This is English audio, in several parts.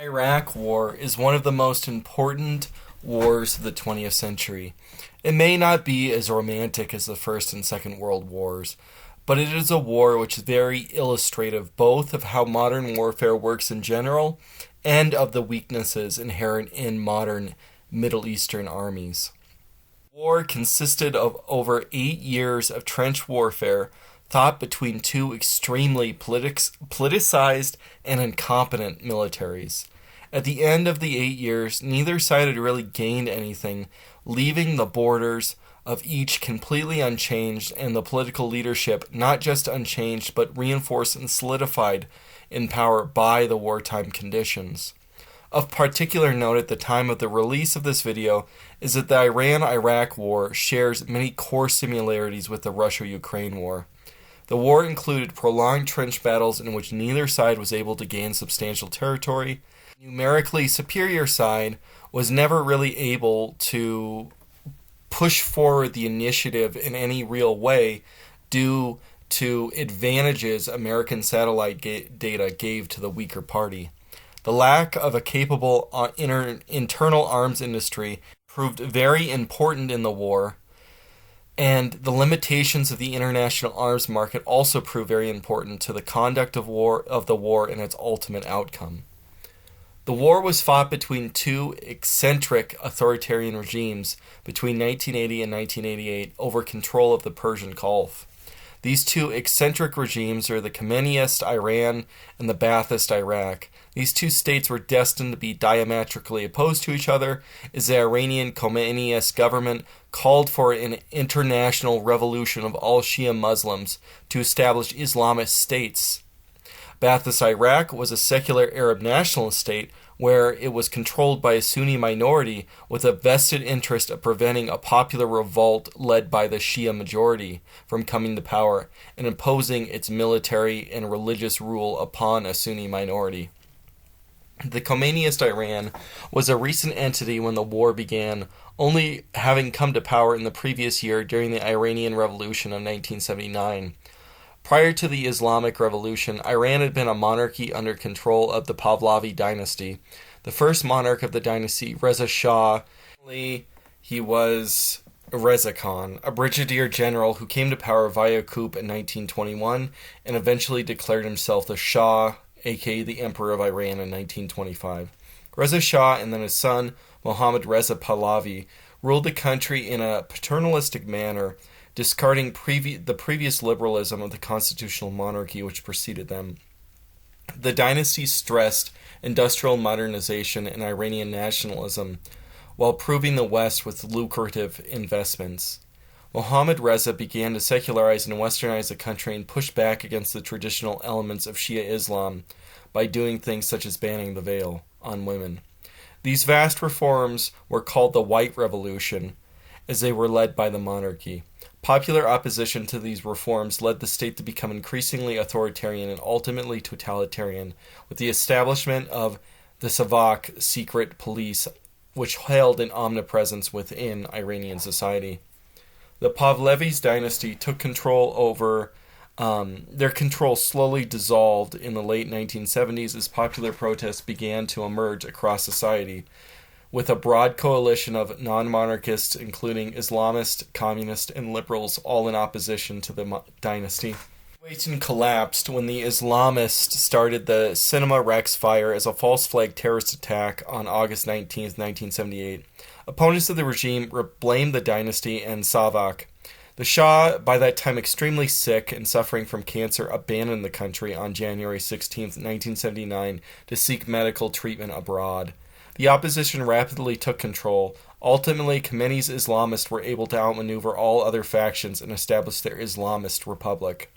Iraq War is one of the most important wars of the 20th century. It may not be as romantic as the First and Second World Wars, but it is a war which is very illustrative both of how modern warfare works in general and of the weaknesses inherent in modern Middle Eastern armies. The war consisted of over 8 years of trench warfare fought between two extremely politicized and incompetent militaries. At the end of the 8 years, neither side had really gained anything, leaving the borders of each completely unchanged and the political leadership not just unchanged but reinforced and solidified in power by the wartime conditions. Of particular note at the time of the release of this video is that the Iran-Iraq War shares many core similarities with the Russia-Ukraine War. The war included prolonged trench battles in which neither side was able to gain substantial territory. The numerically superior side was never really able to push forward the initiative in any real way due to advantages American satellite data gave to the weaker party. The lack of a capable internal arms industry proved very important in the war, and the limitations of the international arms market also proved very important to the conduct of the war and its ultimate outcome. The war was fought between two eccentric authoritarian regimes between 1980 and 1988 over control of the Persian Gulf. These two eccentric regimes are the Khomeiniist Iran and the Ba'athist Iraq. These two states were destined to be diametrically opposed to each other, as the Iranian Khomeiniist government called for an international revolution of all Shia Muslims to establish Islamist states. Ba'athist Iraq was a secular Arab nationalist state where it was controlled by a Sunni minority with a vested interest of preventing a popular revolt led by the Shia majority from coming to power and imposing its military and religious rule upon a Sunni minority. The Khomeiniist Iran was a recent entity when the war began, only having come to power in the previous year during the Iranian Revolution of 1979. Prior to the Islamic Revolution, Iran had been a monarchy under control of the Pahlavi dynasty. The first monarch of the dynasty, Reza Shah, he was Reza Khan, a brigadier general who came to power via coup in 1921 and eventually declared himself the Shah, aka the Emperor of Iran, in 1925. Reza Shah and then his son, Mohammad Reza Pahlavi, ruled the country in a paternalistic manner, discarding the previous liberalism of the constitutional monarchy which preceded them. The dynasty stressed industrial modernization and Iranian nationalism, while proving the West with lucrative investments. Mohammad Reza began to secularize and westernize the country and push back against the traditional elements of Shia Islam by doing things such as banning the veil on women. These vast reforms were called the White Revolution, as they were led by the monarchy. Popular opposition to these reforms led the state to become increasingly authoritarian and ultimately totalitarian, with the establishment of the Savak secret police, which held an omnipresence within Iranian society. The Pahlavi's dynasty took control over their control slowly dissolved in the late 1970s as popular protests began to emerge across society, with a broad coalition of non-monarchists, including Islamists, communists, and liberals, all in opposition to the dynasty. The situation collapsed when the Islamists started the Cinema Rex fire as a false flag terrorist attack on August 19, 1978. Opponents of the regime blamed the dynasty and Savak. The Shah, by that time extremely sick and suffering from cancer, abandoned the country on January 16, 1979 to seek medical treatment abroad. The opposition rapidly took control. Ultimately, Khomeini's Islamists were able to outmaneuver all other factions and establish their Islamist republic.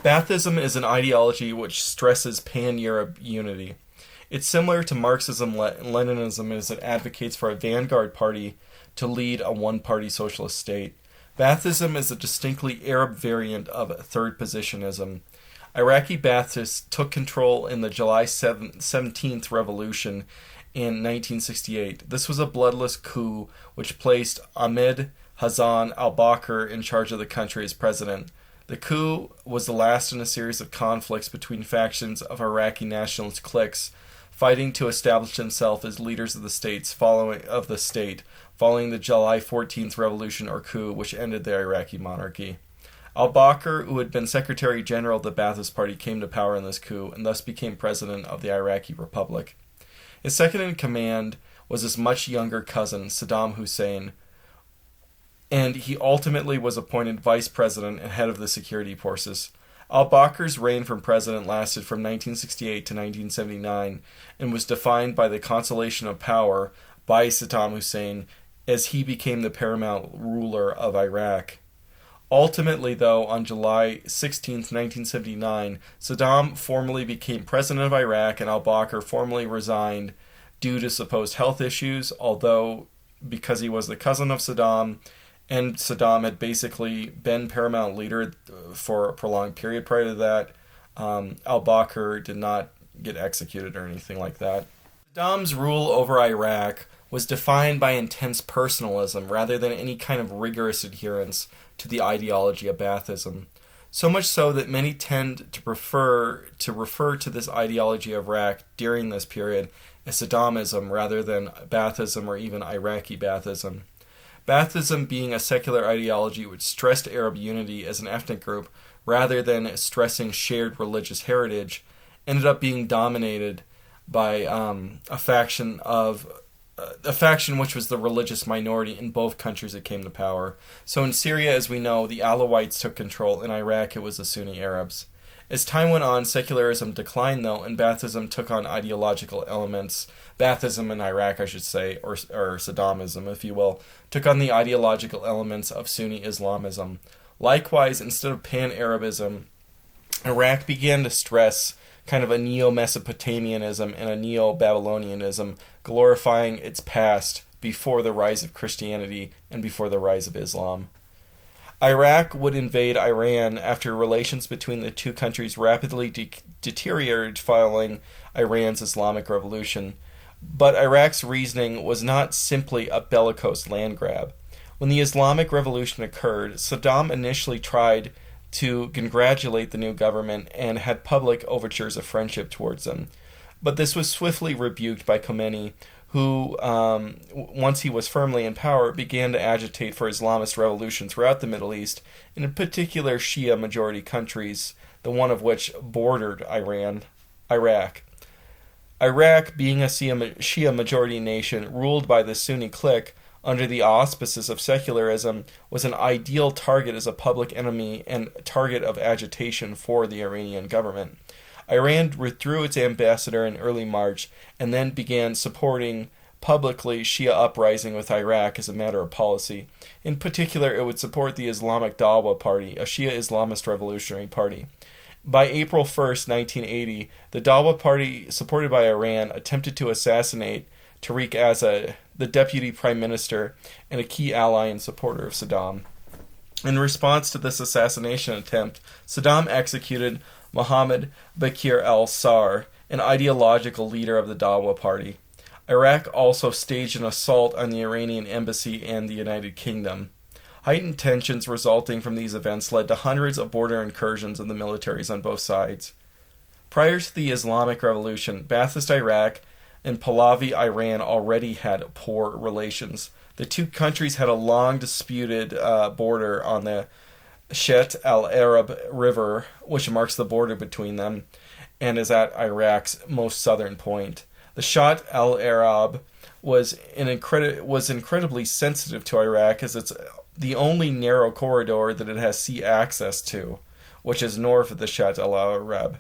Baathism is an ideology which stresses pan-Europe unity. It's similar to Marxism-Leninism as it advocates for a vanguard party to lead a one-party socialist state. Baathism is a distinctly Arab variant of third positionism. Iraqi Baathists took control in the July 17th revolution in 1968. This was a bloodless coup which placed Ahmed Hassan al-Bakr in charge of the country as president. The coup was the last in a series of conflicts between factions of Iraqi nationalist cliques fighting to establish himself as leaders of the state following the July 14th revolution or coup, which ended the Iraqi monarchy. Al-Bakr, who had been Secretary General of the Ba'athist Party, came to power in this coup and thus became president of the Iraqi Republic. His second in command was his much younger cousin, Saddam Hussein, and he ultimately was appointed vice president and head of the security forces. Al-Bakr's reign from president lasted from 1968 to 1979 and was defined by the consolidation of power by Saddam Hussein as he became the paramount ruler of Iraq. Ultimately, though, on July 16, 1979, Saddam formally became president of Iraq and al-Bakr formally resigned due to supposed health issues, although because he was the cousin of Saddam and Saddam had basically been paramount leader for a prolonged period prior to that, al-Bakr did not get executed or anything like that. Saddam's rule over Iraq was defined by intense personalism rather than any kind of rigorous adherence to the ideology of Baathism. So much so that many tend to refer to this ideology of Iraq during this period as Saddamism rather than Baathism or even Iraqi Baathism. Baathism being a secular ideology which stressed Arab unity as an ethnic group rather than stressing shared religious heritage, ended up being dominated by a faction which was the religious minority in both countries that came to power. So in Syria, as we know, the Alawites took control. In Iraq, it was the Sunni Arabs. As time went on, secularism declined, though, and Baathism took on ideological elements. Baathism in Iraq, I should say, or Saddamism, if you will, took on the ideological elements of Sunni Islamism. Likewise, instead of Pan-Arabism, Iraq began to stress kind of a Neo-Mesopotamianism and a Neo-Babylonianism, glorifying its past before the rise of Christianity and before the rise of Islam. Iraq would invade Iran after relations between the two countries rapidly deteriorated following Iran's Islamic Revolution. But Iraq's reasoning was not simply a bellicose land grab. When the Islamic Revolution occurred, Saddam initially tried to congratulate the new government and had public overtures of friendship towards them. But this was swiftly rebuked by Khomeini, who, once he was firmly in power, began to agitate for Islamist revolution throughout the Middle East, and in particular Shia-majority countries, the one of which bordered Iraq. Iraq, being a Shia-majority nation ruled by the Sunni clique, under the auspices of secularism, was an ideal target as a public enemy and target of agitation for the Iranian government. Iran withdrew its ambassador in early March and then began supporting publicly Shia uprising with Iraq as a matter of policy. In particular, it would support the Islamic Dawa Party, a Shia Islamist revolutionary party. By April 1st, 1980, the Dawa Party, supported by Iran, attempted to assassinate Tariq Azzad, the deputy prime minister and a key ally and supporter of Saddam. In response to this assassination attempt, Saddam executed Mohammed Bakir al-Sar, an ideological leader of the Dawa Party. Iraq also staged an assault on the Iranian embassy and the United Kingdom. Heightened tensions resulting from these events led to hundreds of border incursions of the militaries on both sides. Prior to the Islamic Revolution, Ba'athist Iraq and Pahlavi Iran already had poor relations. The two countries had a long disputed border on the Shet al-Arab River, which marks the border between them, and is at Iraq's most southern point. The Shet al-Arab was incredibly sensitive to Iraq, as it's the only narrow corridor that it has sea access to, which is north of the Shet al-Arab.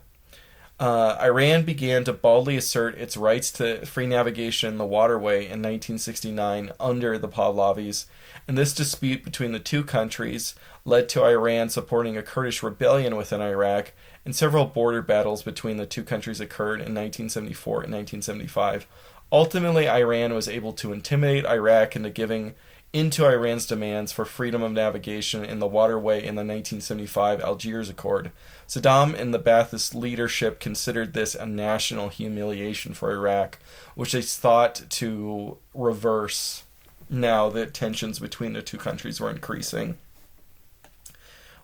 Iran began to boldly assert its rights to free navigation in the waterway in 1969 under the Pahlavis, and this dispute between the two countries led to Iran supporting a Kurdish rebellion within Iraq, and several border battles between the two countries occurred in 1974 and 1975. Ultimately, Iran was able to intimidate Iraq into giving into Iran's demands for freedom of navigation in the waterway in the 1975 Algiers Accord. Saddam and the Ba'athist leadership considered this a national humiliation for Iraq, which they thought to reverse now that tensions between the two countries were increasing.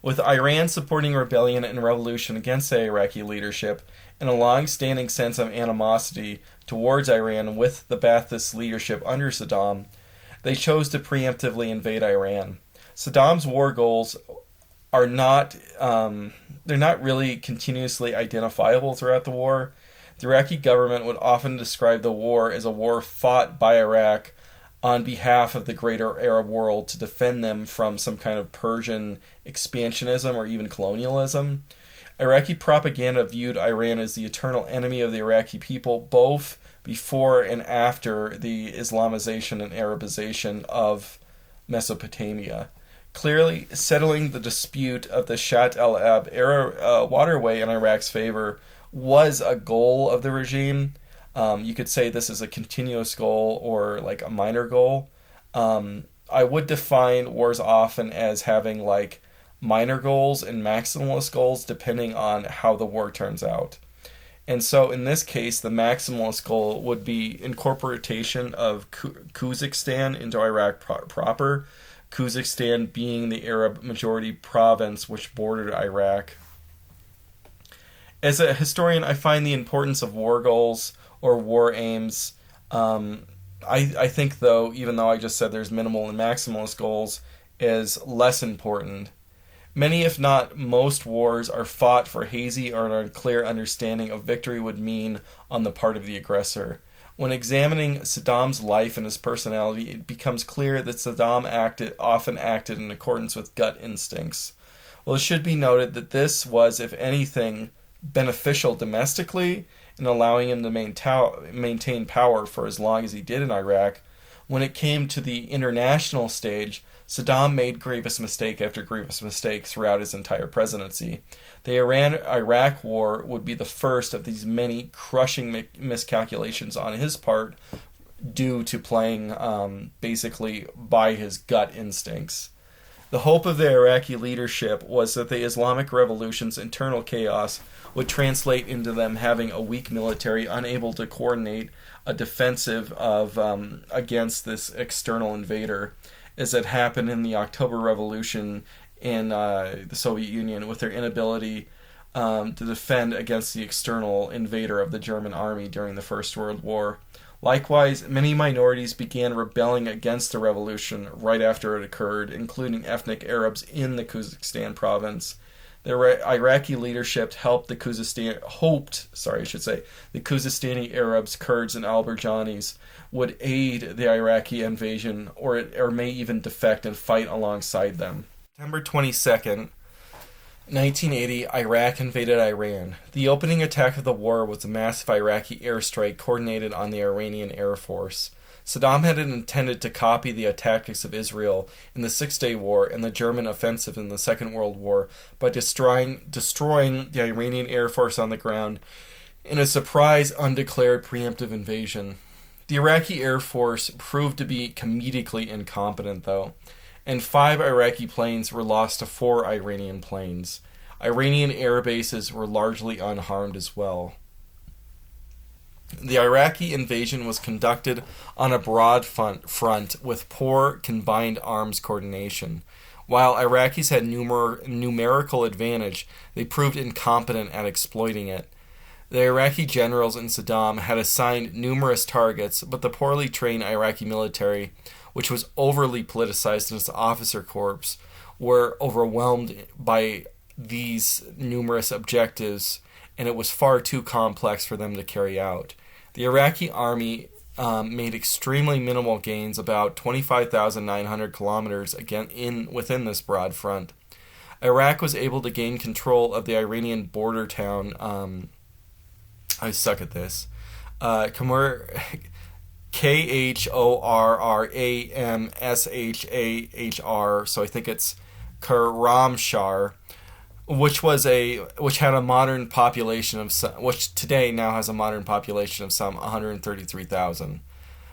With Iran supporting rebellion and revolution against the Iraqi leadership, and a long-standing sense of animosity towards Iran with the Ba'athist leadership under Saddam, they chose to preemptively invade Iran. Saddam's war goals are not they're not really continuously identifiable throughout the war. The Iraqi government would often describe the war as a war fought by Iraq on behalf of the greater Arab world to defend them from some kind of Persian expansionism or even colonialism. Iraqi propaganda viewed Iran as the eternal enemy of the Iraqi people, both before and after the Islamization and Arabization of Mesopotamia. Clearly, settling the dispute of the Shat al-Ab waterway in Iraq's favor was a goal of the regime. You could say this is a continuous goal or like a minor goal. I would define wars often as having like minor goals and maximalist goals depending on how the war turns out. And so in this case, the maximalist goal would be incorporation of Khuzestan into Iraq proper, Khuzestan being the Arab majority province which bordered Iraq. As a historian, I find the importance of war goals or war aims. I think, though, even though I just said there's minimal and maximalist goals, is less important. Many, if not most, wars are fought for hazy or an unclear understanding of victory would mean on the part of the aggressor. When examining Saddam's life and his personality, it becomes clear that Saddam often acted in accordance with gut instincts. Well, it should be noted that this was, if anything, beneficial domestically in allowing him to maintain power for as long as he did in Iraq. When it came to the international stage, Saddam made grievous mistake after grievous mistake throughout his entire presidency. The Iran-Iraq war would be the first of these many crushing miscalculations on his part due to playing basically by his gut instincts. The hope of the Iraqi leadership was that the Islamic Revolution's internal chaos would translate into them having a weak military unable to coordinate a defensive of against this external invader, as it happened in the October Revolution in the Soviet Union with their inability to defend against the external invader of the German army during the First World War. Likewise, many minorities began rebelling against the revolution right after it occurred, including ethnic Arabs in the Khuzestan province. The Iraqi leadership helped the Khuzestani Arabs, Kurds, and Alberjanis would aid the Iraqi invasion or may even defect and fight alongside them. September 22nd, 1980, Iraq invaded Iran. The opening attack of the war was a massive Iraqi airstrike coordinated on the Iranian Air Force. Saddam had intended to copy the tactics of Israel in the Six-Day War and the German offensive in the Second World War by destroying the Iranian Air Force on the ground in a surprise, undeclared preemptive invasion. The Iraqi Air Force proved to be comedically incompetent, though, and 5 Iraqi planes were lost to 4 Iranian planes. Iranian air bases were largely unharmed as well. The Iraqi invasion was conducted on a broad front with poor combined arms coordination. While Iraqis had numerical advantage, they proved incompetent at exploiting it. The Iraqi generals and Saddam had assigned numerous targets, but the poorly trained Iraqi military, which was overly politicized in its officer corps, were overwhelmed by these numerous objectives, and it was far too complex for them to carry out. The Iraqi army made extremely minimal gains, about 25,900 kilometers within this broad front. Iraq was able to gain control of the Iranian border town. I suck at this. Khorramshahr, so I think it's Khorramshahr, which had a modern population of which today now has a modern population of some 133,000.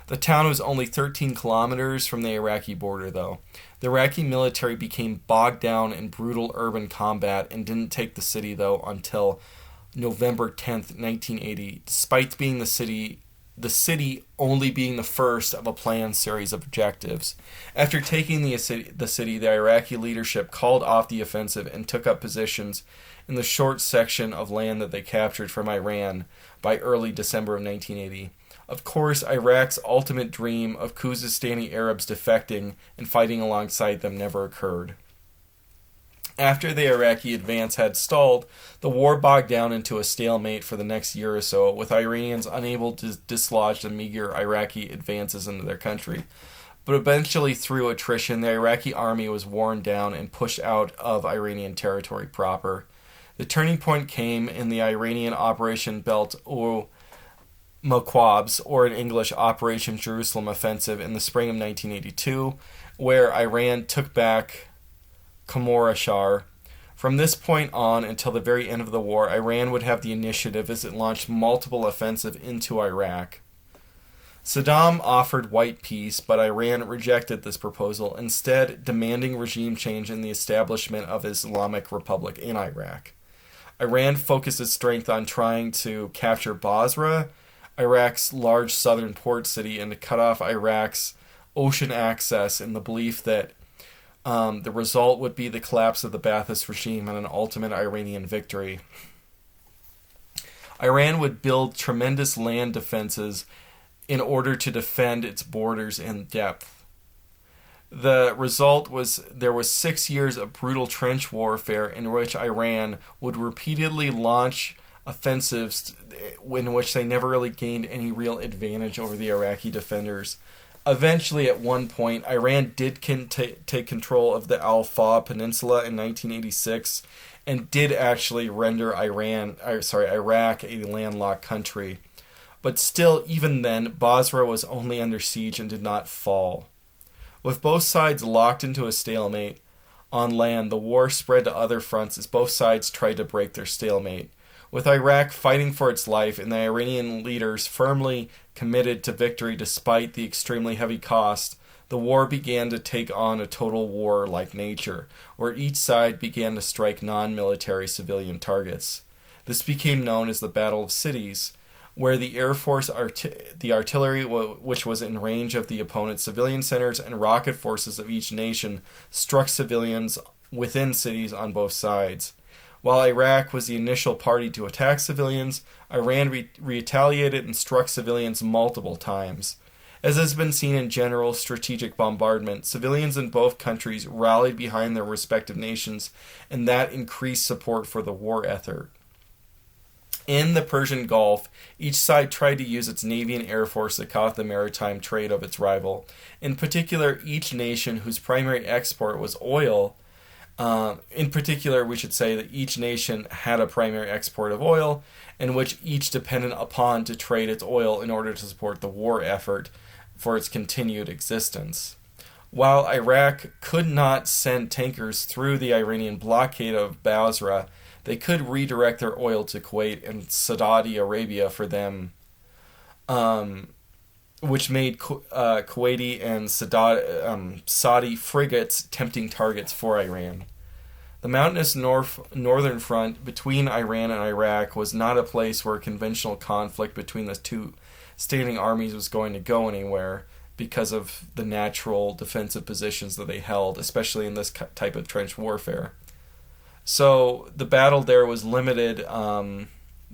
The town was only 13 kilometers from the Iraqi border, though. The Iraqi military became bogged down in brutal urban combat and didn't take the city, though, until November 10th, 1980, despite being the city the city only being the first of a planned series of objectives. After taking the city, the Iraqi leadership called off the offensive and took up positions in the short section of land that they captured from Iran by early December of 1980. Of course, Iraq's ultimate dream of Khuzestani Arabs defecting and fighting alongside them never occurred. After the Iraqi advance had stalled, the war bogged down into a stalemate for the next year or so, with Iranians unable to dislodge the meager Iraqi advances into their country. But eventually, through attrition, the Iraqi army was worn down and pushed out of Iranian territory proper. The turning point came in the Iranian Operation Belt Maqabs, or in English, Operation Jerusalem Offensive, in the spring of 1982, where Iran took back Khorramshahr. From this point on until the very end of the war, Iran would have the initiative as it launched multiple offensives into Iraq. Saddam offered white peace, but Iran rejected this proposal, instead demanding regime change and the establishment of Islamic Republic in Iraq. Iran focused its strength on trying to capture Basra, Iraq's large southern port city, and to cut off Iraq's ocean access in the belief that the result would be the collapse of the Ba'athist regime and an ultimate Iranian victory. Iran would build tremendous land defenses in order to defend its borders in depth. The result was there was 6 years of brutal trench warfare in which Iran would repeatedly launch offensives in which they never really gained any real advantage over the Iraqi defenders. Eventually, at one point, Iran did take control of the Al-Faw Peninsula in 1986 and did actually render Iraq a landlocked country. But still, even then, Basra was only under siege and did not fall. With both sides locked into a stalemate on land, the war spread to other fronts as both sides tried to break their stalemate. With Iraq fighting for its life and the Iranian leaders firmly committed to victory despite the extremely heavy cost, the war began to take on a total war-like nature, where each side began to strike non-military civilian targets. This became known as the Battle of Cities, where the Air Force, the artillery, which was in range of the opponent's civilian centers, and rocket forces of each nation struck civilians within cities on both sides. While Iraq was the initial party to attack civilians, Iran retaliated and struck civilians multiple times. As has been seen in general strategic bombardment, civilians in both countries rallied behind their respective nations, and that increased support for the war effort. In the Persian Gulf, each side tried to use its navy and air force to cut off the maritime trade of its rival. In particular, each nation whose primary export was oil. In particular, we should say that each nation had a primary export of oil, and which each depended upon to trade its oil in order to support the war effort for its continued existence. While Iraq could not send tankers through the Iranian blockade of Basra, they could redirect their oil to Kuwait and Saudi Arabia for them, which made Kuwaiti and Saudi frigates tempting targets for Iran. The mountainous northern front between Iran and Iraq was not a place where conventional conflict between the two standing armies was going to go anywhere because of the natural defensive positions that they held, especially in this type of trench warfare. So the battle there was limited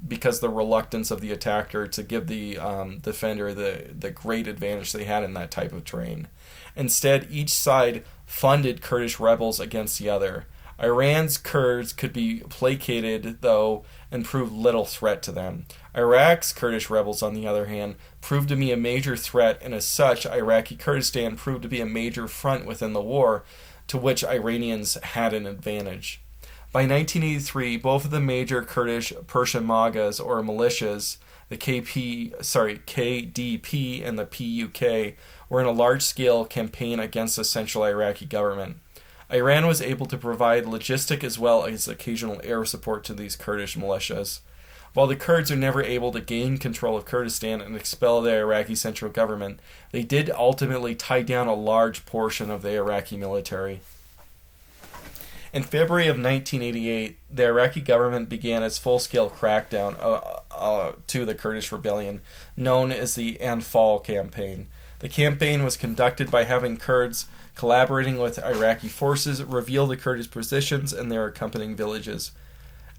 because the reluctance of the attacker to give the defender the great advantage they had in that type of terrain. Instead, each side funded Kurdish rebels against the other. Iran's Kurds could be placated, though, and proved little threat to them. Iraq's Kurdish rebels, on the other hand, proved to be a major threat, and as such, Iraqi Kurdistan proved to be a major front within the war, to which Iranians had an advantage. By 1983, both of the major Kurdish Peshmergas, or militias, the KDP and the PUK, were in a large-scale campaign against the central Iraqi government. Iran was able to provide logistic as well as occasional air support to these Kurdish militias. While the Kurds are never able to gain control of Kurdistan and expel the Iraqi central government, they did ultimately tie down a large portion of the Iraqi military. In February of 1988, the Iraqi government began its full-scale crackdown to the Kurdish rebellion, known as the Anfal campaign. The campaign was conducted by having Kurds collaborating with Iraqi forces reveal the Kurdish positions and their accompanying villages.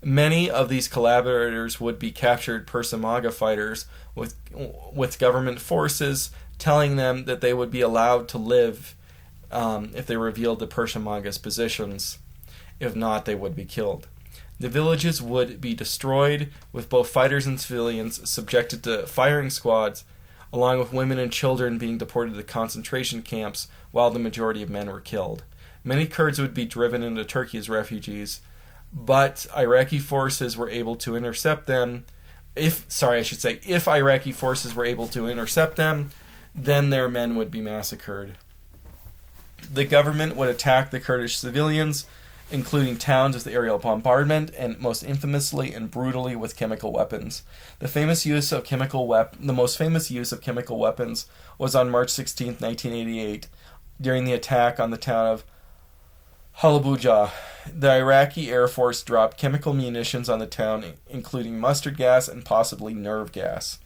Many of these collaborators would be captured Peshmerga fighters with government forces, telling them that they would be allowed to live if they revealed the Peshmerga's positions. If not, they would be killed. The villages would be destroyed, with both fighters and civilians subjected to firing squads, along with women and children being deported to concentration camps, while the majority of men were killed. Many Kurds would be driven into Turkey as refugees, but Iraqi forces were able to intercept them. If Iraqi forces were able to intercept them, then their men would be massacred. The government would attack the Kurdish civilians, including towns, with aerial bombardment, and most infamously and brutally with chemical weapons. The most famous use of chemical weapons was on March 16, 1988, during the attack on the town of Halabujah. The Iraqi Air Force dropped chemical munitions on the town, including mustard gas and possibly nerve gas.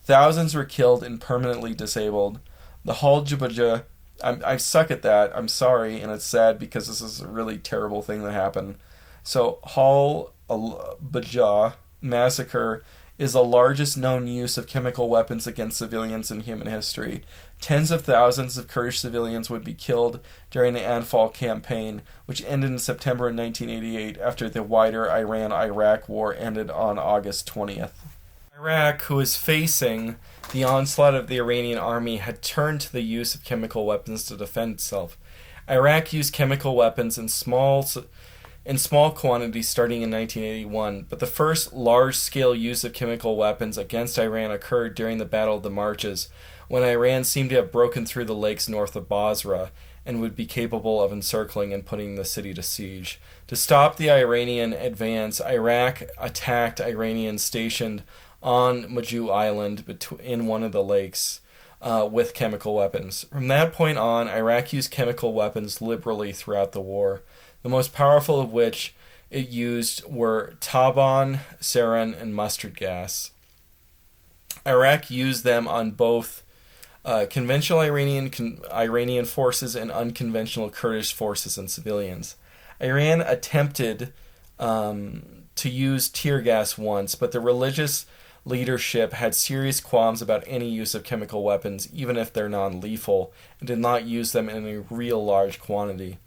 Thousands were killed and permanently disabled. The Halabujah, I suck at that, I'm sorry, and it's sad because this is a really terrible thing that happened. So, Halabujah massacre is the largest known use of chemical weapons against civilians in human history. Tens of thousands of Kurdish civilians would be killed during the Anfal campaign, which ended in September of 1988 after the wider Iran-Iraq war ended on August 20th. Iraq, who was facing the onslaught of the Iranian army, had turned to the use of chemical weapons to defend itself. Iraq used chemical weapons in small quantities starting in 1981, but the first large-scale use of chemical weapons against Iran occurred during the Battle of the Marches, when Iran seemed to have broken through the lakes north of Basra and would be capable of encircling and putting the city to siege. To stop the Iranian advance, Iraq attacked Iranians stationed on Maju Island in one of the lakes with chemical weapons. From that point on, Iraq used chemical weapons liberally throughout the war, the most powerful of which it used were Taban, sarin, and mustard gas. Iraq used them on both conventional Iranian forces and unconventional Kurdish forces and civilians. Iran attempted to use tear gas once, but the religious leadership had serious qualms about any use of chemical weapons, even if they're non-lethal, and did not use them in a real large quantity.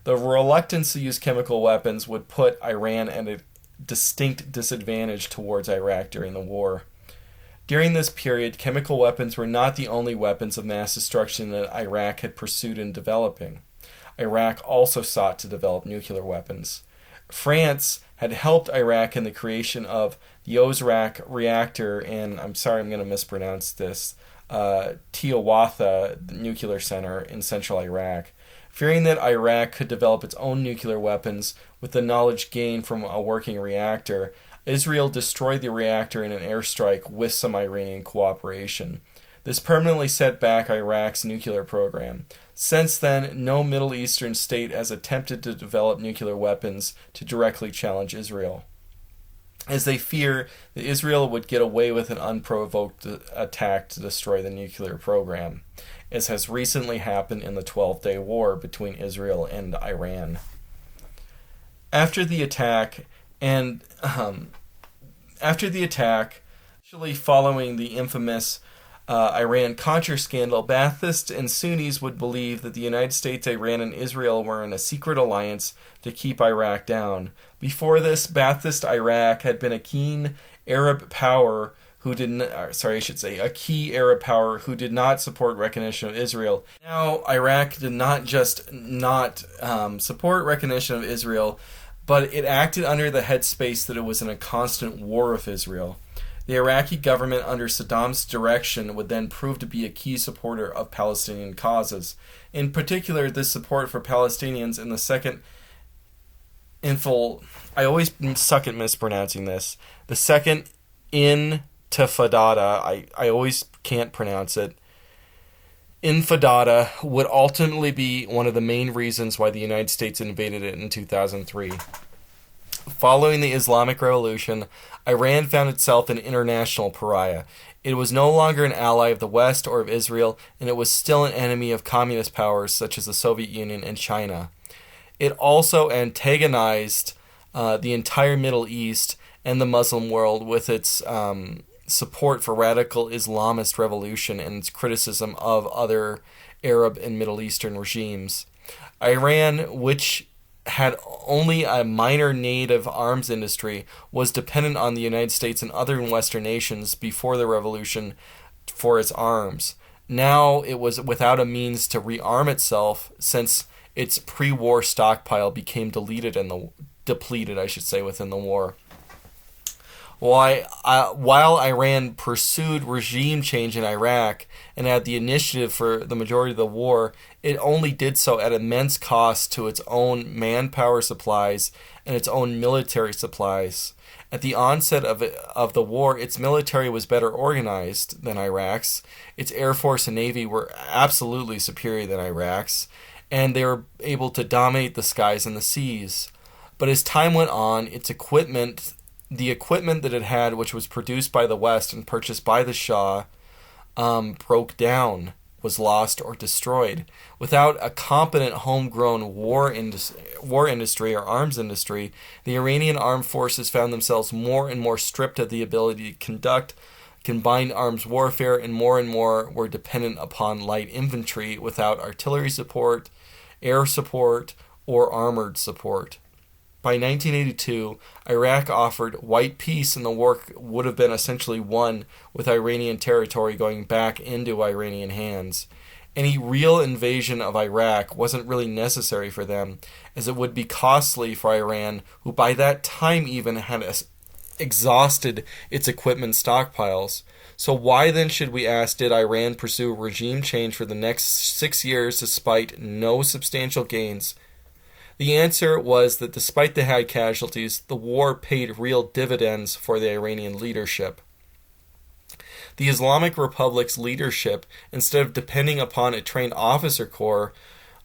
The reluctance to use chemical weapons would put Iran at a distinct disadvantage towards Iraq during the war. During this period, chemical weapons were not the only weapons of mass destruction that Iraq had pursued in developing. Iraq also sought to develop nuclear weapons. France had helped Iraq in the creation of the Ozrak reactor in, I'm sorry I'm going to mispronounce this, Tiawatha nuclear center in central Iraq. Fearing that Iraq could develop its own nuclear weapons with the knowledge gained from a working reactor, Israel destroyed the reactor in an airstrike with some Iranian cooperation. This permanently set back Iraq's nuclear program. Since then, no Middle Eastern state has attempted to develop nuclear weapons to directly challenge Israel, as they fear that Israel would get away with an unprovoked attack to destroy the nuclear program, as has recently happened in the 12-day war between Israel and Iran. After the attack, actually following the infamous Iran-Contra scandal, Baathists and Sunnis would believe that the United States, Iran, and Israel were in a secret alliance to keep Iraq down. Before this, Baathist Iraq had been a key Arab power who did not support recognition of Israel. Now, Iraq did not just not support recognition of Israel, but it acted under the headspace that it was in a constant war with Israel. The Iraqi government under Saddam's direction would then prove to be a key supporter of Palestinian causes. In particular, this support for Palestinians in the second I always suck at mispronouncing this. The second Intifada, I always can't pronounce it. Infidata would ultimately be one of the main reasons why the United States invaded it in 2003. Following the Islamic Revolution, Iran found itself an international pariah. It was no longer an ally of the West or of Israel, and it was still an enemy of communist powers such as the Soviet Union and China. It also antagonized the entire Middle East and the Muslim world with its support for radical Islamist revolution and its criticism of other Arab and Middle Eastern regimes. Iran, which had only a minor native arms industry, was dependent on the United States and other Western nations before the revolution for its arms. Now it was without a means to rearm itself since its pre-war stockpile became depleted, I should say, within the war. While Iran pursued regime change in Iraq and had the initiative for the majority of the war, it only did so at immense cost to its own manpower supplies and its own military supplies. At the onset of the war, its military was better organized than Iraq's. Its air force and navy were absolutely superior than Iraq's, and they were able to dominate the skies and the seas. But as time went on, the equipment that it had, which was produced by the West and purchased by the Shah, broke down, was lost or destroyed. Without a competent homegrown war industry or arms industry, the Iranian armed forces found themselves more and more stripped of the ability to conduct combined arms warfare, and more were dependent upon light infantry without artillery support, air support, or armored support. By 1982, Iraq offered white peace, and the war would have been essentially won with Iranian territory going back into Iranian hands. Any real invasion of Iraq wasn't really necessary for them, as it would be costly for Iran, who by that time even had exhausted its equipment stockpiles. So why then should we ask, did Iran pursue regime change for the next 6 years despite no substantial gains? The answer was that despite the high casualties, the war paid real dividends for the Iranian leadership. The Islamic Republic's leadership, instead of depending upon a trained officer corps,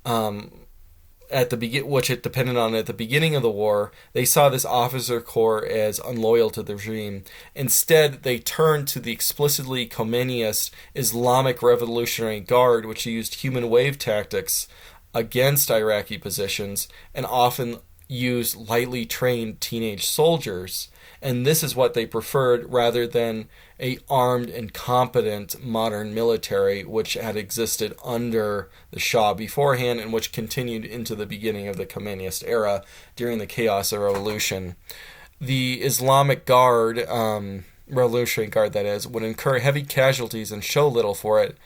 which it depended on at the beginning of the war, they saw this officer corps as unloyal to the regime. Instead, they turned to the explicitly Khomeiniist Islamic Revolutionary Guard, which used human wave tactics against Iraqi positions and often used lightly trained teenage soldiers. And this is what they preferred rather than a armed and competent modern military which had existed under the Shah beforehand and which continued into the beginning of the Khomeiniist era during the chaos of revolution. The Islamic Guard, Revolutionary Guard that is, would incur heavy casualties and show little for it,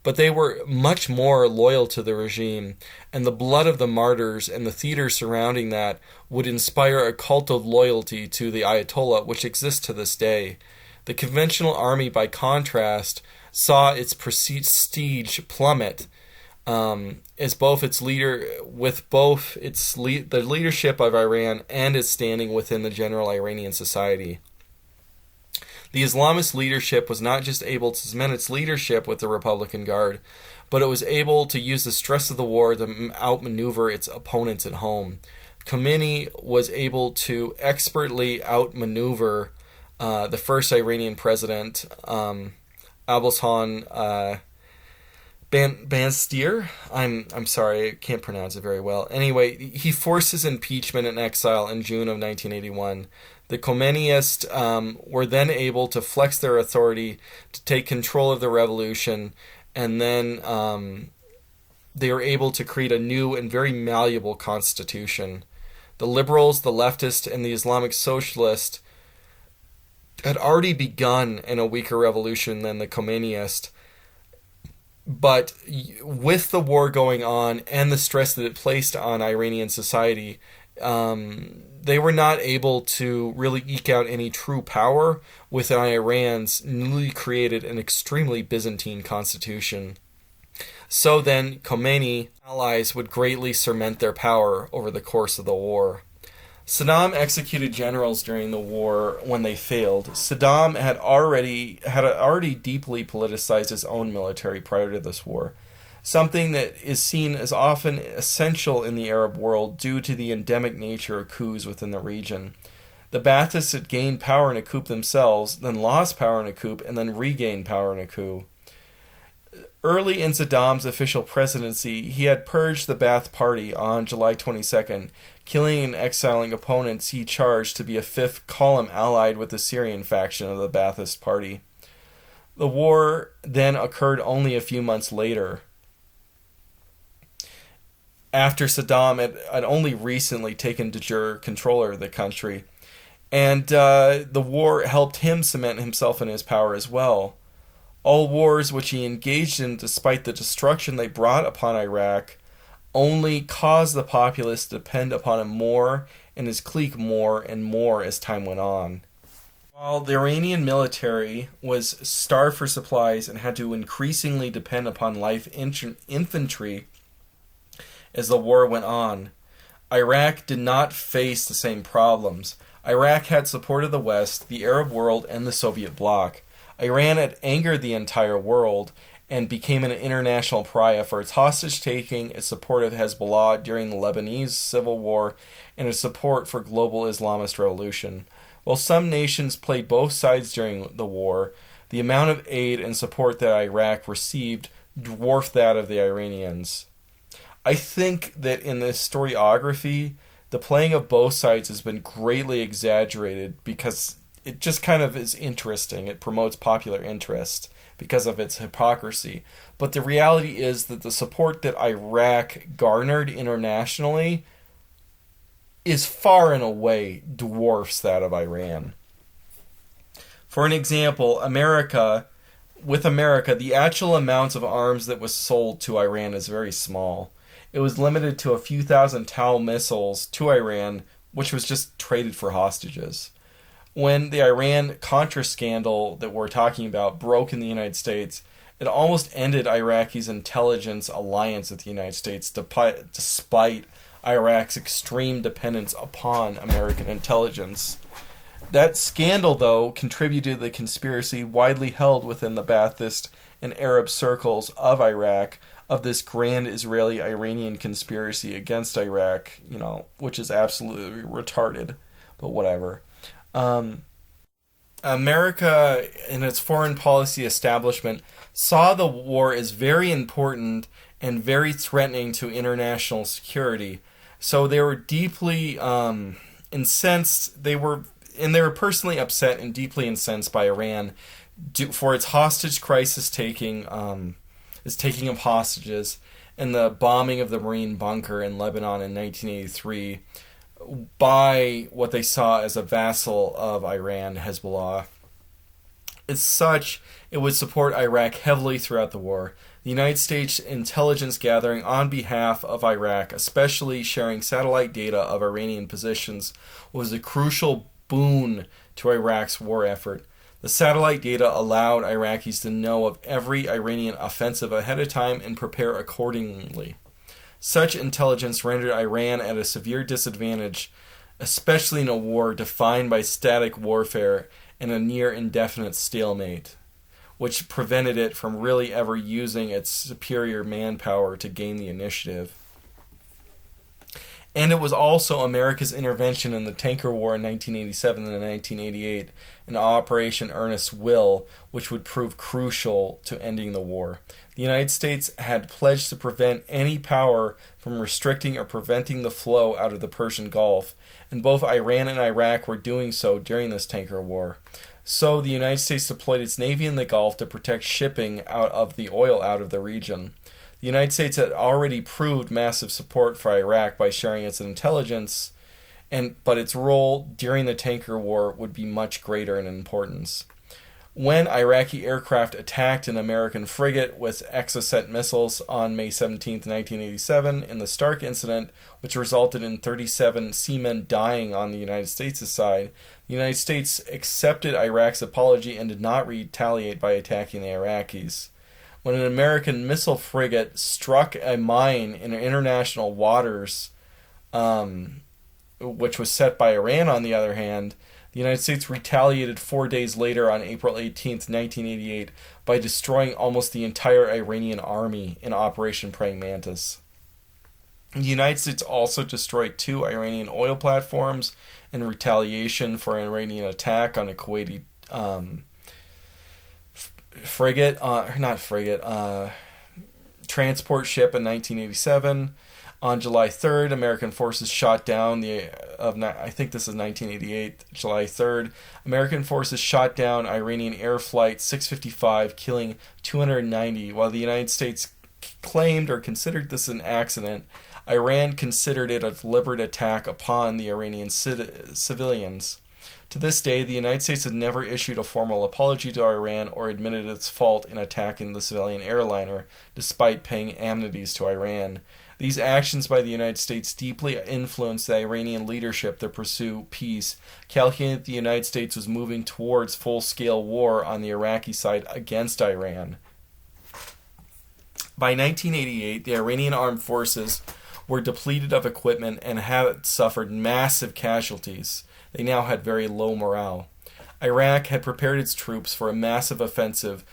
but they were much more loyal to the regime, and the blood of the martyrs and the theater surrounding that would inspire a cult of loyalty to the Ayatollah, which exists to this day. The conventional army, by contrast, saw its prestige plummet, as both its leader, with both the leadership of Iran and its standing within the general Iranian society. The Islamist leadership was not just able to cement its leadership with the Republican Guard, but it was able to use the stress of the war to outmaneuver its opponents at home. Khomeini was able to expertly outmaneuver the first Iranian president, Abbashan Banstir. I'm sorry, I can't pronounce it very well. Anyway, he forced his impeachment and exile in June of 1981. The Khomeinists were then able to flex their authority to take control of the revolution, and then they were able to create a new and very malleable constitution. The liberals, the leftists, and the Islamic socialists had already begun in a weaker revolution than the Khomeinists, but with the war going on and the stress that it placed on Iranian society, they were not able to really eke out any true power within Iran's newly created and extremely Byzantine constitution. So then, Khomeini allies would greatly cement their power over the course of the war. Saddam executed generals during the war when they failed. Saddam had already deeply politicized his own military prior to this war. something that is seen as often essential in the Arab world due to the endemic nature of coups within the region. The Baathists had gained power in a coup themselves, then lost power in a coup, and then regained power in a coup. Early in Saddam's official presidency, he had purged the Ba'ath Party on July 22nd, killing and exiling opponents he charged to be a fifth column allied with the Syrian faction of the Ba'athist Party. The war then occurred only a few months later, after Saddam had only recently taken de jure control of the country. And the war helped him cement himself in his power as well. All wars which he engaged in, despite the destruction they brought upon Iraq, only caused the populace to depend upon him more and his clique more and more as time went on. While the Iranian military was starved for supplies and had to increasingly depend upon light infantry as the war went on, Iraq did not face the same problems. Iraq had support of the West, the Arab world, and the Soviet bloc. Iran had angered the entire world and became an international pariah for its hostage-taking, its support of Hezbollah during the Lebanese civil war, and its support for global Islamist revolution. While some nations played both sides during the war, the amount of aid and support that Iraq received dwarfed that of the Iranians. I think that in the historiography, the playing of both sides has been greatly exaggerated because it just kind of is interesting. It promotes popular interest because of its hypocrisy. But the reality is that the support that Iraq garnered internationally is far and away dwarfs that of Iran. For an example, with America, the actual amounts of arms that was sold to Iran is very small. It was limited to a few thousand Tau missiles to Iran, which was just traded for hostages. When the Iran-Contra scandal that we're talking about broke in the United States, it almost ended Iraqi's intelligence alliance with the United States, despite Iraq's extreme dependence upon American intelligence. That scandal, though, contributed to the conspiracy widely held within the Ba'athist and Arab circles of Iraq of this grand Israeli-Iranian conspiracy against Iraq, which is absolutely retarded, but whatever. America and its foreign policy establishment saw the war as very important and very threatening to international security. So they were deeply incensed. They were personally upset and deeply incensed by Iran for its hostage crisis taking of hostages and the bombing of the Marine bunker in Lebanon in 1983 by what they saw as a vassal of Iran, Hezbollah. As such, it would support Iraq heavily throughout the war. The United States intelligence gathering on behalf of Iraq, especially sharing satellite data of Iranian positions, was a crucial boon to Iraq's war effort. The satellite data allowed Iraqis to know of every Iranian offensive ahead of time and prepare accordingly. Such intelligence rendered Iran at a severe disadvantage, especially in a war defined by static warfare and a near indefinite stalemate, which prevented it from really ever using its superior manpower to gain the initiative. And it was also America's intervention in the tanker war in 1987 and 1988, and Operation Earnest Will, which would prove crucial to ending the war. The United States had pledged to prevent any power from restricting or preventing the flow out of the Persian Gulf, and both Iran and Iraq were doing so during this tanker war. So the United States deployed its navy in the Gulf to protect shipping out of the oil out of the region. The United States had already proved massive support for Iraq by sharing its intelligence, but its role during the tanker war would be much greater in importance. When Iraqi aircraft attacked an American frigate with Exocet missiles on May 17, 1987, in the Stark incident, which resulted in 37 seamen dying on the United States' side, the United States accepted Iraq's apology and did not retaliate by attacking the Iraqis. When an American missile frigate struck a mine in international waters, which was set by Iran on the other hand, The United States retaliated 4 days later on April 18th, 1988, by destroying almost the entire Iranian army in Operation Praying Mantis. The United States also destroyed 2 Iranian oil platforms in retaliation for an Iranian attack on a Kuwaiti transport ship in 1987. On July 3rd, American forces shot down I think this is 1988, July 3rd. American forces shot down Iranian Air Flight 655, killing 290. While the United States claimed or considered this an accident, Iran considered it a deliberate attack upon the Iranian civilians. To this day, the United States has never issued a formal apology to Iran or admitted its fault in attacking the civilian airliner, despite paying amnesties to Iran. These actions by the United States deeply influenced the Iranian leadership to pursue peace, calculating that the United States was moving towards full-scale war on the Iraqi side against Iran. By 1988, the Iranian armed forces were depleted of equipment and had suffered massive casualties. They now had very low morale. Iraq had prepared its troops for a massive offensive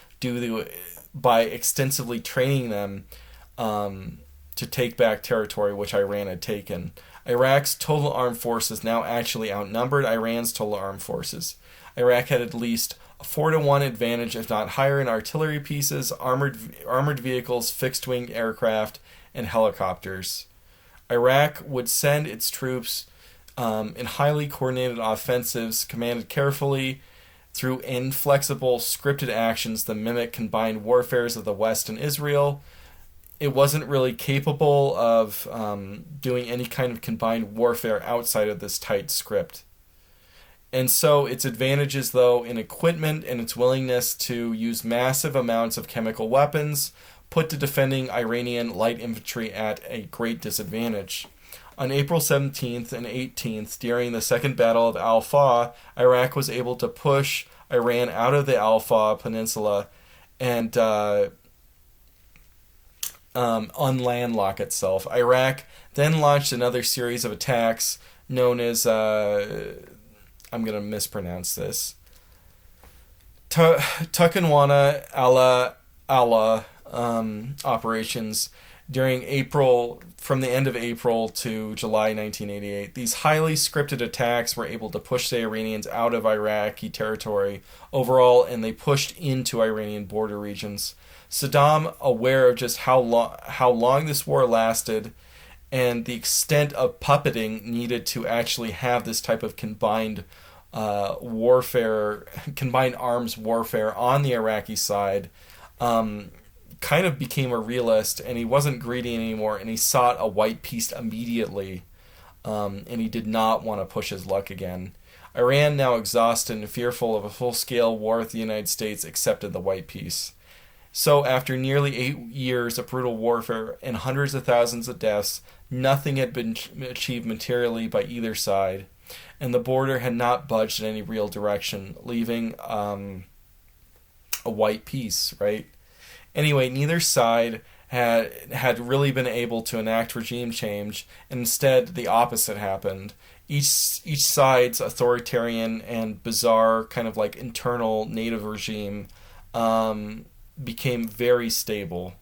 by extensively training them to take back territory which Iran had taken. Iraq's total armed forces now actually outnumbered Iran's total armed forces. Iraq had at least a 4-to-1 advantage, if not higher, in artillery pieces, armored vehicles, fixed-wing aircraft, and helicopters. Iraq would send its troops in highly coordinated offensives, commanded carefully through inflexible, scripted actions that mimic combined warfares of the West and Israel. It wasn't really capable of doing any kind of combined warfare outside of this tight script. And so its advantages, though, in equipment and its willingness to use massive amounts of chemical weapons, put to defending Iranian light infantry at a great disadvantage. On April 17th and 18th, during the Second Battle of Al-Fa, Iraq was able to push Iran out of the Al-Fa Peninsula and unlandlock itself. Iraq then launched another series of attacks known as, I'm going to mispronounce this, Tukanwana Allah operations from the end of April to July 1988. These highly scripted attacks were able to push the Iranians out of Iraqi territory overall, and they pushed into Iranian border regions. Saddam, aware of just how long this war lasted and the extent of puppeting needed to actually have this type of combined arms warfare on the Iraqi side, kind of became a realist, and he wasn't greedy anymore, and he sought a white peace immediately, and he did not want to push his luck again. Iran, now exhausted and fearful of a full-scale war with the United States, accepted the white peace. So after nearly 8 years of brutal warfare and hundreds of thousands of deaths, nothing had been achieved materially by either side, and the border had not budged in any real direction, leaving a white peace, right? Anyway, neither side had really been able to enact regime change, and instead the opposite happened. Each side's authoritarian and bizarre kind of like internal native regime became very stable.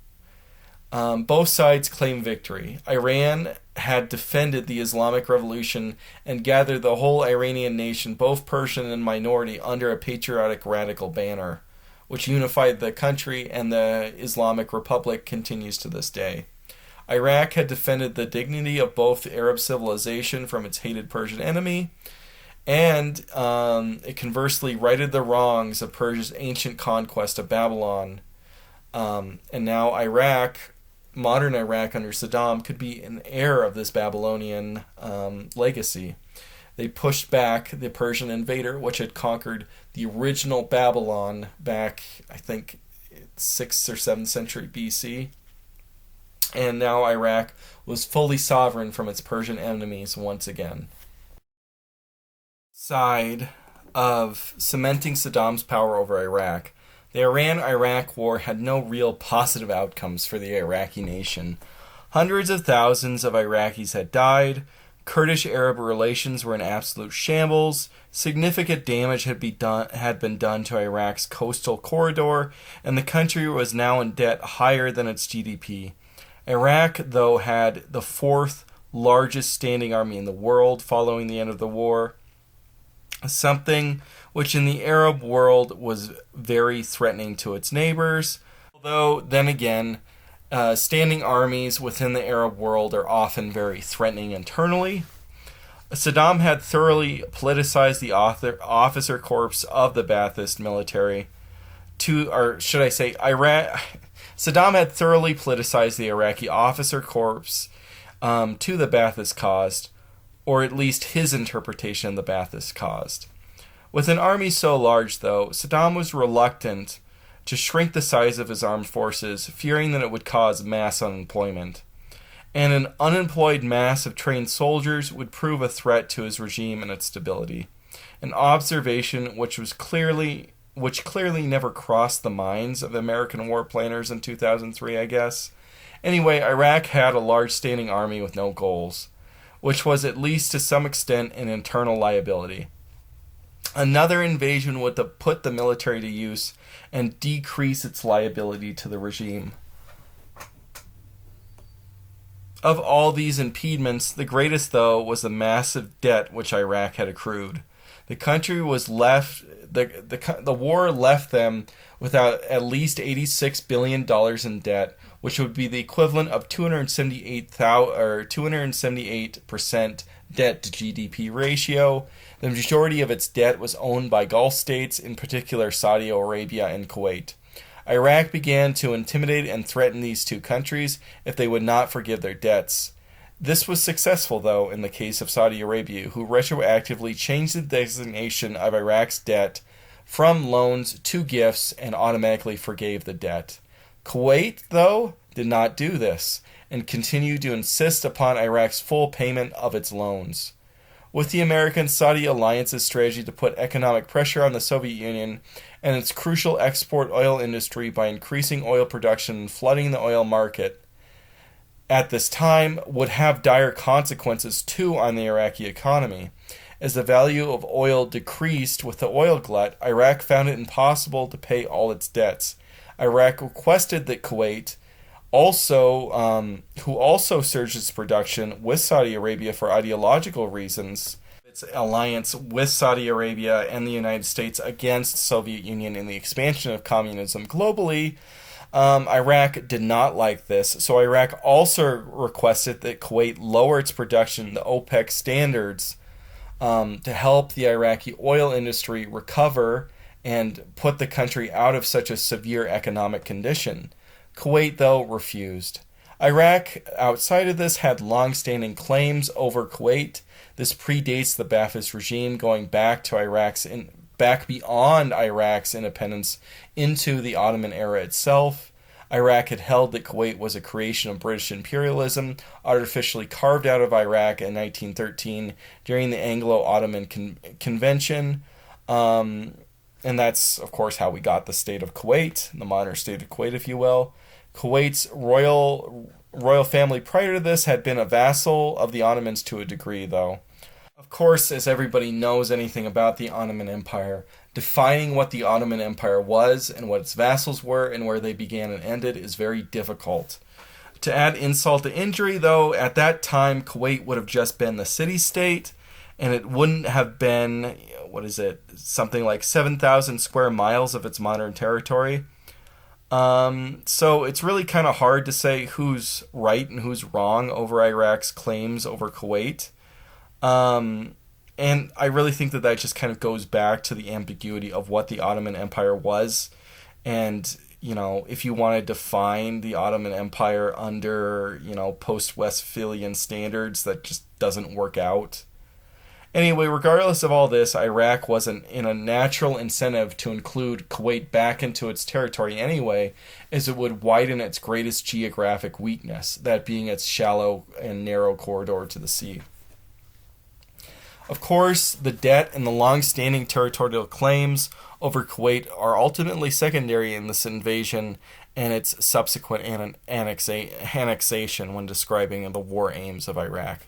Both sides claimed victory. Iran had defended the Islamic Revolution and gathered the whole Iranian nation, both Persian and minority, under a patriotic radical banner, which unified the country, and the Islamic Republic continues to this day. Iraq had defended the dignity of both Arab civilization from its hated Persian enemy, and it conversely righted the wrongs of Persia's ancient conquest of Babylon. And now Iraq, modern Iraq under Saddam, could be an heir of this Babylonian legacy. They pushed back the Persian invader, which had conquered the original Babylon back, I think, 6th or 7th century BC. And now Iraq was fully sovereign from its Persian enemies once again. Side of cementing Saddam's power over Iraq, the Iran-Iraq War had no real positive outcomes for the Iraqi nation. Hundreds of thousands of Iraqis had died, Kurdish-Arab relations were in absolute shambles. Significant damage had been done to Iraq's coastal corridor, and the country was now in debt higher than its GDP. Iraq, though, had the fourth largest standing army in the world following the end of the war, something which in the Arab world was very threatening to its neighbors. Although, then again, standing armies within the Arab world are often very threatening internally. Saddam had thoroughly politicized the officer corps of the Ba'athist military Saddam had thoroughly politicized the Iraqi officer corps to the Ba'athist cause, or at least his interpretation of the Ba'athist cause. With an army so large, though, Saddam was reluctant to shrink the size of his armed forces, fearing that it would cause mass unemployment. And an unemployed mass of trained soldiers would prove a threat to his regime and its stability. An observation which clearly never crossed the minds of American war planners in 2003, I guess. Anyway, Iraq had a large standing army with no goals, which was at least to some extent an internal liability. Another invasion would put the military to use and decrease its liability to the regime. Of all these impediments, the greatest, though, was the massive debt which Iraq had accrued. The country was left. The war left them without at least $86 billion in debt, which would be the equivalent of 278% debt to GDP ratio. The majority of its debt was owned by Gulf states, in particular Saudi Arabia and Kuwait. Iraq began to intimidate and threaten these two countries if they would not forgive their debts. This was successful, though, in the case of Saudi Arabia, who retroactively changed the designation of Iraq's debt from loans to gifts and automatically forgave the debt. Kuwait, though, did not do this and continued to insist upon Iraq's full payment of its loans. With the American-Saudi alliance's strategy to put economic pressure on the Soviet Union and its crucial export oil industry by increasing oil production and flooding the oil market at this time would have dire consequences too on the Iraqi economy. As the value of oil decreased with the oil glut, Iraq found it impossible to pay all its debts. Iraq requested that Kuwait, who also surged its production with Saudi Arabia for ideological reasons, its alliance with Saudi Arabia and the United States against the Soviet Union in the expansion of communism globally. Iraq did not like this, so Iraq also requested that Kuwait lower its production to OPEC standards to help the Iraqi oil industry recover and put the country out of such a severe economic condition. Kuwait, though, refused. Iraq, outside of this, had long-standing claims over Kuwait. This predates the Ba'athist regime, going back beyond Iraq's independence into the Ottoman era itself. Iraq had held that Kuwait was a creation of British imperialism, artificially carved out of Iraq in 1913 during the Anglo-Ottoman Convention. And that's, of course, how we got the state of Kuwait, the modern state of Kuwait, if you will. Kuwait's royal family prior to this had been a vassal of the Ottomans to a degree, though. Of course, as everybody knows anything about the Ottoman Empire, defining what the Ottoman Empire was and what its vassals were and where they began and ended is very difficult. To add insult to injury, though, at that time, Kuwait would have just been the city-state, and it wouldn't have been, something like 7,000 square miles of its modern territory. So it's really kind of hard to say who's right and who's wrong over Iraq's claims over Kuwait. And I really think that just kind of goes back to the ambiguity of what the Ottoman Empire was. And, if you want to define the Ottoman Empire under, post-Westphalian standards, that just doesn't work out. Anyway, regardless of all this, Iraq wasn't in a natural incentive to include Kuwait back into its territory anyway, as it would widen its greatest geographic weakness, that being its shallow and narrow corridor to the sea. Of course, the debt and the long-standing territorial claims over Kuwait are ultimately secondary in this invasion and its subsequent annexation when describing the war aims of Iraq.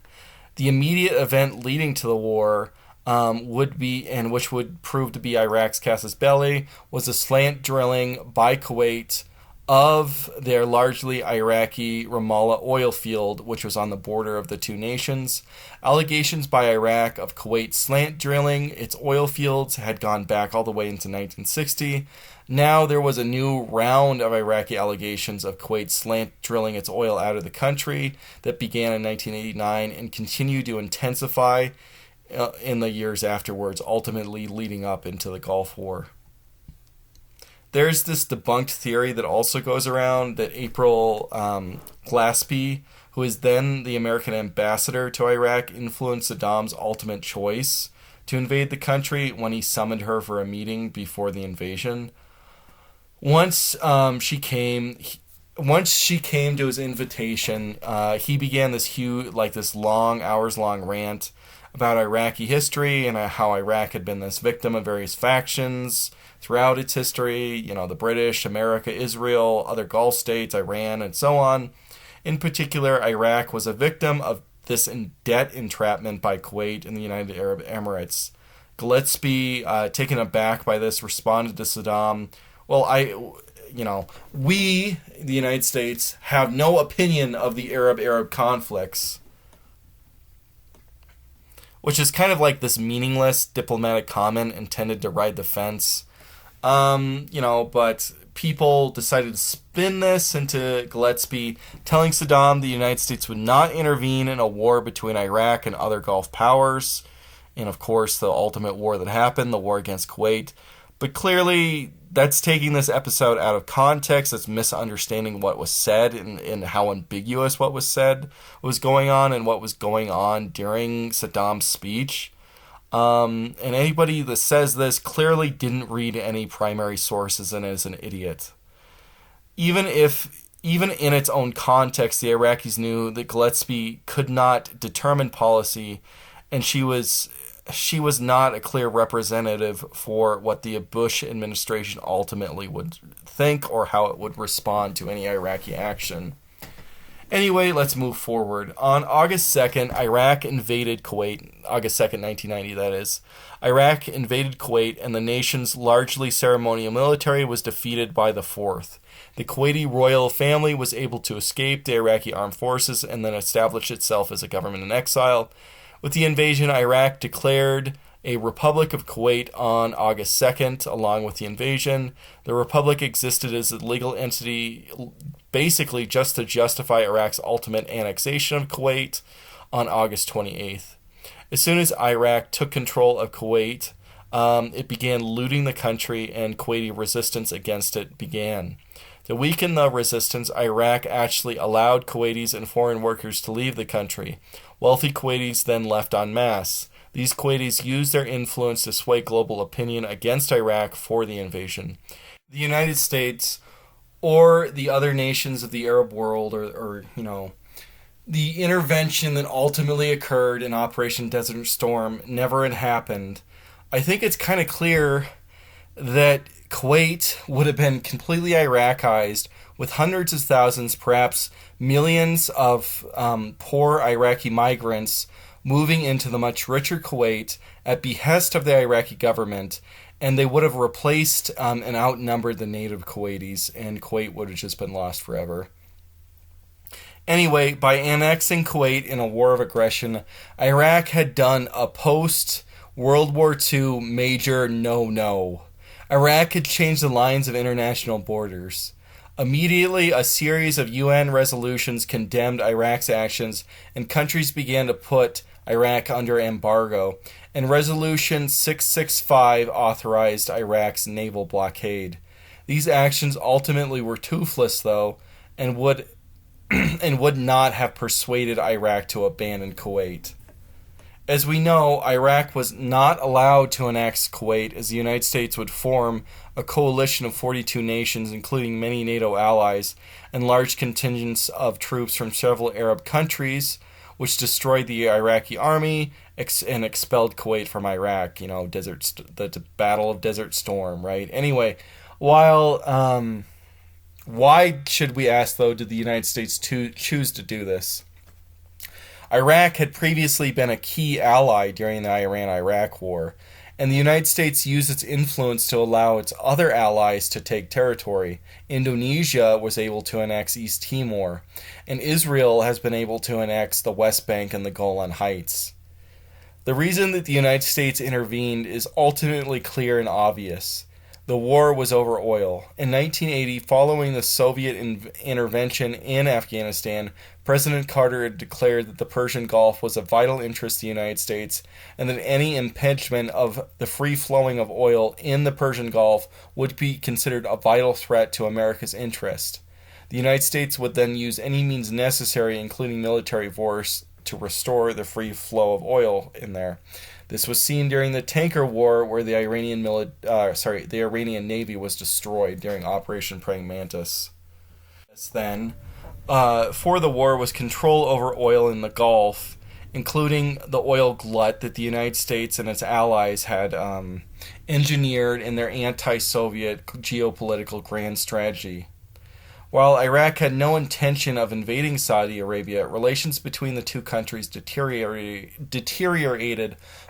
The immediate event leading to the war would be, and which would prove to be Iraq's casus belli, was a slant drilling by Kuwait of their largely Iraqi Ramallah oil field, which was on the border of the two nations. Allegations by Iraq of Kuwait slant drilling its oil fields had gone back all the way into 1960. Now there was a new round of Iraqi allegations of Kuwait slant drilling its oil out of the country that began in 1989 and continued to intensify in the years afterwards, ultimately leading up into the Gulf War. There's this debunked theory that also goes around that April Glaspie, who is then the American ambassador to Iraq, influenced Saddam's ultimate choice to invade the country when he summoned her for a meeting before the invasion. Once she came to his invitation, he began this hours-long rant about Iraqi history and how Iraq had been this victim of various factions throughout its history, the British, America, Israel, other Gulf states, Iran, and so on. In particular, Iraq was a victim of this debt entrapment by Kuwait and the United Arab Emirates. Gillespie, taken aback by this, responded to Saddam, we, the United States, have no opinion of the Arab conflicts. Which is kind of like this meaningless diplomatic comment intended to ride the fence. But people decided to spin this into Gillespie telling Saddam the United States would not intervene in a war between Iraq and other Gulf powers. And of course, the ultimate war that happened, the war against Kuwait. But clearly, that's taking this episode out of context. That's misunderstanding what was said and how ambiguous what was said was going on and what was going on during Saddam's speech. And anybody that says this clearly didn't read any primary sources and is an idiot. Even in its own context, the Iraqis knew that Gillespie could not determine policy, and she was not a clear representative for what the Bush administration ultimately would think or how it would respond to any Iraqi action. Anyway, let's move forward. On August 2nd, Iraq invaded Kuwait. August 2nd, 1990, that is. Iraq invaded Kuwait, and the nation's largely ceremonial military was defeated by the 4th. The Kuwaiti royal family was able to escape the Iraqi armed forces and then establish itself as a government in exile. With the invasion, Iraq declared a Republic of Kuwait on August 2nd, along with the invasion. The Republic existed as a legal entity basically just to justify Iraq's ultimate annexation of Kuwait on August 28th. As soon as Iraq took control of Kuwait, it began looting the country, and Kuwaiti resistance against it began. To weaken the resistance, Iraq actually allowed Kuwaitis and foreign workers to leave the country. Wealthy Kuwaitis then left en masse. These Kuwaitis used their influence to sway global opinion against Iraq for the invasion. The United States or the other nations of the Arab world or the intervention that ultimately occurred in Operation Desert Storm never had happened. I think it's kind of clear that Kuwait would have been completely Iraqized with hundreds of thousands, perhaps millions of poor Iraqi migrants moving into the much richer Kuwait at behest of the Iraqi government, and they would have replaced and outnumbered the native Kuwaitis, and Kuwait would have just been lost forever. Anyway, by annexing Kuwait in a war of aggression, Iraq had done a post-World War II major no-no. Iraq had changed the lines of international borders. Immediately, a series of UN resolutions condemned Iraq's actions, and countries began to put Iraq under embargo, and Resolution 665 authorized Iraq's naval blockade. These actions ultimately were toothless, though, and would not have persuaded Iraq to abandon Kuwait. As we know, Iraq was not allowed to annex Kuwait, as the United States would form a coalition of 42 nations, including many NATO allies, and large contingents of troops from several Arab countries, which destroyed the Iraqi army and expelled Kuwait from Iraq. The Battle of Desert Storm, right? Anyway, why should we ask, though, did the United States choose to do this? Iraq had previously been a key ally during the Iran-Iraq War, and the United States used its influence to allow its other allies to take territory. Indonesia was able to annex East Timor, and Israel has been able to annex the West Bank and the Golan Heights. The reason that the United States intervened is ultimately clear and obvious. The war was over oil. In 1980, following the Soviet intervention in Afghanistan, President Carter had declared that the Persian Gulf was of vital interest to the United States and that any impingement of the free flowing of oil in the Persian Gulf would be considered a vital threat to America's interest. The United States would then use any means necessary, including military force, to restore the free flow of oil in there. This was seen during the Tanker War, where the Iranian Navy was destroyed during Operation Praying Mantis. Then, for the war was control over oil in the Gulf, including the oil glut that the United States and its allies had engineered in their anti-Soviet geopolitical grand strategy. While Iraq had no intention of invading Saudi Arabia, relations between the two countries deteriorated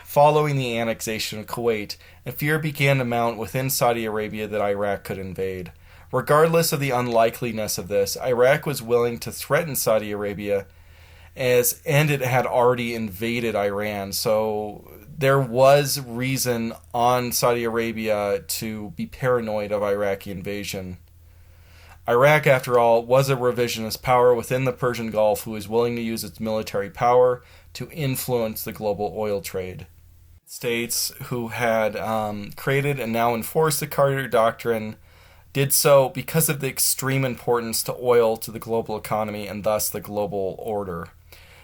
following the annexation of Kuwait, and fear began to mount within Saudi Arabia that Iraq could invade. Regardless of the unlikeliness of this, Iraq was willing to threaten Saudi Arabia, and it had already invaded Iran, so there was reason on Saudi Arabia to be paranoid of Iraqi invasion. Iraq, after all, was a revisionist power within the Persian Gulf who was willing to use its military power to influence the global oil trade. States who had created and now enforced the Carter Doctrine did so because of the extreme importance to oil to the global economy and thus the global order.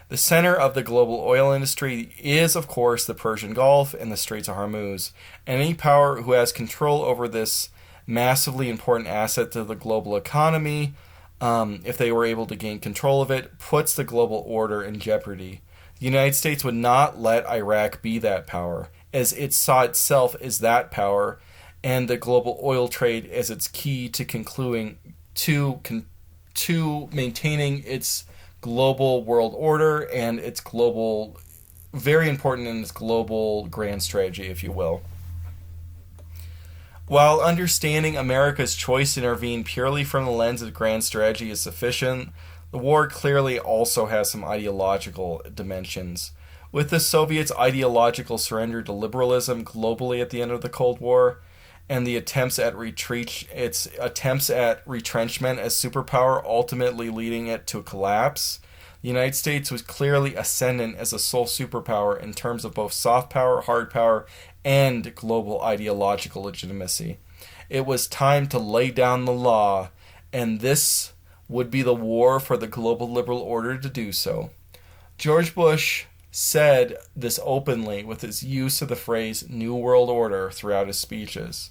The center of the global oil industry is, of course, the Persian Gulf and the Straits of Hormuz. Any power who has control over this massively important asset to the global economy, if they were able to gain control of it, puts the global order in jeopardy. The United States would not let Iraq be that power, as it saw itself as that power, and the global oil trade as its key to maintaining its global world order and its global, very important in its global grand strategy, if you will. While understanding America's choice to intervene purely from the lens of grand strategy is sufficient, the war clearly also has some ideological dimensions. With the Soviets' ideological surrender to liberalism globally at the end of the Cold War, and the attempts at retrenchment as superpower ultimately leading it to a collapse, the United States was clearly ascendant as a sole superpower in terms of both soft power, hard power, and global ideological legitimacy. It was time to lay down the law, and this would be the war for the global liberal order to do so. George Bush said this openly with his use of the phrase New World Order throughout his speeches.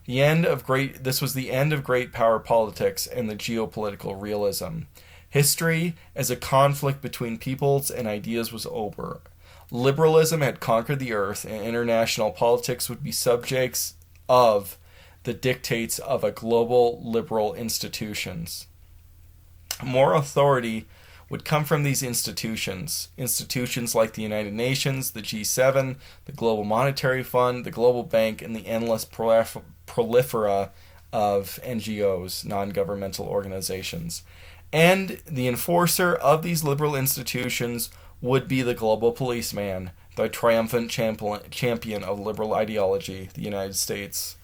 This was the end of great power politics and the geopolitical realism. History as a conflict between peoples and ideas was over. Liberalism had conquered the earth, and international politics would be subjects of the dictates of a global liberal institutions. More authority would come from these institutions like the United Nations, the G7, the Global Monetary Fund, the Global Bank, and the endless prolifera of NGOs, non-governmental organizations. And the enforcer of these liberal institutions would be the global policeman, the triumphant champion of liberal ideology, the United States.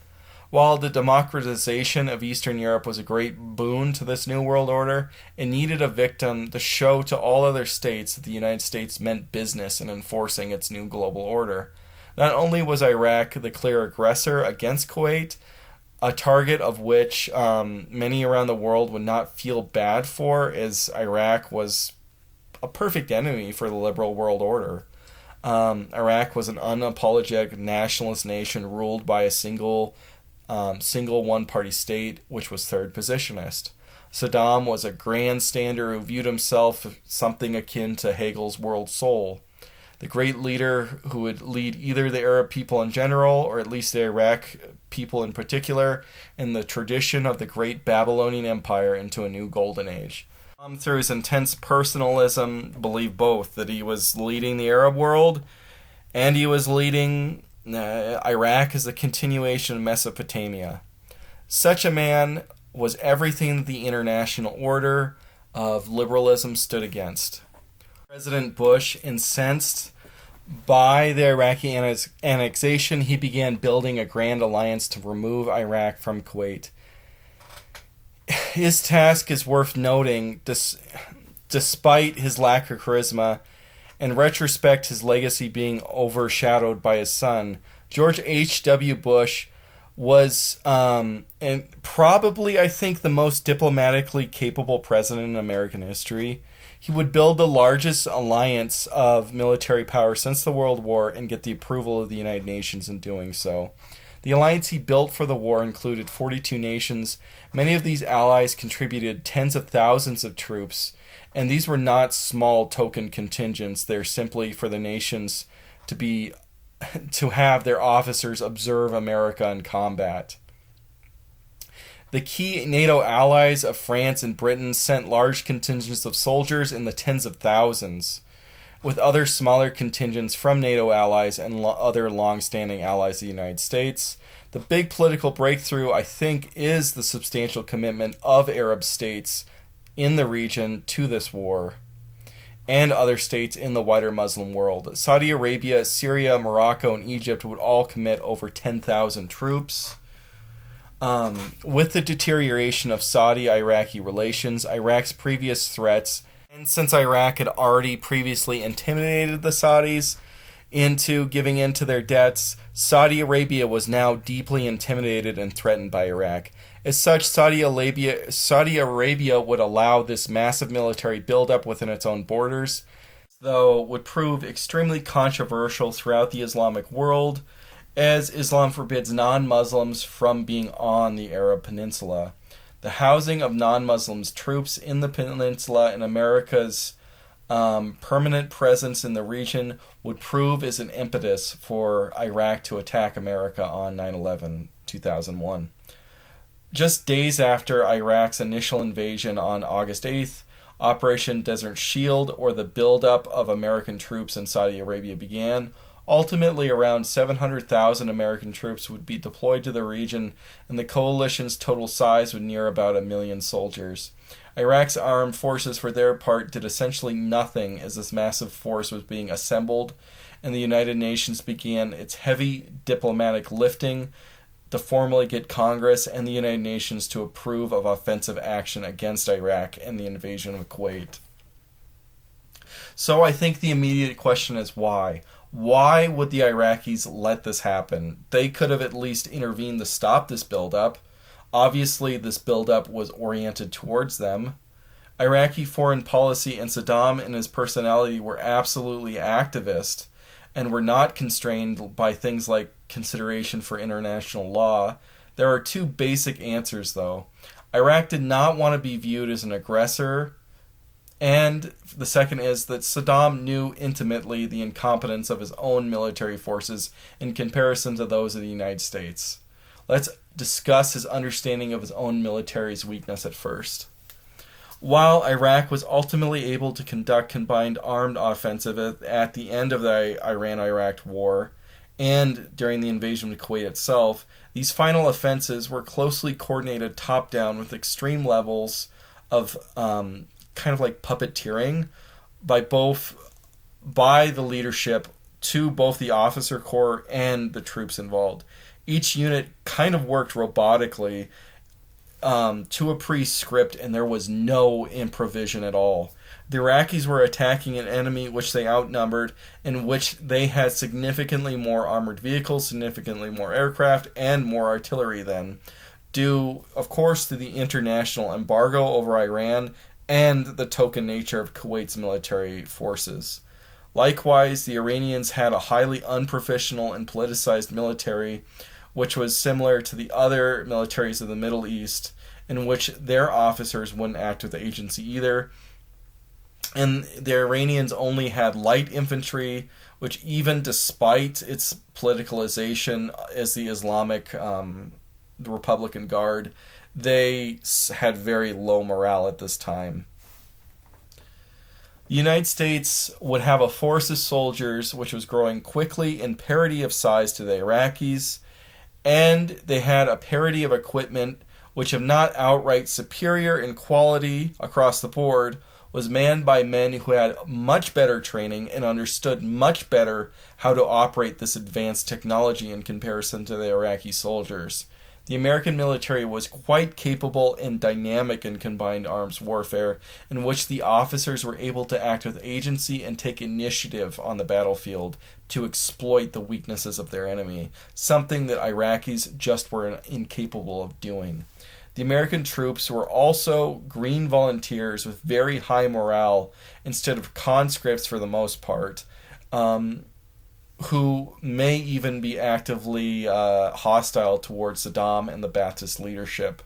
While the democratization of Eastern Europe was a great boon to this New World Order, it needed a victim to show to all other states that the United States meant business in enforcing its new global order. Not only was Iraq the clear aggressor against Kuwait, a target of which many around the world would not feel bad for, as Iraq was a perfect enemy for the liberal world order. Iraq was an unapologetic nationalist nation ruled by a single one-party state, which was third positionist. Saddam was a grandstander who viewed himself something akin to Hegel's world soul. The great leader who would lead either the Arab people in general, or at least the Iraq people in particular, in the tradition of the great Babylonian Empire into a new golden age. Through his intense personalism, believed both that he was leading the Arab world and he was leading Iraq as a continuation of Mesopotamia. Such a man was everything that the international order of liberalism stood against. President Bush, incensed by the Iraqi annexation, he began building a grand alliance to remove Iraq from Kuwait. His task is worth noting, despite his lack of charisma. In retrospect, his legacy being overshadowed by his son. George H.W. Bush was and probably, I think, the most diplomatically capable president in American history. He would build the largest alliance of military power since the World War and get the approval of the United Nations in doing so. The alliance he built for the war included 42 nations. Many of these allies contributed tens of thousands of troops, and these were not small token contingents. They're simply for the nations to have their officers observe America in combat. The key NATO allies of France and Britain sent large contingents of soldiers in the tens of thousands, with other smaller contingents from NATO allies and other long-standing allies of the United States. The big political breakthrough, I think, is the substantial commitment of Arab states in the region to this war, and other states in the wider Muslim world. Saudi Arabia, Syria, Morocco, and Egypt would all commit over 10,000 troops. With the deterioration of Saudi-Iraqi relations, Iraq's previous threats, and since Iraq had already previously intimidated the Saudis into giving in to their debts, Saudi Arabia was now deeply intimidated and threatened by Iraq. As such, Saudi Arabia would allow this massive military buildup within its own borders, though would prove extremely controversial throughout the Islamic world, as Islam forbids non-Muslims from being on the Arab Peninsula. The housing of non-Muslims troops in the peninsula and America's permanent presence in the region would prove as an impetus for Iraq to attack America on 9/11/2001. Just days after Iraq's initial invasion on August 8th, Operation Desert Shield, or the buildup of American troops in Saudi Arabia, began. Ultimately, around 700,000 American troops would be deployed to the region, and the coalition's total size would near about 1 million soldiers. Iraq's armed forces, for their part, did essentially nothing as this massive force was being assembled, and the United Nations began its heavy diplomatic lifting to formally get Congress and the United Nations to approve of offensive action against Iraq and the invasion of Kuwait. So I think the immediate question is why? Why would the Iraqis let this happen? They could have at least intervened to stop this buildup. Obviously, this buildup was oriented towards them. Iraqi foreign policy and Saddam and his personality were absolutely activist and were not constrained by things like consideration for international law. There are two basic answers, though. Iraq did not want to be viewed as an aggressor, and the second is that Saddam knew intimately the incompetence of his own military forces in comparison to those of the United States. Let's discuss his understanding of his own military's weakness at first. While Iraq was ultimately able to conduct combined armed offensive at the end of the Iran-Iraq war and during the invasion of Kuwait itself, these final offensives were closely coordinated top-down with extreme levels of kind of like puppeteering by the leadership to both the officer corps and the troops involved. Each unit kind of worked robotically to a pre-script, and there was no improvisation at all. The Iraqis were attacking an enemy which they outnumbered, in which they had significantly more armored vehicles, significantly more aircraft, and more artillery than, due, of course, to the international embargo over Iran and the token nature of Kuwait's military forces. Likewise, the Iranians had a highly unprofessional and politicized military, which was similar to the other militaries of the Middle East, in which their officers wouldn't act with agency either. And the Iranians only had light infantry, which even despite its politicalization as the Islamic the Republican Guard, they had very low morale at this time. The United States would have a force of soldiers which was growing quickly in parity of size to the Iraqis, and they had a parity of equipment which, if not outright superior in quality across the board, was manned by men who had much better training and understood much better how to operate this advanced technology in comparison to the Iraqi soldiers. The American military was quite capable and dynamic in combined arms warfare, in which the officers were able to act with agency and take initiative on the battlefield to exploit the weaknesses of their enemy, something that Iraqis just were incapable of doing. The American troops were also green volunteers with very high morale instead of conscripts for the most part, who may even be actively hostile towards Saddam and the Ba'athist leadership.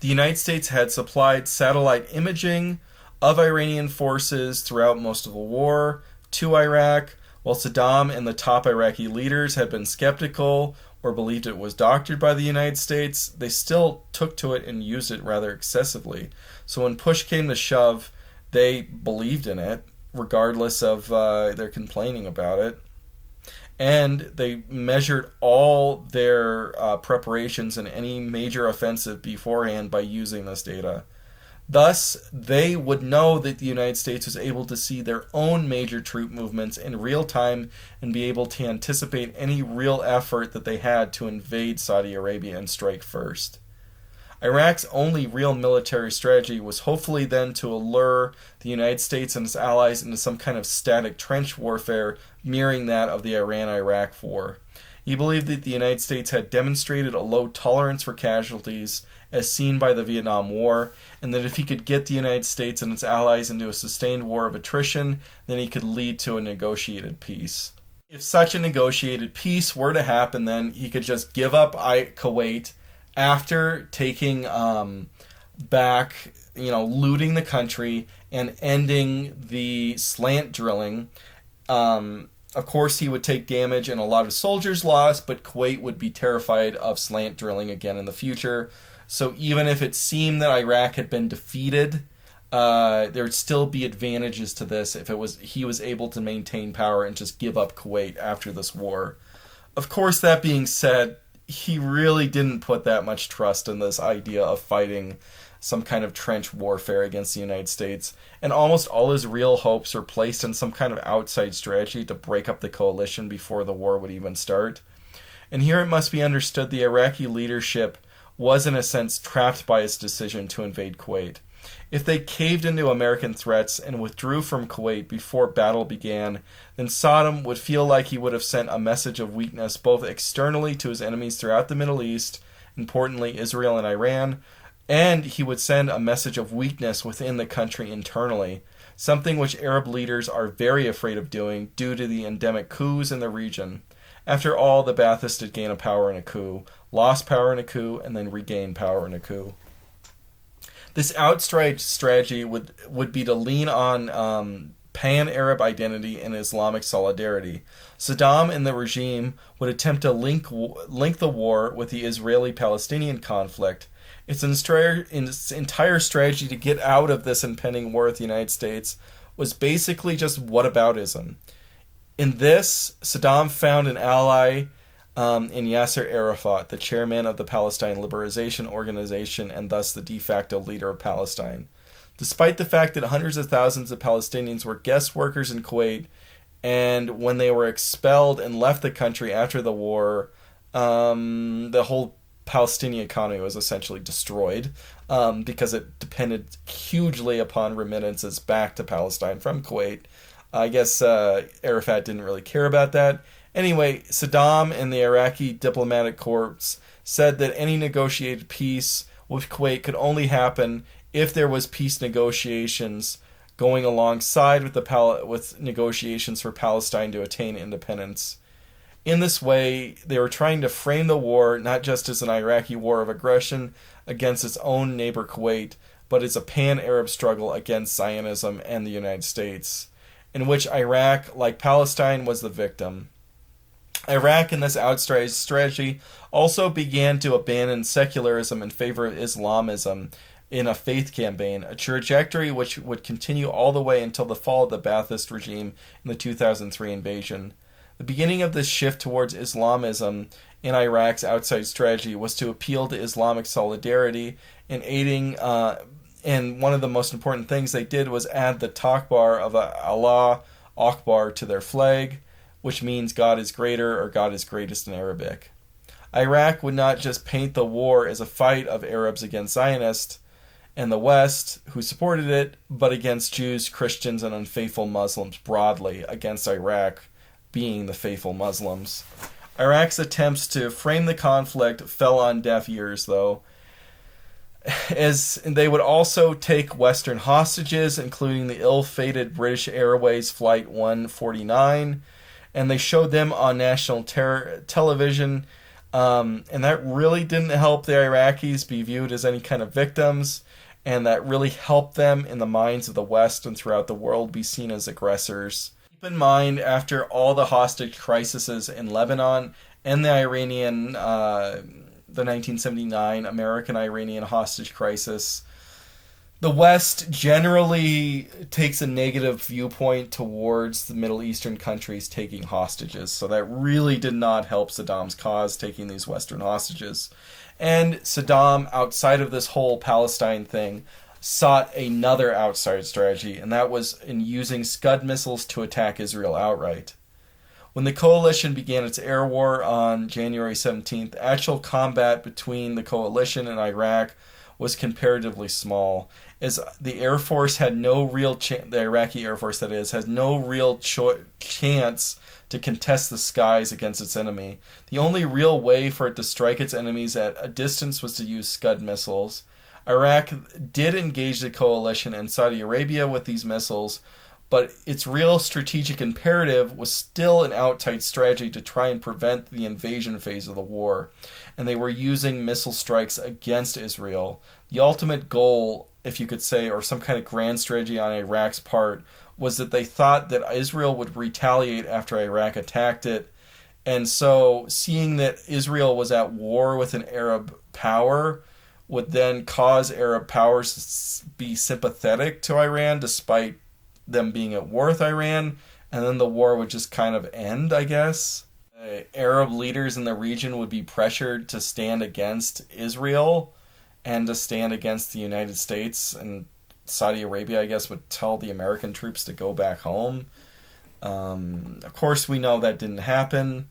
The United States had supplied satellite imaging of Iranian forces throughout most of the war to Iraq, while Saddam and the top Iraqi leaders had been skeptical or believed it was doctored by the United States. They still took to it and used it rather excessively. So when push came to shove, they believed in it, regardless of their complaining about it. And they measured all their preparations in any major offensive beforehand by using this data. Thus, they would know that the United States was able to see their own major troop movements in real time and be able to anticipate any real effort that they had to invade Saudi Arabia and strike first. Iraq's only real military strategy was hopefully then to allure the United States and its allies into some kind of static trench warfare mirroring that of the Iran-Iraq War. He believed that the United States had demonstrated a low tolerance for casualties as seen by the Vietnam War, and that if he could get the United States and its allies into a sustained war of attrition, then he could lead to a negotiated peace. If such a negotiated peace were to happen, then he could just give up Kuwait after taking back, looting the country and ending the slant drilling. Of course, he would take damage and a lot of soldiers lost, but Kuwait would be terrified of slant drilling again in the future. So even if it seemed that Iraq had been defeated, there would still be advantages to this if he was able to maintain power and just give up Kuwait after this war. Of course, that being said, he really didn't put that much trust in this idea of fighting some kind of trench warfare against the United States, and almost all his real hopes were placed in some kind of outside strategy to break up the coalition before the war would even start. And here it must be understood the Iraqi leadership was in a sense trapped by its decision to invade Kuwait. If they caved into American threats and withdrew from Kuwait before battle began, then Saddam would feel like he would have sent a message of weakness both externally to his enemies throughout the Middle East, importantly Israel and Iran, and he would send a message of weakness within the country internally, something which Arab leaders are very afraid of doing due to the endemic coups in the region. After all, the Baathists did gain a power in a coup, lost power in a coup, and then regained power in a coup. This outside strategy would be to lean on pan-Arab identity and Islamic solidarity. Saddam and the regime would attempt to link the war with the Israeli-Palestinian conflict. Its entire strategy to get out of this impending war with the United States was basically just whataboutism. In this, Saddam found an ally in Yasser Arafat, the chairman of the Palestine Liberation Organization and thus the de facto leader of Palestine. Despite the fact that hundreds of thousands of Palestinians were guest workers in Kuwait, and when they were expelled and left the country after the war, the whole Palestinian economy was essentially destroyed because it depended hugely upon remittances back to Palestine from Kuwait. I guess Arafat didn't really care about that. Anyway, Saddam and the Iraqi diplomatic corps said that any negotiated peace with Kuwait could only happen if there was peace negotiations going alongside with negotiations for Palestine to attain independence. In this way, they were trying to frame the war not just as an Iraqi war of aggression against its own neighbor Kuwait, but as a pan-Arab struggle against Zionism and the United States, in which Iraq, like Palestine, was the victim. Iraq, in this outside strategy, also began to abandon secularism in favor of Islamism, in a faith campaign, a trajectory which would continue all the way until the fall of the Ba'athist regime in the 2003 invasion. The beginning of this shift towards Islamism in Iraq's outside strategy was to appeal to Islamic solidarity and aiding. And one of the most important things they did was add the takbar of Allah Akbar to their flag, which means God is greater or God is greatest in Arabic. Iraq would not just paint the war as a fight of Arabs against Zionists and the West, who supported it, but against Jews, Christians, and unfaithful Muslims broadly, against Iraq being the faithful Muslims. Iraq's attempts to frame the conflict fell on deaf ears, though, as they would also take Western hostages, including the ill-fated British Airways Flight 149, and they showed them on national television, and that really didn't help the Iraqis be viewed as any kind of victims, and that really helped them in the minds of the West and throughout the world be seen as aggressors. Keep in mind, after all the hostage crises in Lebanon and the 1979 American-Iranian hostage crisis, the West generally takes a negative viewpoint towards the Middle Eastern countries taking hostages. So that really did not help Saddam's cause, taking these Western hostages. And Saddam, outside of this whole Palestine thing, sought another outside strategy, and that was in using Scud missiles to attack Israel outright. When the coalition began its air war on January 17th, actual combat between the coalition and Iraq was comparatively small, as the Air Force had no real the Iraqi Air Force, that is, has no real chance to contest the skies against its enemy. The only real way for it to strike its enemies at a distance was to use Scud missiles. Iraq did engage the coalition and Saudi Arabia with these missiles, but its real strategic imperative was still an outright strategy to try and prevent the invasion phase of the war, and they were using missile strikes against Israel. The ultimate goal, if you could say, or some kind of grand strategy on Iraq's part, was that they thought that Israel would retaliate after Iraq attacked it, and so seeing that Israel was at war with an Arab power would then cause Arab powers to be sympathetic to Iran despite them being at war with Iran, and then the war would just kind of end, I guess. Arab leaders in the region would be pressured to stand against Israel and to stand against the United States, and Saudi Arabia, I guess, would tell the American troops to go back home. Of course, we know that didn't happen.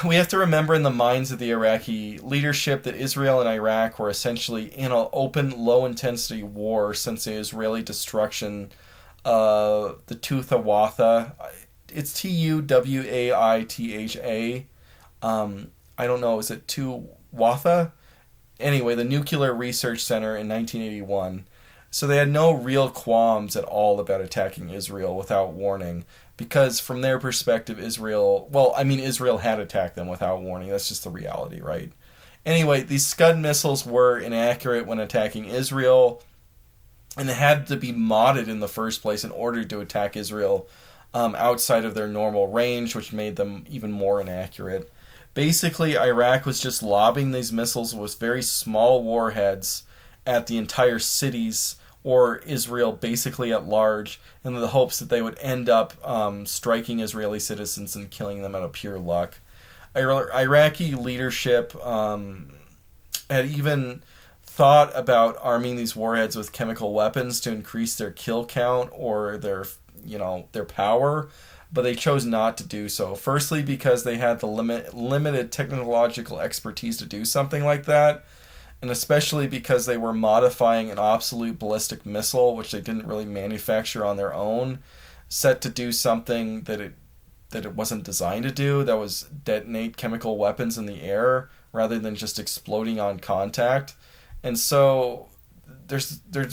We have to remember in the minds of the Iraqi leadership that Israel and Iraq were essentially in an open, low-intensity war since the Israeli destruction of the Tuwaitha. It's Tuwaitha. I don't know, is it Tuwaitha? Anyway, the Nuclear Research Center in 1981. So they had no real qualms at all about attacking Israel without warning, because from their perspective, Israel had attacked them without warning. That's just the reality, right? Anyway, these Scud missiles were inaccurate when attacking Israel, and they had to be modded in the first place in order to attack Israel outside of their normal range, which made them even more inaccurate. Basically, Iraq was just lobbing these missiles with very small warheads at the entire cities or Israel basically at large, in the hopes that they would end up striking Israeli citizens and killing them out of pure luck. Iraqi leadership had even thought about arming these warheads with chemical weapons to increase their kill count or their power, but they chose not to do so. Firstly, because they had the limited technological expertise to do something like that, and especially because they were modifying an obsolete ballistic missile, which they didn't really manufacture on their own, set to do something that it wasn't designed to do, that was detonate chemical weapons in the air rather than just exploding on contact. And so there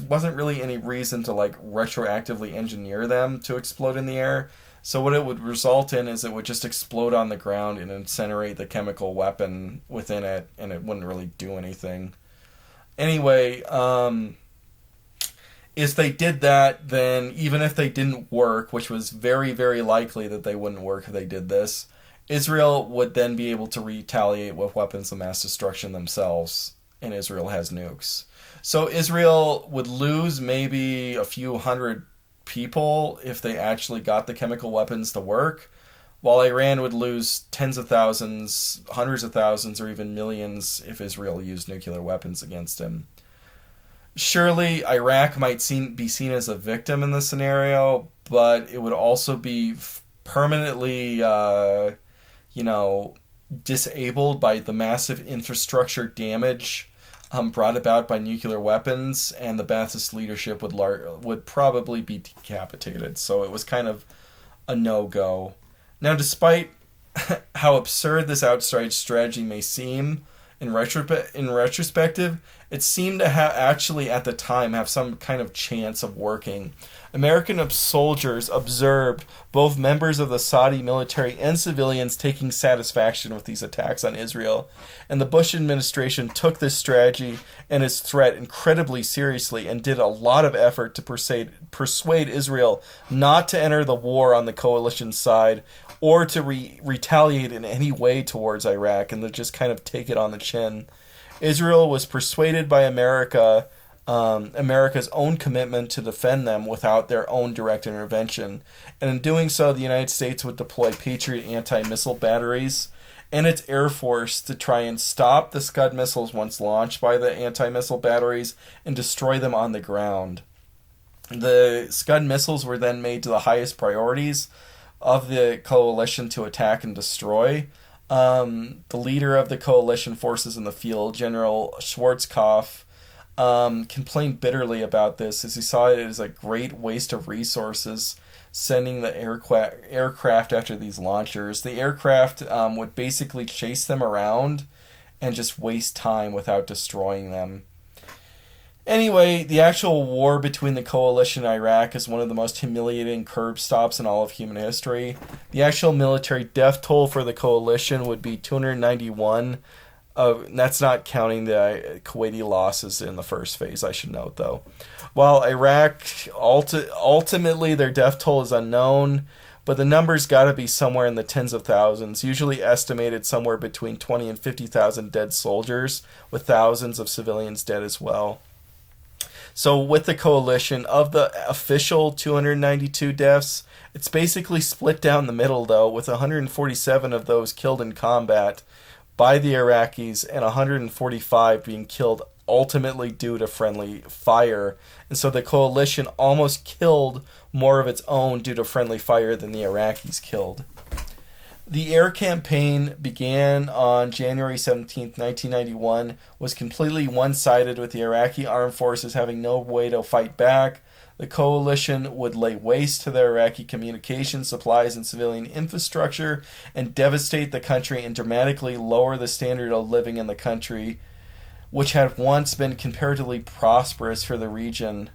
wasn't really any reason to retroactively engineer them to explode in the air. So what it would result in is it would just explode on the ground and incinerate the chemical weapon within it, and it wouldn't really do anything. Anyway, if they did that, then even if they didn't work, which was very, very likely that they wouldn't work if they did this, Israel would then be able to retaliate with weapons of mass destruction themselves. and Israel has nukes. So Israel would lose maybe a few hundred people if they actually got the chemical weapons to work, while Iran would lose tens of thousands, hundreds of thousands, or even millions if Israel used nuclear weapons against him. Surely Iraq might be seen as a victim in this scenario, but it would also be permanently, disabled by the massive infrastructure damage brought about by nuclear weapons, and the Ba'athist leadership would probably be decapitated. So it was kind of a no-go. Now, despite how absurd this outside strategy may seem, in retrospective, it seemed to actually at the time have some kind of chance of working. American soldiers observed both members of the Saudi military and civilians taking satisfaction with these attacks on Israel, and the Bush administration took this strategy and its threat incredibly seriously and did a lot of effort to persuade Israel not to enter the war on the coalition side or to retaliate in any way towards Iraq, and to just kind of take it on the chin. Israel was persuaded by America's own commitment to defend them without their own direct intervention. And in doing so, the United States would deploy Patriot anti-missile batteries and its Air Force to try and stop the Scud missiles once launched by the anti-missile batteries and destroy them on the ground. The Scud missiles were then made to the highest priorities of the coalition to attack and destroy. The leader of the coalition forces in the field, General Schwarzkopf, complained bitterly about this, as he saw it as a great waste of resources sending the aircraft after these launchers. The aircraft would basically chase them around and just waste time without destroying them. Anyway, the actual war between the coalition and Iraq is one of the most humiliating curb stops in all of human history. The actual military death toll for the coalition would be 291. That's not counting the Kuwaiti losses in the first phase, I should note, though. While Iraq, ultimately their death toll is unknown, but the number's got to be somewhere in the tens of thousands, usually estimated somewhere between 20 and 50,000 dead soldiers, with thousands of civilians dead as well. So with the coalition, of the official 292 deaths, it's basically split down the middle, though, with 147 of those killed in combat by the Iraqis and 145 being killed ultimately due to friendly fire. And so the coalition almost killed more of its own due to friendly fire than the Iraqis killed. The air campaign began on January 17, 1991, was completely one-sided, with the Iraqi armed forces having no way to fight back. The coalition would lay waste to the Iraqi communication supplies and civilian infrastructure and devastate the country and dramatically lower the standard of living in the country, which had once been comparatively prosperous for the region.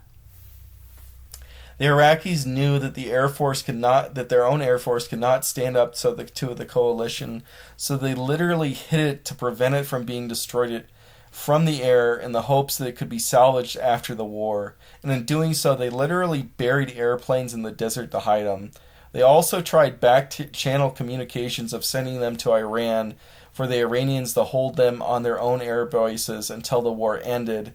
The Iraqis knew that their own air force could not stand up to the coalition, so they literally hit it to prevent it from being destroyed from the air in the hopes that it could be salvaged after the war. And in doing so, they literally buried airplanes in the desert to hide them. They also tried back-channel communications of sending them to Iran for the Iranians to hold them on their own air bases until the war ended,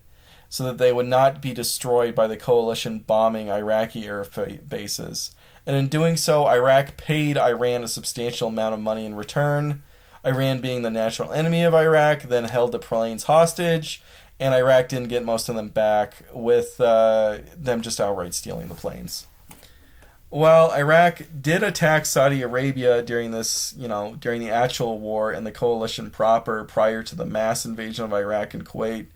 so that they would not be destroyed by the coalition bombing Iraqi air bases. And in doing so, Iraq paid Iran a substantial amount of money in return. Iran, being the natural enemy of Iraq, then held the planes hostage, and Iraq didn't get most of them back, with them just outright stealing the planes. While Iraq did attack Saudi Arabia during the actual war and the coalition proper prior to the mass invasion of Iraq and Kuwait,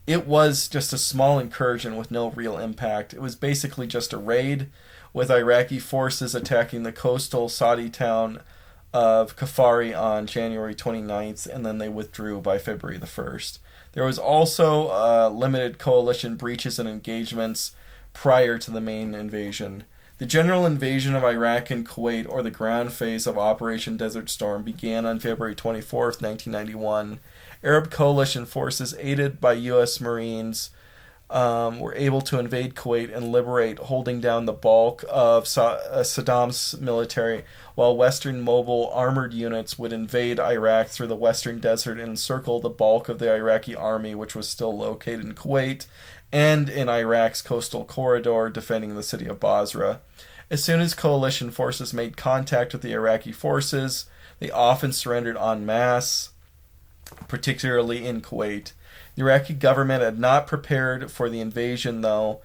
it was just a small incursion with no real impact. It was basically just a raid, with Iraqi forces attacking the coastal Saudi town of Kafari on January 29th, and then they withdrew by February the 1st. There was also limited coalition breaches and engagements prior to the main invasion. The general invasion of Iraq and Kuwait, or the ground phase of Operation Desert Storm, began on February 24th, 1991. Arab coalition forces, aided by U.S. Marines, were able to invade Kuwait and liberate, holding down the bulk of Saddam's military, while Western mobile armored units would invade Iraq through the western desert and encircle the bulk of the Iraqi army, which was still located in Kuwait and in Iraq's coastal corridor, defending the city of Basra. As soon as coalition forces made contact with the Iraqi forces, they often surrendered en masse, particularly in Kuwait. The Iraqi government had not prepared for the invasion, though,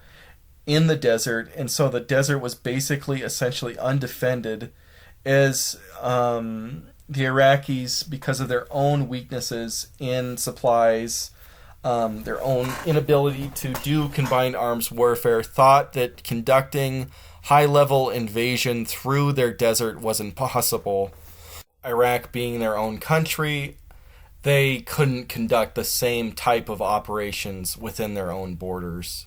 in the desert, and so the desert was basically essentially undefended as the Iraqis, because of their own weaknesses in supplies, their own inability to do combined arms warfare, thought that conducting high-level invasion through their desert was impossible. Iraq being their own country, they couldn't conduct the same type of operations within their own borders.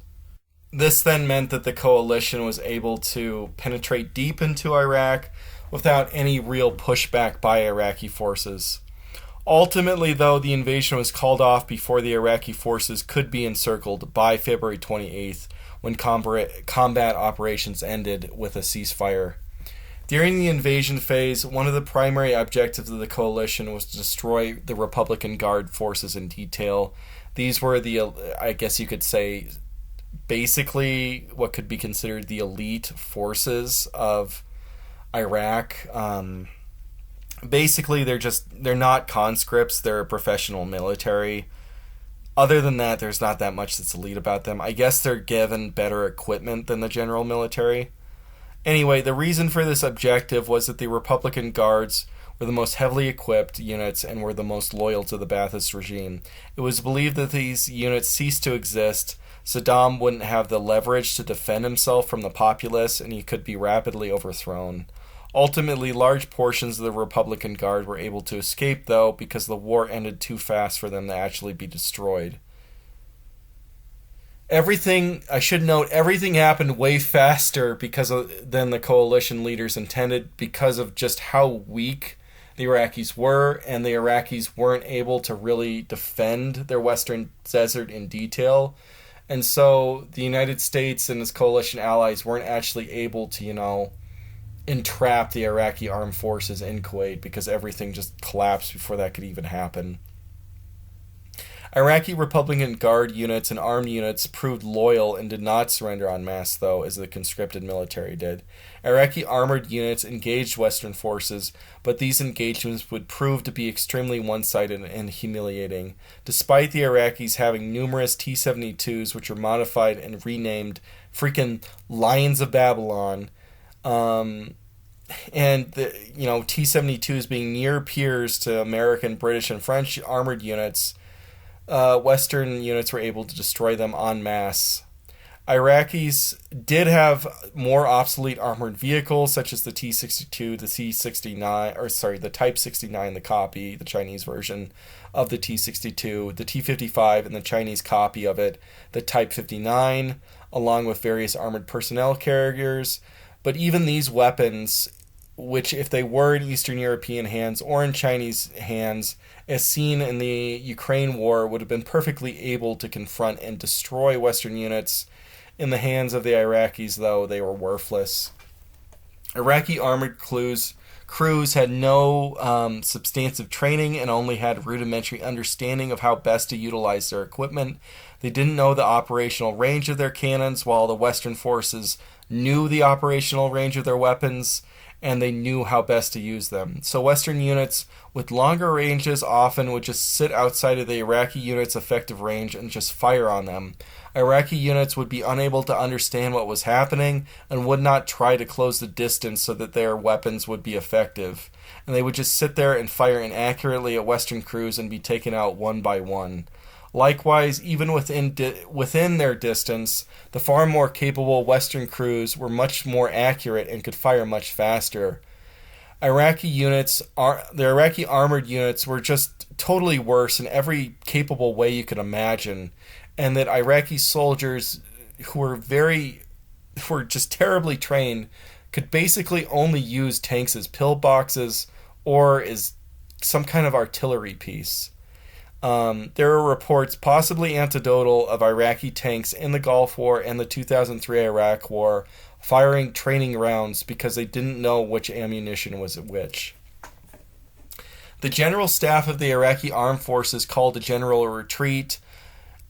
This then meant that the coalition was able to penetrate deep into Iraq without any real pushback by Iraqi forces. Ultimately, though, the invasion was called off before the Iraqi forces could be encircled by February 28th, when combat operations ended with a ceasefire. During the invasion phase, one of the primary objectives of the coalition was to destroy the Republican Guard forces in detail. These were I guess you could say, basically what could be considered the elite forces of Iraq. Basically, they're not conscripts, they're a professional military. Other than that, there's not that much that's elite about them. I guess they're given better equipment than the general military. Anyway, the reason for this objective was that the Republican Guards were the most heavily equipped units and were the most loyal to the Ba'athist regime. It was believed that these units ceased to exist, Saddam wouldn't have the leverage to defend himself from the populace, and he could be rapidly overthrown. Ultimately, large portions of the Republican Guard were able to escape, though, because the war ended too fast for them to actually be destroyed. Everything happened way faster than the coalition leaders intended, because of just how weak the Iraqis were, and the Iraqis weren't able to really defend their western desert in detail. And so the United States and its coalition allies weren't actually able to, entrap the Iraqi armed forces in Kuwait, because everything just collapsed before that could even happen. Iraqi Republican Guard units and armed units proved loyal and did not surrender en masse, though, as the conscripted military did. Iraqi armored units engaged Western forces, but these engagements would prove to be extremely one-sided and humiliating. Despite the Iraqis having numerous T-72s, which were modified and renamed freaking Lions of Babylon, and the T-72s being near peers to American, British, and French armored units, Western units were able to destroy them en masse. Iraqis did have more obsolete armored vehicles, such as the T-62, the T-69, the Type 69, the Chinese version of the T-62, the T-55, and the Chinese copy of it, the Type 59, along with various armored personnel carriers. But even these weapons, which if they were in Eastern European hands or in Chinese hands, as seen in the Ukraine war, would have been perfectly able to confront and destroy Western units. In the hands of the Iraqis, though, they were worthless. Iraqi armored crews had no substantive training and only had rudimentary understanding of how best to utilize their equipment. They didn't know the operational range of their cannons, while the Western forces knew the operational range of their weapons, and they knew how best to use them. So Western units with longer ranges often would just sit outside of the Iraqi units' effective range and just fire on them. Iraqi units would be unable to understand what was happening and would not try to close the distance so that their weapons would be effective. And they would just sit there and fire inaccurately at Western crews and be taken out one by one. Likewise, even within their distance, the far more capable Western crews were much more accurate and could fire much faster. The Iraqi armored units were just totally worse in every capable way you could imagine, and that Iraqi soldiers who were just terribly trained could basically only use tanks as pillboxes or as some kind of artillery piece. There are reports, possibly anecdotal, of Iraqi tanks in the Gulf War and the 2003 Iraq War firing training rounds because they didn't know which ammunition was which. The general staff of the Iraqi armed forces called a general retreat,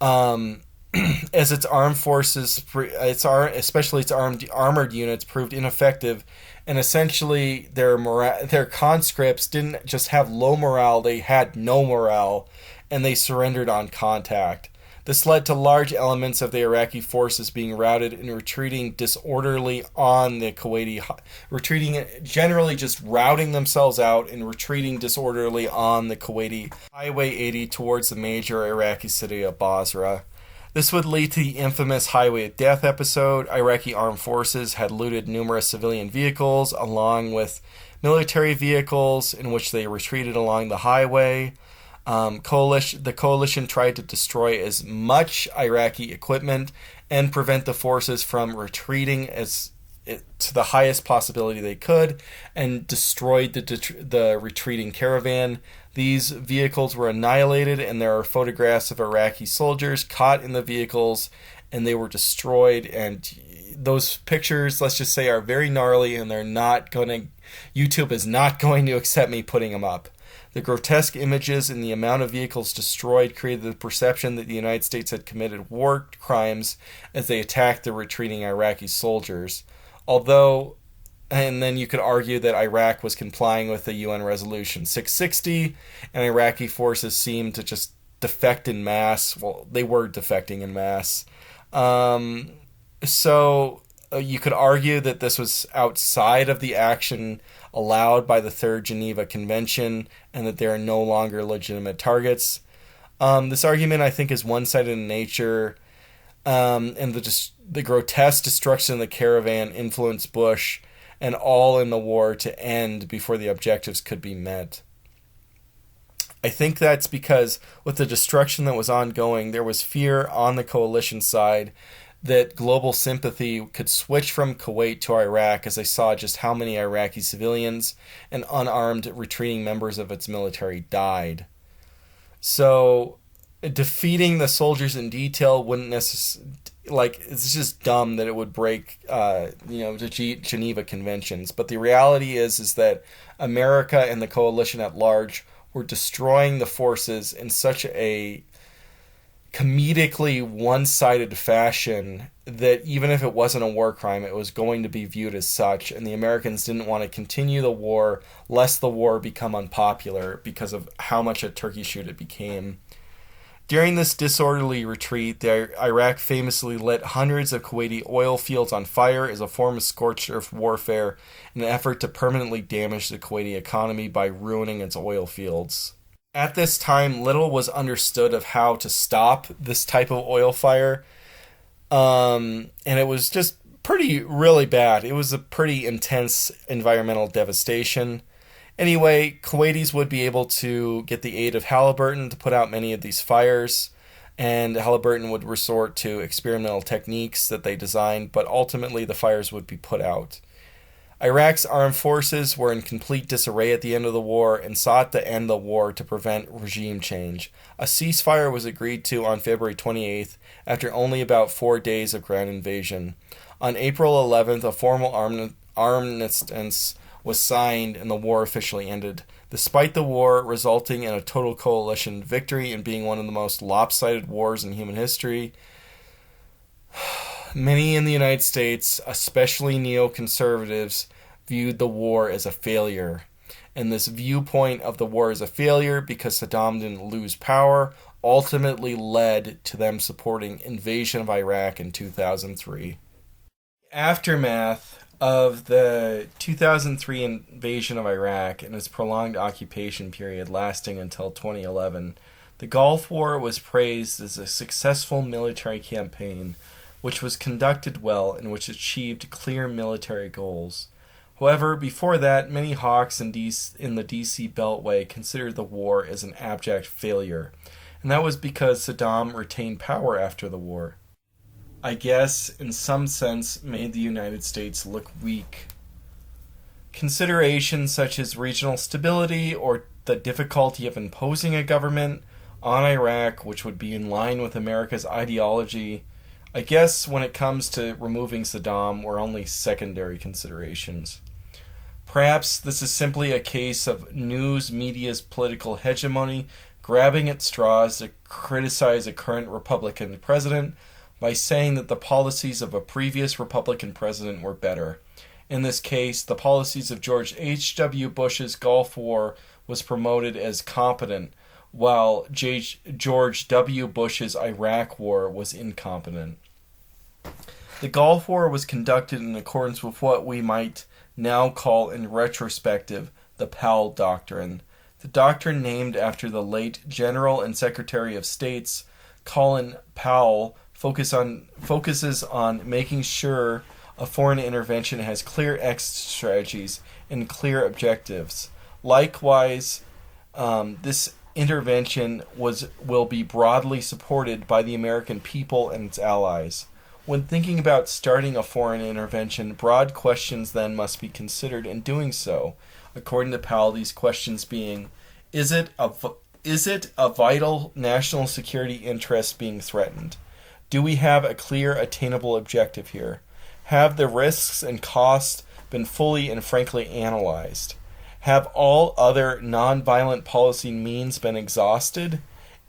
as its armed forces, especially its armored units, proved ineffective, and essentially their conscripts didn't just have low morale; they had no morale, and they surrendered on contact. This led to large elements of the Iraqi forces being routed and retreating disorderly on the Kuwaiti, generally just routing themselves out and retreating disorderly on the Kuwaiti Highway 80 towards the major Iraqi city of Basra. This would lead to the infamous Highway of Death episode. Iraqi armed forces had looted numerous civilian vehicles along with military vehicles in which they retreated along the highway. The coalition tried to destroy as much Iraqi equipment and prevent the forces from retreating to the highest possibility they could, and destroyed the retreating caravan. These vehicles were annihilated, and there are photographs of Iraqi soldiers caught in the vehicles, and they were destroyed. And those pictures, let's just say, are very gnarly, and YouTube is not going to accept me putting them up. The grotesque images and the amount of vehicles destroyed created the perception that the United States had committed war crimes as they attacked the retreating Iraqi soldiers. And then you could argue that Iraq was complying with the UN Resolution 660, and Iraqi forces seemed to just defect in mass. Well, they were defecting in mass. So you could argue that this was outside of the action allowed by the Third Geneva Convention, and that they are no longer legitimate targets. This argument, I think, is one-sided in nature, and the grotesque destruction of the caravan influenced Bush and all in the war to end before the objectives could be met. I think that's because with the destruction that was ongoing, there was fear on the coalition side that global sympathy could switch from Kuwait to Iraq, as they saw just how many Iraqi civilians and unarmed retreating members of its military died. So defeating the soldiers in detail wouldn't necessarily, it's just dumb that it would break the Geneva Conventions. But the reality is that America and the coalition at large were destroying the forces in such a comedically one-sided fashion that even if it wasn't a war crime, it was going to be viewed as such, and the Americans didn't want to continue the war lest the war become unpopular because of how much a turkey shoot it became. During this disorderly retreat, Iraq famously lit hundreds of Kuwaiti oil fields on fire as a form of scorched earth warfare in an effort to permanently damage the Kuwaiti economy by ruining its oil fields. At this time, little was understood of how to stop this type of oil fire, and it was just really bad. It was a pretty intense environmental devastation. Anyway, Kuwaitis would be able to get the aid of Halliburton to put out many of these fires, and Halliburton would resort to experimental techniques that they designed, but ultimately the fires would be put out. Iraq's armed forces were in complete disarray at the end of the war and sought to end the war to prevent regime change. A ceasefire was agreed to on February 28th after only about 4 days of ground invasion. On April 11th, a formal armistice was signed and the war officially ended. Despite the war resulting in a total coalition victory and being one of the most lopsided wars in human history, many in the United States, especially neoconservatives, viewed the war as a failure. And this viewpoint of the war as a failure because Saddam didn't lose power ultimately led to them supporting invasion of Iraq in 2003. Aftermath of the 2003 invasion of Iraq and its prolonged occupation period lasting until 2011, the Gulf War was praised as a successful military campaign which was conducted well and which achieved clear military goals. However, before that, many hawks in the D.C. Beltway considered the war as an abject failure, and that was because Saddam retained power after the war. I guess, in some sense, made the United States look weak. Considerations such as regional stability or the difficulty of imposing a government on Iraq, which would be in line with America's ideology. I guess when it comes to removing Saddam, were only secondary considerations. Perhaps this is simply a case of news media's political hegemony grabbing at straws to criticize a current Republican president by saying that the policies of a previous Republican president were better. In this case, the policies of George H.W. Bush's Gulf War was promoted as competent, while George W. Bush's Iraq War was incompetent. The Gulf War was conducted in accordance with what we might now call in retrospective the Powell Doctrine. The doctrine, named after the late General and Secretary of State's Colin Powell, focuses on making sure a foreign intervention has clear exit strategies and clear objectives. Likewise, this intervention will be broadly supported by the American people and its allies. When thinking about starting a foreign intervention, broad questions then must be considered in doing so. According to Powell, these questions being, is it a vital national security interest being threatened? Do we have a clear, attainable objective here? Have the risks and costs been fully and frankly analyzed? Have all other nonviolent policy means been exhausted?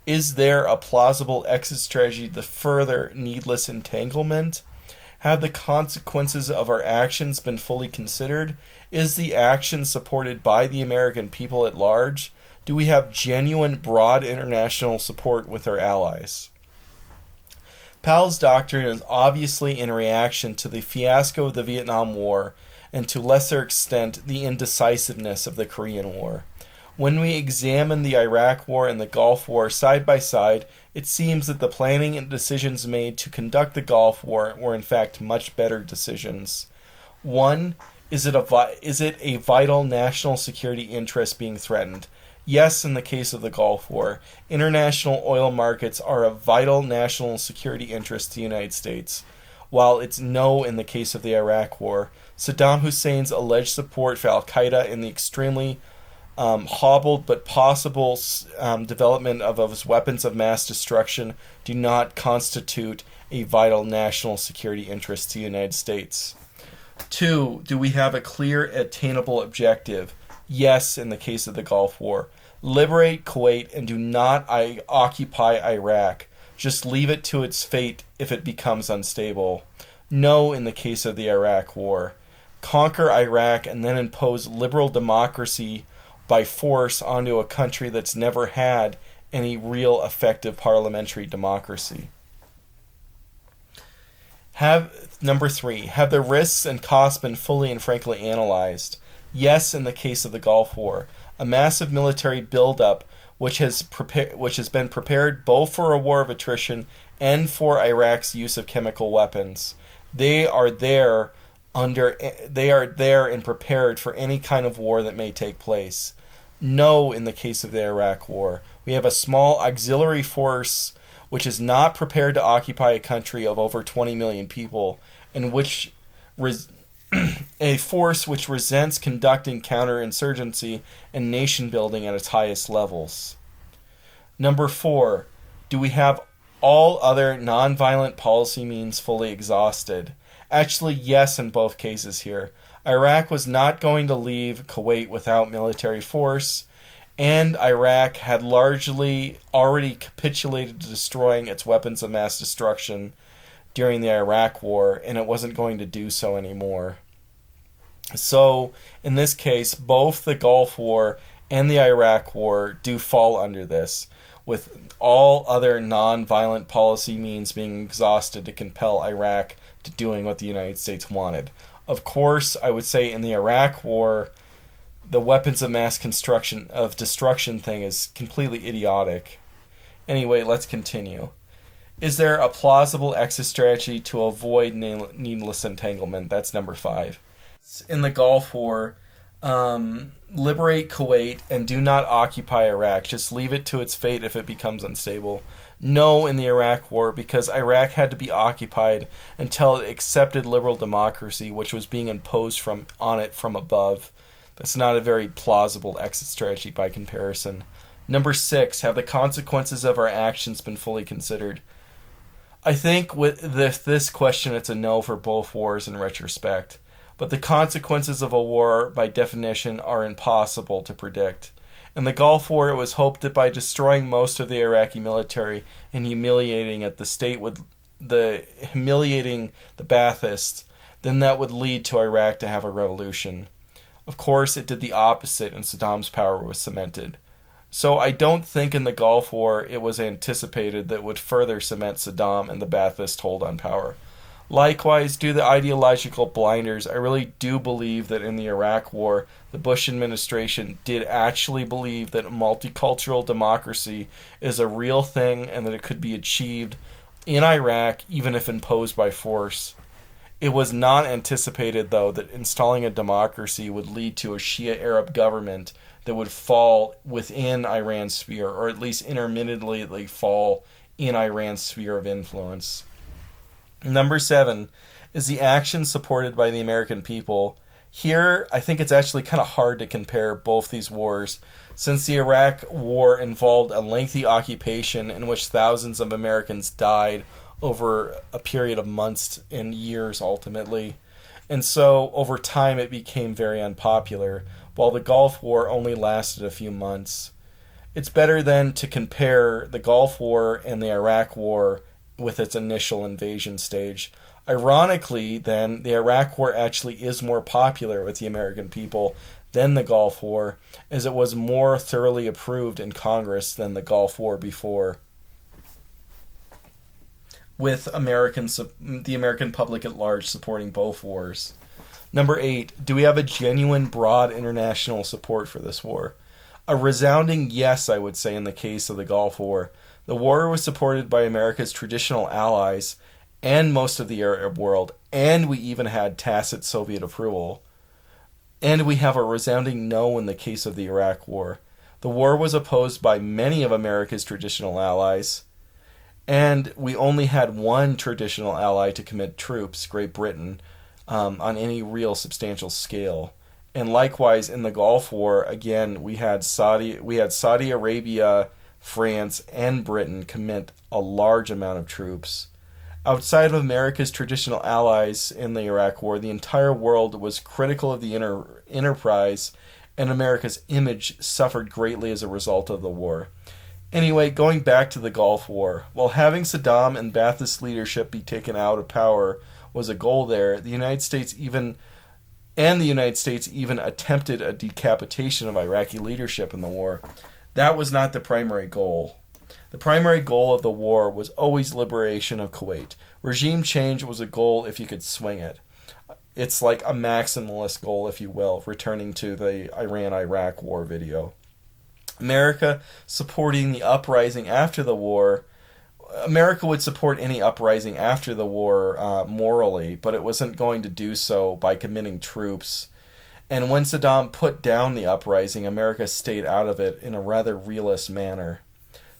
Is there a plausible exit strategy to further needless entanglement? Have the consequences of our actions been fully considered? Is the action supported by the American people at large? Do we have genuine, broad international support with our allies? Powell's doctrine is obviously in reaction to the fiasco of the Vietnam War and to lesser extent the indecisiveness of the Korean War. When we examine the Iraq War and the Gulf War side by side, it seems that the planning and decisions made to conduct the Gulf War were in fact much better decisions. 1. Is it a vital national security interest being threatened? Yes, in the case of the Gulf War. International oil markets are a vital national security interest to the United States, while it's no in the case of the Iraq War. Saddam Hussein's alleged support for al-Qaeda in the extremely hobbled but possible development of his weapons of mass destruction do not constitute a vital national security interest to the United States. 2. Do we have a clear, attainable objective? Yes, in the case of the Gulf War. Liberate Kuwait and do not occupy Iraq. Just leave it to its fate if it becomes unstable. No, in the case of the Iraq War. Conquer Iraq and then impose liberal democracy by force onto a country that's never had any real effective parliamentary democracy. Number 3, have the risks and costs been fully and frankly analyzed? Yes, in the case of the Gulf War. A massive military buildup which has been prepared both for a war of attrition and for Iraq's use of chemical weapons. They are there and prepared for any kind of war that may take place. No, in the case of the Iraq War. We have a small auxiliary force which is not prepared to occupy a country of over 20 million people, and which a force which resents conducting counterinsurgency and nation building at its highest levels. Number 4, do we have all other nonviolent policy means fully exhausted? Actually, yes, in both cases here. Iraq was not going to leave Kuwait without military force, and Iraq had largely already capitulated to destroying its weapons of mass destruction during the Iraq War, and it wasn't going to do so anymore. So, in this case, both the Gulf War and the Iraq War do fall under this, with all other non-violent policy means being exhausted to compel Iraq to doing what the United States wanted. Of course, I would say in the Iraq War, the weapons of mass destruction thing is completely idiotic. Anyway, let's continue. Is there a plausible exit strategy to avoid needless entanglement? That's number 5. In the Gulf War, liberate Kuwait and do not occupy Iraq. Just leave it to its fate if it becomes unstable. No, in the Iraq War, because Iraq had to be occupied until it accepted liberal democracy, which was being imposed on it from above. That's not a very plausible exit strategy by comparison. Number 6, have the consequences of our actions been fully considered? I think with this question, it's a no for both wars in retrospect. But the consequences of a war, by definition, are impossible to predict. In the Gulf War, it was hoped that by destroying most of the Iraqi military and humiliating it, humiliating the Baathists, then that would lead to Iraq to have a revolution. Of course, it did the opposite, and Saddam's power was cemented. So I don't think in the Gulf War it was anticipated that it would further cement Saddam and the Baathist hold on power. Likewise, due to the ideological blinders, I really do believe that in the Iraq War, the Bush administration did actually believe that multicultural democracy is a real thing and that it could be achieved in Iraq even if imposed by force. It was not anticipated, though, that installing a democracy would lead to a Shia Arab government that would fall within Iran's sphere, or at least intermittently fall in Iran's sphere of influence. Number 7 is the action supported by the American people. Here, I think it's actually kind of hard to compare both these wars, since the Iraq War involved a lengthy occupation in which thousands of Americans died over a period of months and years ultimately. And so, over time, it became very unpopular, while the Gulf War only lasted a few months. It's better then to compare the Gulf War and the Iraq War with its initial invasion stage. Ironically, then, the Iraq War actually is more popular with the American people than the Gulf War, as it was more thoroughly approved in Congress than the Gulf War before, with the American public at large supporting both wars. Number 8, do we have a genuine broad international support for this war? A resounding yes, I would say, in the case of the Gulf War. The war was supported by America's traditional allies and most of the Arab world, and we even had tacit Soviet approval. And we have a resounding no in the case of the Iraq War. The war was opposed by many of America's traditional allies, and we only had one traditional ally to commit troops, Great Britain, on any real substantial scale. And likewise, in the Gulf War, again, we had Saudi Arabia, France, and Britain commit a large amount of troops. Outside of America's traditional allies in the Iraq War, the entire world was critical of the enterprise, and America's image suffered greatly as a result of the war. Anyway, going back to the Gulf War, while having Saddam and Ba'athist leadership be taken out of power was a goal there, the United States even attempted a decapitation of Iraqi leadership in the war. That was not the primary goal. The primary goal of the war was always liberation of Kuwait. Regime change was a goal if you could swing it. It's like a maximalist goal, if you will, returning to the Iran-Iraq war video. America supporting the uprising after the war. America would support any uprising after the war morally, but it wasn't going to do so by committing troops. And when Saddam put down the uprising, America stayed out of it in a rather realist manner.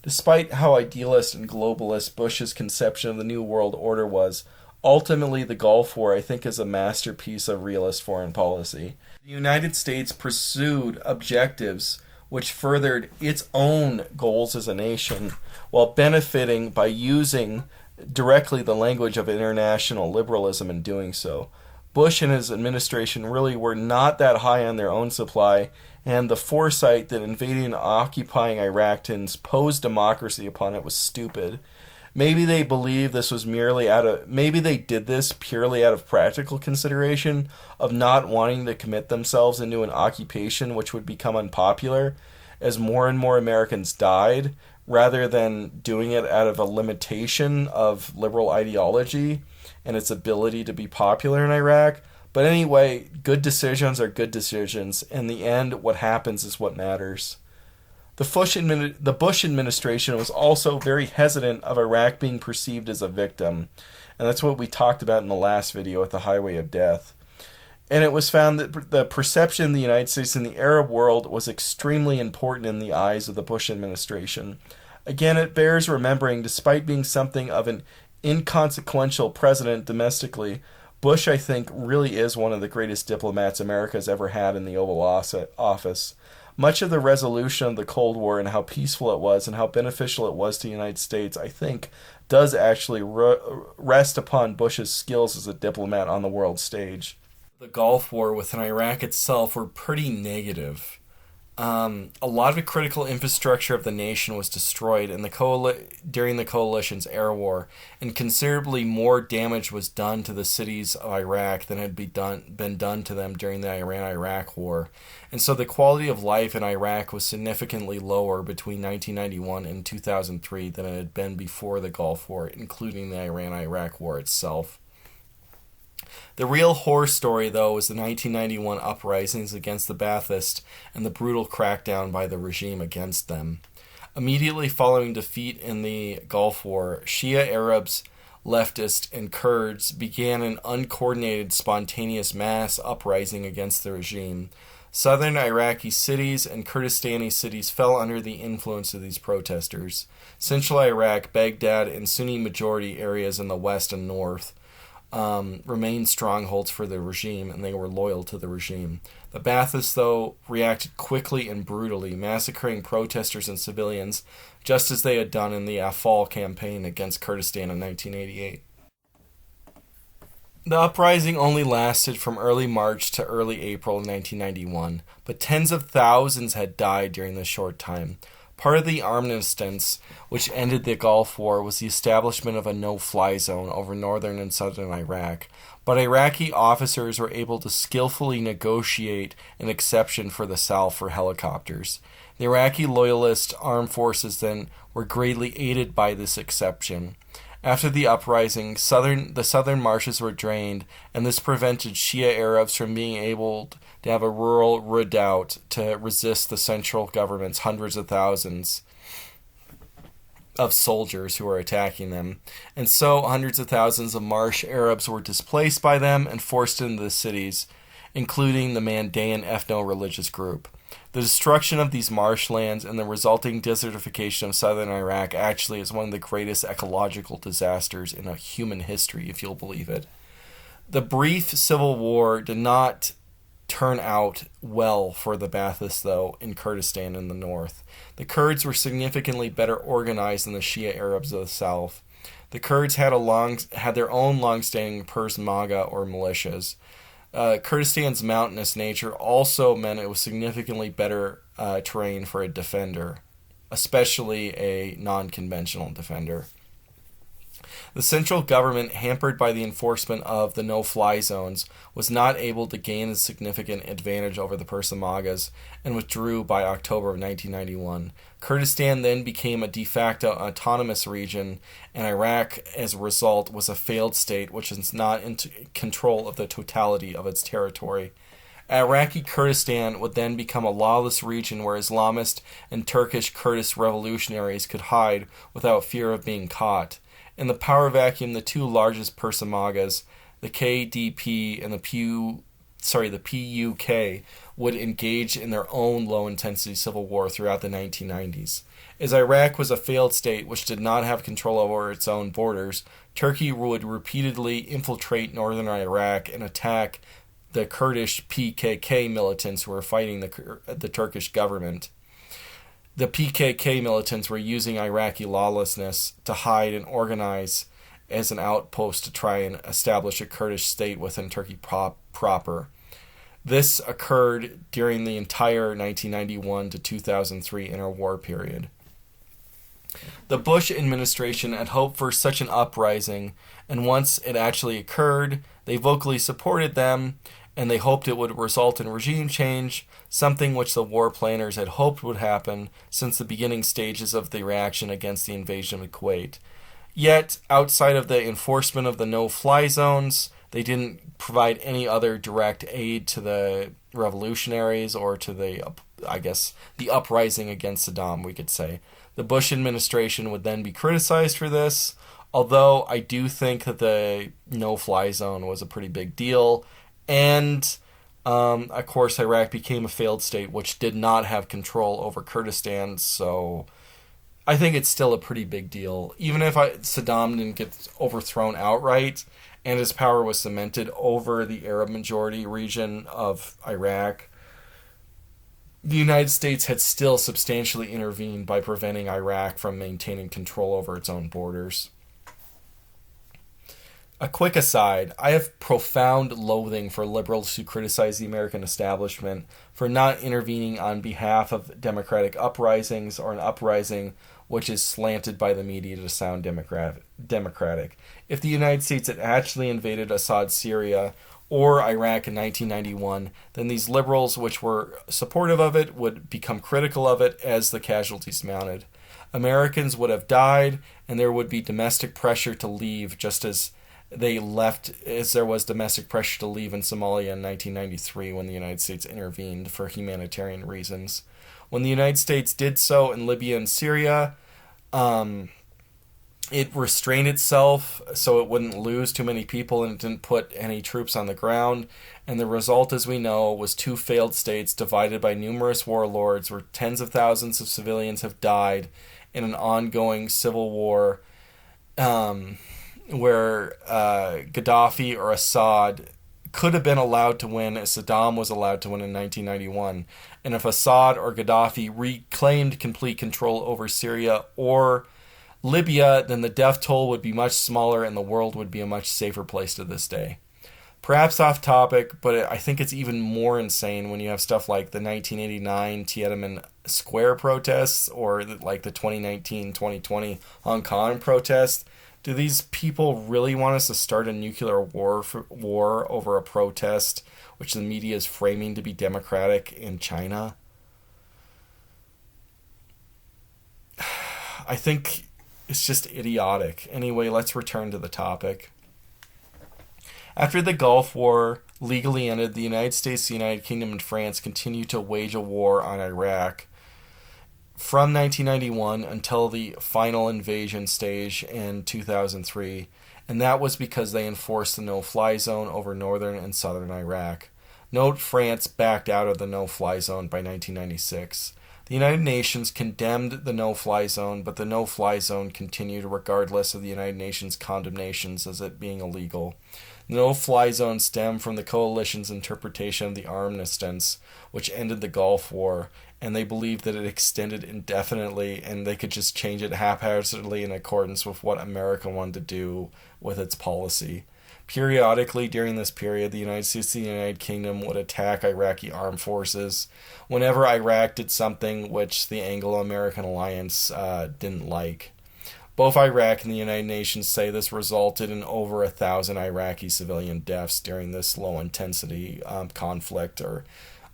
Despite how idealist and globalist Bush's conception of the New World Order was, ultimately the Gulf War, I think, is a masterpiece of realist foreign policy. The United States pursued objectives which furthered its own goals as a nation, while benefiting by using directly the language of international liberalism in doing so. Bush and his administration really were not that high on their own supply, and the foresight that invading and occupying Iraqis posed democracy upon it was stupid. Maybe they believed this was maybe they did this purely out of practical consideration of not wanting to commit themselves into an occupation which would become unpopular as more and more Americans died, rather than doing it out of a limitation of liberal ideology and its ability to be popular in Iraq. But anyway, good decisions are good decisions. In the end, what happens is what matters. The Bush administration was also very hesitant of Iraq being perceived as a victim. And that's what we talked about in the last video at the Highway of Death. And it was found that the perception of the United States in the Arab world was extremely important in the eyes of the Bush administration. Again, it bears remembering, despite being something of an inconsequential president domestically, Bush, I think, really is one of the greatest diplomats America has ever had in the Oval Office. Much of the resolution of the Cold War and how peaceful it was and how beneficial it was to the United States, I think, does actually rest upon Bush's skills as a diplomat on the world stage. The Gulf War within Iraq itself were pretty negative. A lot of the critical infrastructure of the nation was destroyed during the coalition's air war, and considerably more damage was done to the cities of Iraq than had been done to them during the Iran-Iraq war. And so the quality of life in Iraq was significantly lower between 1991 and 2003 than it had been before the Gulf War, including the Iran-Iraq war itself. The real horror story, though, was the 1991 uprisings against the Baathists and the brutal crackdown by the regime against them. Immediately following defeat in the Gulf War, Shia Arabs, leftists, and Kurds began an uncoordinated, spontaneous mass uprising against the regime. Southern Iraqi cities and Kurdistani cities fell under the influence of these protesters. Central Iraq, Baghdad, and Sunni-majority areas in the west and north remained strongholds for the regime, and they were loyal to the regime. The Baathists, though, reacted quickly and brutally, massacring protesters and civilians, just as they had done in the Afal campaign against Kurdistan in 1988. The uprising only lasted from early March to early April of 1991, but tens of thousands had died during this short time. Part of the armistice, which ended the Gulf War, was the establishment of a no-fly zone over northern and southern Iraq, but Iraqi officers were able to skillfully negotiate an exception for the South for helicopters. The Iraqi loyalist armed forces then were greatly aided by this exception. After the uprising, the southern marshes were drained, and this prevented Shia Arabs from being able to have a rural redoubt to resist the central government's hundreds of thousands of soldiers who were attacking them. And so hundreds of thousands of marsh Arabs were displaced by them and forced into the cities, including the Mandaean ethno-religious group. The destruction of these marshlands and the resulting desertification of southern Iraq actually is one of the greatest ecological disasters in human history, if you'll believe it. The brief civil war did not turn out well for the Baathists, though, in Kurdistan in the north. The Kurds were significantly better organized than the Shia Arabs of the south. The Kurds had their own long-standing Peshmerga or militias. Kurdistan's mountainous nature also meant it was significantly better terrain for a defender, especially a non-conventional defender. The central government, hampered by the enforcement of the no-fly zones, was not able to gain a significant advantage over the Peshmergas and withdrew by October of 1991. Kurdistan then became a de facto autonomous region, and Iraq, as a result, was a failed state which is not in control of the totality of its territory. Iraqi Kurdistan would then become a lawless region where Islamist and Turkish Kurdish revolutionaries could hide without fear of being caught. In the power vacuum, the two largest Peshmergas, the KDP and the PUK, would engage in their own low-intensity civil war throughout the 1990s. As Iraq was a failed state which did not have control over its own borders, Turkey would repeatedly infiltrate northern Iraq and attack the Kurdish PKK militants who were fighting the Turkish government. The PKK militants were using Iraqi lawlessness to hide and organize as an outpost to try and establish a Kurdish state within Turkey proper. This occurred during the entire 1991 to 2003 interwar period. The Bush administration had hoped for such an uprising, and once it actually occurred, they vocally supported them, and they hoped it would result in regime change, something which the war planners had hoped would happen since the beginning stages of the reaction against the invasion of Kuwait. Yet, outside of the enforcement of the no-fly zones, they didn't provide any other direct aid to the revolutionaries or to the uprising against Saddam, we could say. The Bush administration would then be criticized for this, although I do think that the no-fly zone was a pretty big deal. And, of course, Iraq became a failed state which did not have control over Kurdistan, so I think it's still a pretty big deal. Even if Saddam didn't get overthrown outright and his power was cemented over the Arab majority region of Iraq, the United States had still substantially intervened by preventing Iraq from maintaining control over its own borders. A quick aside, I have profound loathing for liberals who criticize the American establishment for not intervening on behalf of democratic uprisings or an uprising which is slanted by the media to sound democratic. If the United States had actually invaded Assad's Syria or Iraq in 1991, then these liberals, which were supportive of it, would become critical of it as the casualties mounted. Americans would have died, and there would be domestic pressure to leave, just as there was domestic pressure to leave in Somalia in 1993 when the United States intervened for humanitarian reasons. When the United States did so in Libya and Syria, it restrained itself so it wouldn't lose too many people, and it didn't put any troops on the ground. And the result, as we know, was two failed states divided by numerous warlords where tens of thousands of civilians have died in an ongoing civil war where Gaddafi or Assad could have been allowed to win as Saddam was allowed to win in 1991. And if Assad or Gaddafi reclaimed complete control over Syria or Libya, then the death toll would be much smaller and the world would be a much safer place to this day. Perhaps off topic, but I think it's even more insane when you have stuff like the 1989 Tiananmen Square protests or like the 2019-2020 Hong Kong protests. Do these people really want us to start a nuclear war over a protest which the media is framing to be democratic in China? I think it's just idiotic. Anyway, let's return to the topic. After the Gulf War legally ended, the United States, the United Kingdom, and France continued to wage a war on Iraq from 1991 until the final invasion stage in 2003, and that was because they enforced the no-fly zone over northern and southern Iraq. Note France backed out of the no-fly zone by 1996. The United Nations condemned the no-fly zone, but the no-fly zone continued regardless of the United Nations condemnations as it being illegal. The no-fly zone stemmed from the coalition's interpretation of the armistice, which ended the Gulf War, and they believed that it extended indefinitely and they could just change it haphazardly in accordance with what America wanted to do with its policy. Periodically during this period, the United States and the United Kingdom would attack Iraqi armed forces whenever Iraq did something which the Anglo-American alliance didn't like. Both Iraq and the United Nations say this resulted in over 1,000 Iraqi civilian deaths during this low-intensity conflict, or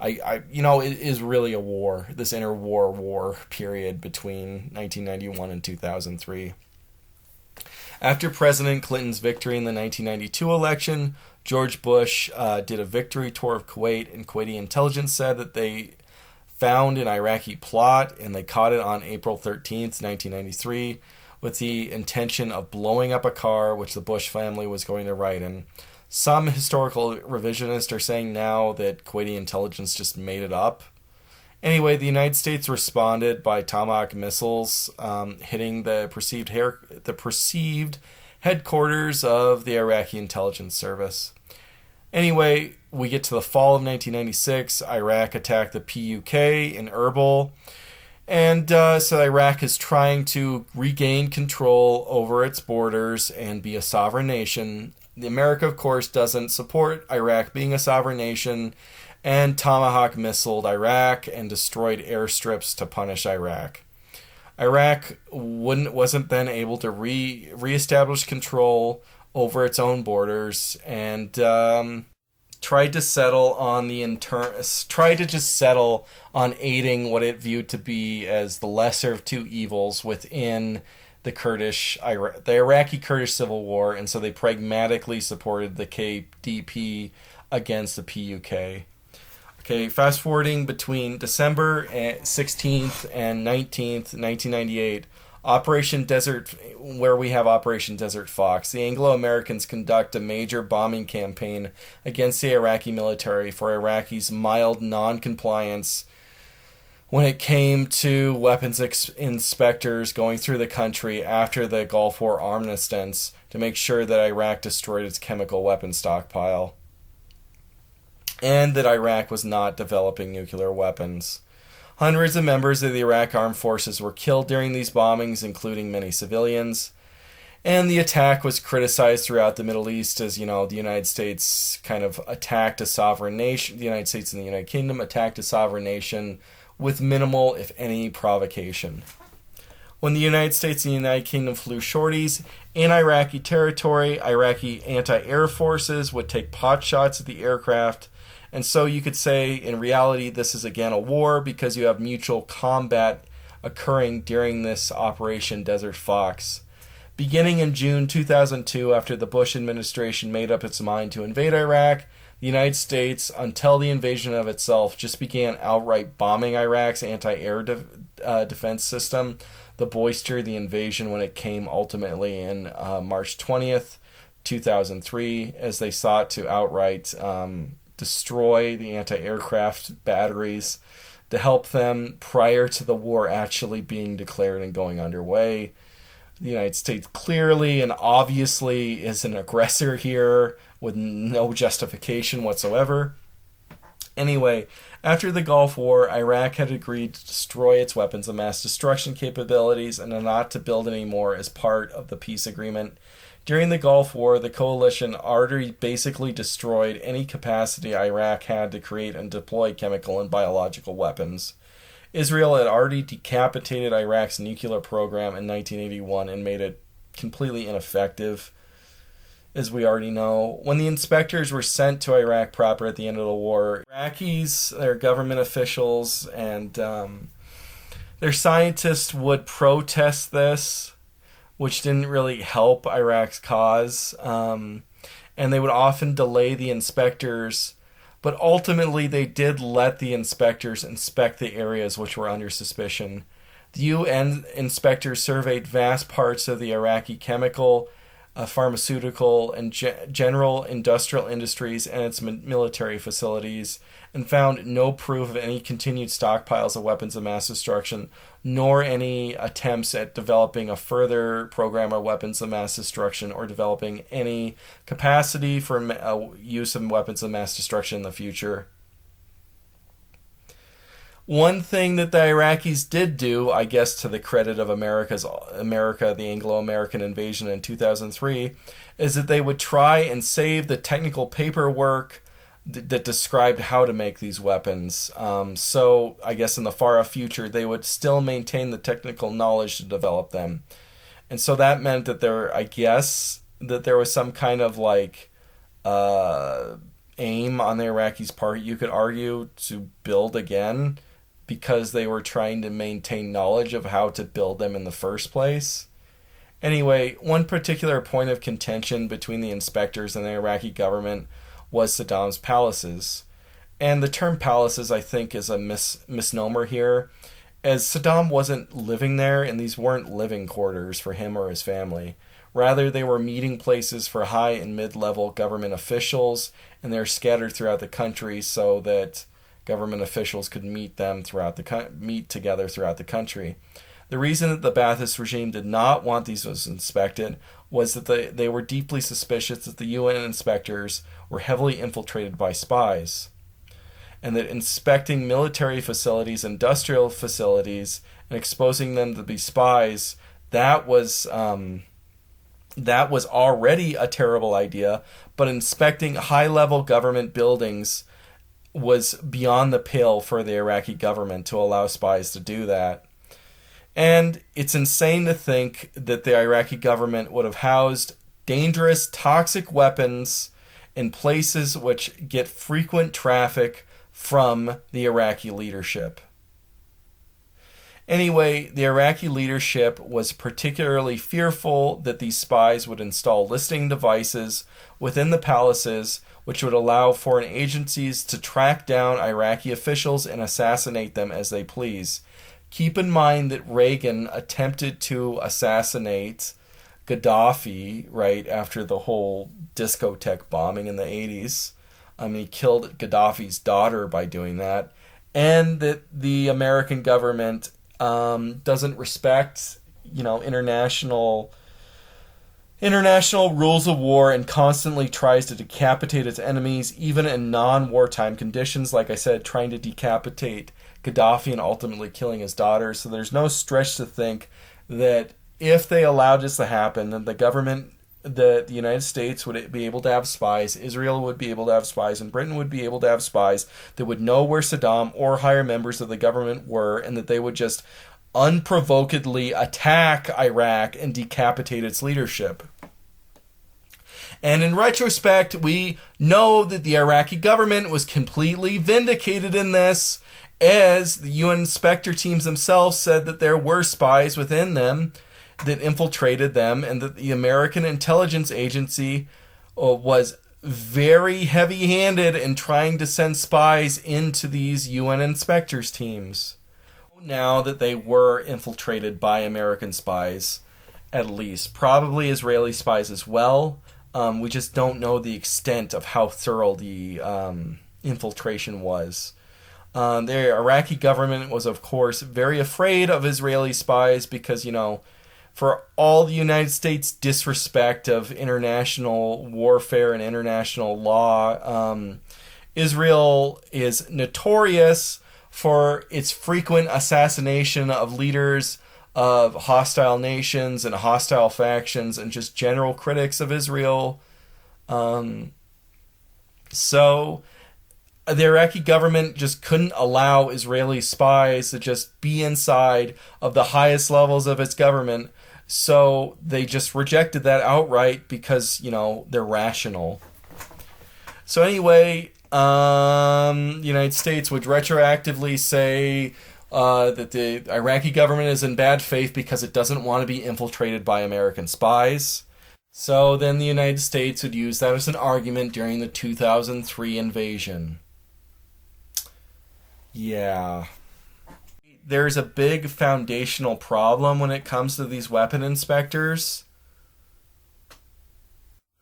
it is really a war, this interwar war period between 1991 and 2003. After President Clinton's victory in the 1992 election, George Bush did a victory tour of Kuwait, and Kuwaiti intelligence said that they found an Iraqi plot, and they caught it on April 13th, 1993, with the intention of blowing up a car which the Bush family was going to ride in. Some historical revisionists are saying now that Kuwaiti intelligence just made it up. Anyway, the United States responded by Tomahawk missiles hitting the perceived headquarters of the Iraqi intelligence service. Anyway, we get to the fall of 1996. Iraq attacked the PUK in Erbil. And so Iraq is trying to regain control over its borders and be a sovereign nation. America, of course, doesn't support Iraq being a sovereign nation, and Tomahawk missiled Iraq and destroyed airstrips to punish Iraq. Iraq wasn't then able to reestablish control over its own borders and tried to settle on aiding what it viewed to be as the lesser of two evils within the Iraqi Kurdish civil war, and so they pragmatically supported the KDP against the PUK. Okay, fast forwarding between December 16th and 19th, 1998, where we have Operation Desert Fox, the Anglo-Americans conduct a major bombing campaign against the Iraqi military for Iraqis' mild non-compliance when it came to weapons inspectors going through the country after the Gulf War armistice to make sure that Iraq destroyed its chemical weapons stockpile and that Iraq was not developing nuclear weapons. Hundreds of members of the Iraq Armed Forces were killed during these bombings, including many civilians. And the attack was criticized throughout the Middle East as, the United States kind of attacked a sovereign nation. The United States and the United Kingdom attacked a sovereign nation with minimal, if any, provocation. When the United States and the United Kingdom flew sorties in Iraqi territory, Iraqi anti-air forces would take pot shots at the aircraft. And so you could say, in reality, this is again a war because you have mutual combat occurring during this Operation Desert Fox. Beginning in June 2002, after the Bush administration made up its mind to invade Iraq, the United States, until the invasion of itself, just began outright bombing Iraq's anti-air defense system, the bolster the invasion when it came ultimately in March 20th, 2003, as they sought to outright destroy the anti-aircraft batteries to help them prior to the war actually being declared and going underway. The United States clearly and obviously is an aggressor here with no justification whatsoever. Anyway, after the Gulf War, Iraq had agreed to destroy its weapons of mass destruction capabilities and not to build any more as part of the peace agreement. During the Gulf War, the coalition already basically destroyed any capacity Iraq had to create and deploy chemical and biological weapons. Israel had already decapitated Iraq's nuclear program in 1981 and made it completely ineffective, as we already know. When the inspectors were sent to Iraq proper at the end of the war, Iraqis, their government officials, and their scientists would protest this, which didn't really help Iraq's cause. And they would often delay the inspectors, but ultimately they did let the inspectors inspect the areas which were under suspicion. The UN inspectors surveyed vast parts of the Iraqi chemical, pharmaceutical, and general industrial industries and its military facilities, and found no proof of any continued stockpiles of weapons of mass destruction, nor any attempts at developing a further program of weapons of mass destruction or developing any capacity for use of weapons of mass destruction in the future. One thing that the Iraqis did do, I guess to the credit of the Anglo-American invasion in 2003, is that they would try and save the technical paperwork that described how to make these weapons. So I guess in the far-off future, they would still maintain the technical knowledge to develop them. And so that meant that there was some kind of aim on the Iraqis' part, you could argue, to build again, because they were trying to maintain knowledge of how to build them in the first place. Anyway, one particular point of contention between the inspectors and the Iraqi government was Saddam's palaces. And the term palaces, I think, is a misnomer here, as Saddam wasn't living there, and these weren't living quarters for him or his family. Rather, they were meeting places for high and mid-level government officials, and they're scattered throughout the country so that government officials could meet together throughout the country. The reason that the Ba'athist regime did not want these inspected was that they were deeply suspicious that the UN inspectors were heavily infiltrated by spies, and that inspecting military facilities, industrial facilities, and exposing them to be spies, that was already a terrible idea, but inspecting high-level government buildings was beyond the pale for the Iraqi government to allow spies to do that. And it's insane to think that the Iraqi government would have housed dangerous, toxic weapons in places which get frequent traffic from the Iraqi leadership. Anyway, the Iraqi leadership was particularly fearful that these spies would install listening devices within the palaces, which would allow foreign agencies to track down Iraqi officials and assassinate them as they please. Keep in mind that Reagan attempted to assassinate Gaddafi right after the whole discotheque bombing in the 80s. He killed Gaddafi's daughter by doing that. And that the American government doesn't respect, international international rules of war and constantly tries to decapitate its enemies, even in non-wartime conditions. Like I said, trying to decapitate Gaddafi and ultimately killing his daughter. So there's no stretch to think that if they allowed this to happen, then the government, the United States would be able to have spies, Israel would be able to have spies, and Britain would be able to have spies that would know where Saddam or higher members of the government were, and that they would just unprovokedly attack Iraq and decapitate its leadership. And in retrospect, we know that the Iraqi government was completely vindicated in this, as the UN inspector teams themselves said that there were spies within them that infiltrated them, and that the American intelligence agency was very heavy-handed in trying to send spies into these UN inspectors teams. Now that they were infiltrated by American spies, at least. Probably Israeli spies as well. We just don't know the extent of how thorough the infiltration was. The Iraqi government was, of course, very afraid of Israeli spies because, for all the United States' disrespect of international warfare and international law, Israel is notorious for its frequent assassination of leaders of hostile nations and hostile factions and just general critics of Israel. So the Iraqi government just couldn't allow Israeli spies to just be inside of the highest levels of its government. So they just rejected that outright because, they're rational. So anyway, the United States would retroactively say that the Iraqi government is in bad faith because it doesn't want to be infiltrated by American spies. So then the United States would use that as an argument during the 2003 invasion. Yeah. There's a big foundational problem when it comes to these weapon inspectors.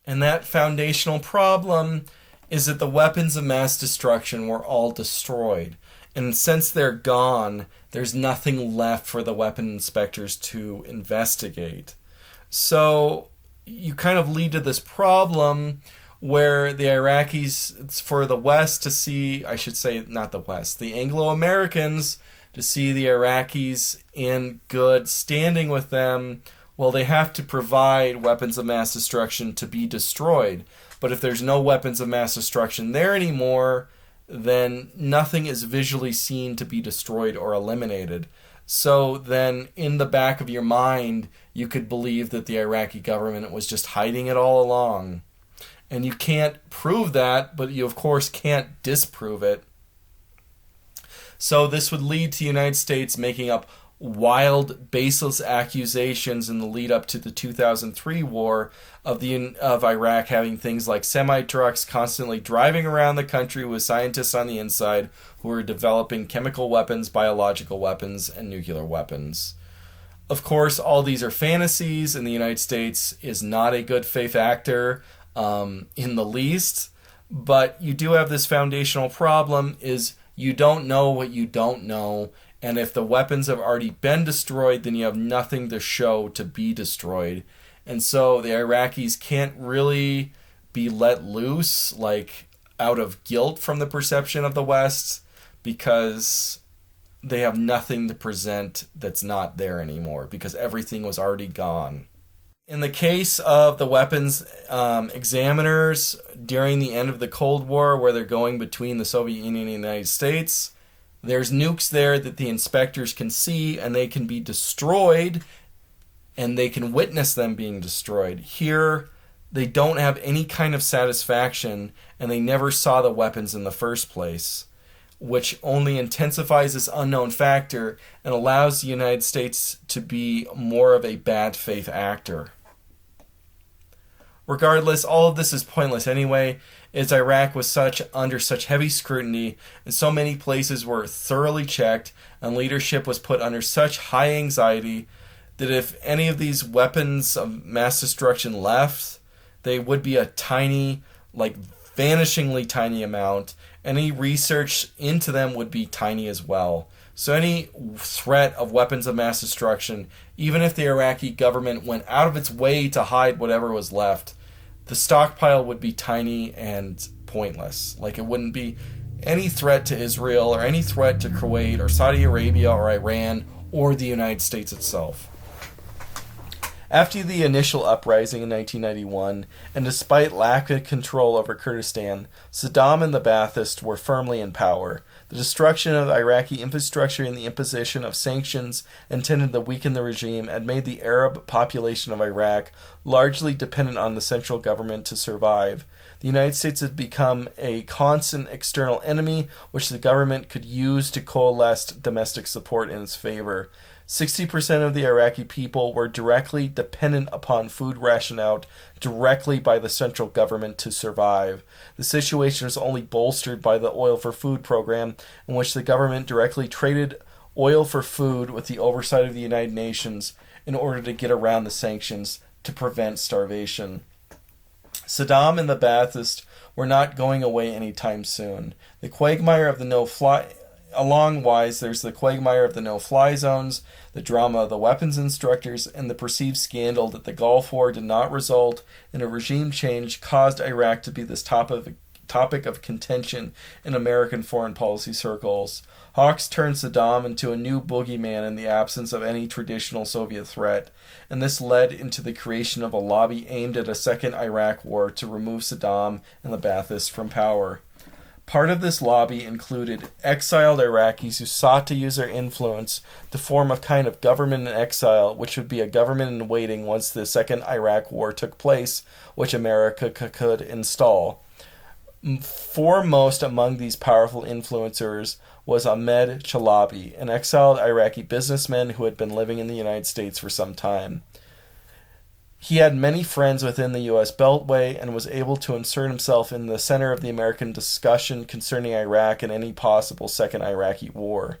And that foundational problem is that the weapons of mass destruction were all destroyed. And since they're gone, there's nothing left for the weapon inspectors to investigate. So you kind of lead to this problem where the Iraqis, it's for the West to see, I should say not the West, the Anglo-Americans to see the Iraqis in good standing with them. Well, they have to provide weapons of mass destruction to be destroyed. But if there's no weapons of mass destruction there anymore, then nothing is visually seen to be destroyed or eliminated. So then in the back of your mind, you could believe that the Iraqi government was just hiding it all along. And you can't prove that, but you of course can't disprove it. So this would lead to the United States making up wild, baseless accusations in the lead up to the 2003 war of Iraq having things like semi-trucks constantly driving around the country with scientists on the inside who are developing chemical weapons, biological weapons, and nuclear weapons. Of course, all these are fantasies, and the United States is not a good faith actor in the least, but you do have this foundational problem is you don't know what you don't know. And if the weapons have already been destroyed, then you have nothing to show to be destroyed. And so the Iraqis can't really be let loose, like out of guilt from the perception of the West, because they have nothing to present that's not there anymore, because everything was already gone. In the case of the weapons examiners during the end of the Cold War, where they're going between the Soviet Union and the United States, there's nukes there that the inspectors can see, and they can be destroyed, and they can witness them being destroyed. Here, they don't have any kind of satisfaction, and they never saw the weapons in the first place, which only intensifies this unknown factor and allows the United States to be more of a bad faith actor. Regardless, all of this is pointless anyway, as Iraq was under such heavy scrutiny, and so many places were thoroughly checked, and leadership was put under such high anxiety that if any of these weapons of mass destruction left, they would be a tiny, vanishingly tiny amount. Any research into them would be tiny as well. So any threat of weapons of mass destruction, even if the Iraqi government went out of its way to hide whatever was left, the stockpile would be tiny and pointless. Like, it wouldn't be any threat to Israel or any threat to Kuwait or Saudi Arabia or Iran or the United States itself. After the initial uprising in 1991, and despite lack of control over Kurdistan, Saddam and the Baathists were firmly in power. The destruction of Iraqi infrastructure and the imposition of sanctions intended to weaken the regime had made the Arab population of Iraq largely dependent on the central government to survive. The United States had become a constant external enemy, which the government could use to coalesce domestic support in its favor. 60% of the Iraqi people were directly dependent upon food rationed out directly by the central government to survive. The situation was only bolstered by the Oil for Food program, in which the government directly traded oil for food with the oversight of the United Nations in order to get around the sanctions to prevent starvation. Saddam and the Baathists were not going away anytime soon. The quagmire of the no-fly... Along-wise, there's the quagmire of the no-fly zones, the drama of the weapons instructors, and the perceived scandal that the Gulf War did not result in a regime change caused Iraq to be this topic of contention in American foreign policy circles. Hawks turned Saddam into a new boogeyman in the absence of any traditional Soviet threat, and this led into the creation of a lobby aimed at a second Iraq war to remove Saddam and the Baathists from power. Part of this lobby included exiled Iraqis who sought to use their influence to form a kind of government in exile, which would be a government in waiting once the second Iraq war took place, which America could install. Foremost among these powerful influencers was Ahmed Chalabi, an exiled Iraqi businessman who had been living in the United States for some time. He had many friends within the U.S. Beltway and was able to insert himself in the center of the American discussion concerning Iraq and any possible second Iraqi war.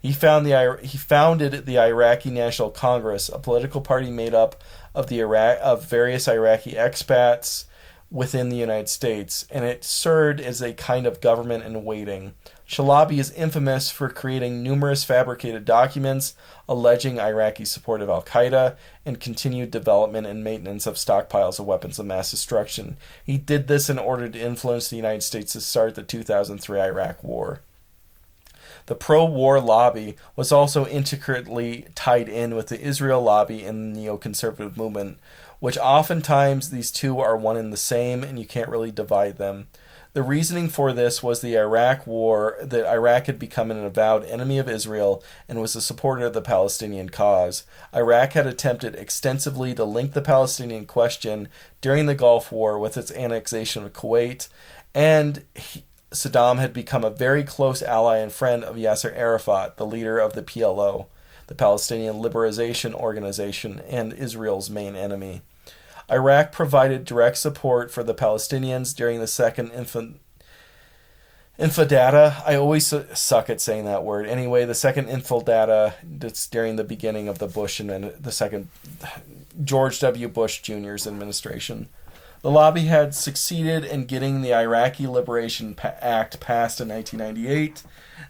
He founded the Iraqi National Congress, a political party made up of various Iraqi expats within the United States, and it served as a kind of government in waiting. Chalabi is infamous for creating numerous fabricated documents alleging Iraqi support of al-Qaeda and continued development and maintenance of stockpiles of weapons of mass destruction. He did this in order to influence the United States to start the 2003 Iraq War. The pro-war lobby was also intricately tied in with the Israel lobby and the neoconservative movement, which oftentimes these two are one and the same and you can't really divide them. The reasoning for this was the Iraq War, that Iraq had become an avowed enemy of Israel and was a supporter of the Palestinian cause. Iraq had attempted extensively to link the Palestinian question during the Gulf War with its annexation of Kuwait, and Saddam had become a very close ally and friend of Yasser Arafat, the leader of the PLO, the Palestinian Liberation Organization, and Israel's main enemy. Iraq provided direct support for the Palestinians during the second Infadata. I always suck at saying that word. Anyway, the second Infadata, that's during the beginning of the second George W. Bush Jr.'s administration. The lobby had succeeded in getting the Iraqi Liberation Act passed in 1998.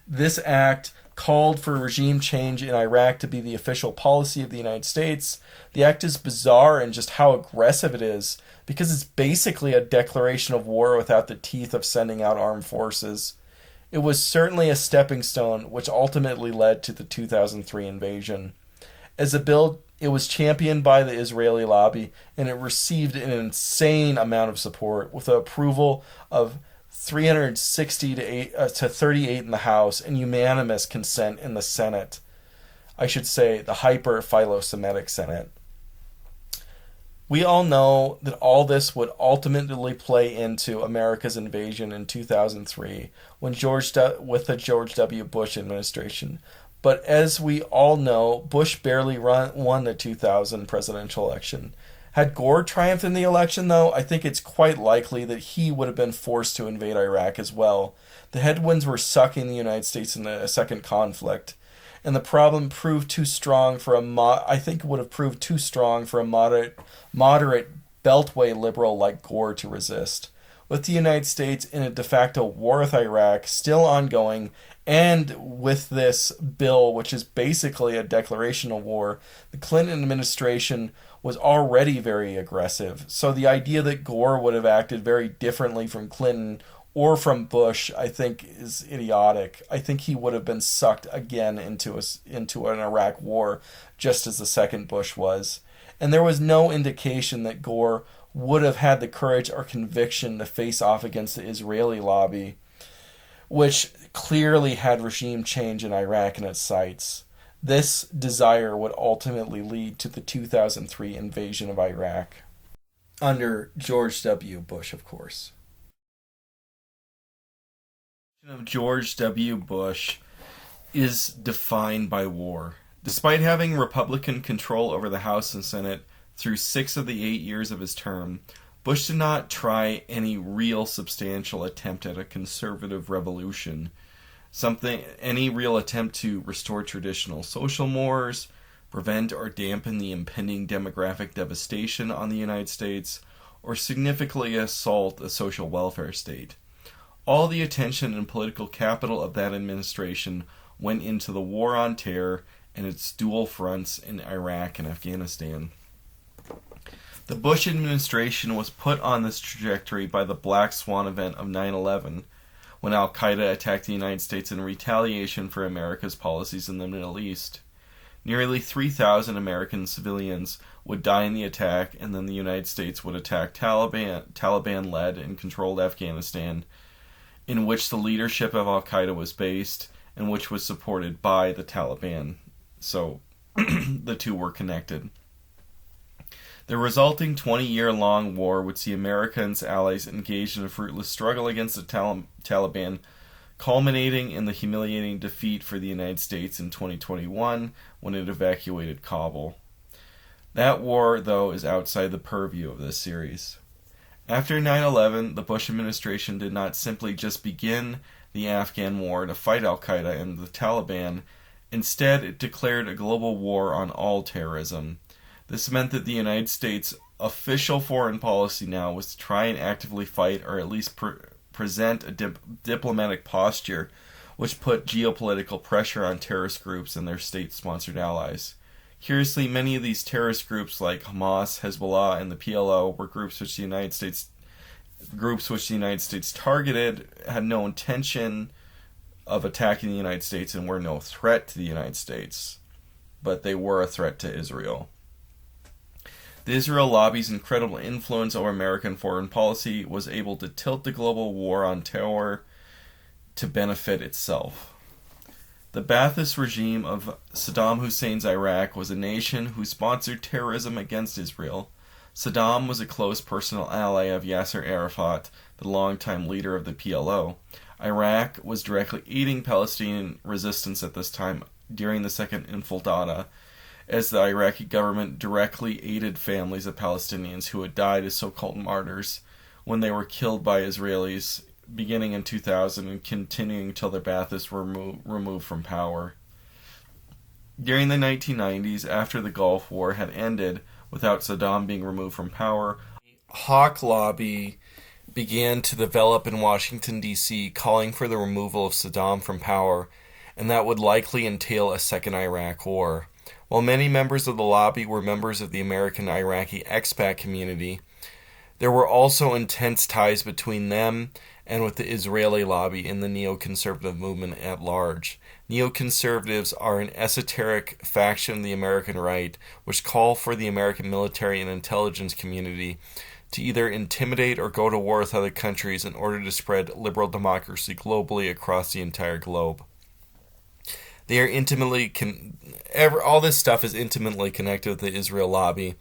This act called for regime change in Iraq to be the official policy of the United States. The act is bizarre in just how aggressive it is, because it's basically a declaration of war without the teeth of sending out armed forces. It was certainly a stepping stone, which ultimately led to the 2003 invasion. As a bill, it was championed by the Israeli lobby, and it received an insane amount of support, with the approval of 360 to 38 in the House and unanimous consent in the Senate. I should say the hyper-Philo-Semitic Senate. We all know that all this would ultimately play into America's invasion in 2003 with the George W. Bush administration. But as we all know, Bush barely won the 2000 presidential election. Had Gore triumphed in the election, though, I think it's quite likely that he would have been forced to invade Iraq as well. The headwinds were sucking the United States into a second conflict, and the problem proved too strong for I think it would have proved too strong for a moderate Beltway liberal like Gore to resist. with the United States in a de facto war with Iraq still ongoing, and with this bill, which is basically a declaration of war, the Clinton administration was already very aggressive. So the idea that Gore would have acted very differently from Clinton or from Bush, I think, is idiotic. I think he would have been sucked again into an Iraq war, just as the second Bush was. And there was no indication that Gore would have had the courage or conviction to face off against the Israeli lobby, which clearly had regime change in Iraq in its sights. This desire would ultimately lead to the 2003 invasion of Iraq, under George W. Bush, of course. Of George W. Bush is defined by war. Despite having Republican control over the House and Senate through 6 of the 8 years of his term, Bush did not try any real substantial attempt at a conservative revolution, any real attempt to restore traditional social mores, prevent or dampen the impending demographic devastation on the United States, or significantly assault the social welfare state. All the attention and political capital of that administration went into the war on terror and its dual fronts in Iraq and Afghanistan. The Bush administration was put on this trajectory by the black swan event of 9/11, when al-Qaeda attacked the United States in retaliation for America's policies in the Middle East. Nearly 3,000 American civilians would die in the attack, and then the United States would attack Taliban-led and controlled Afghanistan, in which the leadership of al-Qaeda was based, and which was supported by the Taliban. So, the two were connected. The resulting 20-year-long war would see America and its allies engaged in a fruitless struggle against the Taliban, culminating in the humiliating defeat for the United States in 2021 when it evacuated Kabul. That war, though, is outside the purview of this series. After 9/11, the Bush administration did not simply just begin the Afghan war to fight al-Qaeda and the Taliban. Instead, it declared a global war on all terrorism. This meant that the United States' official foreign policy now was to try and actively fight, or at least present a diplomatic posture which put geopolitical pressure on terrorist groups and their state-sponsored allies. Curiously, many of these terrorist groups like Hamas, Hezbollah, and the PLO were groups which the United States targeted, had no intention of attacking the United States, and were no threat to the United States, but they were a threat to Israel. The Israel lobby's incredible influence over American foreign policy was able to tilt the global war on terror to benefit itself. The Ba'athist regime of Saddam Hussein's Iraq was a nation who sponsored terrorism against Israel. Saddam was a close personal ally of Yasser Arafat, the longtime leader of the PLO. Iraq was directly aiding Palestinian resistance at this time during the Second Intifada, as the Iraqi government directly aided families of Palestinians who had died as so-called martyrs when they were killed by Israelis, beginning in 2000 and continuing until the Baathists were removed from power. During the 1990s, after the Gulf War had ended without Saddam being removed from power, the Hawk lobby began to develop in Washington, D.C., calling for the removal of Saddam from power, and that would likely entail a second Iraq war. While many members of the lobby were members of the American Iraqi expat community, there were also intense ties between them and with the Israeli lobby in the neoconservative movement at large. Neoconservatives are an esoteric faction of the American right, which call for the American military and intelligence community to either intimidate or go to war with other countries in order to spread liberal democracy globally across the entire globe. They are all this stuff is intimately connected with the Israel lobby,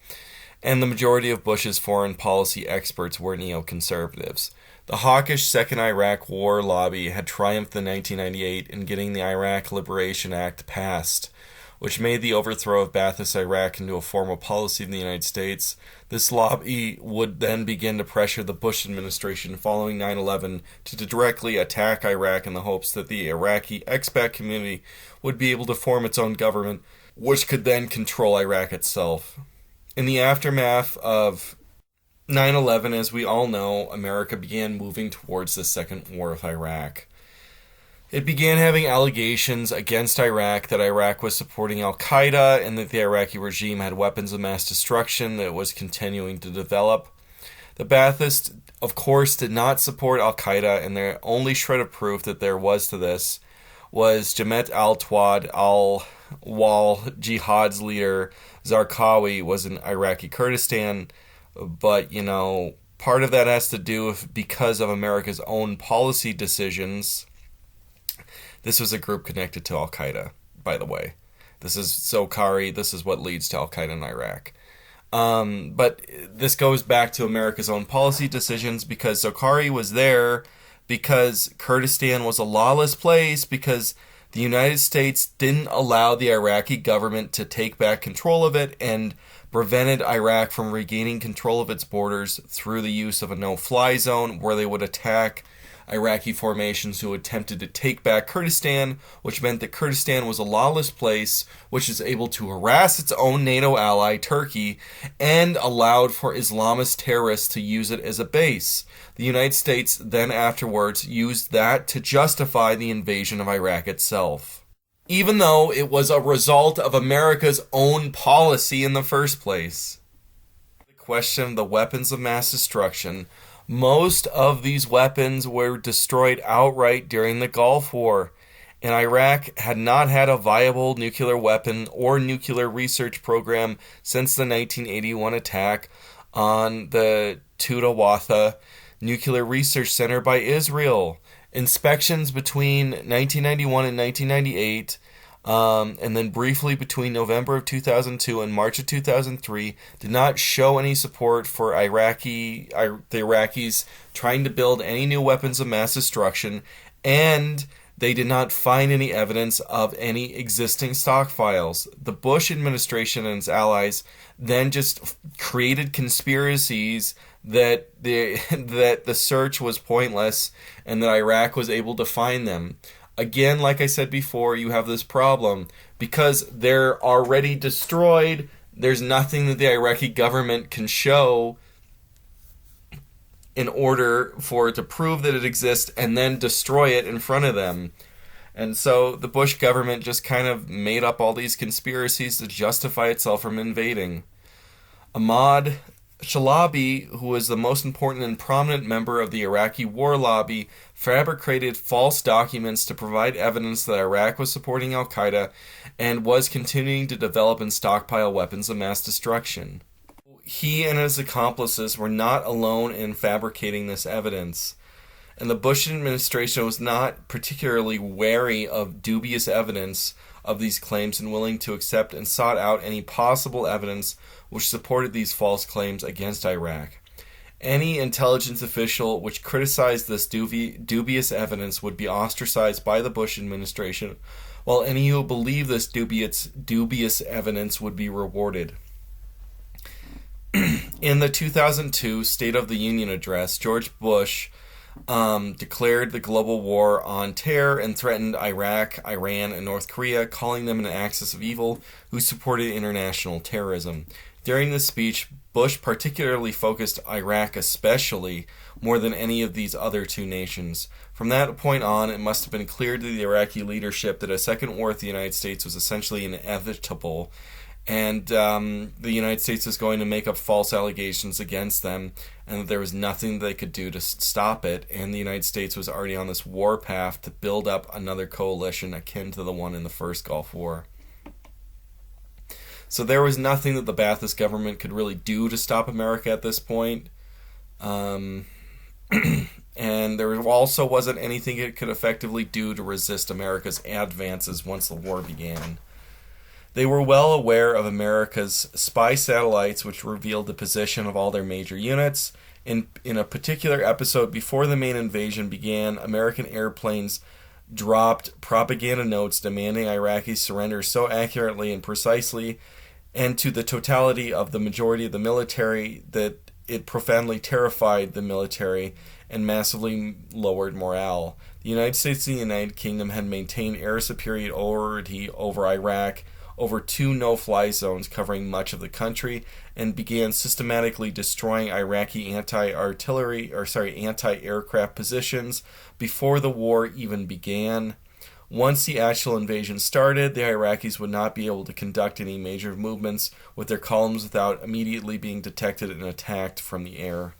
and the majority of Bush's foreign policy experts were neoconservatives. The hawkish Second Iraq War lobby had triumphed in 1998 in getting the Iraq Liberation Act passed, which made the overthrow of Ba'athist Iraq into a formal policy of the United States. This lobby would then begin to pressure the Bush administration following 9/11 to directly attack Iraq in the hopes that the Iraqi expat community would be able to form its own government, which could then control Iraq itself. In the aftermath of 9/11, as we all know, America began moving towards the Second War with Iraq. It began having allegations against Iraq that Iraq was supporting al-Qaeda and that the Iraqi regime had weapons of mass destruction that it was continuing to develop. The Baathists, of course, did not support al-Qaeda, and their only shred of proof that there was to this was Jamaat al-Tawad al-Wal Jihad's leader, Zarqawi, was in Iraqi Kurdistan. But, part of that has to do with because of America's own policy decisions. This was a group connected to Al-Qaeda, by the way. This is Zarqawi. This is what leads to Al-Qaeda in Iraq. But this goes back to America's own policy decisions because Zarqawi was there because Kurdistan was a lawless place, because the United States didn't allow the Iraqi government to take back control of it and prevented Iraq from regaining control of its borders through the use of a no-fly zone where they would attack Iraqi formations who attempted to take back Kurdistan, which meant that Kurdistan was a lawless place which is able to harass its own NATO ally, Turkey, and allowed for Islamist terrorists to use it as a base. The United States then afterwards used that to justify the invasion of Iraq itself, even though it was a result of America's own policy in the first place. The question of the weapons of mass destruction, most of these weapons were destroyed outright during the Gulf War, and Iraq had not had a viable nuclear weapon or nuclear research program since the 1981 attack on the Tudawatha Nuclear Research Center by Israel. Inspections between 1991 and 1998, and then briefly between November of 2002 and March of 2003, did not show any support for the Iraqis trying to build any new weapons of mass destruction, and they did not find any evidence of any existing stockpiles. The Bush administration and its allies then just created conspiracies that the search was pointless and that Iraq was able to find them. Again, like I said before, you have this problem. Because they're already destroyed, there's nothing that the Iraqi government can show in order for it to prove that it exists and then destroy it in front of them. And so the Bush government just kind of made up all these conspiracies to justify itself from invading. Ahmad Shalabi, who was the most important and prominent member of the Iraqi war lobby, fabricated false documents to provide evidence that Iraq was supporting al-Qaeda and was continuing to develop and stockpile weapons of mass destruction. He and his accomplices were not alone in fabricating this evidence, and the Bush administration was not particularly wary of dubious evidence of these claims and willing to accept and sought out any possible evidence which supported these false claims against Iraq. Any intelligence official which criticized this dubious evidence would be ostracized by the Bush administration, while any who believed this dubious evidence would be rewarded. In the 2002 State of the Union address, George Bush declared the global war on terror and threatened Iraq, Iran, and North Korea, calling them an axis of evil who supported international terrorism. During this speech, Bush particularly focused Iraq especially more than any of these other two nations. From that point on, it must have been clear to the Iraqi leadership that a second war with the United States was essentially inevitable, and the United States was going to make up false allegations against them, and that there was nothing they could do to stop it, and the United States was already on this war path to build up another coalition akin to the one in the first Gulf War. So there was nothing that the Ba'athist government could really do to stop America at this point. And there also wasn't anything it could effectively do to resist America's advances once the war began. They were well aware of America's spy satellites, which revealed the position of all their major units. In a particular episode before the main invasion began, American airplanes dropped propaganda notes demanding Iraqi surrender so accurately and precisely, and to the totality of the majority of the military, that it profoundly terrified the military and massively lowered morale. The United States and the United Kingdom had maintained air superiority over Iraq over 2 no-fly zones covering much of the country and began systematically destroying Iraqi anti-aircraft positions before the war even began. Once the actual invasion started, the Iraqis would not be able to conduct any major movements with their columns without immediately being detected and attacked from the air.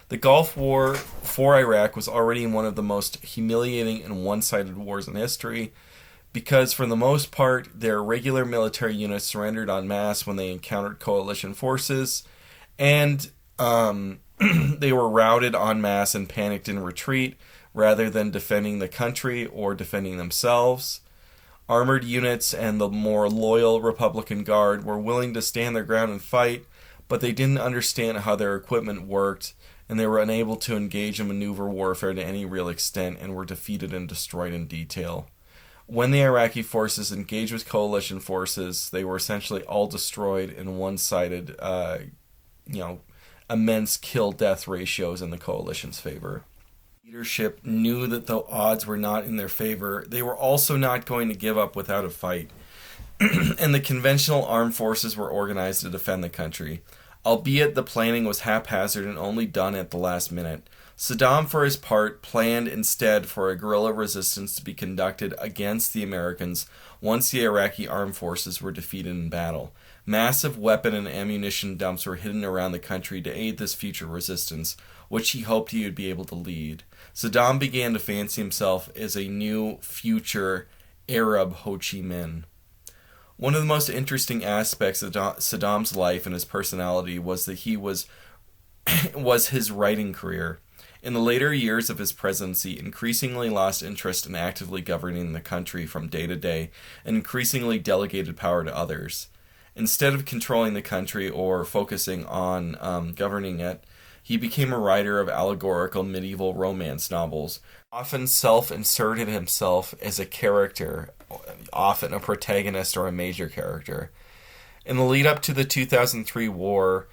The Gulf War for Iraq was already one of the most humiliating and one-sided wars in history because, for the most part, their regular military units surrendered en masse when they encountered coalition forces, and they were routed en masse and panicked in retreat rather than defending the country or defending themselves. Armored units and the more loyal Republican Guard were willing to stand their ground and fight, but they didn't understand how their equipment worked, and they were unable to engage in maneuver warfare to any real extent and were defeated and destroyed in detail. When the Iraqi forces engaged with coalition forces, they were essentially all destroyed in one-sided, immense kill-death ratios in the coalition's favor. Leadership knew that the odds were not in their favor. They were also not going to give up without a fight. And the conventional armed forces were organized to defend the country, albeit the planning was haphazard and only done at the last minute. Saddam, for his part, planned instead for a guerrilla resistance to be conducted against the Americans once the Iraqi armed forces were defeated in battle. Massive weapon and ammunition dumps were hidden around the country to aid this future resistance, which he hoped he would be able to lead. Saddam began to fancy himself as a new future Arab Ho Chi Minh. One of the most interesting aspects of Saddam's life and his personality was that he was his writing career. In the later years of his presidency, increasingly lost interest in actively governing the country from day to day and increasingly delegated power to others. Instead of controlling the country or focusing on governing it, he became a writer of allegorical medieval romance novels, often self-inserted himself as a character, often a protagonist or a major character. In the lead up to the 2003 war,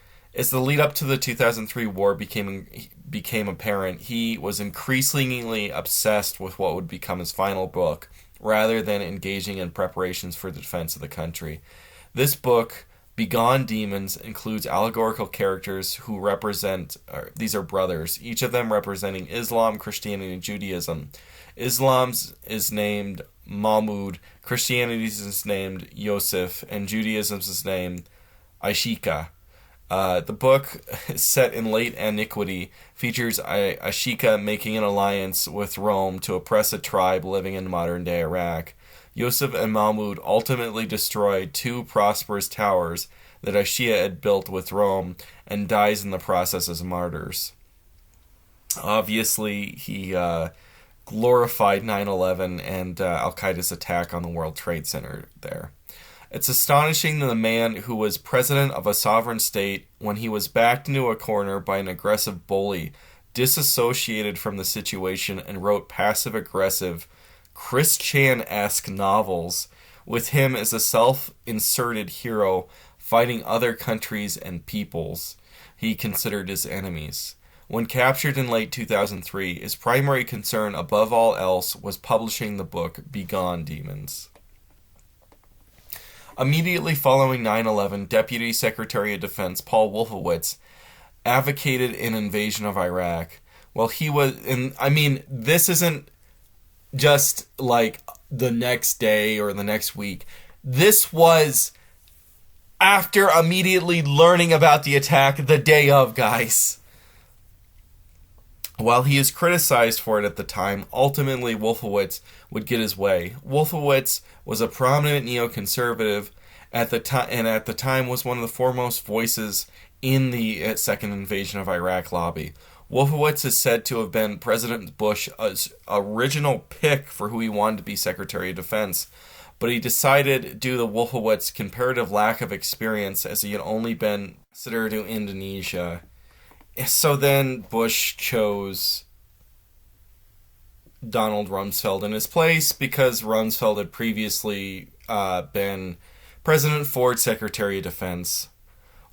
became apparent, he was increasingly obsessed with what would become his final book, rather than engaging in preparations for the defense of the country. This book, Begone Demons, includes allegorical characters who these are brothers, each of them representing Islam, Christianity, and Judaism. Islam's is named Mahmud, Christianity's is named Yosef, and Judaism's is named Ashika. The book, set in late antiquity, features Ashika making an alliance with Rome to oppress a tribe living in modern-day Iraq. Yosef and Mahmud ultimately destroyed 2 prosperous towers that Ashika had built with Rome and dies in the process as martyrs. Obviously, he glorified 9/11 and Al-Qaeda's attack on the World Trade Center there. It's astonishing that the man who was president of a sovereign state, when he was backed into a corner by an aggressive bully, disassociated from the situation and wrote passive-aggressive, Chris Chan-esque novels, with him as a self-inserted hero fighting other countries and peoples he considered his enemies. When captured in late 2003, his primary concern above all else was publishing the book Begone Demons. Immediately following 9/11, Deputy Secretary of Defense Paul Wolfowitz advocated an invasion of Iraq. Well, this isn't just like the next day or the next week. This was after immediately learning about the attack the day of, guys. While he is criticized for it at the time, ultimately Wolfowitz would get his way. Wolfowitz was a prominent neoconservative at the time, and at the time was one of the foremost voices in the second invasion of Iraq lobby. Wolfowitz is said to have been President Bush's original pick for who he wanted to be Secretary of Defense, but he decided, due to the Wolfowitz comparative lack of experience, as he had only been ambassador to Indonesia. So then Bush chose Donald Rumsfeld in his place because Rumsfeld had previously been President Ford's Secretary of Defense.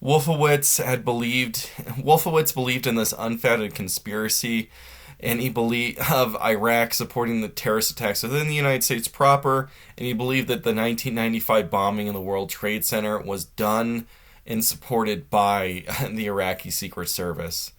Wolfowitz believed in this unfounded conspiracy and he believed of Iraq supporting the terrorist attacks within the United States proper, and he believed that the 1995 bombing in the World Trade Center was done and supported by the Iraqi Secret Service.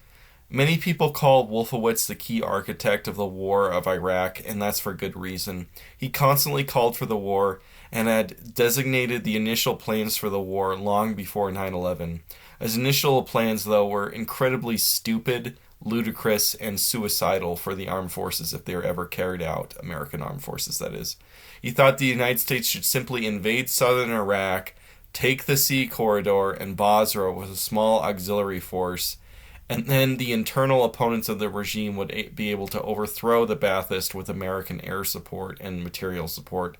Many people call Wolfowitz the key architect of the war of Iraq, and that's for good reason. He constantly called for the war and had designated the initial plans for the war long before 9/11. His initial plans, though, were incredibly stupid, ludicrous, and suicidal for the armed forces if they were ever carried out, American armed forces, that is. He thought the United States should simply invade southern Iraq, take the sea corridor and Basra with a small auxiliary force, and then the internal opponents of the regime would be able to overthrow the Ba'athist with American air support and material support.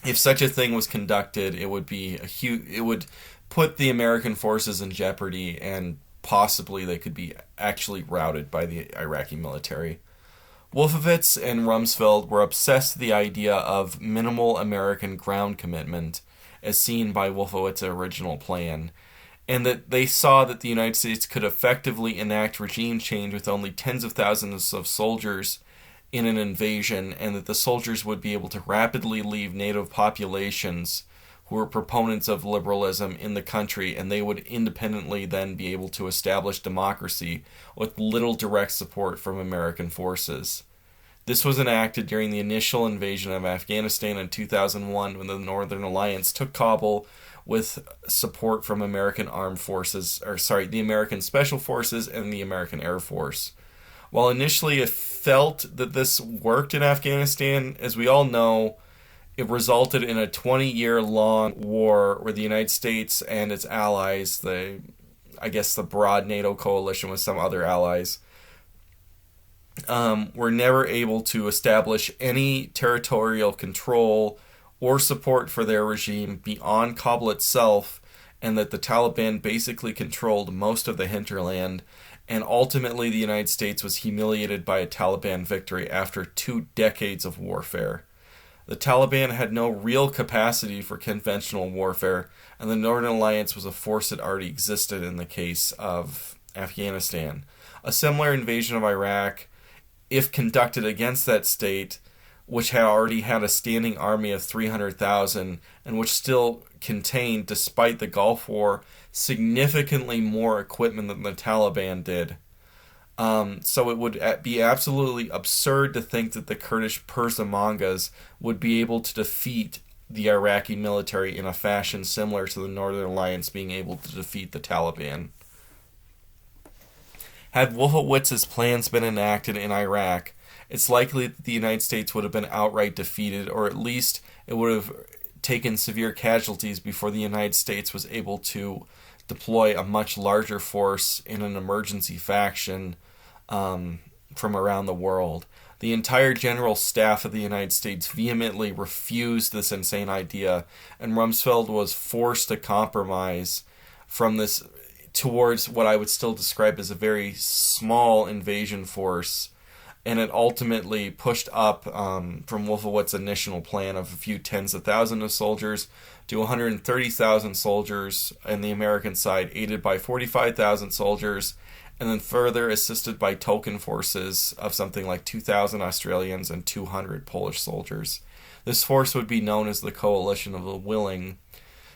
If such a thing was conducted, it would be it would put the American forces in jeopardy, and possibly they could be actually routed by the Iraqi military. Wolfowitz and Rumsfeld were obsessed with the idea of minimal American ground commitment, as seen by Wolfowitz's original plan, and that they saw that the United States could effectively enact regime change with only tens of thousands of soldiers in an invasion, and that the soldiers would be able to rapidly leave native populations who were proponents of liberalism in the country, and they would independently then be able to establish democracy with little direct support from American forces. This was enacted during the initial invasion of Afghanistan in 2001 when the Northern Alliance took Kabul with support from American armed forces, the American Special Forces and the American Air Force. While initially it felt that this worked in Afghanistan, as we all know, it resulted in a 20-year-long war where the United States and its allies, the broad NATO coalition with some other allies, were never able to establish any territorial control or support for their regime beyond Kabul itself, and that the Taliban basically controlled most of the hinterland, and ultimately the United States was humiliated by a Taliban victory after 2 decades of warfare. The Taliban had no real capacity for conventional warfare, and the Northern Alliance was a force that already existed in the case of Afghanistan. A similar invasion of Iraq, if conducted against that state, which had already had a standing army of 300,000 and which still contained, despite the Gulf War, significantly more equipment than the Taliban did. So it would be absolutely absurd to think that the Kurdish Peshmergas would be able to defeat the Iraqi military in a fashion similar to the Northern Alliance being able to defeat the Taliban. Had Wolfowitz's plans been enacted in Iraq, it's likely that the United States would have been outright defeated, or at least it would have taken severe casualties before the United States was able to deploy a much larger force in an emergency faction from around the world. The entire general staff of the United States vehemently refused this insane idea, and Rumsfeld was forced to compromise from this towards what I would still describe as a very small invasion force, and it ultimately pushed up from Wolfowitz's initial plan of a few tens of thousands of soldiers to 130,000 soldiers on the American side, aided by 45,000 soldiers, and then further assisted by token forces of something like 2,000 Australians and 200 Polish soldiers. This force would be known as the Coalition of the Willing.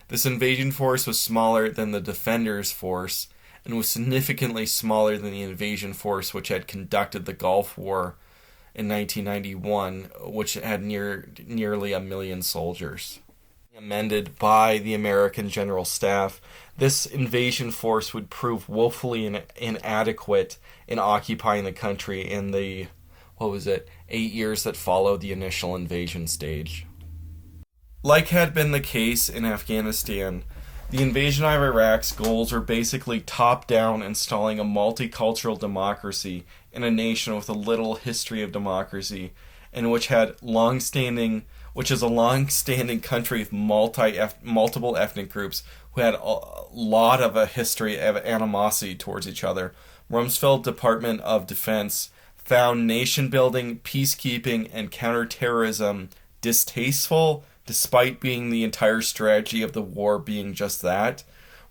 This invasion force was smaller than the Defenders Force, and was significantly smaller than the invasion force which had conducted the Gulf War in 1991, which had nearly 1 million soldiers. Amended by the American General Staff, this invasion force would prove woefully inadequate in occupying the country in the, 8 years that followed the initial invasion stage. Like had been the case in Afghanistan, the invasion of Iraq's goals were basically top-down installing a multicultural democracy in a nation with a little history of democracy, and which is a long-standing country with multiple ethnic groups who had a lot of a history of animosity towards each other. Rumsfeld Department of Defense found nation-building, peacekeeping, and counterterrorism distasteful, despite being the entire strategy of the war being just that.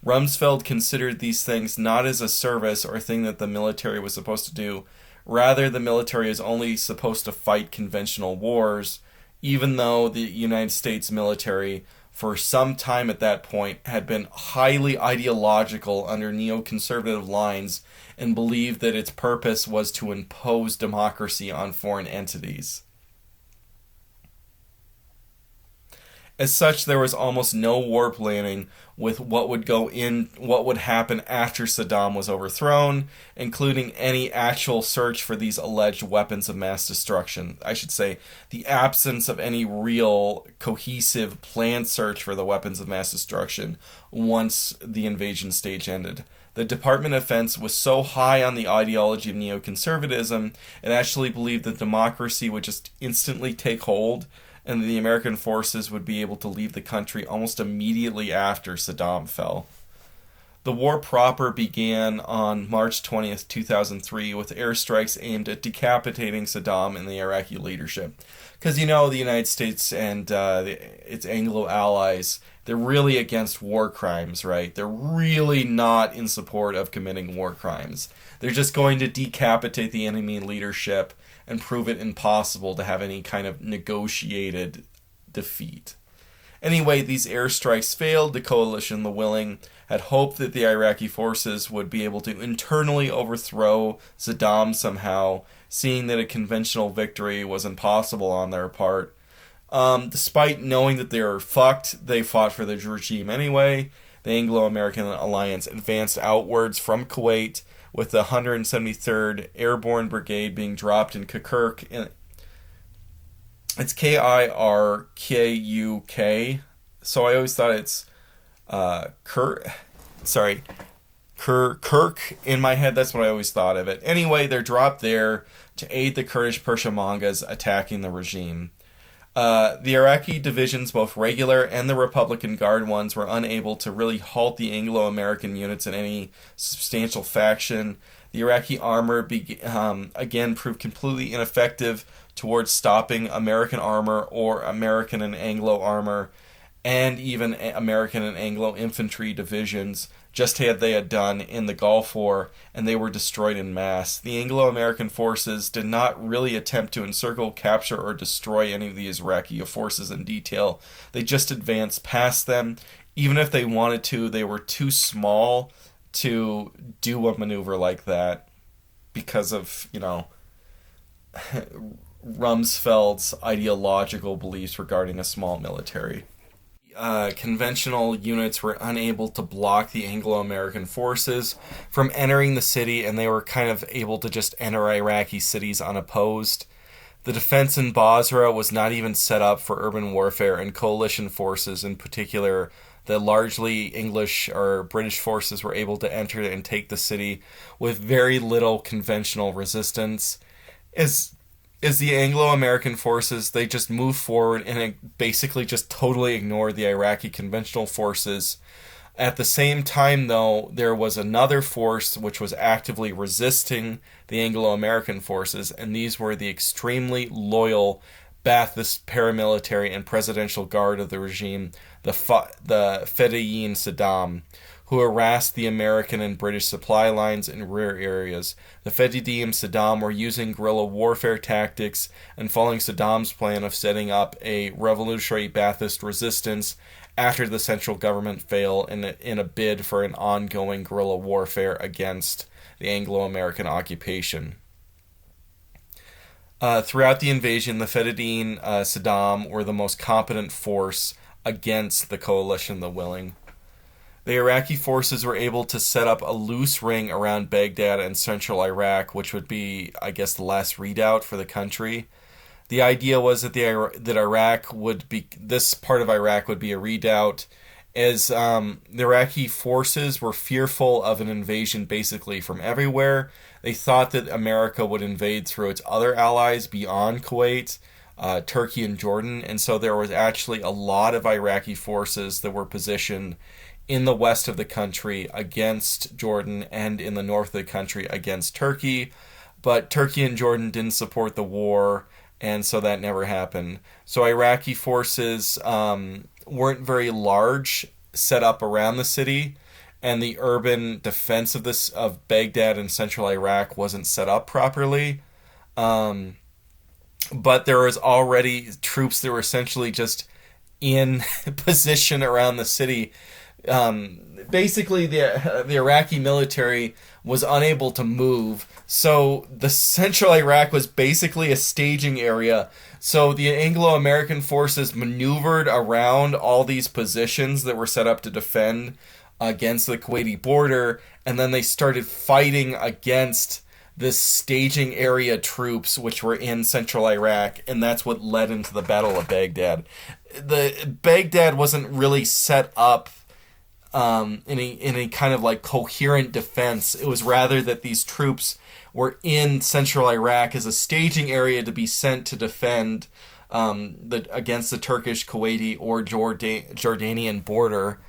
Rumsfeld considered these things not as a service or a thing that the military was supposed to do. Rather, the military is only supposed to fight conventional wars, even though the United States military, for some time at that point, had been highly ideological under neoconservative lines and believed that its purpose was to impose democracy on foreign entities. As such, there was almost no war planning with what would happen after Saddam was overthrown, including any actual search for these alleged weapons of mass destruction. I should say, the absence of any real cohesive planned search for the weapons of mass destruction once the invasion stage ended. The Department of Defense was so high on the ideology of neoconservatism, it actually believed that democracy would just instantly take hold and the American forces would be able to leave the country almost immediately after Saddam fell. The war proper began on March 20th, 2003, with airstrikes aimed at decapitating Saddam and the Iraqi leadership. Because, the United States and its Anglo allies, they're really against war crimes, right? They're really not in support of committing war crimes. They're just going to decapitate the enemy leadership and prove it impossible to have any kind of negotiated defeat. Anyway, these airstrikes failed. The coalition, the willing, had hoped that the Iraqi forces would be able to internally overthrow Saddam somehow, seeing that a conventional victory was impossible on their part. Despite knowing that they were fucked, they fought for the regime anyway. The Anglo-American alliance advanced outwards from Kuwait, with the 173rd Airborne Brigade being dropped in Kirkuk. It's Kirkuk, so I always thought it's Kirk in my head. That's what I always thought of it. Anyway, they're dropped there to aid the Kurdish Peshmergas attacking the regime. The Iraqi divisions, both regular and the Republican Guard ones, were unable to really halt the Anglo-American units in any substantial faction. The Iraqi armor again proved completely ineffective towards stopping American armor or American and Anglo armor, and even American and Anglo infantry divisions, just as they had done in the Gulf War, and they were destroyed in mass. The Anglo-American forces did not really attempt to encircle, capture, or destroy any of these Iraqi forces in detail. They just advanced past them. Even if they wanted to, they were too small to do a maneuver like that because of, Rumsfeld's ideological beliefs regarding a small military. Conventional units were unable to block the Anglo-American forces from entering the city, and they were kind of able to just enter Iraqi cities unopposed. The defense in Basra was not even set up for urban warfare, and coalition forces, in particular the largely English or British forces, were able to enter and take the city with very little conventional resistance. As the Anglo-American forces, they just moved forward and basically just totally ignored the Iraqi conventional forces. At the same time, though, there was another force which was actively resisting the Anglo-American forces, and these were the extremely loyal Ba'athist paramilitary and presidential guard of the regime, the Fedayeen Saddam, who harassed the American and British supply lines in rear areas. The Fedayeen Saddam were using guerrilla warfare tactics and following Saddam's plan of setting up a revolutionary Ba'athist resistance after the central government failed in a bid for an ongoing guerrilla warfare against the Anglo-American occupation. Throughout the invasion, the Fedayeen Saddam were the most competent force against the coalition, the willing. The Iraqi forces were able to set up a loose ring around Baghdad and central Iraq, which would be, I guess, the last redoubt for the country. The idea was that this part of Iraq would be a redoubt, as the Iraqi forces were fearful of an invasion basically from everywhere. They thought that America would invade through its other allies beyond Kuwait, Turkey and Jordan, and so there was actually a lot of Iraqi forces that were positioned in the west of the country against Jordan and in the north of the country against Turkey, but Turkey and Jordan didn't support the war, and so that never happened. So Iraqi forces weren't very large, set up around the city, and the urban defense of Baghdad and central Iraq wasn't set up properly. Um, but there was already troops that were essentially just in position around the city. Basically, the Iraqi military was unable to move, so the central Iraq was basically a staging area. So the Anglo-American forces maneuvered around all these positions that were set up to defend against the Kuwaiti border, and then they started fighting against this staging area troops which were in central Iraq, and that's what led into the Battle of Baghdad. The Baghdad wasn't really set up in a kind of like coherent defense. It was rather that these troops were in central Iraq as a staging area to be sent to defend against the Turkish, Kuwaiti, or Jordanian border.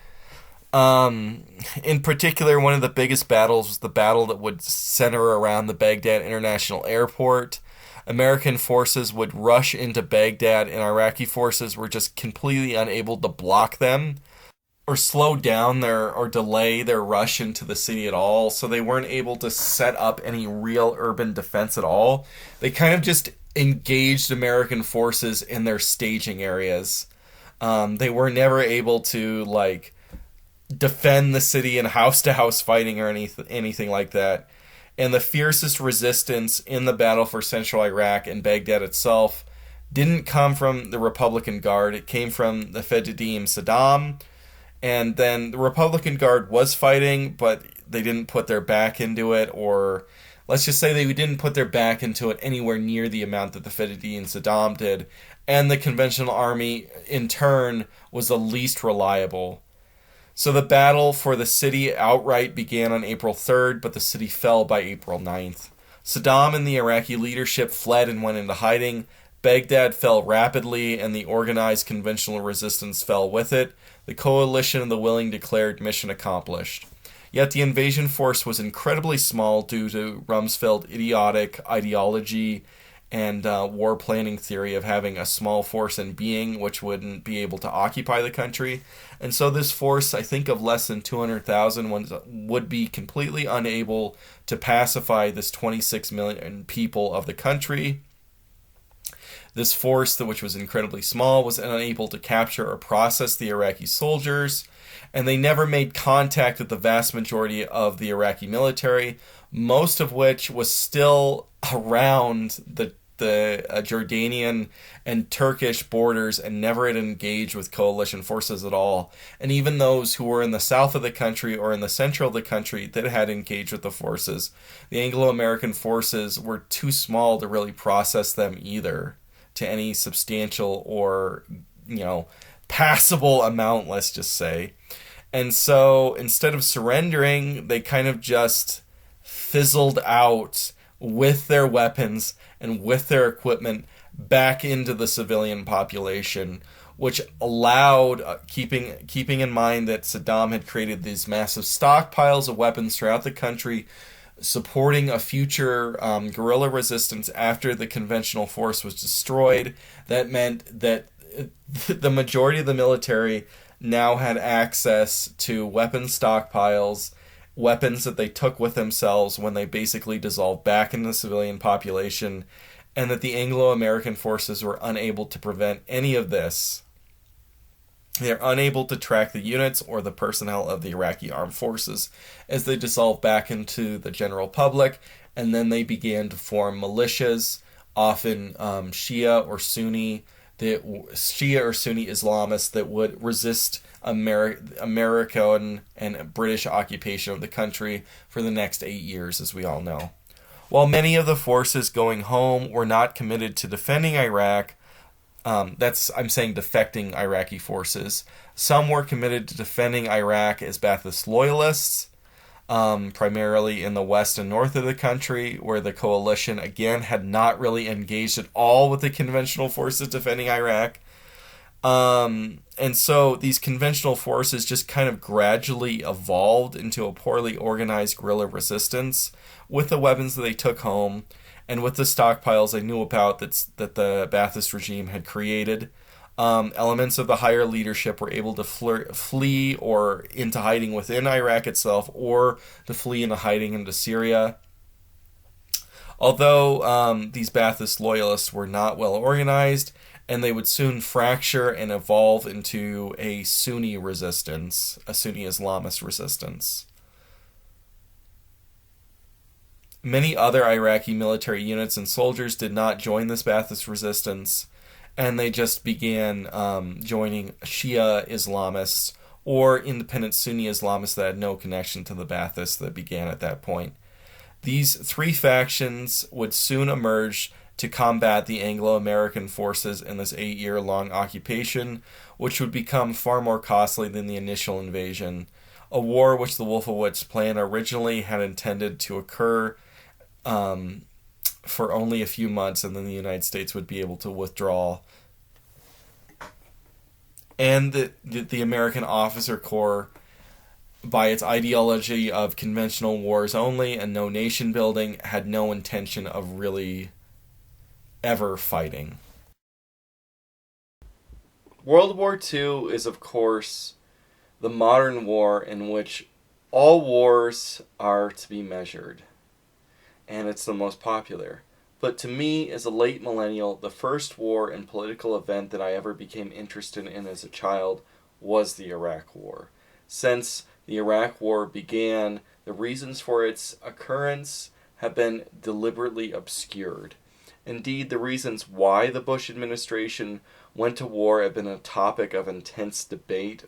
In particular, one of the biggest battles was the battle that would center around the Baghdad International Airport. American forces would rush into Baghdad, and Iraqi forces were just completely unable to block them or slow down or delay their rush into the city at all. So they weren't able to set up any real urban defense at all. They kind of just engaged American forces in their staging areas. They were never able to defend the city in house-to-house fighting or anything like that. And the fiercest resistance in the battle for central Iraq and Baghdad itself didn't come from the Republican Guard. It came from the Fedayeen Saddam. And then the Republican Guard was fighting, but they didn't put their back into it, or let's just say they didn't put their back into it anywhere near the amount that the Fedayeen Saddam did. And the conventional army, in turn, was the least reliable. So the battle for the city outright began on April 3rd, but the city fell by April 9th. Saddam and the Iraqi leadership fled and went into hiding. Baghdad fell rapidly, and the organized conventional resistance fell with it. The coalition of the willing declared mission accomplished. Yet the invasion force was incredibly small due to Rumsfeld's idiotic ideology and war planning theory of having a small force in being which wouldn't be able to occupy the country. And so this force, I think of less than 200,000, would be completely unable to pacify this 26 million people of the country. This force, which was incredibly small, was unable to capture or process the Iraqi soldiers, and they never made contact with the vast majority of the Iraqi military, most of which was still around the Jordanian and Turkish borders and never had engaged with coalition forces at all. And even those who were in the south of the country or in the central of the country that had engaged with the forces, the Anglo-American forces were too small to really process them either to any substantial or, passable amount, let's just say. And so instead of surrendering, they kind of just fizzled out with their weapons and with their equipment back into the civilian population, which allowed, keeping in mind that Saddam had created these massive stockpiles of weapons throughout the country, supporting a future guerrilla resistance after the conventional force was destroyed. That meant that the majority of the military now had access to weapon stockpiles, weapons that they took with themselves when they basically dissolved back into the civilian population, and that the Anglo-American forces were unable to prevent any of this. They're unable to track the units or the personnel of the Iraqi armed forces as they dissolved back into the general public, and then they began to form militias, often Shia or Sunni Islamists that would resist American and British occupation of the country for the next 8 years, as we all know. While many of the forces going home were not committed to defending Iraq, I'm saying defecting Iraqi forces, some were committed to defending Iraq as Ba'athist loyalists, primarily in the west and north of the country, where the coalition, again, had not really engaged at all with the conventional forces defending Iraq. And so these conventional forces just kind of gradually evolved into a poorly organized guerrilla resistance with the weapons that they took home and with the stockpiles they knew about that the Ba'athist regime had created. Elements of the higher leadership were able to flee or into hiding within Iraq itself, or to flee into hiding into Syria. Although these Ba'athist loyalists were not well organized, and they would soon fracture and evolve into a Sunni resistance, a Sunni Islamist resistance. Many other Iraqi military units and soldiers did not join this Ba'athist resistance, and they just began joining Shia Islamists or independent Sunni Islamists that had no connection to the Ba'athists that began at that point. These three factions would soon emerge to combat the Anglo-American forces in this 8-year-long occupation, which would become far more costly than the initial invasion, a war which the Wolfowitz plan originally had intended to occur for only a few months, and then the United States would be able to withdraw. And the American officer corps, by its ideology of conventional wars only and no nation building, had no intention of really ever fighting. World War II is, of course, the modern war in which all wars are to be measured, and it's the most popular. But to me, as a late millennial, the first war and political event that I ever became interested in as a child was the Iraq War. Since the Iraq War began, the reasons for its occurrence have been deliberately obscured. Indeed, the reasons why the Bush administration went to war have been a topic of intense debate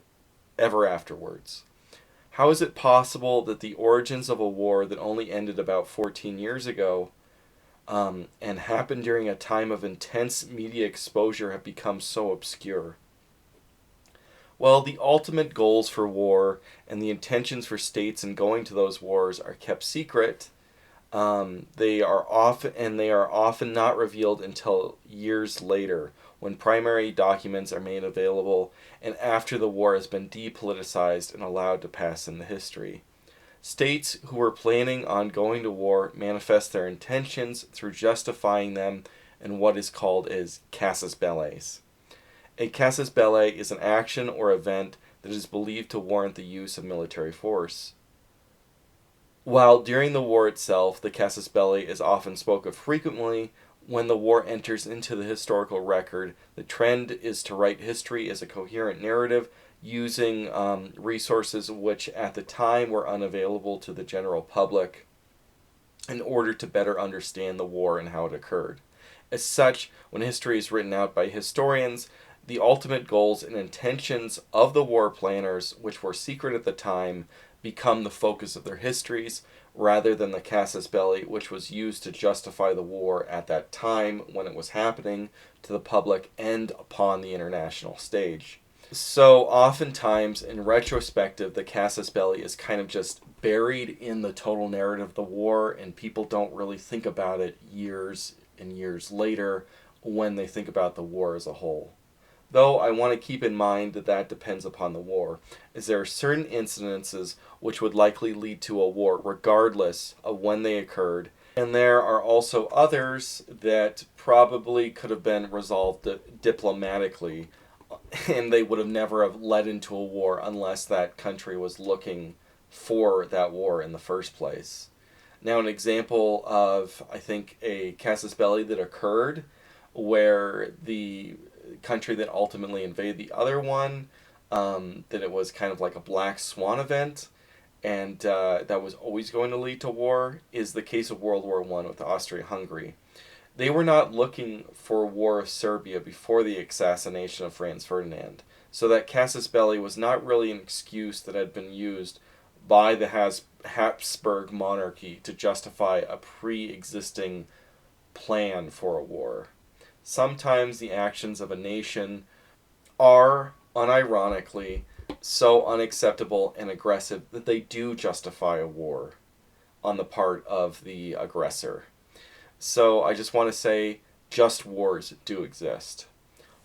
ever afterwards. How is it possible that the origins of a war that only ended about 14 years ago and happened during a time of intense media exposure have become so obscure? Well, the ultimate goals for war and the intentions for states in going to those wars are kept secret. They are often not revealed until years later, when primary documents are made available and after the war has been depoliticized and allowed to pass into history. States who were planning on going to war manifest their intentions through justifying them in what is called as casus belli. A casus belli is an action or event that is believed to warrant the use of military force. While during the war itself, the casus belli is often spoken of frequently, when the war enters into the historical record, the trend is to write history as a coherent narrative using resources which at the time were unavailable to the general public in order to better understand the war and how it occurred. As such, when history is written out by historians, the ultimate goals and intentions of the war planners, which were secret at the time, become the focus of their histories, rather than the casus belli, which was used to justify the war at that time when it was happening to the public and upon the international stage. So oftentimes, in retrospective, the casus belli is kind of just buried in the total narrative of the war, and people don't really think about it years and years later when they think about the war as a whole. Though I want to keep in mind that that depends upon the war, as there are certain incidences which would likely lead to a war regardless of when they occurred, and there are also others that probably could have been resolved diplomatically, and they would have never have led into a war unless that country was looking for that war in the first place. Now, an example of, I think, a casus belli that occurred where the country that ultimately invaded the other one, that it was kind of like a black swan event, and that was always going to lead to war, is the case of World War I with Austria-Hungary. They were not looking for a war of Serbia before the assassination of Franz Ferdinand, so that casus belli was not really an excuse that had been used by the Habsburg monarchy to justify a pre-existing plan for a war. Sometimes the actions of a nation are, unironically, so unacceptable and aggressive that they do justify a war on the part of the aggressor. So I just want to say, just wars do exist.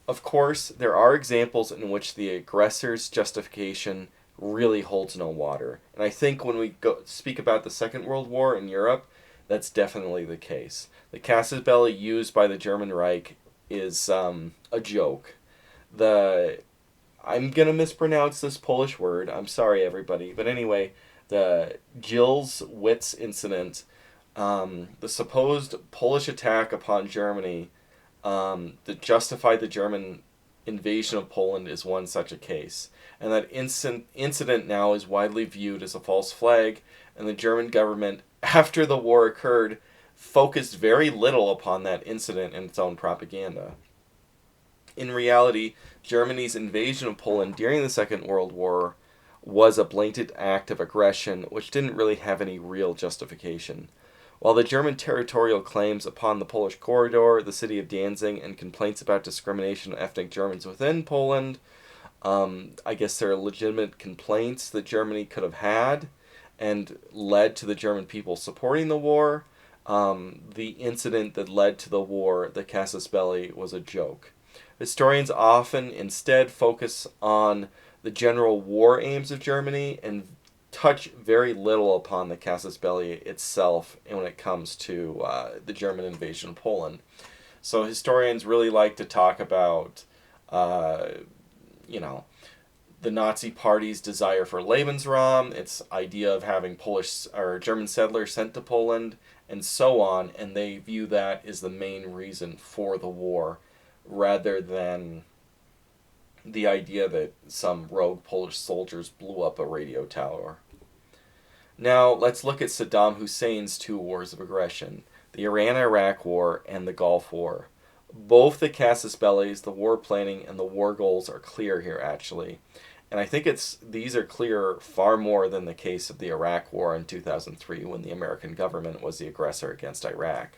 Of course, there are examples in which the aggressor's justification really holds no water. And I think when we speak about the Second World War in Europe, that's definitely the case. The casus belli used by the German Reich is a joke. the I'm gonna mispronounce this Polish word. I'm sorry, everybody. But anyway, the Gills-Witz incident, the supposed Polish attack upon Germany, that justified the German invasion of Poland, is one such a case. And that incident now is widely viewed as a false flag, and the German government, after the war occurred, focused very little upon that incident in its own propaganda. In reality, Germany's invasion of Poland during the Second World War was a blatant act of aggression which didn't really have any real justification. While the German territorial claims upon the Polish corridor, the city of Danzig, and complaints about discrimination of ethnic Germans within Poland, I guess there are legitimate complaints that Germany could have had and led to the German people supporting the war. The incident that led to the war, the Casus Belli, was a joke. Historians often instead focus on the general war aims of Germany and touch very little upon the Casus Belli itself when it comes to the German invasion of Poland. So historians really like to talk about, you know, the Nazi Party's desire for Lebensraum, its idea of having Polish or German settlers sent to Poland, and so on, and they view that as the main reason for the war, rather than the idea that some rogue Polish soldiers blew up a radio tower. Now, let's look at Saddam Hussein's two wars of aggression, the Iran-Iraq War and the Gulf War. Both the casus bellis, the war planning, and the war goals are clear here, actually. And I think these are clear far more than the case of the Iraq War in 2003, when the American government was the aggressor against Iraq.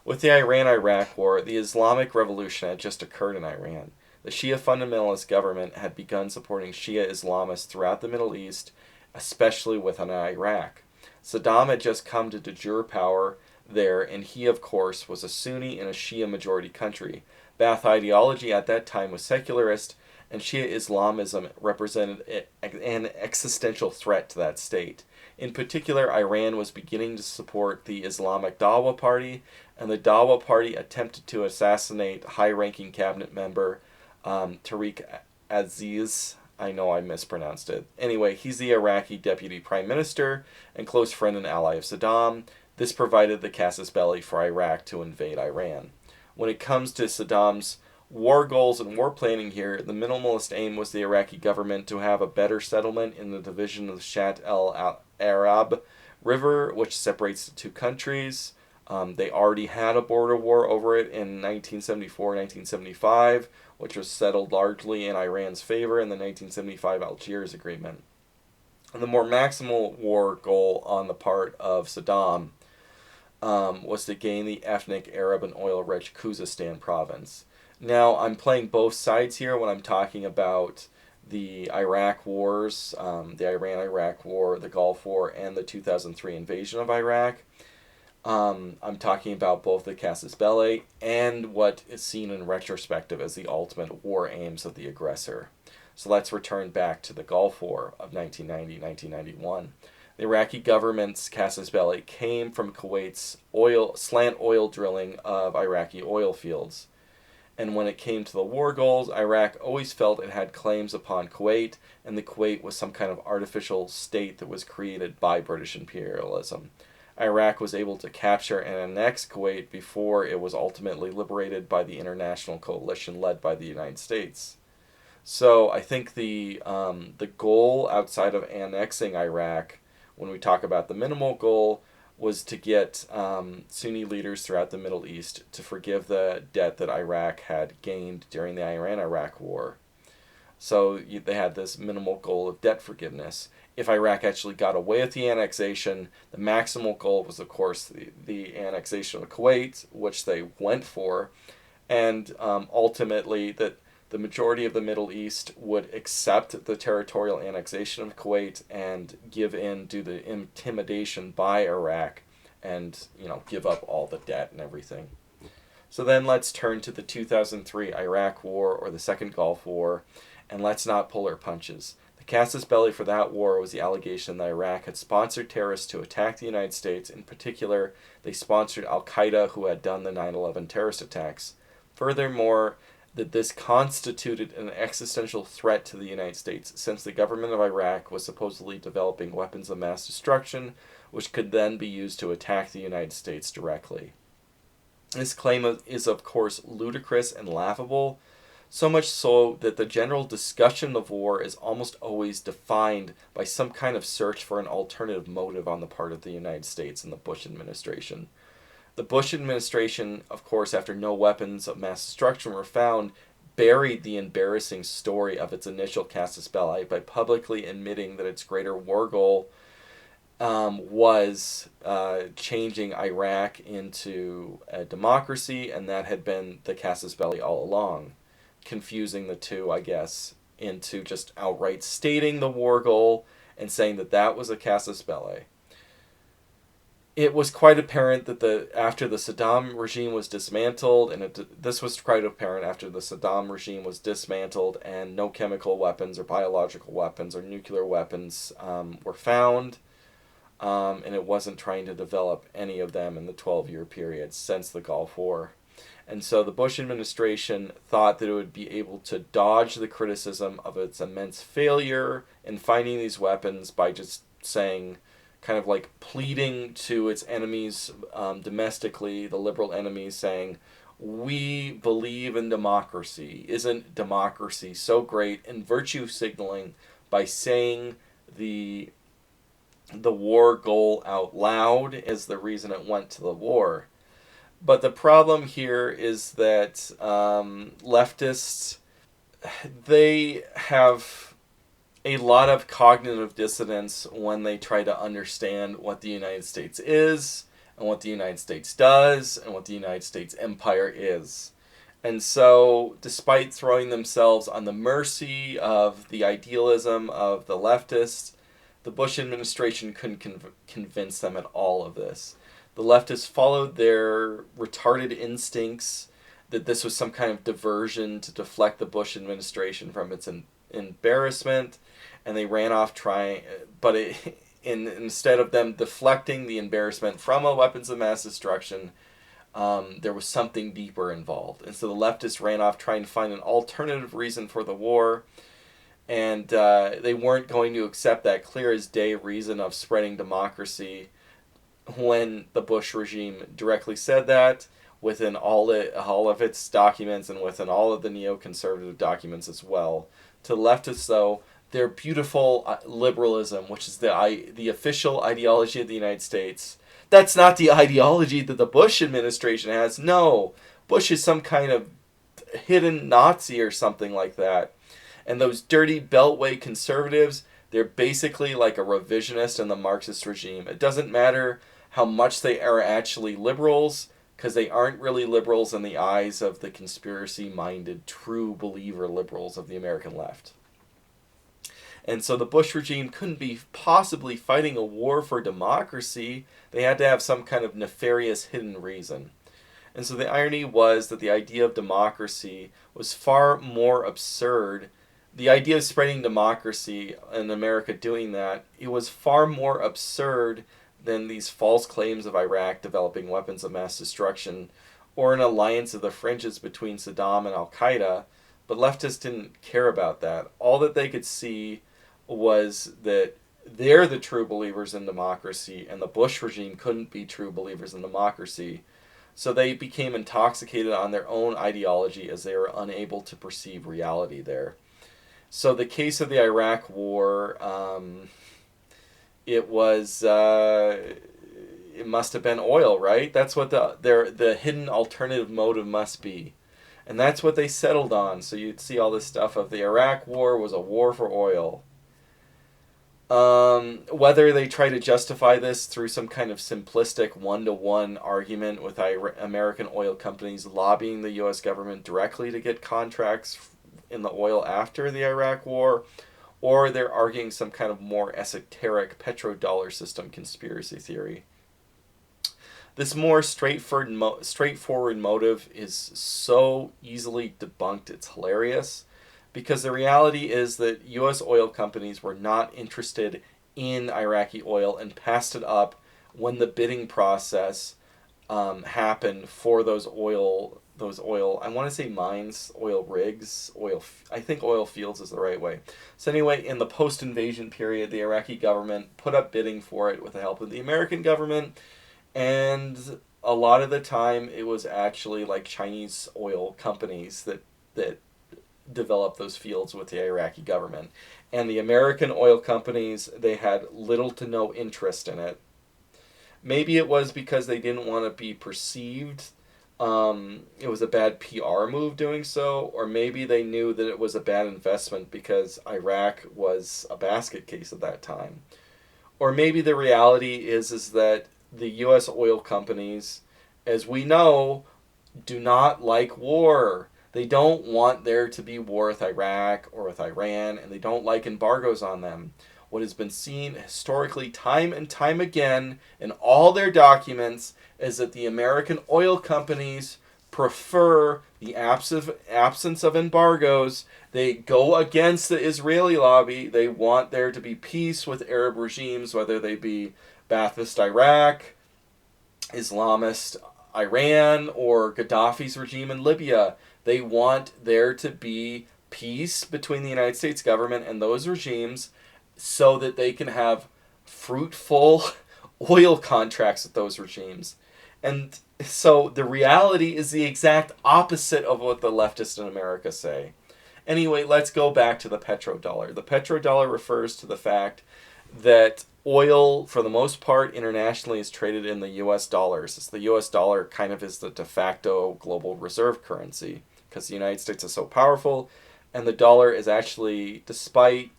With the Iran-Iraq War, the Islamic Revolution had just occurred in Iran. The Shia fundamentalist government had begun supporting Shia Islamists throughout the Middle East, especially within Iraq. Saddam had just come to de jure power there, and he, of course, was a Sunni in a Shia majority country. Ba'ath ideology at that time was secularist, and Shia Islamism represented an existential threat to that state. In particular, Iran was beginning to support the Islamic Dawa Party, and the Dawa Party attempted to assassinate high-ranking cabinet member Tariq Aziz. I know I mispronounced it. Anyway, he's the Iraqi deputy prime minister and close friend and ally of Saddam. This provided the casus belli for Iraq to invade Iran. When it comes to Saddam's war goals and war planning here, the minimalist aim was the Iraqi government to have a better settlement in the division of the Shat el-Arab River, which separates the two countries. They already had a border war over it in 1974-1975, which was settled largely in Iran's favor in the 1975 Algiers Agreement. And the more maximal war goal on the part of Saddam was to gain the ethnic Arab and oil-rich Khuzestan province. Now, I'm playing both sides here when I'm talking about the Iraq wars, the Iran-Iraq war, the Gulf War, and the 2003 invasion of Iraq. I'm talking about both the casus belli and what is seen in retrospective as the ultimate war aims of the aggressor. So let's return back to the Gulf War of 1990-1991. The Iraqi government's casus belli came from Kuwait's slant oil drilling of Iraqi oil fields. And when it came to the war goals, Iraq always felt it had claims upon Kuwait, and the Kuwait was some kind of artificial state that was created by British imperialism. Iraq was able to capture and annex Kuwait before it was ultimately liberated by the international coalition led by the United States. So I think the goal outside of annexing Iraq, when we talk about the minimal goal, was to get Sunni leaders throughout the Middle East to forgive the debt that Iraq had gained during the Iran-Iraq War. So they had this minimal goal of debt forgiveness. If Iraq actually got away with the annexation, the maximal goal was, of course, the annexation of Kuwait, which they went for, and ultimately that the majority of the Middle East would accept the territorial annexation of Kuwait and give in to the intimidation by Iraq and, give up all the debt and everything. So then let's turn to the 2003 Iraq War, or the Second Gulf War, and let's not pull our punches. The casus belli for that war was the allegation that Iraq had sponsored terrorists to attack the United States. In particular, they sponsored al-Qaeda, who had done the 9/11 terrorist attacks. Furthermore, that this constituted an existential threat to the United States, since the government of Iraq was supposedly developing weapons of mass destruction, which could then be used to attack the United States directly. This claim is, of course, ludicrous and laughable, so much so that the general discussion of war is almost always defined by some kind of search for an alternative motive on the part of the United States and the Bush administration. The Bush administration, of course, after no weapons of mass destruction were found, buried the embarrassing story of its initial casus belli by publicly admitting that its greater war goal was changing Iraq into a democracy, and that had been the casus belli all along, confusing the two, I guess, into just outright stating the war goal and saying that that was a casus belli. It was quite apparent that after the Saddam regime was dismantled, and this was quite apparent after the Saddam regime was dismantled and no chemical weapons or biological weapons or nuclear weapons were found, and it wasn't trying to develop any of them in the 12-year period since the Gulf War. And so the Bush administration thought that it would be able to dodge the criticism of its immense failure in finding these weapons by just saying, kind of like pleading to its enemies domestically, the liberal enemies, saying, we believe in democracy. Isn't democracy so great? And virtue signaling by saying the war goal out loud is the reason it went to the war. But the problem here is that leftists, they have a lot of cognitive dissonance when they try to understand what the United States is, and what the United States does, and what the United States empire is. And so, despite throwing themselves on the mercy of the idealism of the leftists, the Bush administration couldn't convince them at all of this. The leftists followed their retarded instincts that this was some kind of diversion to deflect the Bush administration from its embarrassment, and they ran off trying, but instead of them deflecting the embarrassment from weapons of mass destruction, there was something deeper involved. And so the leftists ran off trying to find an alternative reason for the war, and they weren't going to accept that clear as day reason of spreading democracy when the Bush regime directly said that within all of its documents and within all of the neoconservative documents as well. To leftists, though, their beautiful liberalism, which is the official ideology of the United States, that's not the ideology that the Bush administration has. No, Bush is some kind of hidden Nazi or something like that. And those dirty Beltway conservatives, they're basically like a revisionist in the Marxist regime. It doesn't matter how much they are actually liberals, because they aren't really liberals in the eyes of the conspiracy-minded, true believer liberals of the American left. And so the Bush regime couldn't be possibly fighting a war for democracy. They had to have some kind of nefarious hidden reason. And so the irony was that the idea of democracy was far more absurd. The idea of spreading democracy and America doing that, it was far more absurd than these false claims of Iraq developing weapons of mass destruction, or an alliance of the fringes between Saddam and Al-Qaeda, but leftists didn't care about that. All that they could see was that they're the true believers in democracy, and the Bush regime couldn't be true believers in democracy. So they became intoxicated on their own ideology as they were unable to perceive reality there. So the case of the Iraq War, it must have been oil, right? That's what the hidden alternative motive must be. And that's what they settled on. So you'd see all this stuff of the Iraq War was a war for oil. Whether they try to justify this through some kind of simplistic one-to-one argument with American oil companies lobbying the U.S. government directly to get contracts in the oil after the Iraq War, or they're arguing some kind of more esoteric petrodollar system conspiracy theory. This more straightforward motive is so easily debunked, it's hilarious, because the reality is that U.S. oil companies were not interested in Iraqi oil and passed it up when the bidding process happened for those oil those oil, I want to say mines, oil rigs, I think oil fields is the right way. So anyway, in the post-invasion period, the Iraqi government put up bidding for it with the help of the American government, and a lot of the time it was actually like Chinese oil companies that developed those fields with the Iraqi government. And the American oil companies, they had little to no interest in it. Maybe it was because they didn't want to be perceived. It was a bad PR move doing so, or maybe they knew that it was a bad investment because Iraq was a basket case at that time. Or maybe the reality is that the U.S. oil companies, as we know, do not like war. They don't want there to be war with Iraq or with Iran, and they don't like embargoes on them. What has been seen historically time and time again in all their documents is that the American oil companies prefer the absence of embargoes. They go against the Israeli lobby. They want there to be peace with Arab regimes, whether they be Ba'athist Iraq, Islamist Iran, or Gaddafi's regime in Libya. They want there to be peace between the United States government and those regimes so that they can have fruitful oil contracts with those regimes. And so the reality is the exact opposite of what the leftists in America say. Anyway, let's go back to the petrodollar. The petrodollar refers to the fact that oil, for the most part, internationally is traded in the U.S. dollars. It's the U.S. dollar kind of is the de facto global reserve currency because the United States is so powerful, and the dollar is actually, despite,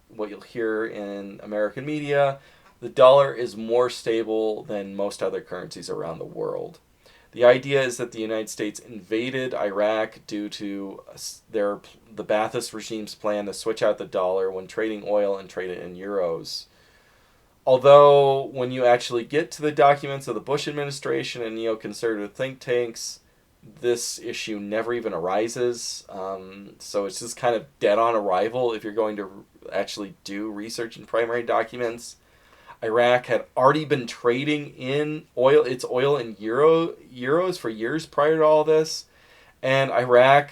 what you'll hear in American media, the dollar is more stable than most other currencies around the world. The idea is that the United States invaded Iraq due to the Ba'athist regime's plan to switch out the dollar when trading oil and trade it in euros. Although, when you actually get to the documents of the Bush administration and neoconservative think tanks, this issue never even arises. So it's just kind of dead on arrival if you're going to actually do research in primary documents. Iraq had already been trading in its oil in euros for years prior to all this, and Iraq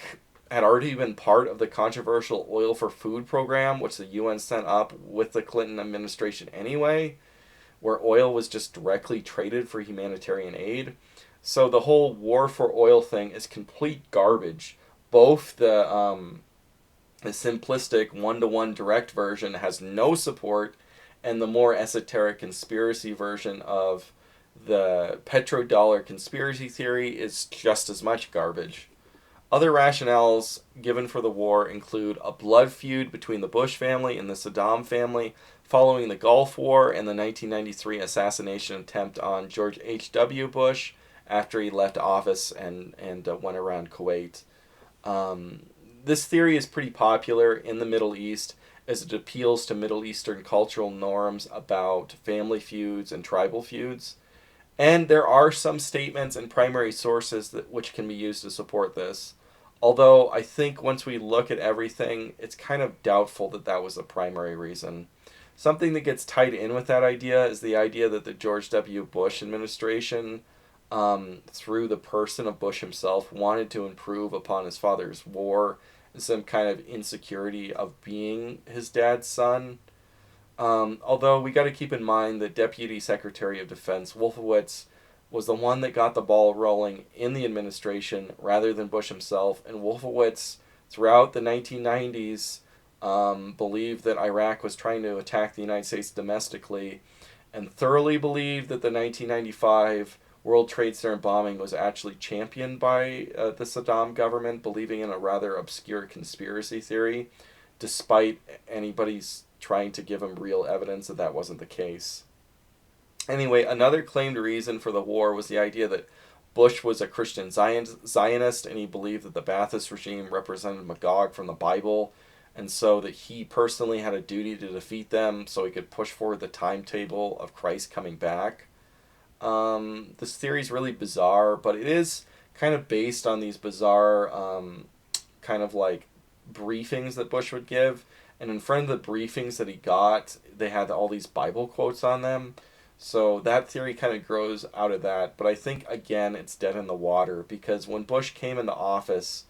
had already been part of the controversial Oil for Food program, which the UN sent up with the Clinton administration anyway, where oil was just directly traded for humanitarian aid. So the whole war for oil thing is complete garbage. Both the simplistic one-to-one direct version has no support, and the more esoteric conspiracy version of the petrodollar conspiracy theory is just as much garbage. Other rationales given for the war include a blood feud between the Bush family and the Saddam family following the Gulf War and the 1993 assassination attempt on George H.W. Bush after he left office and went around Kuwait. This theory is pretty popular in the Middle East as it appeals to Middle Eastern cultural norms about family feuds and tribal feuds. And there are some statements and primary sources which can be used to support this. Although I think once we look at everything, it's kind of doubtful that that was the primary reason. Something that gets tied in with that idea is the idea that the George W. Bush administration, through the person of Bush himself, wanted to improve upon his father's war, some kind of insecurity of being his dad's son. Although we got to keep in mind that Deputy Secretary of Defense Wolfowitz was the one that got the ball rolling in the administration rather than Bush himself, and Wolfowitz throughout the 1990s believed that Iraq was trying to attack the United States domestically, and thoroughly believed that the 1995 World Trade Center bombing was actually championed by the Saddam government, believing in a rather obscure conspiracy theory, despite anybody's trying to give him real evidence that that wasn't the case. Anyway, another claimed reason for the war was the idea that Bush was a Christian Zionist, and he believed that the Ba'athist regime represented Magog from the Bible, and so that he personally had a duty to defeat them so he could push forward the timetable of Christ coming back. This theory is really bizarre, but it is kind of based on these bizarre kind of like briefings that Bush would give. And in front of the briefings that he got, they had all these Bible quotes on them. So that theory kind of grows out of that. But I think, again, it's dead in the water because when Bush came into office,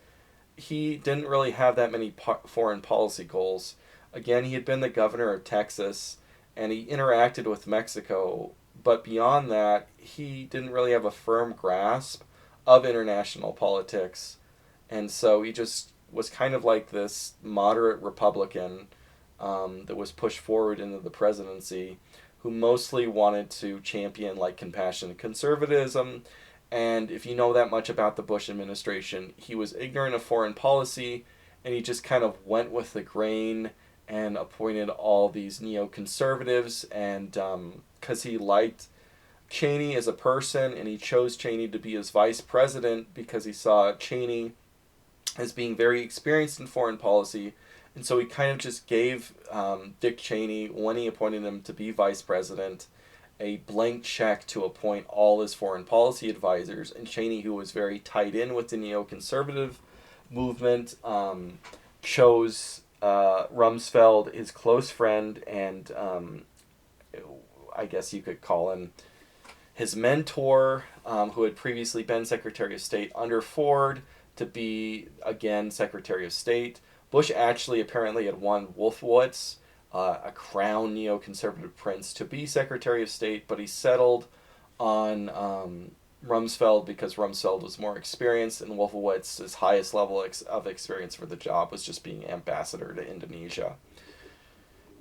he didn't really have that many foreign policy goals. Again, he had been the governor of Texas and he interacted with Mexico, but beyond that, he didn't really have a firm grasp of international politics. And so he just was kind of like this moderate Republican that was pushed forward into the presidency, who mostly wanted to champion like compassionate conservatism. And if you know that much about the Bush administration, he was ignorant of foreign policy and he just kind of went with the grain and appointed all these neoconservatives. And because he liked Cheney as a person and he chose Cheney to be his vice president because he saw Cheney as being very experienced in foreign policy. And so he kind of just gave Dick Cheney, when he appointed him to be vice president, a blank check to appoint all his foreign policy advisors. And Cheney, who was very tied in with the neoconservative movement, chose Rumsfeld, his close friend, and I guess you could call him his mentor, who had previously been Secretary of State under Ford, to be, again, Secretary of State. Bush actually apparently had won Wolfowitz, a crown neoconservative prince, to be Secretary of State, but he settled on Rumsfeld because Rumsfeld was more experienced, and Wolfowitz's highest level of experience for the job was just being ambassador to Indonesia.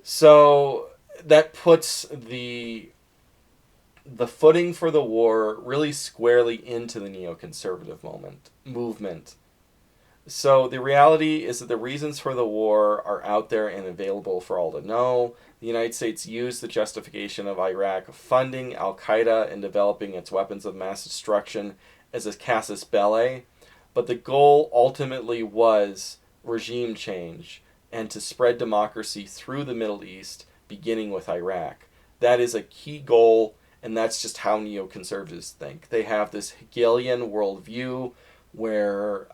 So that puts the footing for the war really squarely into the neoconservative movement. So the reality is that the reasons for the war are out there and available for all to know. The United States used the justification of Iraq funding Al-Qaeda and developing its weapons of mass destruction as a casus belli, but the goal ultimately was regime change and to spread democracy through the Middle East, beginning with Iraq. That is a key goal, and that's just how neoconservatives think. They have this Hegelian worldview where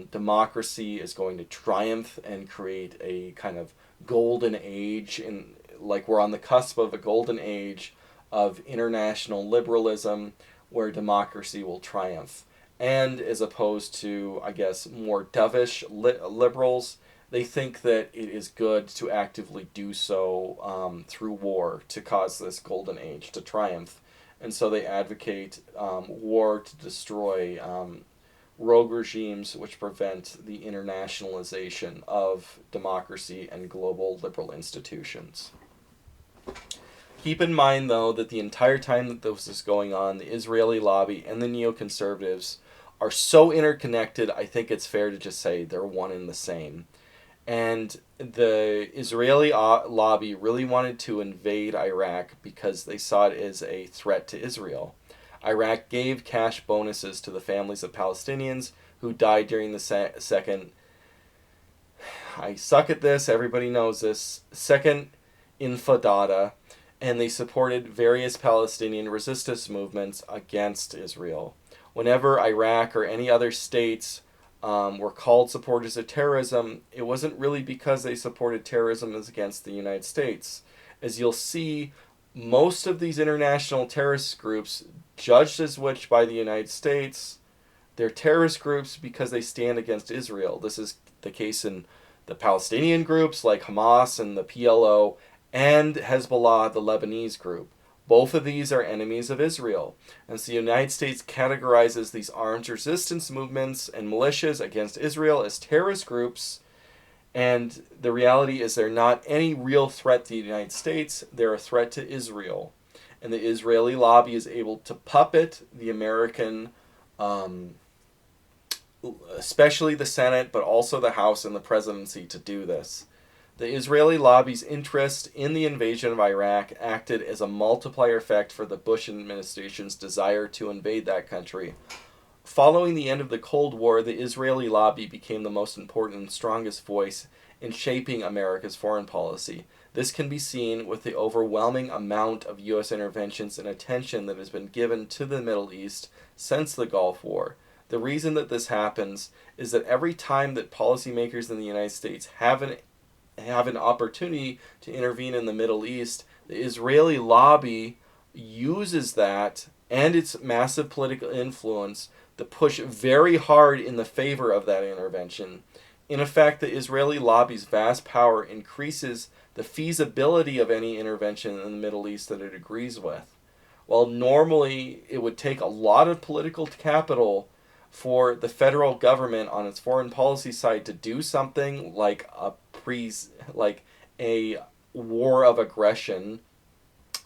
democracy is going to triumph and create a kind of golden age, and like we're on the cusp of a golden age of international liberalism where democracy will triumph. And as opposed to, I guess, more dovish liberals, they think that it is good to actively do so through war to cause this golden age to triumph. And so they advocate war to destroy rogue regimes which prevent the internationalization of democracy and global liberal institutions. Keep in mind, though, that the entire time that this is going on, the Israeli lobby and the neoconservatives are so interconnected, I think it's fair to just say they're one and the same. And the Israeli lobby really wanted to invade Iraq because they saw it as a threat to Israel. Iraq gave cash bonuses to the families of Palestinians who died during the second, I suck at this, everybody knows this, second Intifada, and they supported various Palestinian resistance movements against Israel. Whenever Iraq or any other states were called supporters of terrorism, it wasn't really because they supported terrorism as against the United States. As you'll see, most of these international terrorist groups, judged as which by the United States, they're terrorist groups because they stand against Israel. This is the case in the Palestinian groups like Hamas and the PLO, and Hezbollah, the Lebanese group. Both of these are enemies of Israel. And so the United States categorizes these armed resistance movements and militias against Israel as terrorist groups. And the reality is they're not any real threat to the United States. They're a threat to Israel. And the Israeli lobby is able to puppet the American, especially the Senate, but also the House and the presidency to do this. The Israeli lobby's interest in the invasion of Iraq acted as a multiplier effect for the Bush administration's desire to invade that country. Following the end of the Cold War, the Israeli lobby became the most important and strongest voice in shaping America's foreign policy. This can be seen with the overwhelming amount of U.S. interventions and attention that has been given to the Middle East since the Gulf War. The reason that this happens is that every time that policymakers in the United States have an opportunity to intervene in the Middle East, the Israeli lobby uses that and its massive political influence to push very hard in the favor of that intervention. In effect, the Israeli lobby's vast power increases the feasibility of any intervention in the Middle East that it agrees with. While normally it would take a lot of political capital for the federal government on its foreign policy side to do something like a war of aggression,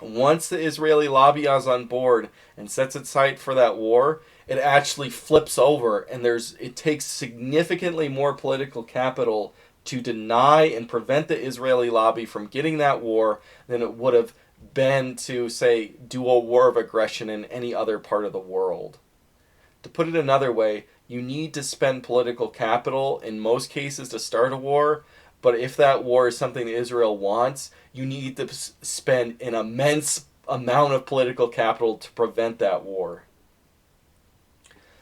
once the Israeli lobby is on board and sets its sight for that war, it actually flips over, and it takes significantly more political capital to deny and prevent the Israeli lobby from getting that war than it would have been to, say, do a war of aggression in any other part of the world. To put it another way, you need to spend political capital in most cases to start a war, but if that war is something that Israel wants, you need to spend an immense amount of political capital to prevent that war.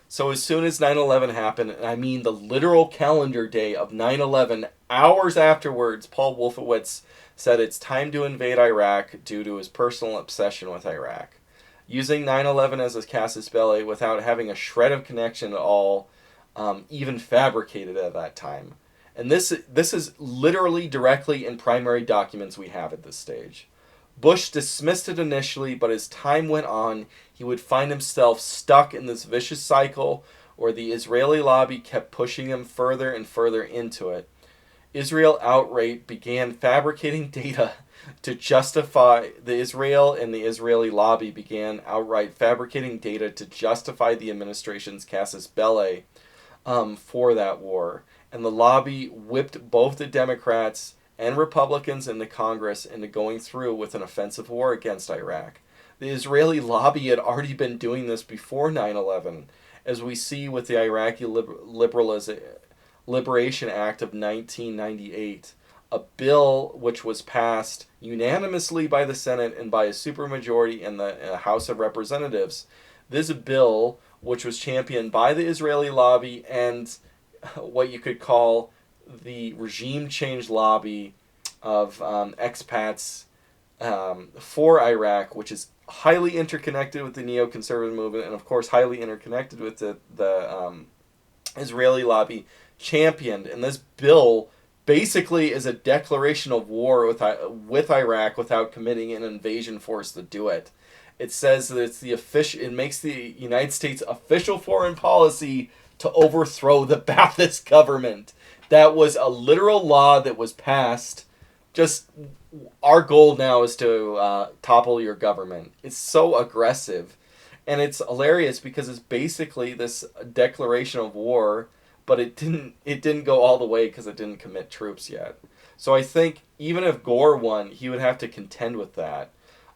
So as soon as 9/11 happened, and I mean the literal calendar day of 9/11, hours afterwards, Paul Wolfowitz said it's time to invade Iraq due to his personal obsession with Iraq. Using 9/11 as a casus belli without having a shred of connection at all, even fabricated at that time. And this is literally directly in primary documents we have at this stage. Bush dismissed it initially, but as time went on, he would find himself stuck in this vicious cycle where the Israeli lobby kept pushing him further and further into it. Israel outright began fabricating data to justify the Israeli lobby began outright fabricating data to justify the administration's casus belli for that war. And the lobby whipped both the Democrats and Republicans in the Congress into going through with an offensive war against Iraq. The Israeli lobby had already been doing this before 9/11, as we see with the Iraqi Liberation Act of 1998, a bill which was passed unanimously by the Senate and by a supermajority in the House of Representatives. This bill, which was championed by the Israeli lobby and what you could call the regime change lobby of expats for Iraq, which is highly interconnected with the neoconservative movement and, of course, highly interconnected with the Israeli lobby, championed. And this bill basically is a declaration of war with Iraq without committing an invasion force to do it. It says that it makes the United States official foreign policy to overthrow the Ba'athist government. That was a literal law that was passed. Just our goal now is to topple your government. It's so aggressive, and it's hilarious because it's basically this declaration of war, but it didn't go all the way because it didn't commit troops yet. So I think even if Gore won, he would have to contend with that.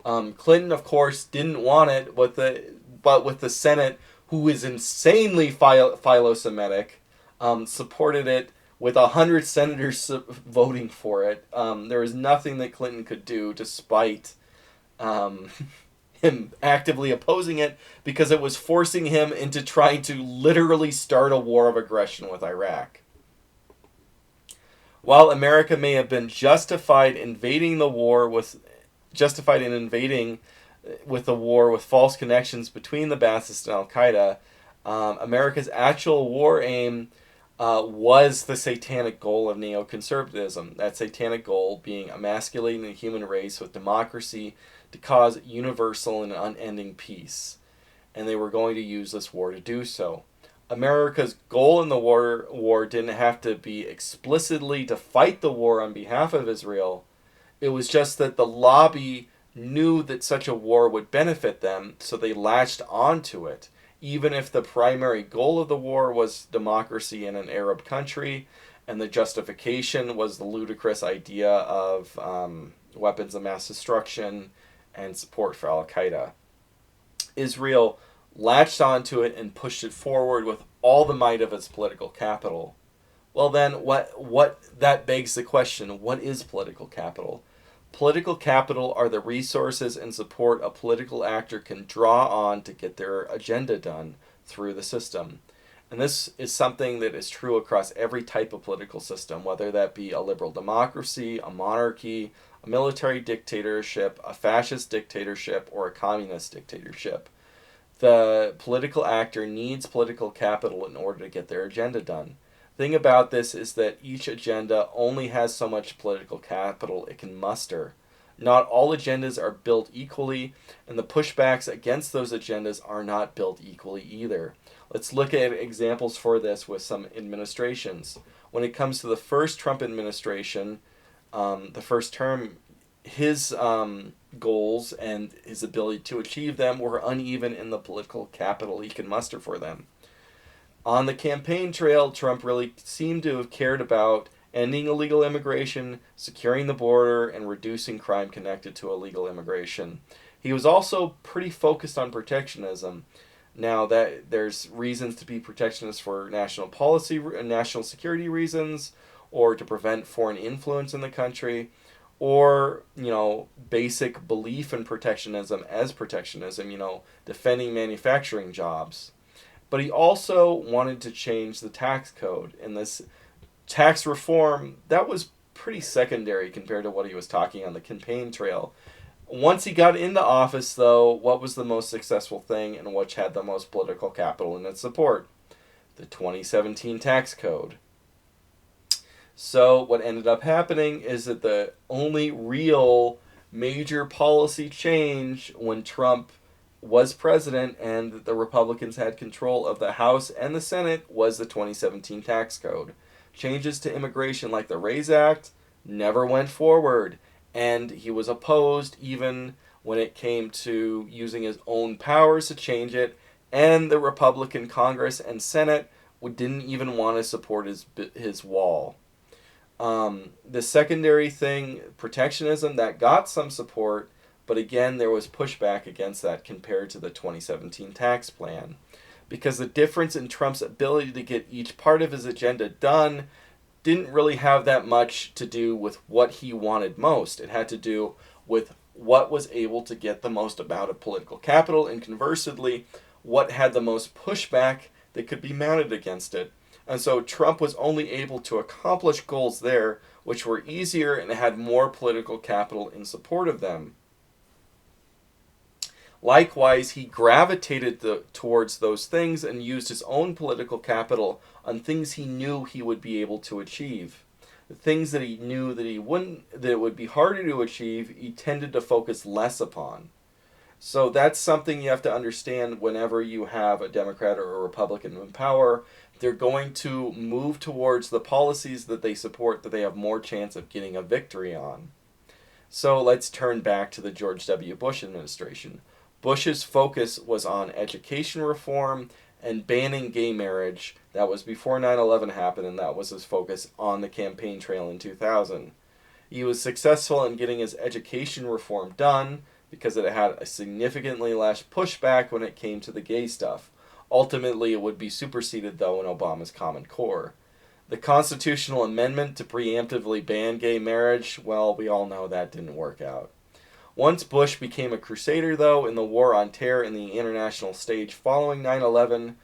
Clinton, of course, didn't want it, but with the Senate, who is insanely philo-Semitic, supported it with 100 senators voting for it. There was nothing that Clinton could do despite him actively opposing it, because it was forcing him into trying to literally start a war of aggression with Iraq. While America may have been justified in invading the war with false connections between the Ba'athists and Al-Qaeda, America's actual war aim was the satanic goal of neoconservatism. That satanic goal being emasculating the human race with democracy to cause universal and unending peace. And they were going to use this war to do so. America's goal in the war didn't have to be explicitly to fight the war on behalf of Israel. It was just that the lobby knew that such a war would benefit them, so they latched onto it. Even if the primary goal of the war was democracy in an Arab country, and the justification was the ludicrous idea of weapons of mass destruction and support for Al-Qaeda. Israel latched onto it and pushed it forward with all the might of its political capital. Well then, that begs the question, what is political capital? Political capital are the resources and support a political actor can draw on to get their agenda done through the system. And this is something that is true across every type of political system, whether that be a liberal democracy, a monarchy, a military dictatorship, a fascist dictatorship, or a communist dictatorship. The political actor needs political capital in order to get their agenda done. The thing about this is that each agenda only has so much political capital it can muster. Not all agendas are built equally, and the pushbacks against those agendas are not built equally either. Let's look at examples for this with some administrations. When it comes to the first Trump administration, the first term, his goals and his ability to achieve them were uneven in the political capital he can muster for them. On the campaign trail, Trump really seemed to have cared about ending illegal immigration, securing the border, and reducing crime connected to illegal immigration. He was also pretty focused on protectionism. Now that there's reasons to be protectionist for national policy, national security reasons, or to prevent foreign influence in the country, or basic belief in protectionism as protectionism, defending manufacturing jobs. But he also wanted to change the tax code, and this tax reform that was pretty secondary compared to what he was talking on the campaign trail. Once he got into office, though, what was the most successful thing and which had the most political capital in its support? The 2017 tax code. So what ended up happening is that the only real major policy change when Trump was president and the Republicans had control of the House and the Senate was the 2017 tax code. Changes to immigration like the RAISE Act never went forward, and he was opposed even when it came to using his own powers to change it, and the Republican Congress and Senate didn't even want to support his wall. The secondary thing, protectionism, that got some support, but again, there was pushback against that compared to the 2017 tax plan. Because the difference in Trump's ability to get each part of his agenda done didn't really have that much to do with what he wanted most. It had to do with what was able to get the most amount of political capital, and conversely, what had the most pushback that could be mounted against it. And so Trump was only able to accomplish goals there which were easier and had more political capital in support of them. Likewise, he gravitated towards those things and used his own political capital on things he knew he would be able to achieve. The things that he knew that it would be harder to achieve, he tended to focus less upon. So that's something you have to understand whenever you have a Democrat or a Republican in power. They're going to move towards the policies that they support that they have more chance of getting a victory on. So let's turn back to the George W. Bush administration. Bush's focus was on education reform and banning gay marriage. That was before 9/11 happened, and that was his focus on the campaign trail in 2000. He was successful in getting his education reform done because it had a significantly less pushback when it came to the gay stuff. Ultimately, it would be superseded, though, in Obama's Common Core. The constitutional amendment to preemptively ban gay marriage, well, we all know that didn't work out. Once Bush became a crusader, though, in the war on terror in the international stage following 9/11,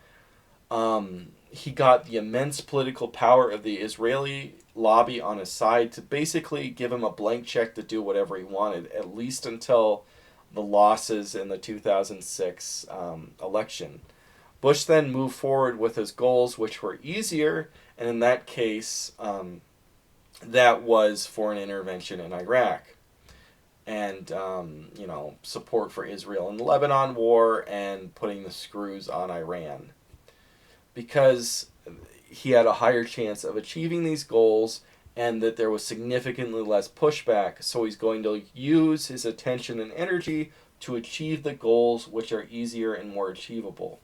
he got the immense political power of the Israeli lobby on his side to basically give him a blank check to do whatever he wanted, at least until the losses in the 2006 election. Bush then moved forward with his goals, which were easier, and in that case, that was foreign intervention in Iraq. And, support for Israel in the Lebanon war and putting the screws on Iran. Because he had a higher chance of achieving these goals and that there was significantly less pushback, so he's going to use his attention and energy to achieve the goals which are easier and more achievable.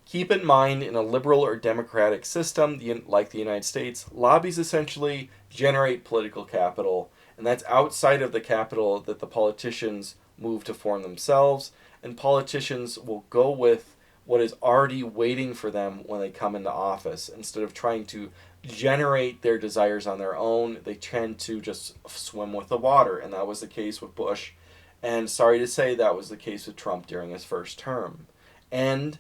Keep in mind, in a liberal or democratic system like the United States, lobbies essentially generate political capital, and that's outside of the capital that the politicians move to form themselves, and politicians will go with what is already waiting for them when they come into office. Instead of trying to generate their desires on their own, they tend to just swim with the water, and that was the case with Bush, and sorry to say that was the case with Trump during his first term. And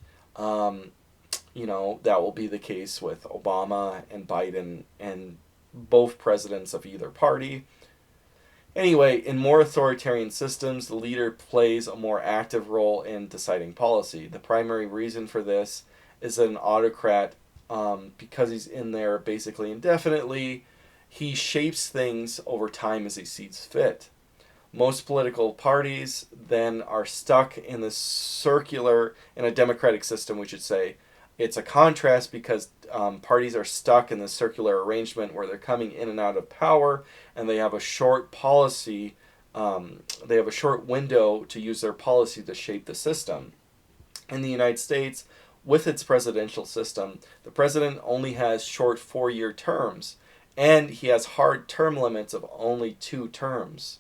That will be the case with Obama and Biden and both presidents of either party. Anyway, in more authoritarian systems, the leader plays a more active role in deciding policy. The primary reason for this is that an autocrat, because he's in there basically indefinitely, he shapes things over time as he sees fit. Most political parties then are stuck in in a democratic system, we should say. It's a contrast because parties are stuck in this circular arrangement where they're coming in and out of power, and they have a short policy, they have a short window to use their policy to shape the system. In the United States, with its presidential system, the president only has short 4-year terms, and he has hard term limits of only 2 terms.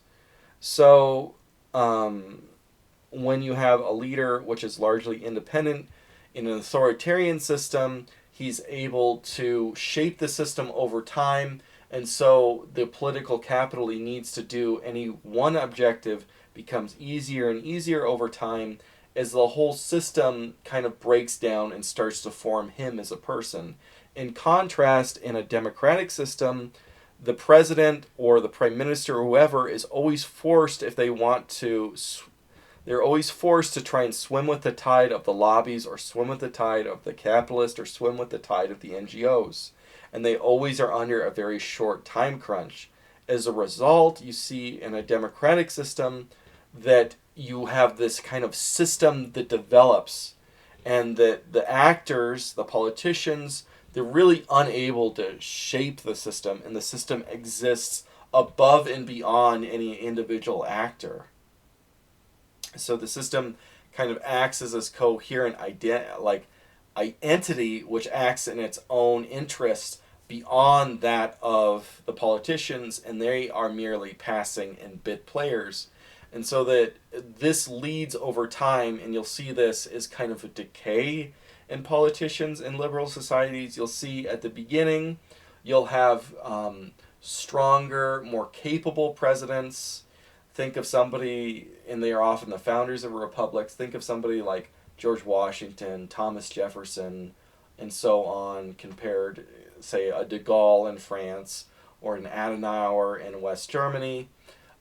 So, when you have a leader which is largely independent in an authoritarian system, he's able to shape the system over time, and so the political capital he needs to do any one objective becomes easier and easier over time as the whole system kind of breaks down and starts to form him as a person. In contrast, in a democratic system, the president or the prime minister or whoever is always forced, if they want to, they're always forced to try and swim with the tide of the lobbies or swim with the tide of the capitalists or swim with the tide of the NGOs. And they always are under a very short time crunch. As a result, you see in a democratic system that you have this kind of system that develops, and that the actors, the politicians, they're really unable to shape the system, and the system exists above and beyond any individual actor. So the system kind of acts as this coherent entity which acts in its own interest beyond that of the politicians, and they are merely passing and bit players. And so that this leads over time, and you'll see this is kind of a decay in politicians in liberal societies. You'll see at the beginning, you'll have stronger, more capable presidents. Think of somebody, and they are often the founders of republics. Think of somebody like George Washington, Thomas Jefferson, and so on, compared, say, a de Gaulle in France or an Adenauer in West Germany.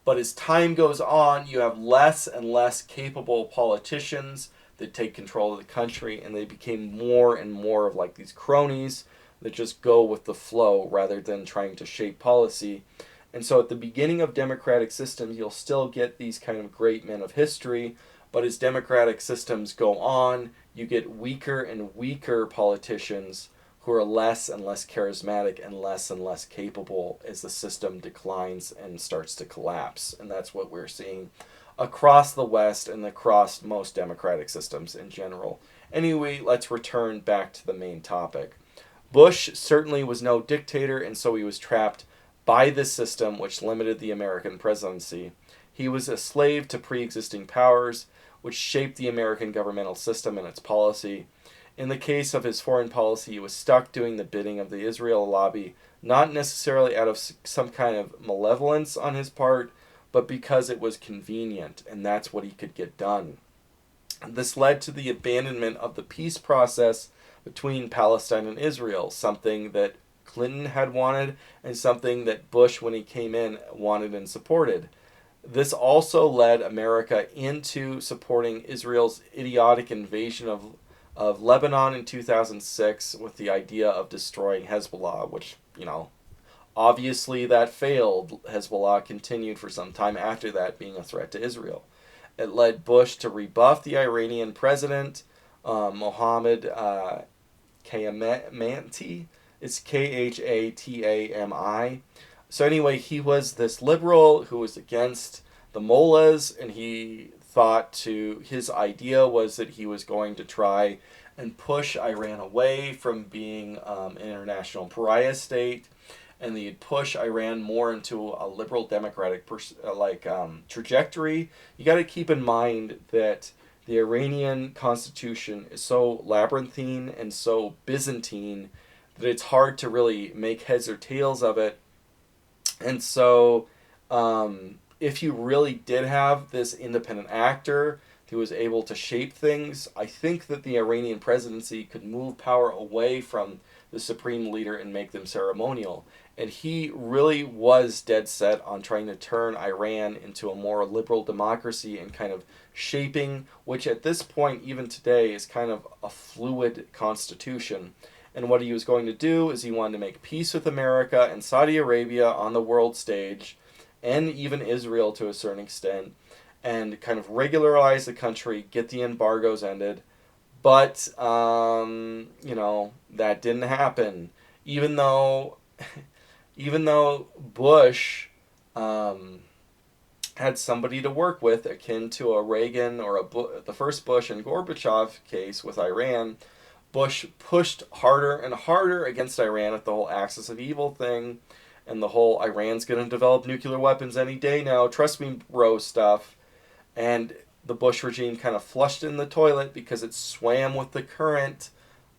But as time goes on, you have less and less capable politicians that take control of the country, and they became more and more of like these cronies that just go with the flow rather than trying to shape policy. And so at the beginning of democratic systems, you'll still get these kind of great men of history, but as democratic systems go on, you get weaker and weaker politicians who are less and less charismatic and less capable as the system declines and starts to collapse. And that's what we're seeing across the West and across most democratic systems in general. Anyway, let's return back to the main topic. Bush certainly was no dictator, and so he was trapped by this system which limited the American presidency. He was a slave to pre-existing powers which shaped the American governmental system and its policy. In the case of his foreign policy, he was stuck doing the bidding of the Israel lobby, not necessarily out of some kind of malevolence on his part, but because it was convenient, and that's what he could get done. This led to the abandonment of the peace process between Palestine and Israel, something that Clinton had wanted and something that Bush, when he came in, wanted and supported. This also led America into supporting Israel's idiotic invasion of Lebanon in 2006 with the idea of destroying Hezbollah, which, obviously that failed. Hezbollah continued for some time after that, being a threat to Israel. It led Bush to rebuff the Iranian president, Mohammed Khamenei. It's Khatami. So anyway, he was this liberal who was against the mullahs, and his idea was that he was going to try and push Iran away from being an international pariah state, and he'd push Iran more into a liberal democratic trajectory. You got to keep in mind that the Iranian constitution is so labyrinthine and so Byzantine that it's hard to really make heads or tails of it. And so if you really did have this independent actor He was able to shape things. I think that the Iranian presidency could move power away from the supreme leader and make them ceremonial. And he really was dead set on trying to turn Iran into a more liberal democracy and kind of shaping, which at this point, even today, is kind of a fluid constitution. And what he was going to do is he wanted to make peace with America and Saudi Arabia on the world stage, and even Israel to a certain extent, and kind of regularize the country, get the embargoes ended. But, that didn't happen. Even though, even though Bush had somebody to work with akin to a Reagan or the first Bush and Gorbachev case with Iran, Bush pushed harder and harder against Iran with the whole axis of evil thing and the whole Iran's going to develop nuclear weapons any day now, trust me, bro stuff. And the Bush regime kind of flushed in the toilet because it swam with the current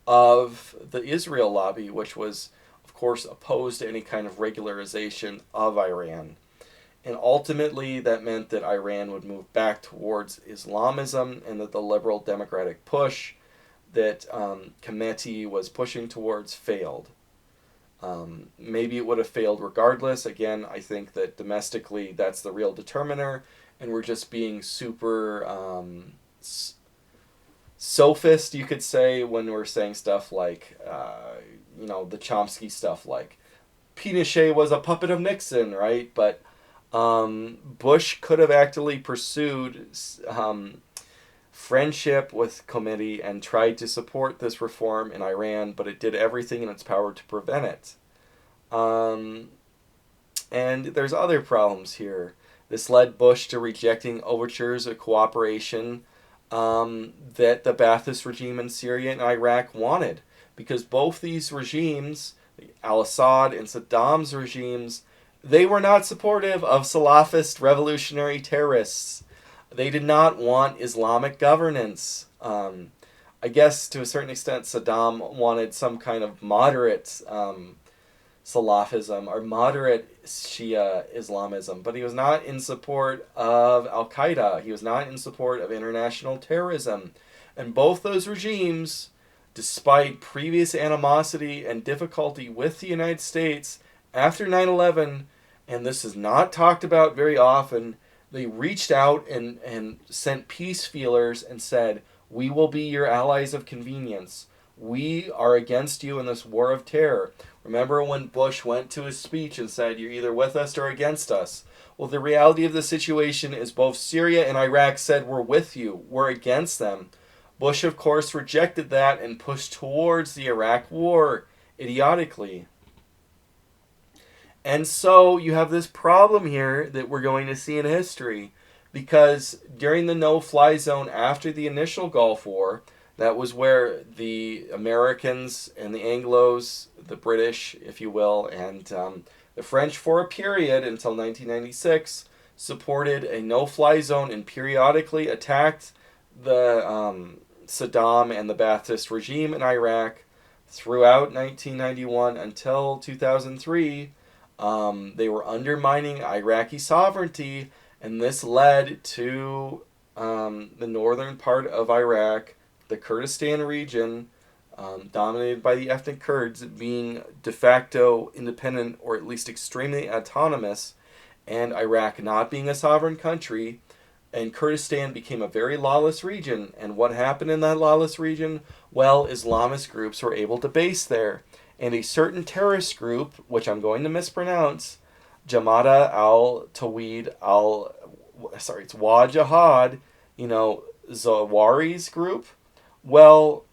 of the Israel lobby, which was, of course, opposed to any kind of regularization of Iran. And ultimately, that meant that Iran would move back towards Islamism and that the liberal democratic push that Khamenei was pushing towards failed. Maybe it would have failed regardless. Again, I think that domestically that's the real determiner, and we're just being super sophist, you could say, when we're saying stuff like, the Chomsky stuff like, Pinochet was a puppet of Nixon, right? But Bush could have actually pursued friendship with Khomeini and tried to support this reform in Iran, but it did everything in its power to prevent it. And there's other problems here. This led Bush to rejecting overtures of cooperation that the Ba'athist regime in Syria and Iraq wanted, because both these regimes, al-Assad and Saddam's regimes, they were not supportive of Salafist revolutionary terrorists. They did not want Islamic governance. I guess to a certain extent Saddam wanted some kind of moderate Salafism or moderate Shia Islamism, but he was not in support of Al-Qaeda. He was not in support of international terrorism. And both those regimes, despite previous animosity and difficulty with the United States after 9/11, and this is not talked about very often, they reached out and sent peace feelers and said, we will be your allies of convenience. We are against you in this war of terror. Remember when Bush went to his speech and said, you're either with us or against us? Well, the reality of the situation is both Syria and Iraq said, we're with you, we're against them. Bush, of course, rejected that and pushed towards the Iraq war, idiotically. And so you have this problem here that we're going to see in history, because during the no-fly zone after the initial Gulf War, that was where the Americans and the Anglos, the British, if you will, and the French for a period until 1996 supported a no-fly zone and periodically attacked the Saddam and the Ba'athist regime in Iraq throughout 1991 until 2003. They were undermining Iraqi sovereignty, and this led to the northern part of Iraq, the Kurdistan region, dominated by the ethnic Kurds, being de facto independent or at least extremely autonomous, and Iraq not being a sovereign country, and Kurdistan became a very lawless region. And what happened in that lawless region? Well, Islamist groups were able to base there. And a certain terrorist group, which I'm going to mispronounce, Jamata al-Tawhid it's Wajahad, Zawahiri's group, well,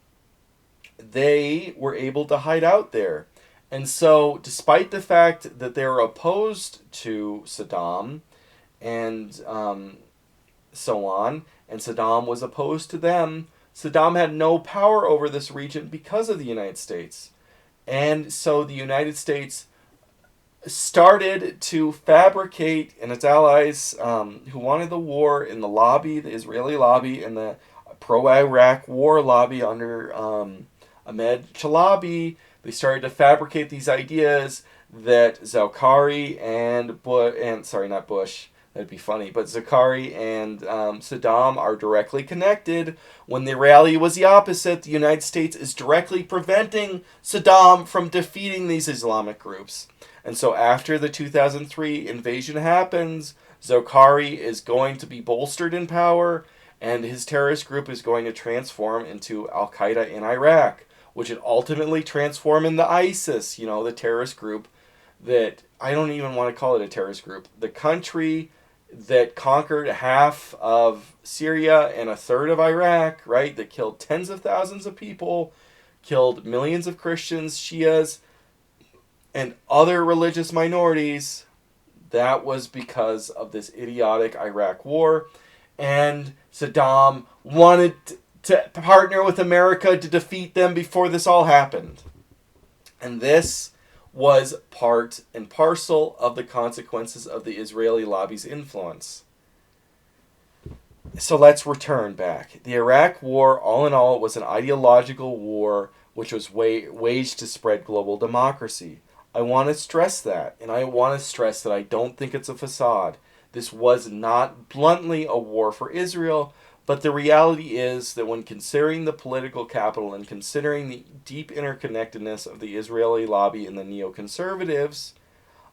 they were able to hide out there. And so, despite the fact that they were opposed to Saddam and so on, and Saddam was opposed to them, Saddam had no power over this region because of the United States. And so the United States started to fabricate, and its allies who wanted the war in the lobby, the Israeli lobby, and the pro-Iraq war lobby under Ahmed Chalabi, they started to fabricate these ideas that Zawahiri That'd be funny. But Zakari and Saddam are directly connected when the reality was the opposite. The United States is directly preventing Saddam from defeating these Islamic groups. And so after the 2003 invasion happens, Zakari is going to be bolstered in power, and his terrorist group is going to transform into Al-Qaeda in Iraq, which would ultimately transform into ISIS, the terrorist group that, I don't even want to call it a terrorist group, the country that conquered half of Syria and a third of Iraq, right? That killed tens of thousands of people, killed millions of Christians, Shias, and other religious minorities. That was because of this idiotic Iraq war. And Saddam wanted to partner with America to defeat them before this all happened. And this was part and parcel of the consequences of the Israeli lobby's influence. So let's return back. The Iraq War, all in all, was an ideological war which was waged to spread global democracy. I want to stress that, and I want to stress that I don't think it's a facade. This was not bluntly a war for Israel, but the reality is that when considering the political capital and considering the deep interconnectedness of the Israeli lobby and the neoconservatives,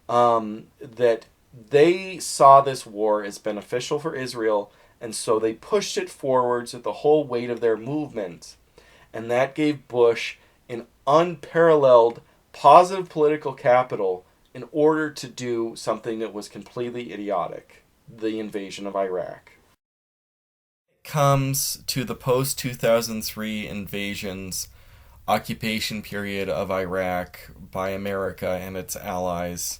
that they saw this war as beneficial for Israel, and so they pushed it forwards with the whole weight of their movement. And that gave Bush an unparalleled positive political capital in order to do something that was completely idiotic, the invasion of Iraq. Comes to the post-2003 invasions, occupation period of Iraq by America and its allies.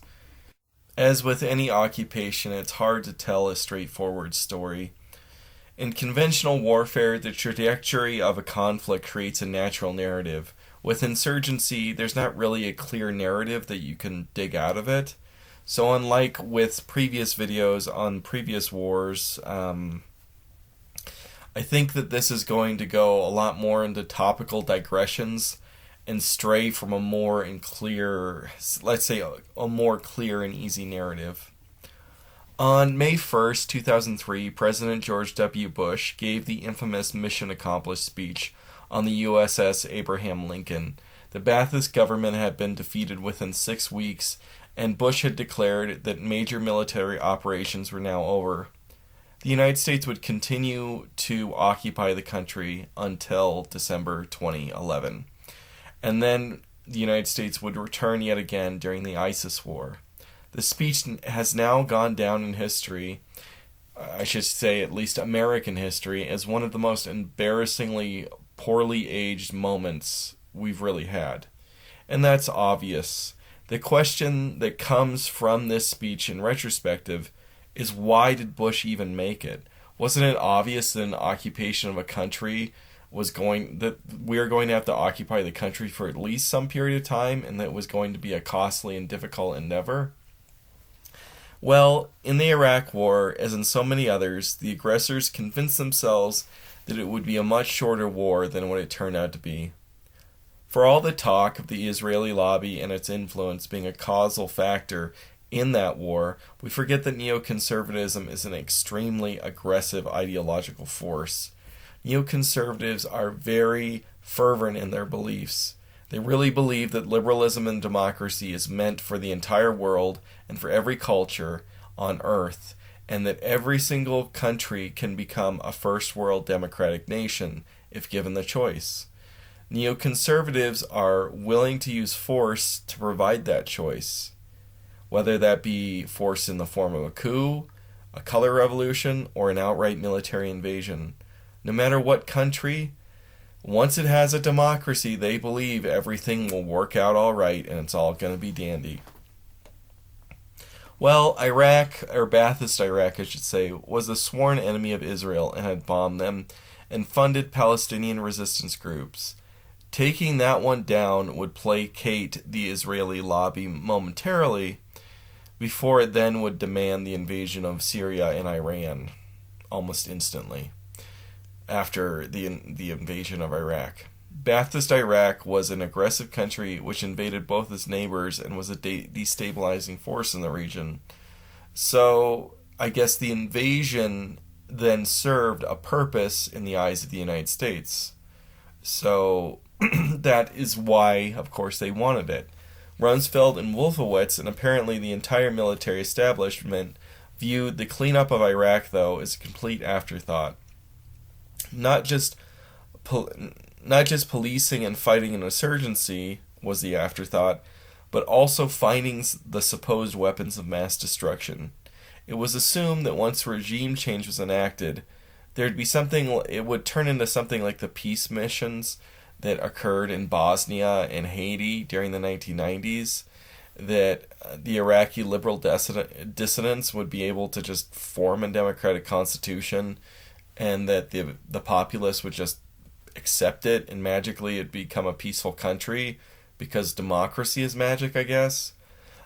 As with any occupation, it's hard to tell a straightforward story. In conventional warfare, the trajectory of a conflict creates a natural narrative. With insurgency, there's not really a clear narrative that you can dig out of it. So unlike with previous videos on previous wars, I think that this is going to go a lot more into topical digressions and stray from a more and clear, let's say a more clear and easy narrative. On May 1st, 2003, President George W. Bush gave the infamous Mission Accomplished speech on the USS Abraham Lincoln. The Ba'athist government had been defeated within 6 weeks, and Bush had declared that major military operations were now over. The United States would continue to occupy the country until December 2011. And then the United States would return yet again during the ISIS war. The speech has now gone down in history, I should say at least American history, as one of the most embarrassingly poorly aged moments we've really had. And that's obvious. The question that comes from this speech in retrospective is, why did Bush even make it? Wasn't it obvious that an occupation of a country that we're going to have to occupy the country for at least some period of time, and that it was going to be a costly and difficult endeavor? Well, in the Iraq War, as in so many others, the aggressors convinced themselves that it would be a much shorter war than what it turned out to be. For all the talk of the Israeli lobby and its influence being a causal factor in that war, we forget that neoconservatism is an extremely aggressive ideological force. Neoconservatives are very fervent in their beliefs. They really believe that liberalism and democracy is meant for the entire world and for every culture on earth, and that every single country can become a first world democratic nation if given the choice. Neoconservatives are willing to use force to provide that choice, whether that be force in the form of a coup, a color revolution, or an outright military invasion. No matter what country, once it has a democracy, they believe everything will work out all right and it's all going to be dandy. Well, Iraq, or Ba'athist Iraq I should say, was a sworn enemy of Israel and had bombed them and funded Palestinian resistance groups. Taking that one down would placate the Israeli lobby momentarily, before it then would demand the invasion of Syria and Iran almost instantly after the invasion of Iraq. Ba'athist Iraq was an aggressive country which invaded both its neighbors and was a destabilizing force in the region. So I guess the invasion then served a purpose in the eyes of the United States. So that is why, of course, they wanted it. Rumsfeld and Wolfowitz, and apparently the entire military establishment, viewed the cleanup of Iraq, though, as a complete afterthought. Not just policing and fighting an insurgency was the afterthought, but also finding the supposed weapons of mass destruction. It was assumed that once regime change was enacted, there'd be something. It would turn into something like the peace missions that occurred in Bosnia and Haiti during the 1990s. That the Iraqi liberal dissidents would be able to just form a democratic constitution, and that the populace would just accept it, and magically it'd become a peaceful country because democracy is magic, I guess.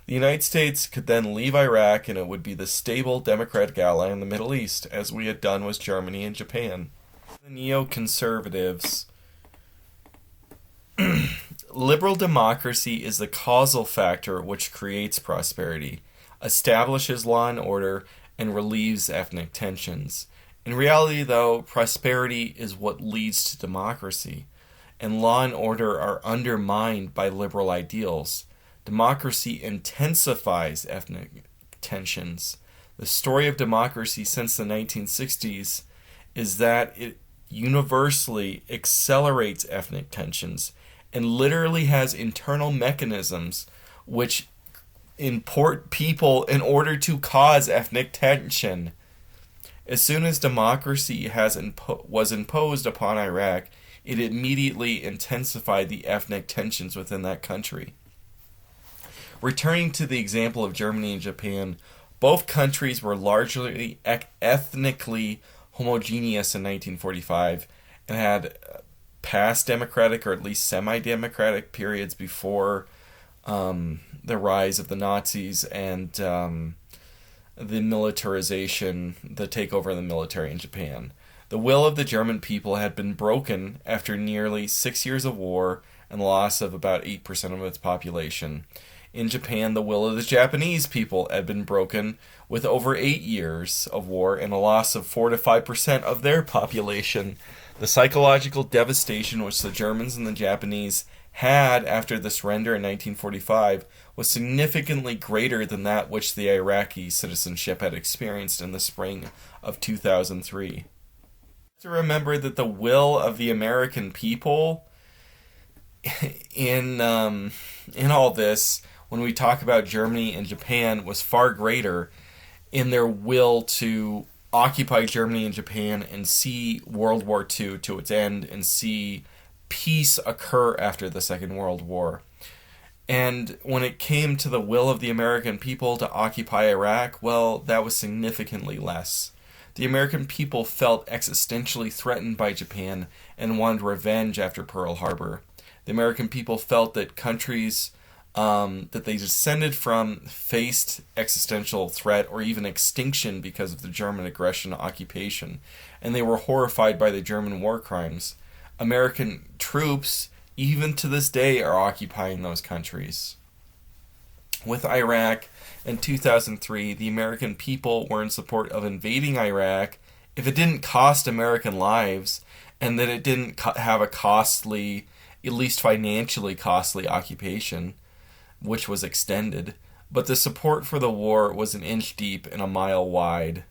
The United States could then leave Iraq and it would be the stable democratic ally in the Middle East, as we had done with Germany and Japan. The neoconservatives. Liberal democracy is the causal factor which creates prosperity, establishes law and order, and relieves ethnic tensions. In reality, though, prosperity is what leads to democracy, and law and order are undermined by liberal ideals. Democracy intensifies ethnic tensions. The story of democracy since the 1960s is that it universally accelerates ethnic tensions and literally has internal mechanisms which import people in order to cause ethnic tension. As soon as democracy was imposed upon Iraq, it immediately intensified the ethnic tensions within that country. Returning to the example of Germany and Japan, both countries were largely ethnically homogeneous in 1945 and had past democratic or at least semi-democratic periods before the rise of the Nazis and the militarization, the takeover of the military in Japan. The will of the German people had been broken after nearly 6 years of war and the loss of about 8% of its population. In Japan, the will of the Japanese people had been broken with over 8 years of war and a loss of 4 to 5% of their population. The psychological devastation which the Germans and the Japanese had after the surrender in 1945 was significantly greater than that which the Iraqi citizenship had experienced in the spring of 2003. To remember that the will of the American people in all this, when we talk about Germany and Japan, was far greater in their will to occupy Germany and Japan and see World War II to its end and see peace occur after the Second World War. And when it came to the will of the American people to occupy Iraq, well, that was significantly less. The American people felt existentially threatened by Japan and wanted revenge after Pearl Harbor. The American people felt that countries that they descended from faced existential threat or even extinction because of the German aggression and occupation, and they were horrified by the German war crimes. American troops, even to this day, are occupying those countries. With Iraq in 2003, the American people were in support of invading Iraq if it didn't cost American lives and that it didn't have a costly, at least financially costly, occupation, which was extended. But the support for the war was an inch deep and a mile wide.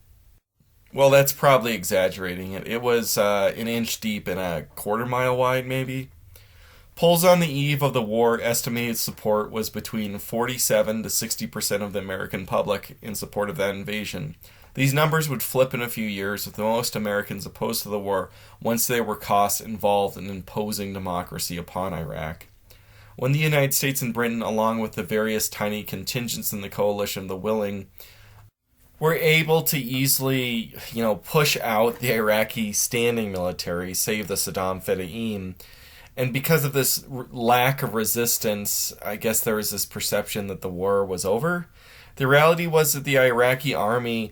Well, that's probably exaggerating it. It was an inch deep and a quarter mile wide, maybe. Polls on the eve of the war estimated support was between 47 to 60% of the American public in support of that invasion. These numbers would flip in a few years, with most Americans opposed to the war once there were costs involved in imposing democracy upon Iraq. When the United States and Britain, along with the various tiny contingents in the coalition of the willing, were able to easily, push out the Iraqi standing military, save the Saddam Fedayeen. And because of this lack of resistance, I guess there was this perception that the war was over. The reality was that the Iraqi army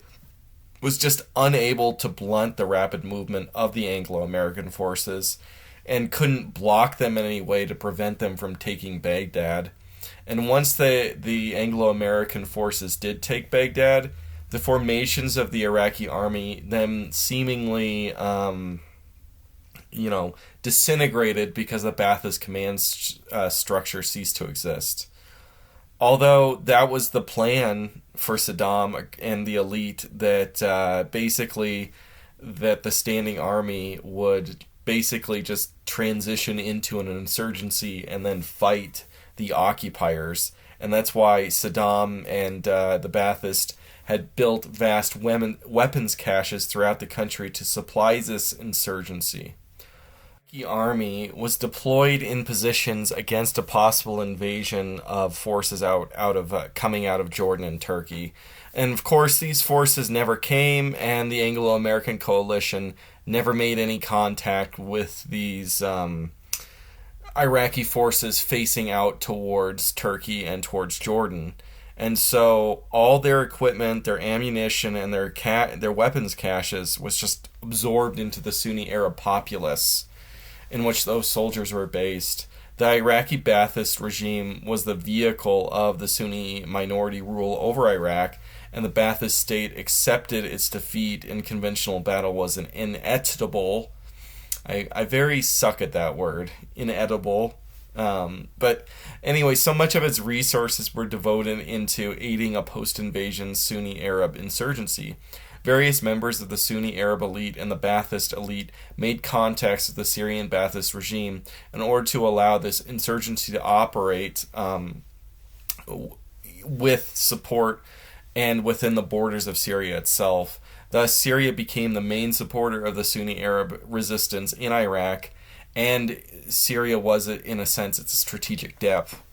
was just unable to blunt the rapid movement of the Anglo-American forces and couldn't block them in any way to prevent them from taking Baghdad. And once the Anglo-American forces did take Baghdad, the formations of the Iraqi army, them seemingly, disintegrated because the Ba'athist command structure ceased to exist. Although that was the plan for Saddam and the elite, that basically that the standing army would basically just transition into an insurgency and then fight the occupiers. And that's why Saddam and the Ba'athist had built vast weapons caches throughout the country to supply this insurgency. The army was deployed in positions against a possible invasion of forces coming out of Jordan and Turkey. And of course, these forces never came, and the Anglo-American coalition never made any contact with these Iraqi forces facing out towards Turkey and towards Jordan. And so all their equipment, their ammunition, and their weapons caches was just absorbed into the Sunni Arab populace in which those soldiers were based. The Iraqi Ba'athist regime was the vehicle of the Sunni minority rule over Iraq, and the Ba'athist state accepted its defeat in conventional battle was an inevitable. I very suck at that word, inedible. But anyway, so much of its resources were devoted into aiding a post-invasion Sunni Arab insurgency. Various members of the Sunni Arab elite and the Ba'athist elite made contacts with the Syrian Ba'athist regime in order to allow this insurgency to operate with support and within the borders of Syria itself. Thus, Syria became the main supporter of the Sunni Arab resistance in Iraq, and Syria was, in a sense, its strategic depth.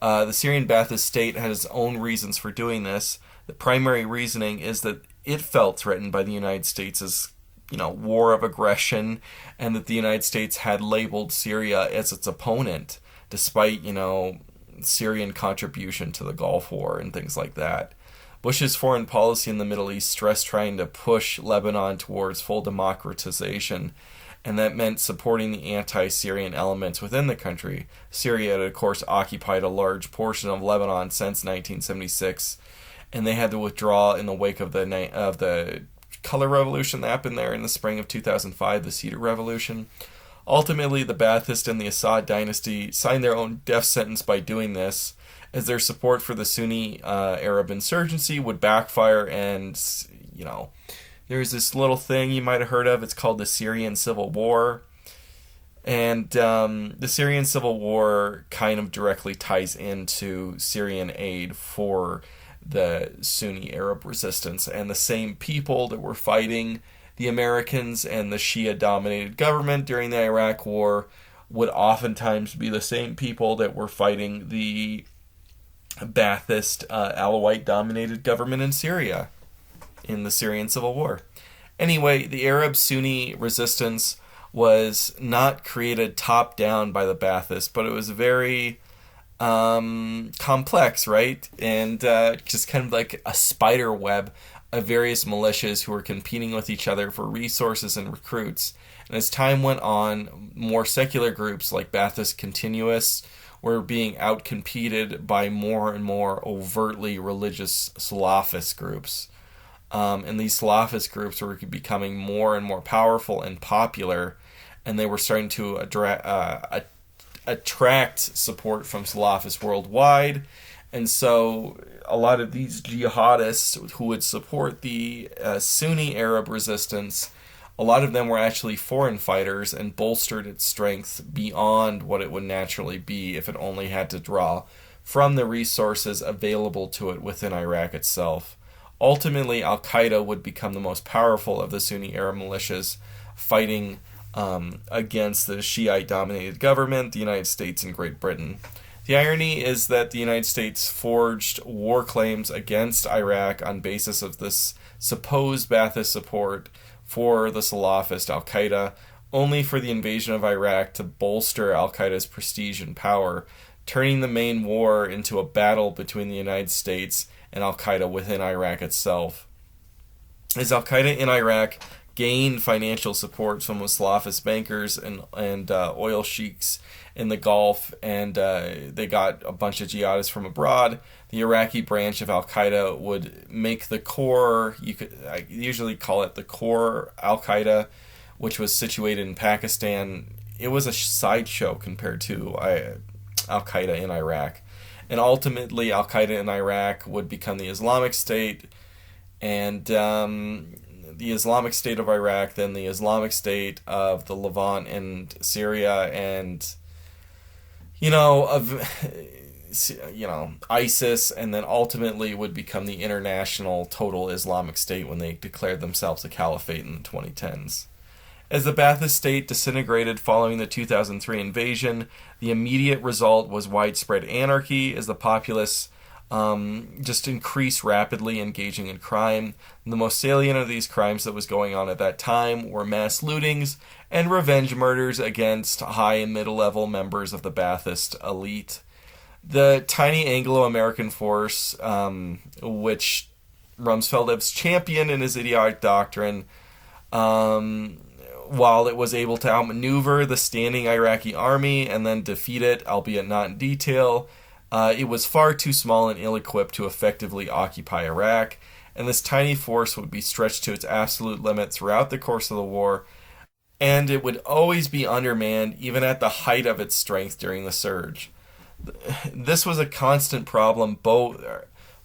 The Syrian Ba'athist state had its own reasons for doing this. The primary reasoning is that it felt threatened by the United States' war of aggression, and that the United States had labeled Syria as its opponent, despite, Syrian contribution to the Gulf War and things like that. Bush's foreign policy in the Middle East stressed trying to push Lebanon towards full democratization, and that meant supporting the anti-Syrian elements within the country. Syria had, of course, occupied a large portion of Lebanon since 1976, and they had to withdraw in the wake of the color revolution that happened there in the spring of 2005, the Cedar Revolution. Ultimately, the Ba'athist and the Assad dynasty signed their own death sentence by doing this, as their support for the Sunni Arab insurgency would backfire, and, there's this little thing you might have heard of. It's called the Syrian Civil War. And the Syrian Civil War kind of directly ties into Syrian aid for the Sunni Arab resistance. And the same people that were fighting the Americans and the Shia-dominated government during the Iraq War would oftentimes be the same people that were fighting the Ba'athist, Alawite-dominated government in Syria in the Syrian Civil War. Anyway, the Arab-Sunni resistance was not created top-down by the Ba'athists, but it was very complex, right? And just kind of like a spider web of various militias who were competing with each other for resources and recruits. And as time went on, more secular groups like Ba'athist Continuous were being outcompeted by more and more overtly religious Salafist groups. And these Salafist groups were becoming more and more powerful and popular, and they were starting to attract support from Salafists worldwide. And so a lot of these jihadists who would support the Sunni Arab resistance, a lot of them were actually foreign fighters and bolstered its strength beyond what it would naturally be if it only had to draw from the resources available to it within Iraq itself. Ultimately, Al-Qaeda would become the most powerful of the Sunni Arab militias, fighting against the Shiite-dominated government, the United States, and Great Britain. The irony is that the United States forged war claims against Iraq on basis of this supposed Ba'athist support for the Salafist Al-Qaeda, only for the invasion of Iraq to bolster Al-Qaeda's prestige and power, turning the main war into a battle between the United States and Al-Qaeda within Iraq itself. As Al-Qaeda in Iraq gained financial support from Salafist bankers and oil sheiks in the Gulf, and they got a bunch of jihadists from abroad. The Iraqi branch of Al Qaeda would make the core. I usually call it the core Al Qaeda, which was situated in Pakistan. It was a sideshow compared to Al Qaeda in Iraq, and ultimately Al Qaeda in Iraq would become the Islamic State, and the Islamic State of Iraq, then the Islamic State of the Levant and Syria, and ISIS, and then ultimately would become the international total Islamic State when they declared themselves a caliphate in the 2010s. As the Ba'athist state disintegrated following the 2003 invasion, the immediate result was widespread anarchy as the populace just increased rapidly, engaging in crime. And the most salient of these crimes that was going on at that time were mass lootings and revenge murders against high and middle-level members of the Ba'athist elite. The tiny Anglo-American force, which Rumsfeld has championed in his idiotic doctrine, while it was able to outmaneuver the standing Iraqi army and then defeat it, albeit not in detail, it was far too small and ill-equipped to effectively occupy Iraq, and this tiny force would be stretched to its absolute limit throughout the course of the war, and it would always be undermanned even at the height of its strength during the surge. This was a constant problem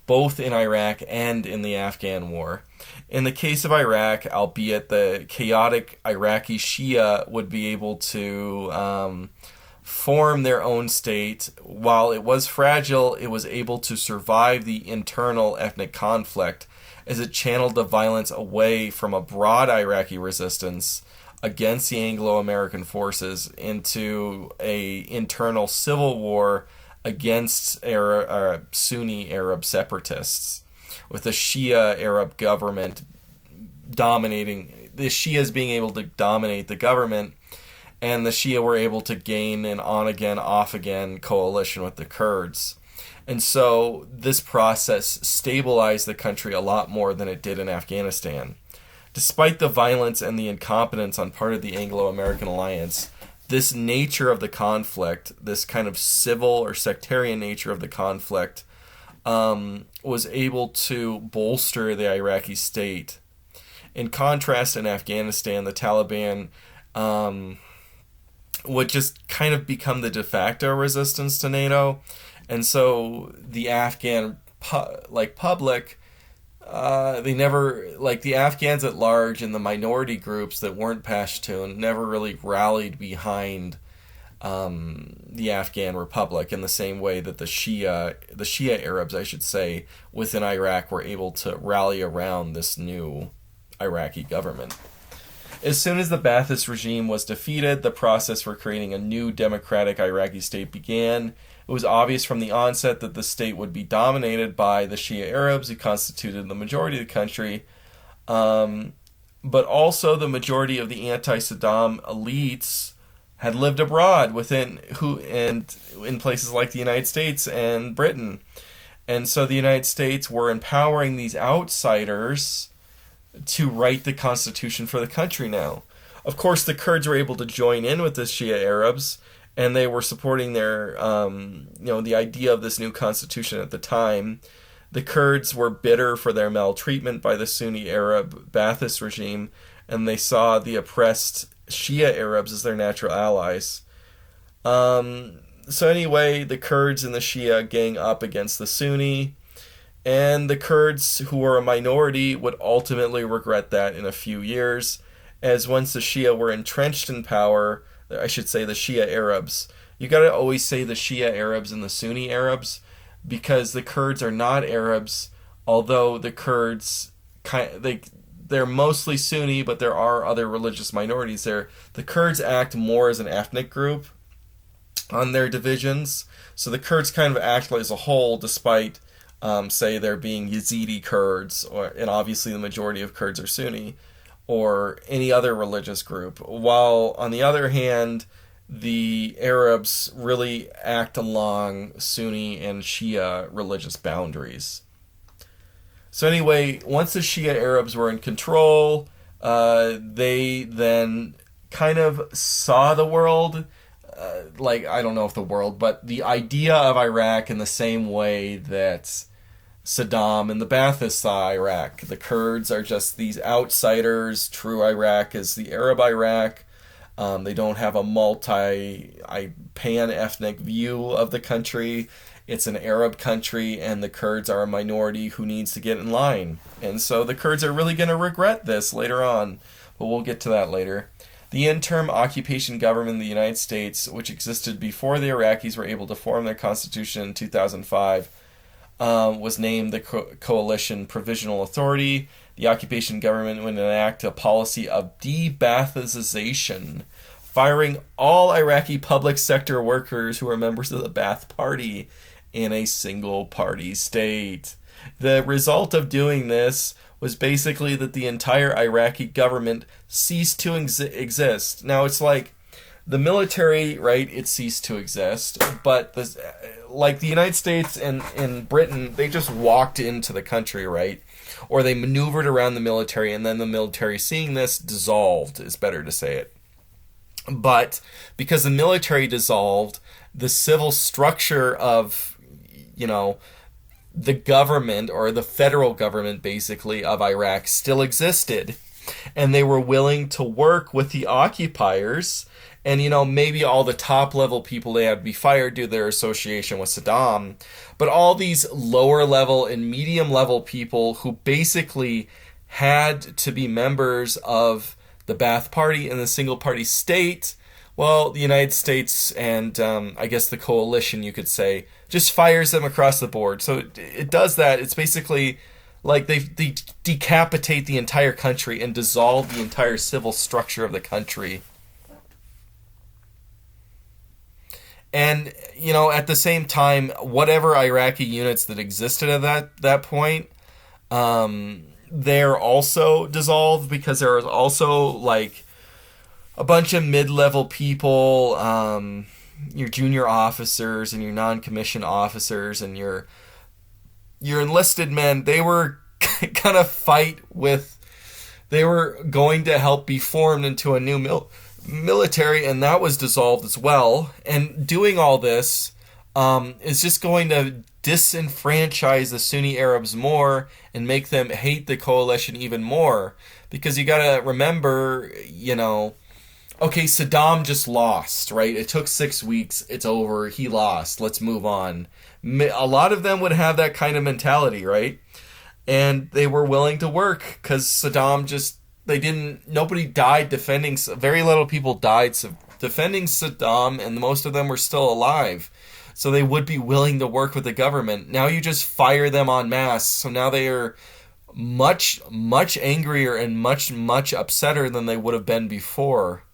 both in Iraq and in the Afghan war. In the case of Iraq, albeit the chaotic Iraqi Shia would be able to form their own state, while it was fragile, it was able to survive the internal ethnic conflict as it channeled the violence away from a broad Iraqi resistance against the Anglo-American forces into a internal civil war against Sunni Arab separatists, with the Shia Arab government dominating, the Shias being able to dominate the government, and the Shia were able to gain an on-again, off-again coalition with the Kurds. And so this process stabilized the country a lot more than it did in Afghanistan. Despite the violence and the incompetence on part of the Anglo-American alliance, this nature of the conflict, this kind of civil or sectarian nature of the conflict, was able to bolster the Iraqi state. In contrast, in Afghanistan, the Taliban would just kind of become the de facto resistance to NATO, and so the Afghan public, they never, like the Afghans at large and the minority groups that weren't Pashtun, never really rallied behind the Afghan Republic in the same way that the Shia Arabs, I should say, within Iraq were able to rally around this new Iraqi government. As soon as the Ba'athist regime was defeated, the process for creating a new democratic Iraqi state began. It was obvious from the onset that the state would be dominated by the Shia Arabs, who constituted the majority of the country, but also the majority of the anti-Saddam elites had lived abroad in places like the United States and Britain. And so the United States were empowering these outsiders to write the constitution for the country now. Of course, the Kurds were able to join in with the Shia Arabs, and they were supporting their, the idea of this new constitution at the time. The Kurds were bitter for their maltreatment by the Sunni Arab Ba'athist regime, and they saw the oppressed Shia Arabs as their natural allies. So anyway, the Kurds and the Shia gang up against the Sunni, and the Kurds, who were a minority, would ultimately regret that in a few years, as once the Shia were entrenched in power, I should say the Shia Arabs. You gotta always say the Shia Arabs and the Sunni Arabs, because the Kurds are not Arabs, although the Kurds, they're mostly Sunni, but there are other religious minorities there. The Kurds act more as an ethnic group on their divisions, so the Kurds kind of act as a whole, despite say there being Yazidi Kurds, and obviously the majority of Kurds are Sunni, or any other religious group, while on the other hand, the Arabs really act along Sunni and Shia religious boundaries. So anyway, once the Shia Arabs were in control, They then kind of saw the world, like, I don't know if the world, but the idea of Iraq in the same way that Saddam and the Baathists saw Iraq. The Kurds are just these outsiders. True Iraq is the Arab Iraq. They don't have a pan-ethnic view of the country. It's an Arab country, and the Kurds are a minority who needs to get in line. And so the Kurds are really going to regret this later on, but we'll get to that later. The interim occupation government of the United States, which existed before the Iraqis were able to form their constitution in 2005, was named the Coalition Provisional Authority. The occupation government would enact a policy of de-Baathization, firing all Iraqi public sector workers who are members of the Ba'ath Party in a single-party state. The result of doing this was basically that the entire Iraqi government ceased to exist. Now, it's like the military, right, it ceased to exist, but like the United States and Britain, they just walked into the country, right? Or they maneuvered around the military, and then the military, seeing this, dissolved, is better to say it. But because the military dissolved, the civil structure of, the government, or the federal government, basically, of Iraq still existed. And they were willing to work with the occupiers. And, maybe all the top level people, they had to be fired due to their association with Saddam. But all these lower level and medium level people who basically had to be members of the Ba'ath Party and the single party state, well, the United States and I guess the coalition, you could say, just fires them across the board. So it does that. It's basically like they decapitate the entire country and dissolve the entire civil structure of the country. And, at the same time, whatever Iraqi units that existed at that point, they're also dissolved, because there are also, like, a bunch of mid-level people, your junior officers and your non-commissioned officers and your enlisted men. They were gonna fight with, they were going to help be formed into a new military, and that was dissolved as well. And doing all this is just going to disenfranchise the Sunni Arabs more and make them hate the coalition even more. Because you gotta remember, okay, Saddam just lost, right? It took 6 weeks. It's over. He lost. Let's move on. A lot of them would have that kind of mentality, right? And they were willing to work because Saddam nobody died defending, very little people died defending Saddam, and most of them were still alive. So they would be willing to work with the government. Now you just fire them en masse. So now they are much, much angrier and much, much upsetter than they would have been before.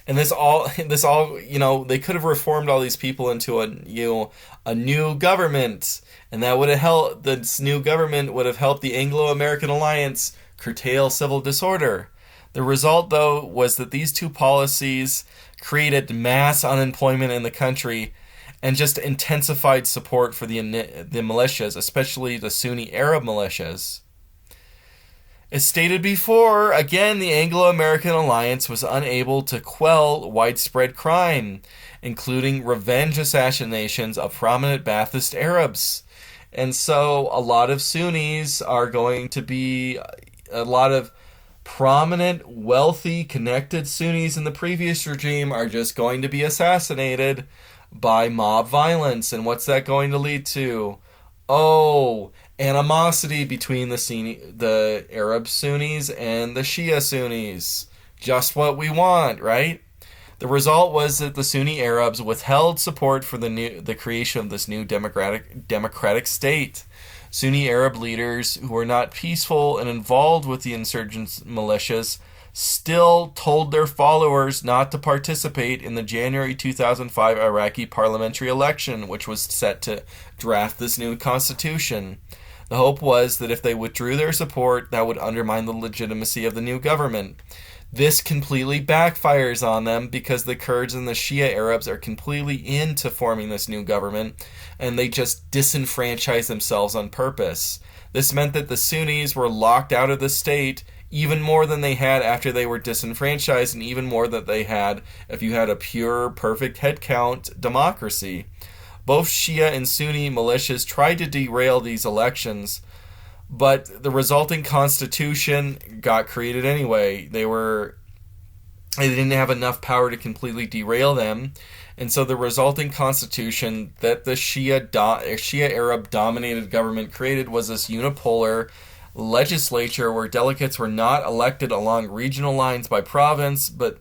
And this all, they could have reformed all these people into a new government, and that would have helped. This new government would have helped the Anglo-American alliance curtail civil disorder. The result, though, was that these two policies created mass unemployment in the country and just intensified support for the militias, especially the Sunni Arab militias. As stated before, again, the Anglo-American alliance was unable to quell widespread crime, including revenge assassinations of prominent Ba'athist Arabs. And so a lot of Sunnis are going to be, a lot of prominent, wealthy, connected Sunnis in the previous regime are just going to be assassinated by mob violence. And what's that going to lead to? Animosity between the Arab Sunnis and the Shia Sunnis. Just what we want, right? The result was that the Sunni Arabs withheld support for the creation of this new democratic state. Sunni Arab leaders who were not peaceful and involved with the insurgent militias still told their followers not to participate in the January 2005 Iraqi parliamentary election, which was set to draft this new constitution. The hope was that if they withdrew their support, that would undermine the legitimacy of the new government. This completely backfires on them because the Kurds and the Shia Arabs are completely into forming this new government, and they just disenfranchise themselves on purpose. This meant that the Sunnis were locked out of the state even more than they had after they were disenfranchised, and even more than they had if you had a pure, perfect head count democracy. Both Shia and Sunni militias tried to derail these elections, but the resulting constitution got created anyway. They didn't have enough power to completely derail them, and so the resulting constitution that the Shia Arab dominated government created was this unipolar legislature where delegates were not elected along regional lines by province, but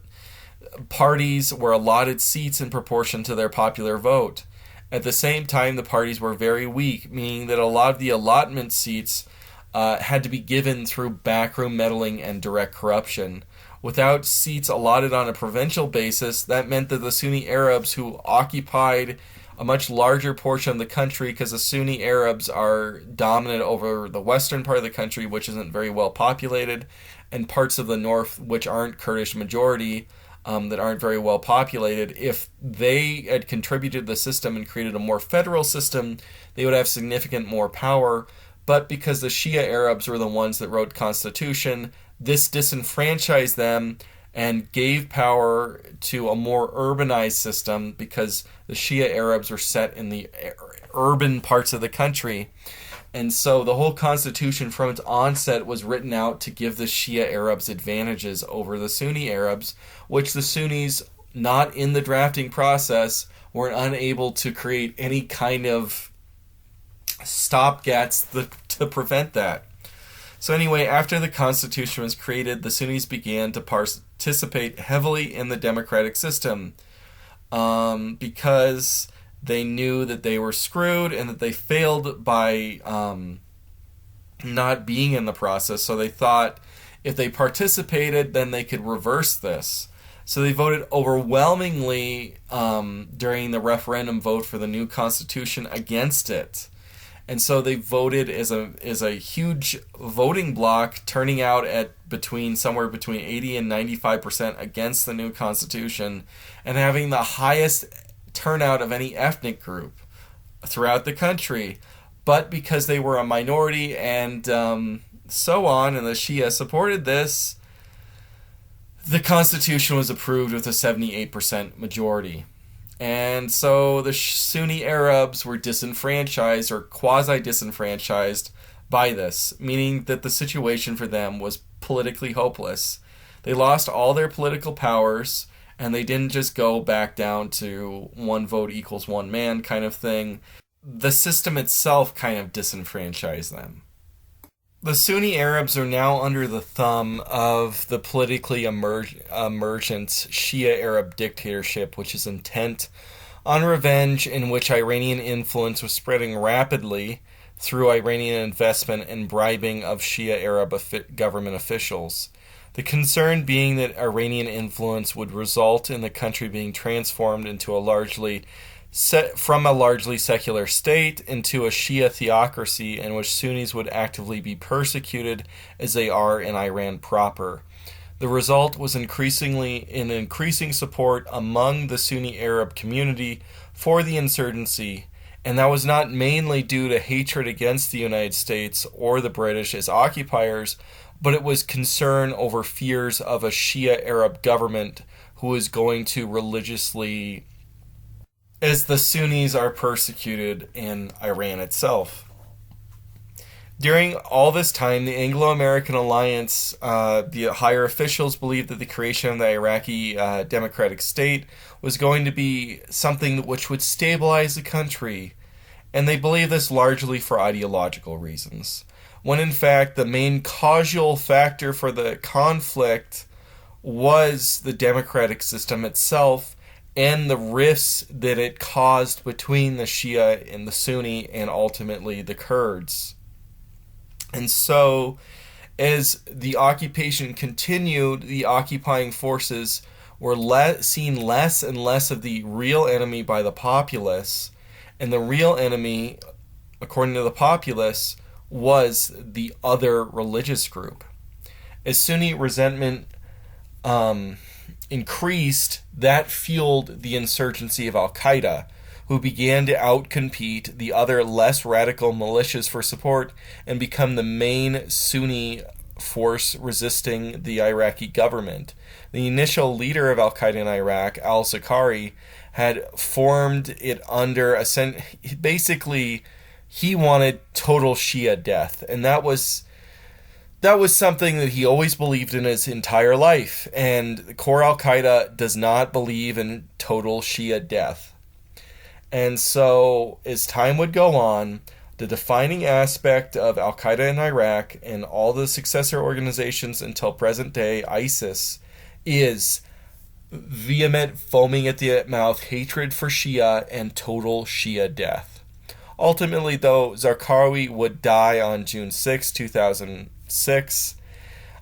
parties were allotted seats in proportion to their popular vote. At the same time, the parties were very weak, meaning that a lot of the allotment seats had to be given through backroom meddling and direct corruption. Without seats allotted on a provincial basis, that meant that the Sunni Arabs, who occupied a much larger portion of the country, because the Sunni Arabs are dominant over the western part of the country, which isn't very well populated, and parts of the north, which aren't Kurdish majority, that aren't very well populated. If they had contributed to the system and created a more federal system, they would have significant more power. But because the Shia Arabs were the ones that wrote Constitution, this disenfranchised them and gave power to a more urbanized system because the Shia Arabs were set in the urban parts of the country. And so the whole constitution from its onset was written out to give the Shia Arabs advantages over the Sunni Arabs, which the Sunnis, not in the drafting process, were unable to create any kind of stopgaps to prevent that. So anyway, after the constitution was created, the Sunnis began to participate heavily in the democratic system because they knew that they were screwed and that they failed by not being in the process. So they thought if they participated, then they could reverse this. So they voted overwhelmingly during the referendum vote for the new constitution against it. And so they voted as a huge voting bloc, turning out at somewhere between 80 and 95% against the new constitution, and having the highest turnout of any ethnic group throughout the country. But because they were a minority and so on, and the Shia supported this, the constitution was approved with a 78% majority. And so the Sunni Arabs were disenfranchised or quasi-disenfranchised by this, meaning that the situation for them was politically hopeless. They lost all their political powers, and they didn't just go back down to one vote equals one man kind of thing. The system itself kind of disenfranchised them. The Sunni Arabs are now under the thumb of the politically emergent Shia Arab dictatorship, which is intent on revenge, in which Iranian influence was spreading rapidly through Iranian investment and bribing of Shia Arab government officials. The concern being that Iranian influence would result in the country being transformed into from a largely secular state into a Shia theocracy in which Sunnis would actively be persecuted as they are in Iran proper. The result was increasing support among the Sunni Arab community for the insurgency, and that was not mainly due to hatred against the United States or the British as occupiers, but it was concern over fears of a Shia Arab government who was going to religiously, as the Sunnis are persecuted in Iran itself. During all this time, the Anglo-American alliance, the higher officials believed that the creation of the Iraqi democratic state was going to be something which would stabilize the country, and they believed this largely for ideological reasons, when in fact the main causal factor for the conflict was the democratic system itself, and the rifts that it caused between the Shia and the Sunni and ultimately the Kurds. And so, as the occupation continued, the occupying forces were seeing less and less of the real enemy by the populace, and the real enemy, according to the populace, was the other religious group. As Sunni resentment increased, that fueled the insurgency of Al-Qaeda, who began to outcompete the other less radical militias for support and become the main Sunni force resisting the Iraqi government. The initial leader of Al-Qaeda in Iraq, al-Zakari, had formed it under basically he wanted total Shia death, and that was something that he always believed in his entire life. And core Al-Qaeda does not believe in total Shia death. And so, as time would go on, the defining aspect of Al-Qaeda in Iraq and all the successor organizations until present day, ISIS, is vehement, foaming at the mouth hatred for Shia and total Shia death. Ultimately, though, Zarqawi would die on June 6, 2006,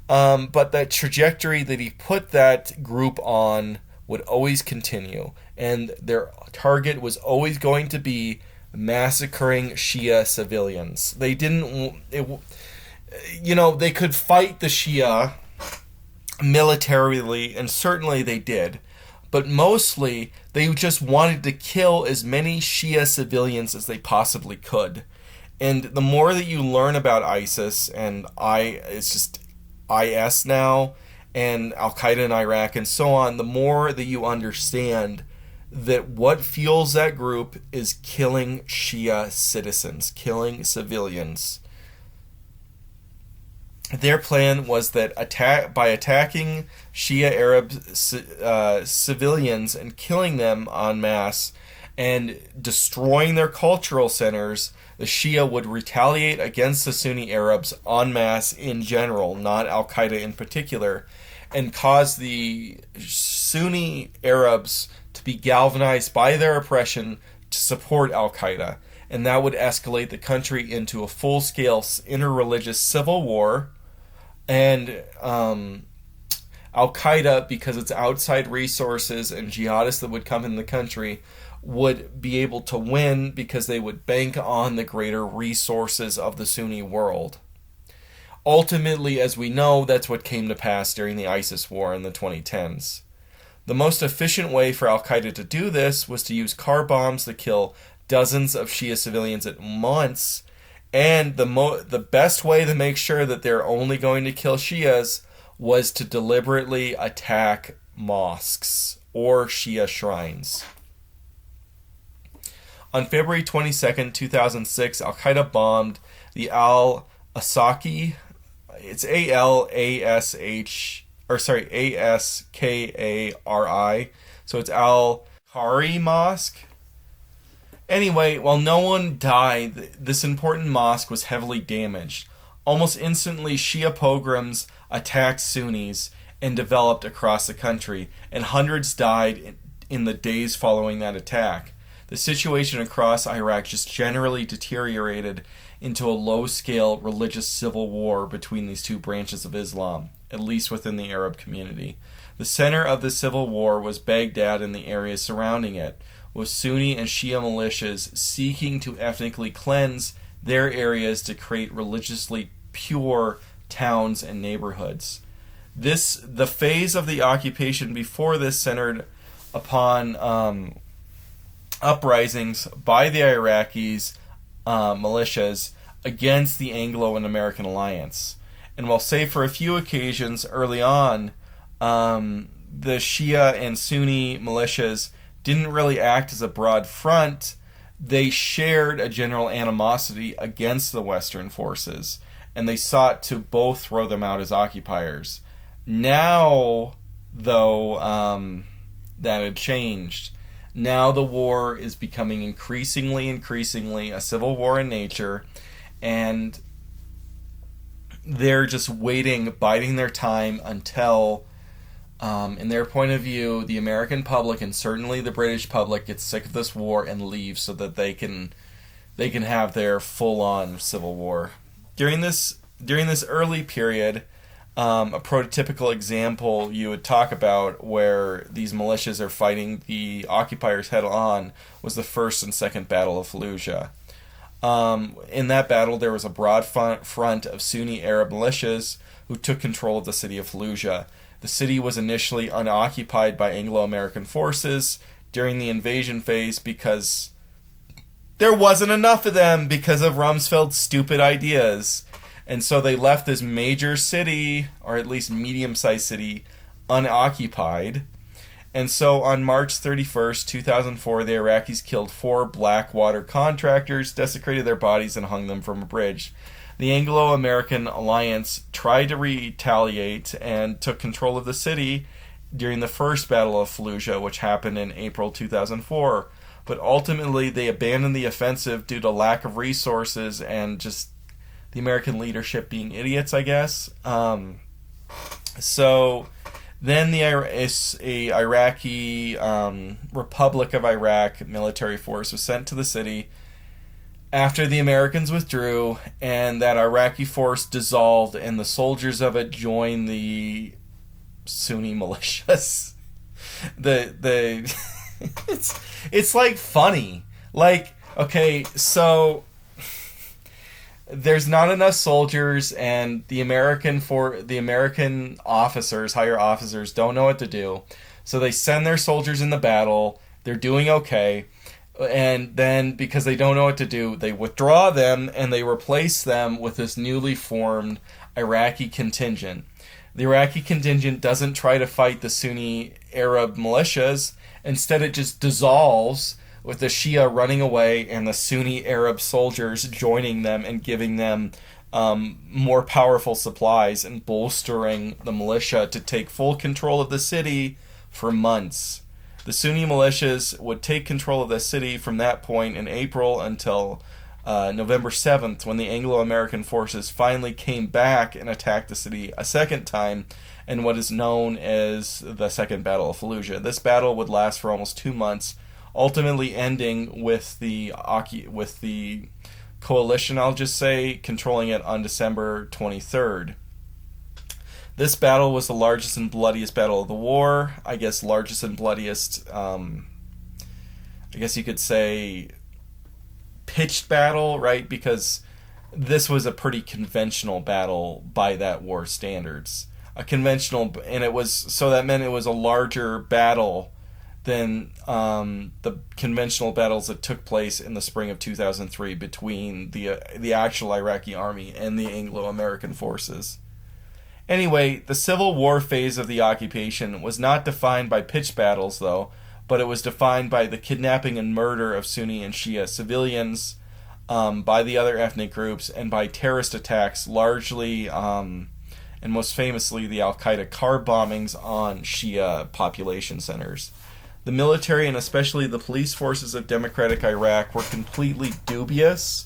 but that trajectory that he put that group on would always continue, and their target was always going to be massacring Shia civilians. They they could fight the Shia militarily, and certainly they did, but mostly they just wanted to kill as many Shia civilians as they possibly could. And the more that you learn about ISIS, and it's just IS now, and Al-Qaeda in Iraq and so on, the more that you understand that what fuels that group is killing Shia citizens, killing civilians. Their plan was that by attacking Shia Arab civilians and killing them en masse and destroying their cultural centers, the Shia would retaliate against the Sunni Arabs en masse in general, not Al-Qaeda in particular, and cause the Sunni Arabs to be galvanized by their oppression to support Al-Qaeda. And that would escalate the country into a full-scale interreligious civil war. And Al-Qaeda, because its outside resources and jihadists that would come in the country, would be able to win because they would bank on the greater resources of the Sunni world. Ultimately, as we know, that's what came to pass during the ISIS war in the 2010s. The most efficient way for Al-Qaeda to do this was to use car bombs to kill dozens of Shia civilians at once. And the best way to make sure that they're only going to kill Shias was to deliberately attack mosques or Shia shrines. On February 22nd, 2006, Al-Qaeda bombed the Al-Askari, it's Askari, so it's Al-Askari Mosque. Anyway, while no one died, this important mosque was heavily damaged. Almost instantly, Shia pogroms attacked Sunnis and developed across the country, and hundreds died in the days following that attack. The situation across Iraq just generally deteriorated into a low-scale religious civil war between these two branches of Islam, at least within the Arab community. The center of the civil war was Baghdad and the areas surrounding it, with Sunni and Shia militias seeking to ethnically cleanse their areas to create religiously pure towns and neighborhoods. The phase of the occupation before this centered upon uprisings by the Iraqis militias against the Anglo and American alliance. And while save for a few occasions early on, the Shia and Sunni militias didn't really act as a broad front, they shared a general animosity against the Western forces, and they sought to both throw them out as occupiers. Now, though, that had changed. Now the war is becoming increasingly a civil war in nature, and they're just waiting, biding their time until, in their point of view, the American public and certainly the British public gets sick of this war and leaves so that they can have their full-on civil war. During this early period, a prototypical example you would talk about where these militias are fighting the occupiers head-on was the First and Second Battle of Fallujah. In that battle, there was a broad front of Sunni Arab militias who took control of the city of Fallujah. The city was initially unoccupied by Anglo-American forces during the invasion phase because there wasn't enough of them because of Rumsfeld's stupid ideas. And so they left this major city, or at least medium-sized city, unoccupied. And so on March 31st, 2004, the Iraqis killed 4 Blackwater contractors, desecrated their bodies, and hung them from a bridge. The Anglo-American alliance tried to retaliate and took control of the city during the first Battle of Fallujah, which happened in April 2004. But ultimately, they abandoned the offensive due to lack of resources and just the American leadership being idiots, I guess. So then the Iraqi Republic of Iraq military force was sent to the city after the Americans withdrew, and that Iraqi force dissolved, and the soldiers of it joined the Sunni militias. The it's like funny. Like, okay, so there's not enough soldiers, and the American officers, higher officers, don't know what to do. So they send their soldiers in the battle. They're doing okay. And then, because they don't know what to do, they withdraw them and they replace them with this newly formed Iraqi contingent. The Iraqi contingent doesn't try to fight the Sunni Arab militias. Instead, it just dissolves, with the Shia running away and the Sunni Arab soldiers joining them and giving them more powerful supplies and bolstering the militia to take full control of the city for months. The Sunni militias would take control of the city from that point in April until November 7th, when the Anglo-American forces finally came back and attacked the city a second time in what is known as the Second Battle of Fallujah. This battle would last for almost 2 months, ultimately ending with the coalition, I'll just say, controlling it on December 23rd. This battle was the largest and bloodiest battle of the war. I guess largest and bloodiest, I guess you could say, pitched battle, right? Because this was a pretty conventional battle by that war standards. A conventional, and it was, so that meant it was a larger battle than the conventional battles that took place in the spring of 2003 between the actual Iraqi army and the Anglo-American forces. Anyway, the Civil War phase of the occupation was not defined by pitched battles, though, but it was defined by the kidnapping and murder of Sunni and Shia civilians by the other ethnic groups, and by terrorist attacks, largely and most famously the Al-Qaeda car bombings on Shia population centers. The military, and especially the police forces of Democratic Iraq, were completely dubious,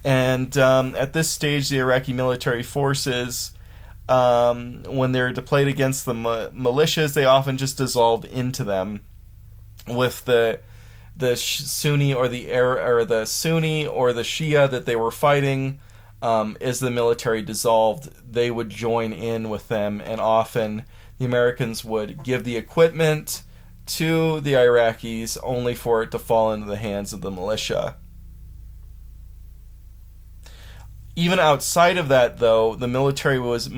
and at this stage the Iraqi military forces, when they're deployed against the militias, they often just dissolved into them, with the Sunni or the Sunni or the Shia that they were fighting. As the military dissolved, they would join in with them, and often the Americans would give the equipment to the Iraqis only for it to fall into the hands of the militia. Even outside of that, though, the military was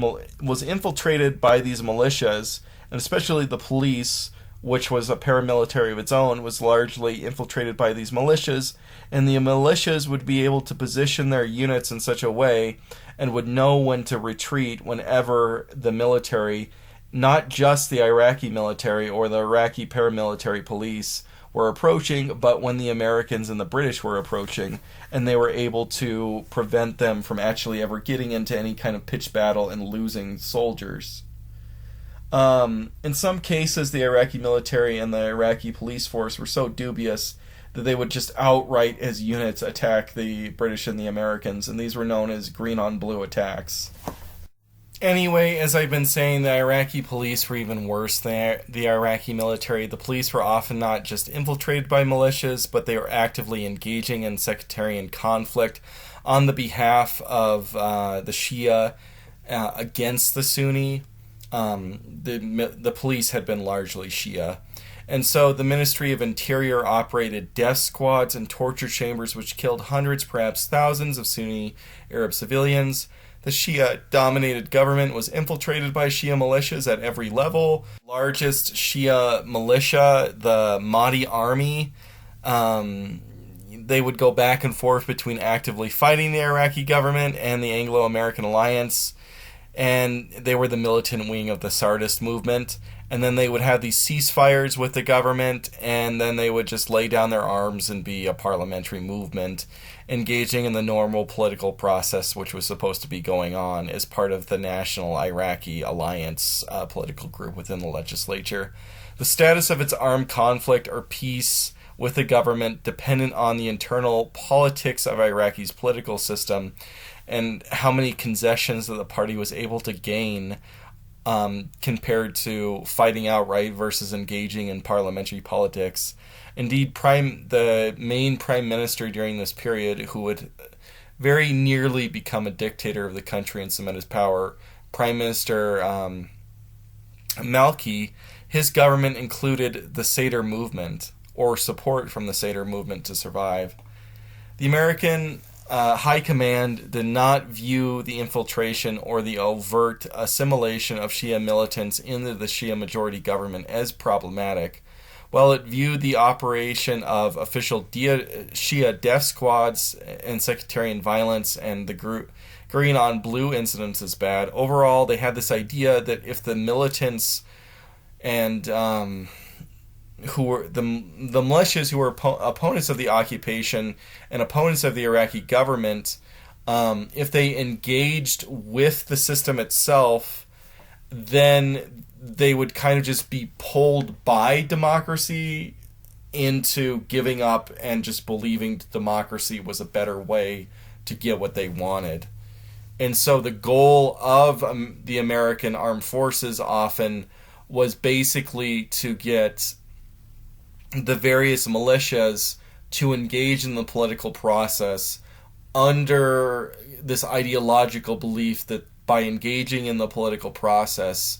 infiltrated by these militias, and especially the police, which was a paramilitary of its own, was largely infiltrated by these militias, and the militias would be able to position their units in such a way and would know when to retreat whenever the military, not just the Iraqi military or the Iraqi paramilitary police, were approaching, but when the Americans and the British were approaching, and they were able to prevent them from actually ever getting into any kind of pitched battle and losing soldiers. In some cases, the Iraqi military and the Iraqi police force were so dubious that they would just outright, as units, attack the British and the Americans, and these were known as green-on-blue attacks. Anyway, as I've been saying, the Iraqi police were even worse than the Iraqi military. The police were often not just infiltrated by militias, but they were actively engaging in sectarian conflict on the behalf of the Shia against the Sunni. The police had been largely Shia. And so the Ministry of Interior operated death squads and torture chambers which killed hundreds, perhaps thousands, of Sunni Arab civilians. The Shia-dominated government was infiltrated by Shia militias at every level. Largest Shia militia, the Mahdi Army, they would go back and forth between actively fighting the Iraqi government and the Anglo-American alliance, and they were the militant wing of the Sardist movement. And then they would have these ceasefires with the government, and then they would just lay down their arms and be a parliamentary movement, engaging in the normal political process which was supposed to be going on as part of the National Iraqi Alliance political group within the legislature. The status of its armed conflict or peace with the government dependent on the internal politics of Iraqi's political system and how many concessions that the party was able to gain compared to fighting outright versus engaging in parliamentary politics. Indeed, the main prime minister during this period, who would very nearly become a dictator of the country and cement his power, Prime Minister Malki, his government included the Sadr movement, or support from the Sadr movement to survive. The American High Command did not view the infiltration or the overt assimilation of Shia militants into the Shia majority government as problematic, while it viewed the operation of official Shia death squads and sectarian violence and the green on blue incidents as bad. Overall, they had this idea that if the militants and who were the militias who were opponents of the occupation and opponents of the Iraqi government, if they engaged with the system itself, then they would kind of just be pulled by democracy into giving up and just believing democracy was a better way to get what they wanted. And so the goal of the American armed forces often was basically to get the various militias to engage in the political process under this ideological belief that by engaging in the political process,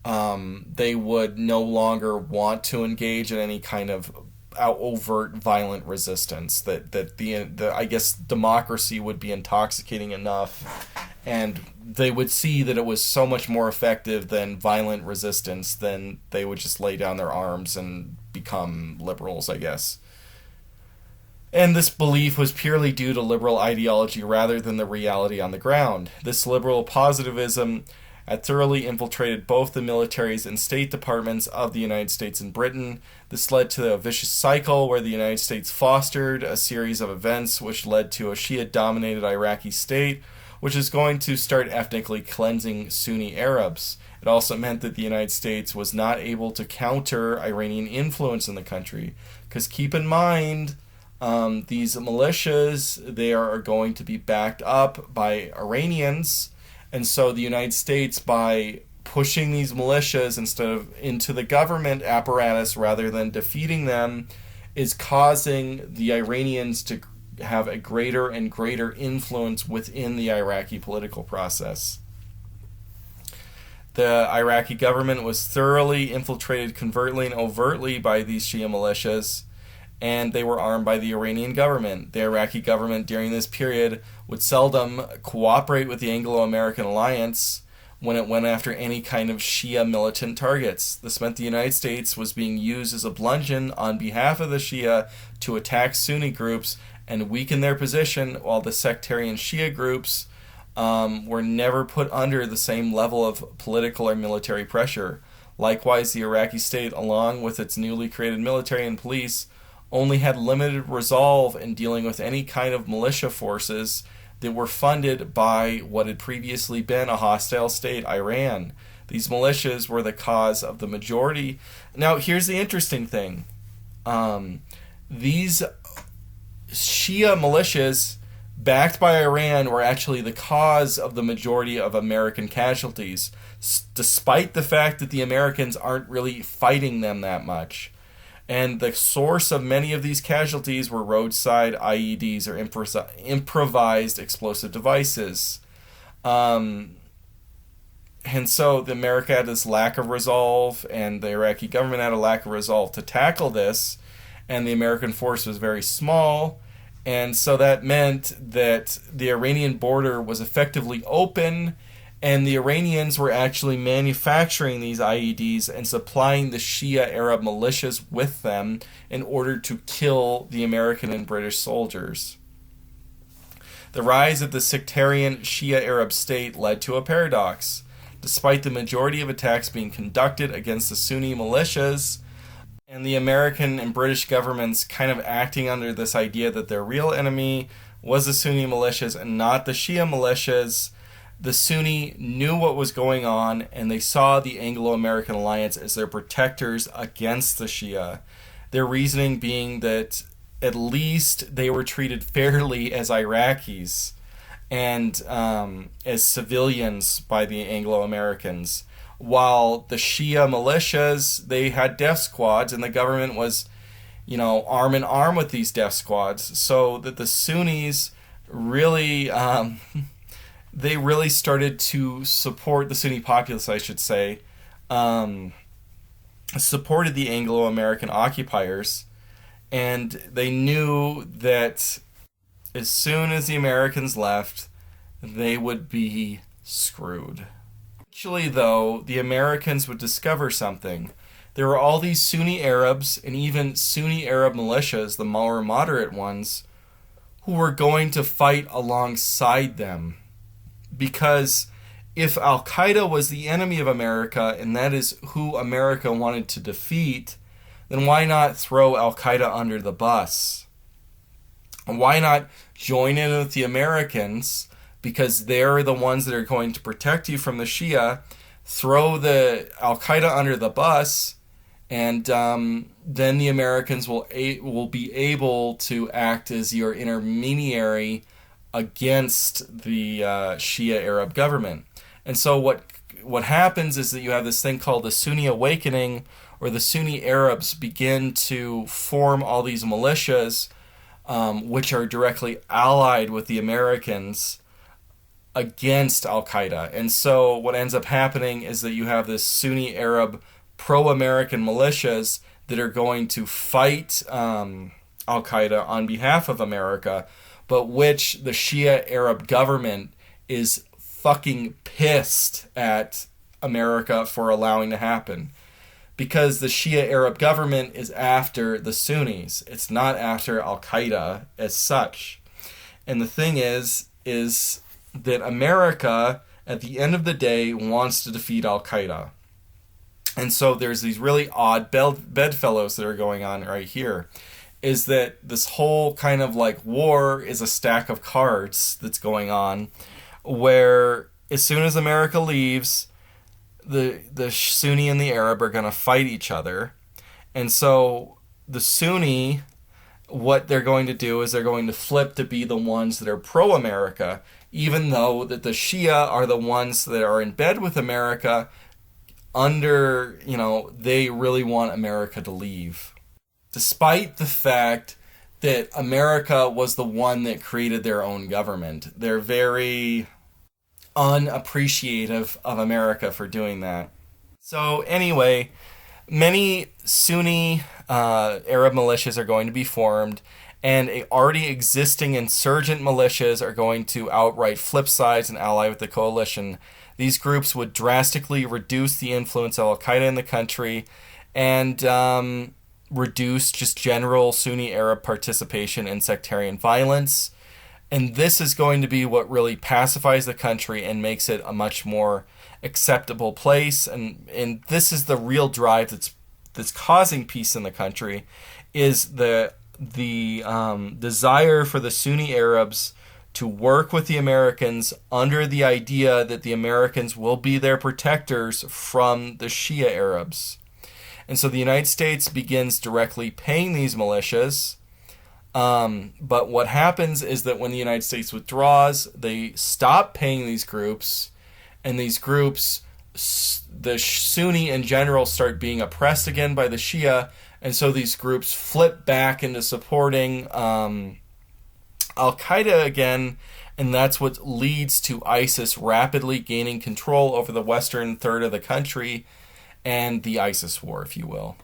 they would no longer want to engage in any kind of overt violent resistance. That the I guess democracy would be intoxicating enough, and they would see that it was so much more effective than violent resistance. Then they would just lay down their arms and become liberals, I guess. And this belief was purely due to liberal ideology rather than the reality on the ground. This liberal positivism had thoroughly infiltrated both the militaries and state departments of the United States and Britain. This led to a vicious cycle where the United States fostered a series of events which led to a Shia-dominated Iraqi state, which is going to start ethnically cleansing Sunni Arabs. It also meant that the United States was not able to counter Iranian influence in the country. Because keep in mind, these militias, they are going to be backed up by Iranians. And so the United States, by pushing these militias into the government apparatus rather than defeating them, is causing the Iranians to have a greater and greater influence within the Iraqi political process. The Iraqi government was thoroughly infiltrated covertly and overtly by these Shia militias, and they were armed by the Iranian government. The Iraqi government during this period would seldom cooperate with the Anglo-American alliance when it went after any kind of Shia militant targets. This meant the United States was being used as a bludgeon on behalf of the Shia to attack Sunni groups and weaken their position, while the sectarian Shia groups were never put under the same level of political or military pressure. Likewise, the Iraqi state, along with its newly created military and police, only had limited resolve in dealing with any kind of militia forces that were funded by what had previously been a hostile state, Iran. These militias were the cause of the majority. Now, here's the interesting thing. These Shia militias backed by Iran were actually the cause of the majority of American casualties, despite the fact that the Americans aren't really fighting them that much. And the source of many of these casualties were roadside IEDs or improvised explosive devices. And so the America had this lack of resolve, and the Iraqi government had a lack of resolve to tackle this, and the American force was very small, and so that meant that the Iranian border was effectively open, and the Iranians were actually manufacturing these IEDs and supplying the Shia Arab militias with them in order to kill the American and British soldiers. The rise of the sectarian Shia Arab state led to a paradox. Despite the majority of attacks being conducted against the Sunni militias, and the American and British governments kind of acting under this idea that their real enemy was the Sunni militias and not the Shia militias, the Sunni knew what was going on, and they saw the Anglo-American alliance as their protectors against the Shia. Their reasoning being that at least they were treated fairly as Iraqis and as civilians by the Anglo-Americans, while the Shia militias, they had death squads, and the government was, arm in arm with these death squads, so that the Sunnis really... they really started to support the Sunni populace, I should say, supported the Anglo-American occupiers, and they knew that as soon as the Americans left, they would be screwed. Actually, though, the Americans would discover something. There were all these Sunni Arabs and even Sunni Arab militias, the more moderate ones, who were going to fight alongside them. Because if Al-Qaeda was the enemy of America, and that is who America wanted to defeat, then why not throw Al-Qaeda under the bus? Why not join in with the Americans, because they're the ones that are going to protect you from the Shia, throw the Al-Qaeda under the bus, and then the Americans will be able to act as your intermediary against the Shia Arab government. And so what happens is that you have this thing called the Sunni Awakening, where the Sunni Arabs begin to form all these militias, which are directly allied with the Americans against Al-Qaeda. And so what ends up happening is that you have this Sunni Arab pro-American militias that are going to fight Al-Qaeda on behalf of America, but which the Shia Arab government is fucking pissed at America for allowing to happen. Because the Shia Arab government is after the Sunnis. It's not after Al-Qaeda as such. And the thing is that America, at the end of the day, wants to defeat Al-Qaeda. And so there's these really odd bedfellows that are going on right here. Is that this whole kind of like war is a stack of cards that's going on, where as soon as America leaves, the Sunni and the Arab are going to fight each other. And so the Sunni, what they're going to do is they're going to flip to be the ones that are pro-America, even though that the Shia are the ones that are in bed with America under, they really want America to leave. Despite the fact that America was the one that created their own government. They're very unappreciative of America for doing that. So anyway, many Sunni Arab militias are going to be formed, and already existing insurgent militias are going to outright flip sides and ally with the coalition. These groups would drastically reduce the influence of Al-Qaeda in the country, and reduce just general Sunni Arab participation in sectarian violence. And this is going to be what really pacifies the country and makes it a much more acceptable place. And this is the real drive that's causing peace in the country, is the desire for the Sunni Arabs to work with the Americans under the idea that the Americans will be their protectors from the Shia Arabs. And so the United States begins directly paying these militias. But what happens is that when the United States withdraws, they stop paying these groups. And these groups, the Sunni in general, start being oppressed again by the Shia. And so these groups flip back into supporting Al-Qaeda again. And that's what leads to ISIS rapidly gaining control over the western third of the country, and the ISIS war, if you will.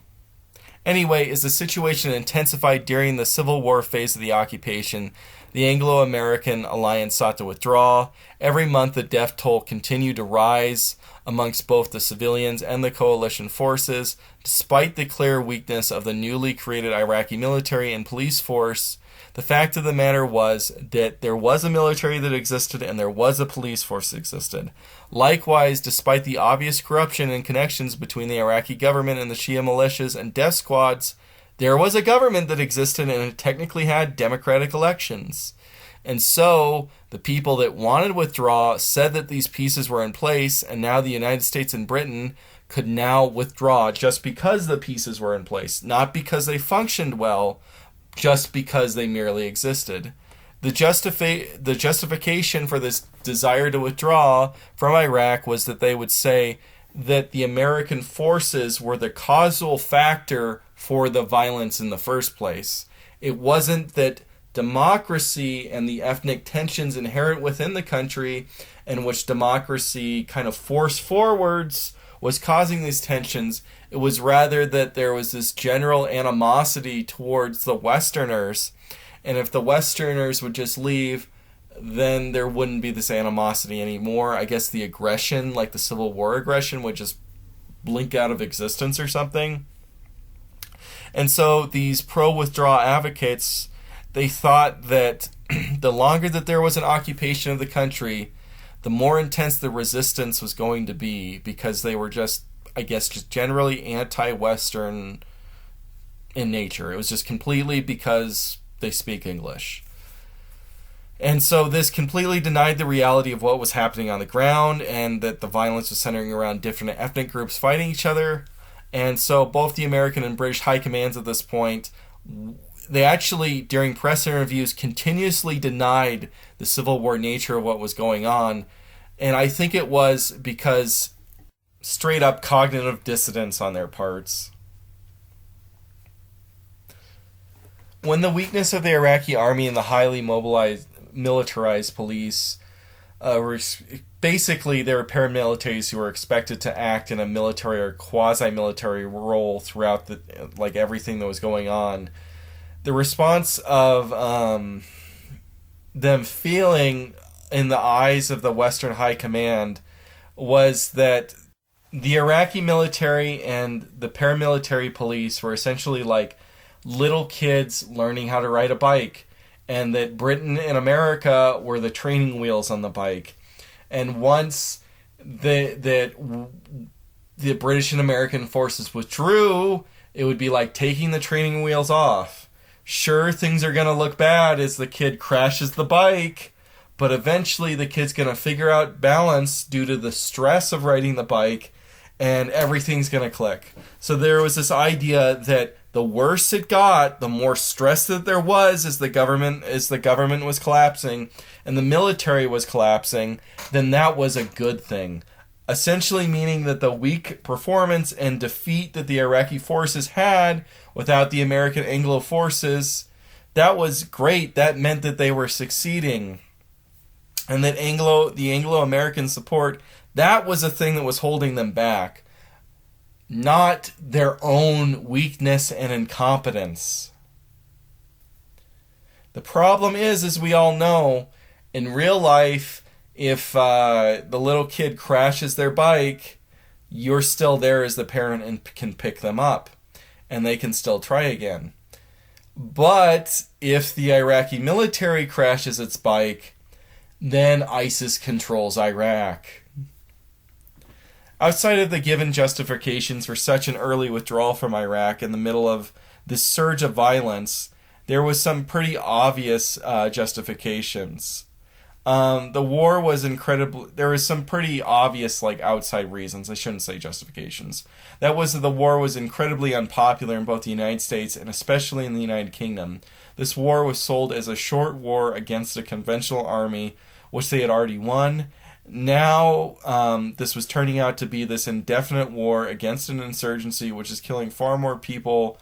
Anyway, as the situation intensified during the Civil War phase of the occupation, the Anglo-American alliance sought to withdraw. Every month, the death toll continued to rise amongst both the civilians and the coalition forces. Despite the clear weakness of the newly created Iraqi military and police force, the fact of the matter was that there was a military that existed and there was a police force that existed. Likewise, despite the obvious corruption and connections between the Iraqi government and the Shia militias and death squads, there was a government that existed and it technically had democratic elections. And so, the people that wanted to withdraw said that these pieces were in place, and now the United States and Britain could now withdraw just because the pieces were in place, not because they functioned well, just because they merely existed. The justification for this desire to withdraw from Iraq was that they would say that the American forces were the causal factor for the violence in the first place. It wasn't that democracy and the ethnic tensions inherent within the country, in which democracy kind of forced forwards, was causing these tensions. It was rather that there was this general animosity towards the Westerners, and if the Westerners would just leave, then there wouldn't be this animosity anymore. I guess the aggression, like the Civil War aggression, would just blink out of existence or something. And so these pro-withdrawal advocates, they thought that the longer that there was an occupation of the country, the more intense the resistance was going to be, because they were just, I guess, just generally anti-Western in nature. It was just completely because they speak English. And so this completely denied the reality of what was happening on the ground, and that the violence was centering around different ethnic groups fighting each other. And so both the American and British high commands at this point, they actually, during press interviews, continuously denied the Civil War nature of what was going on. And I think it was because straight up cognitive dissonance on their parts. When the weakness of the Iraqi army and the highly militarized police basically, there were paramilitaries who were expected to act in a military or quasi-military role throughout everything that was going on. The response of them feeling in the eyes of the Western High Command was that the Iraqi military and the paramilitary police were essentially like little kids learning how to ride a bike, and that Britain and America were the training wheels on the bike. And once the British and American forces withdrew, it would be like taking the training wheels off. Sure, things are going to look bad as the kid crashes the bike, but eventually the kid's going to figure out balance due to the stress of riding the bike, and everything's going to click. So there was this idea that the worse it got, the more stress that there was as the government was collapsing and the military was collapsing, then that was a good thing. Essentially meaning that the weak performance and defeat that the Iraqi forces had without the American Anglo forces, that was great. That meant that they were succeeding. And that the Anglo-American support, that was a thing that was holding them back. Not their own weakness and incompetence. The problem is, as we all know, in real life, if the little kid crashes their bike, you're still there as the parent and can pick them up, and they can still try again. But if the Iraqi military crashes its bike, then ISIS controls Iraq. Outside of the given justifications for such an early withdrawal from Iraq in the middle of this surge of violence, there was some pretty obvious justifications. The war was incredible. There was some pretty obvious outside reasons. I shouldn't say justifications. That was that the war was incredibly unpopular in both the United States and especially in the United Kingdom. This war was sold as a short war against a conventional army, which they had already won. Now, this was turning out to be this indefinite war against an insurgency which is killing far more people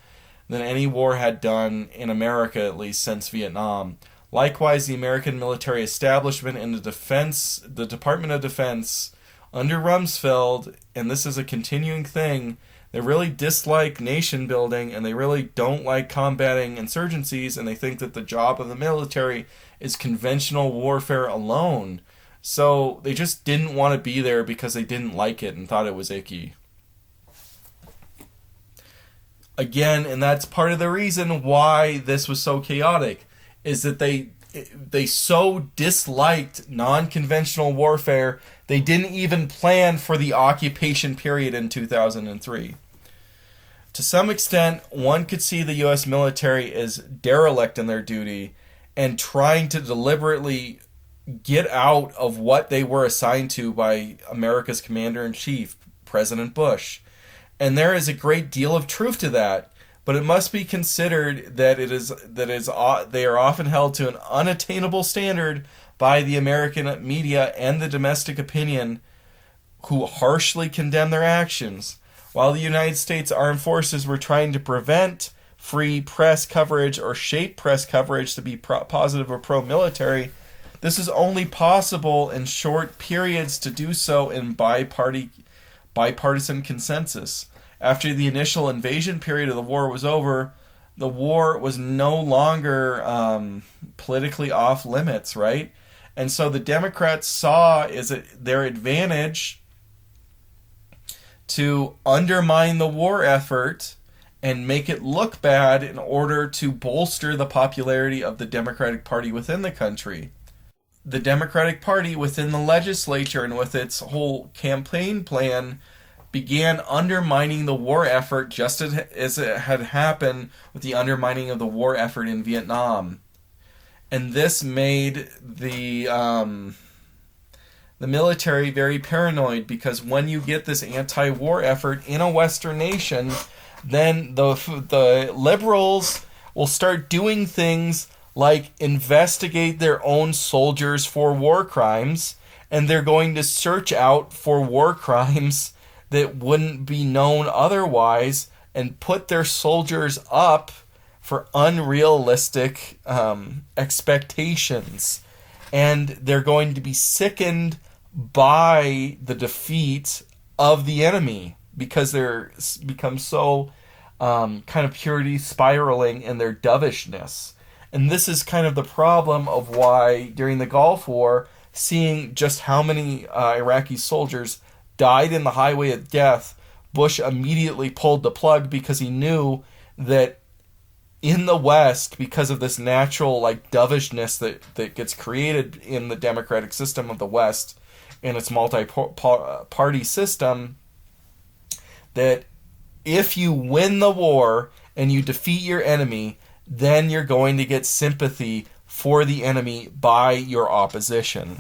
than any war had done, in America at least, since Vietnam. Likewise, the American military establishment and the Department of Defense under Rumsfeld, and this is a continuing thing, they really dislike nation building and they really don't like combating insurgencies, and they think that the job of the military is conventional warfare alone. So they just didn't want to be there because they didn't like it and thought it was icky. Again, and that's part of the reason why this was so chaotic, is that they so disliked non-conventional warfare, they didn't even plan for the occupation period in 2003. To some extent, one could see the U.S. military as derelict in their duty and trying to deliberately get out of what they were assigned to by America's commander-in-chief, President Bush. And there is a great deal of truth to that, but it must be considered that they are often held to an unattainable standard by the American media and the domestic opinion, who harshly condemn their actions. While the United States Armed Forces were trying to prevent free press coverage or shape press coverage to be positive or pro-military, this is only possible in short periods to do so in bipartisan consensus. After the initial invasion period of the war was over, the war was no longer politically off limits, right? And so the Democrats saw as their advantage to undermine the war effort and make it look bad in order to bolster the popularity of the Democratic Party within the country. The Democratic Party within the legislature and with its whole campaign plan began undermining the war effort just as it had happened with the undermining of the war effort in Vietnam. And this made the military very paranoid, because when you get this anti-war effort in a Western nation, then the liberals will start doing things like investigate their own soldiers for war crimes, and they're going to search out for war crimes that wouldn't be known otherwise and put their soldiers up for unrealistic expectations. And they're going to be sickened by the defeat of the enemy because they're become so kind of purity spiraling in their dovishness. And this is kind of the problem of why during the Gulf War, seeing just how many Iraqi soldiers died in the highway of death, Bush immediately pulled the plug, because he knew that in the West, because of this natural dovishness that gets created in the democratic system of the West and its multi-party system, that if you win the war and you defeat your enemy, then you're going to get sympathy for the enemy by your opposition.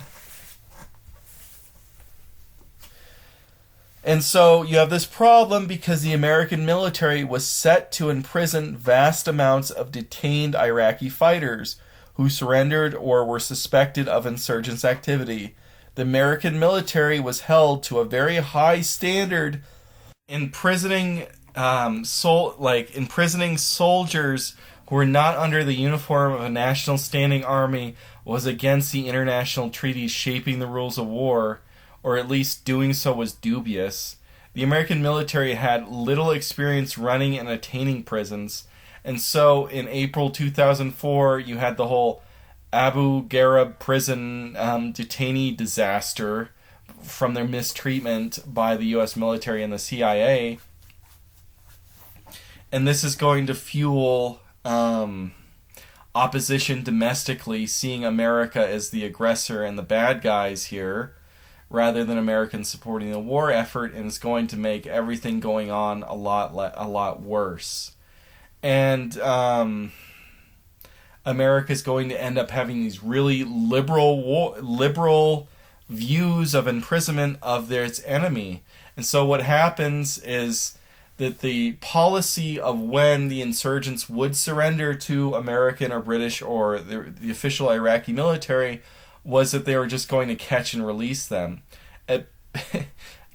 And so you have this problem because the American military was set to imprison vast amounts of detained Iraqi fighters who surrendered or were suspected of insurgents activity. The American military was held to a very high standard, imprisoning soldiers who were not under the uniform of a national standing army was against the international treaties shaping the rules of war, or at least doing so was dubious. The American military had little experience running and attaining prisons, and so in April 2004 you had the whole Abu Ghraib prison detainee disaster from their mistreatment by the U.S. military and the CIA. And this is going to fuel opposition domestically, seeing America as the aggressor and the bad guys here, rather than Americans supporting the war effort, and it's going to make everything going on a lot worse. And America is going to end up having these really liberal views of imprisonment of its enemy. And so what happens is that the policy of when the insurgents would surrender to American or British or the official Iraqi military was that they were just going to catch and release them,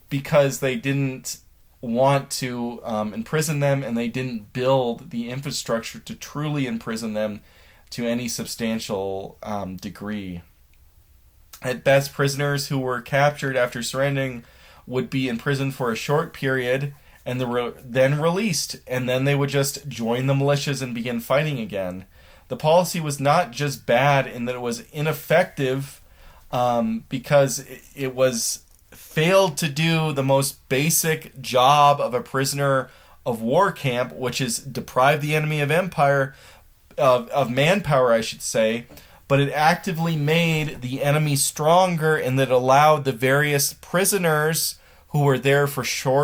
because they didn't want to imprison them, and they didn't build the infrastructure to truly imprison them to any substantial degree. At best, prisoners who were captured after surrendering would be imprisoned for a short period and then released, and then they would just join the militias and begin fighting again. The policy was not just bad in that it was ineffective because it was failed to do the most basic job of a prisoner of war camp, which is deprive the enemy of manpower, I should say, but it actively made the enemy stronger, and that allowed the various prisoners who were there for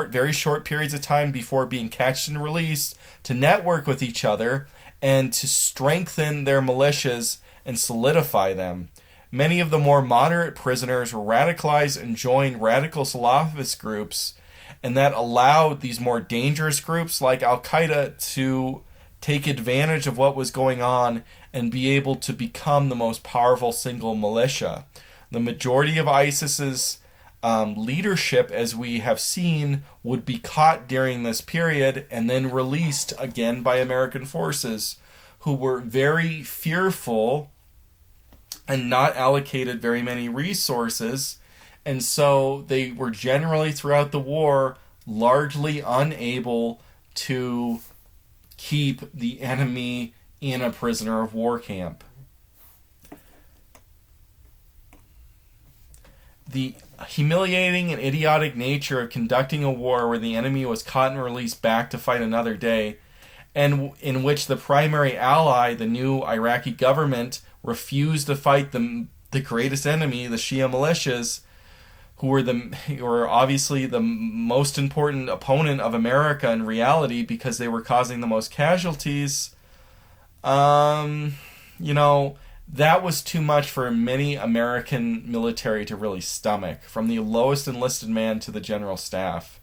very short periods of time before being catched and released to network with each other and to strengthen their militias and solidify them. Many of the more moderate prisoners were radicalized and joined radical Salafist groups, and that allowed these more dangerous groups like Al-Qaeda to take advantage of what was going on and be able to become the most powerful single militia. The majority of ISIS's leadership, as we have seen, would be caught during this period and then released again by American forces, who were very fearful and not allocated very many resources, and so they were generally throughout the war largely unable to keep the enemy in a prisoner of war camp. The humiliating and idiotic nature of conducting a war where the enemy was caught and released back to fight another day, and in which the primary ally, the new Iraqi government, refused to fight the greatest enemy, the Shia militias, who were obviously the most important opponent of America in reality because they were causing the most casualties. That was too much for many American military to really stomach, from the lowest enlisted man to the general staff.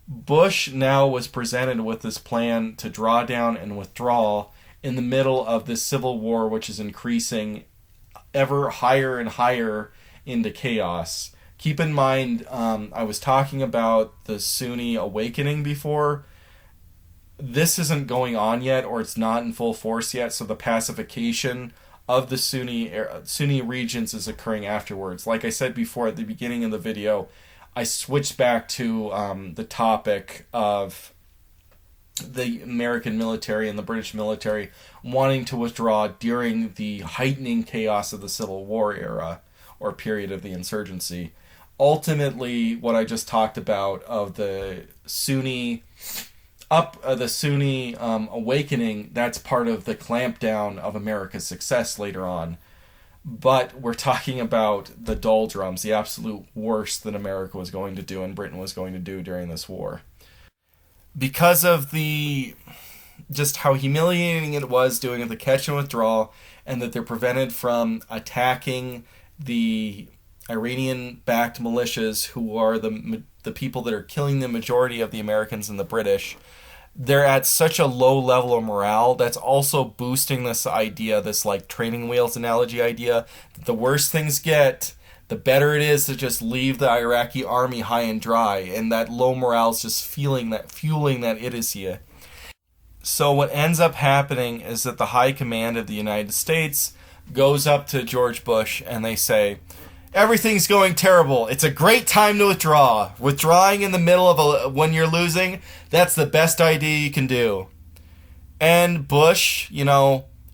Bush now was presented with this plan to draw down and withdraw in the middle of this civil war, which is increasing ever higher and higher into chaos. Keep in mind, I was talking about the Sunni awakening before. This isn't going on yet, or it's not in full force yet, so the pacification of the Sunni regions is occurring afterwards. Like I said before at the beginning of the video, I switched back to the topic of the American military and the British military wanting to withdraw during the heightening chaos of the Civil War era or period of the insurgency. Ultimately, what I just talked about of the Sunni awakening, that's part of the clampdown of America's success later on. But we're talking about the doldrums, the absolute worst that America was going to do and Britain was going to do during this war. Because of just how humiliating it was doing the catch and withdrawal, and that they're prevented from attacking the Iranian-backed militias, who are the people that are killing the majority of the Americans and the British, they're at such a low level of morale that's also boosting this idea, this like training wheels analogy idea, that the worse things get, the better it is to just leave the Iraqi army high and dry, and that low morale is just fueling that idiocy. So what ends up happening is that the high command of the United States goes up to George Bush and they say, everything's going terrible. It's a great time to withdraw. Withdrawing in the middle of when you're losing, that's the best idea you can do. And Bush,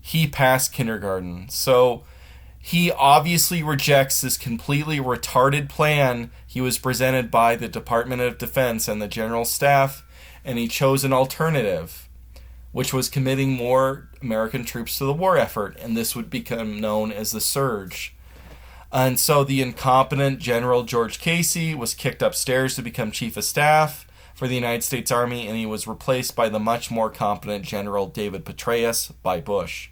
he passed kindergarten. So he obviously rejects this completely retarded plan he was presented by the Department of Defense and the General Staff, and he chose an alternative, which was committing more American troops to the war effort, and this would become known as the Surge. And so the incompetent General George Casey was kicked upstairs to become Chief of Staff for the United States Army, and he was replaced by the much more competent General David Petraeus by Bush.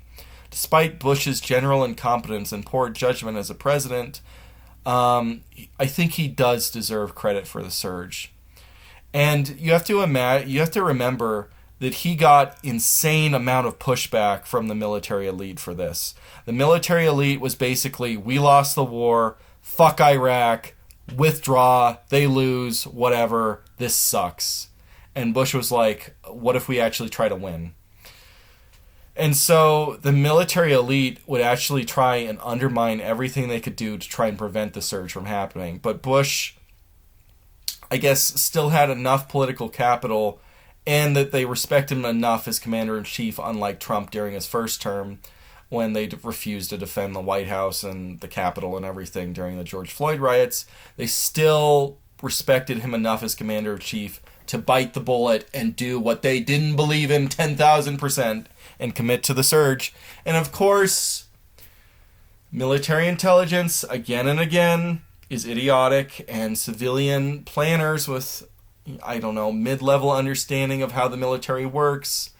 Despite Bush's general incompetence and poor judgment as a president, I think he does deserve credit for the surge. And you have to remember that he got insane amount of pushback from the military elite for this. The military elite was basically, we lost the war, fuck Iraq, withdraw, they lose, whatever, this sucks. And Bush was like, what if we actually try to win? And so the military elite would actually try and undermine everything they could do to try and prevent the surge from happening. But Bush, I guess, still had enough political capital, and that they respect him enough as commander-in-chief, unlike Trump during his first term, when they refused to defend the White House and the Capitol and everything during the George Floyd riots. They still respected him enough as commander-in-chief to bite the bullet and do what they didn't believe in 10,000% and commit to the surge. And of course, military intelligence, again and again, is idiotic, and civilian planners with, I don't know, mid-level understanding of how the military works,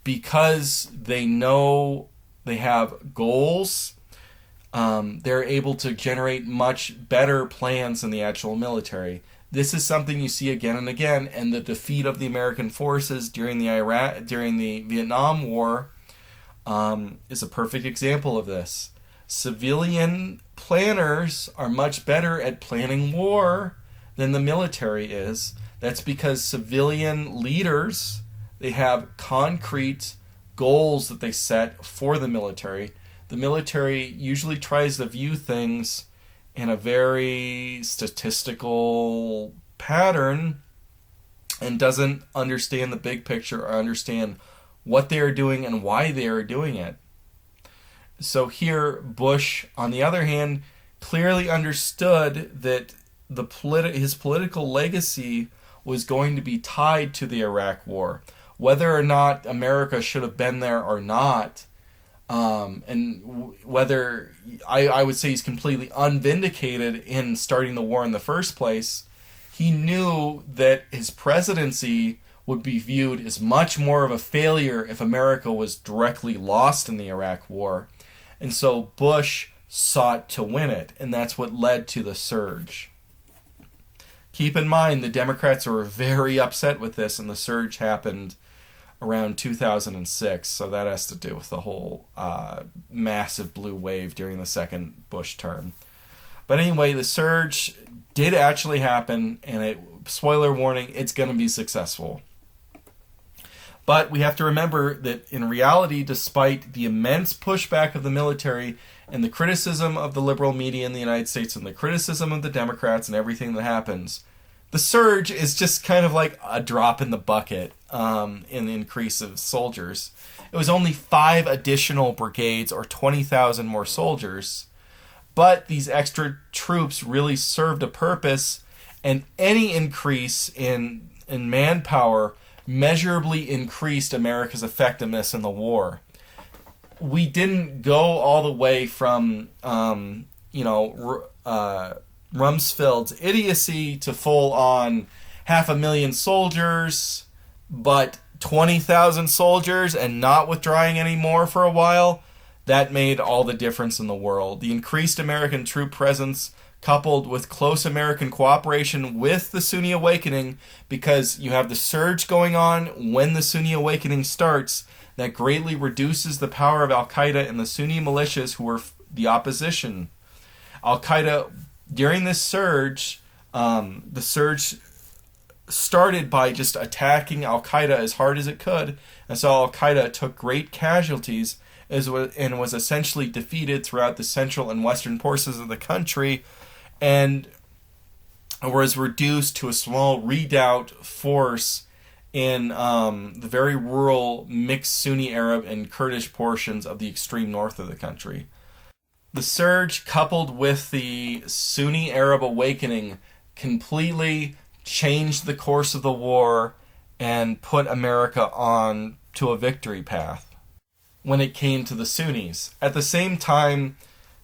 because they know they have goals, they're able to generate much better plans than the actual military. This is something you see again and again, and the defeat of the American forces during the Vietnam War is a perfect example of this. Civilian planners are much better at planning war than the military is. That's because civilian leaders, they have concrete goals that they set for the military. The military usually tries to view things in a very statistical pattern and doesn't understand the big picture or understand what they are doing and why they are doing it. So here, Bush, on the other hand, clearly understood that his political legacy was going to be tied to the Iraq War. Whether or not America should have been there or not, and whether I would say he's completely unvindicated in starting the war in the first place, he knew that his presidency would be viewed as much more of a failure if America was directly lost in the Iraq War. And so Bush sought to win it, and that's what led to the surge. Keep in mind, the Democrats were very upset with this, and the surge happened around 2006, so that has to do with the whole massive blue wave during the second Bush term. But anyway, the surge did actually happen, and spoiler warning, it's going to be successful. But we have to remember that in reality, despite the immense pushback of the military and the criticism of the liberal media in the United States and the criticism of the Democrats and everything that happens, the surge is just kind of like a drop in the bucket in the increase of soldiers. It was only 5 additional brigades or 20,000 more soldiers, but these extra troops really served a purpose, and any increase in manpower measurably increased America's effectiveness in the war. We didn't go all the way from, Rumsfeld's idiocy to full-on 500,000 soldiers, but 20,000 soldiers and not withdrawing anymore for a while. That made all the difference in the world. The increased American troop presence, coupled with close American cooperation with the Sunni awakening, because you have the surge going on when the Sunni awakening starts, that greatly reduces the power of Al-Qaeda and the Sunni militias who were the opposition. Al-Qaeda, during this surge, the surge started by just attacking Al-Qaeda as hard as it could, and so Al-Qaeda took great casualties and was essentially defeated throughout the central and western portions of the country, and was reduced to a small redoubt force in the very rural mixed Sunni Arab and Kurdish portions of the extreme north of the country. The surge, coupled with the Sunni Arab awakening, completely changed the course of the war and put America on to a victory path when it came to the Sunnis. At the same time,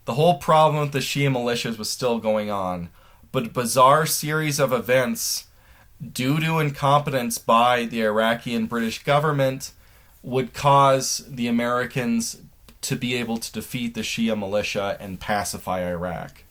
the whole problem with the Shia militias was still going on, but a bizarre series of events, due to incompetence by the Iraqi and British government, would cause the Americans to be able to defeat the Shia militia and pacify Iraq.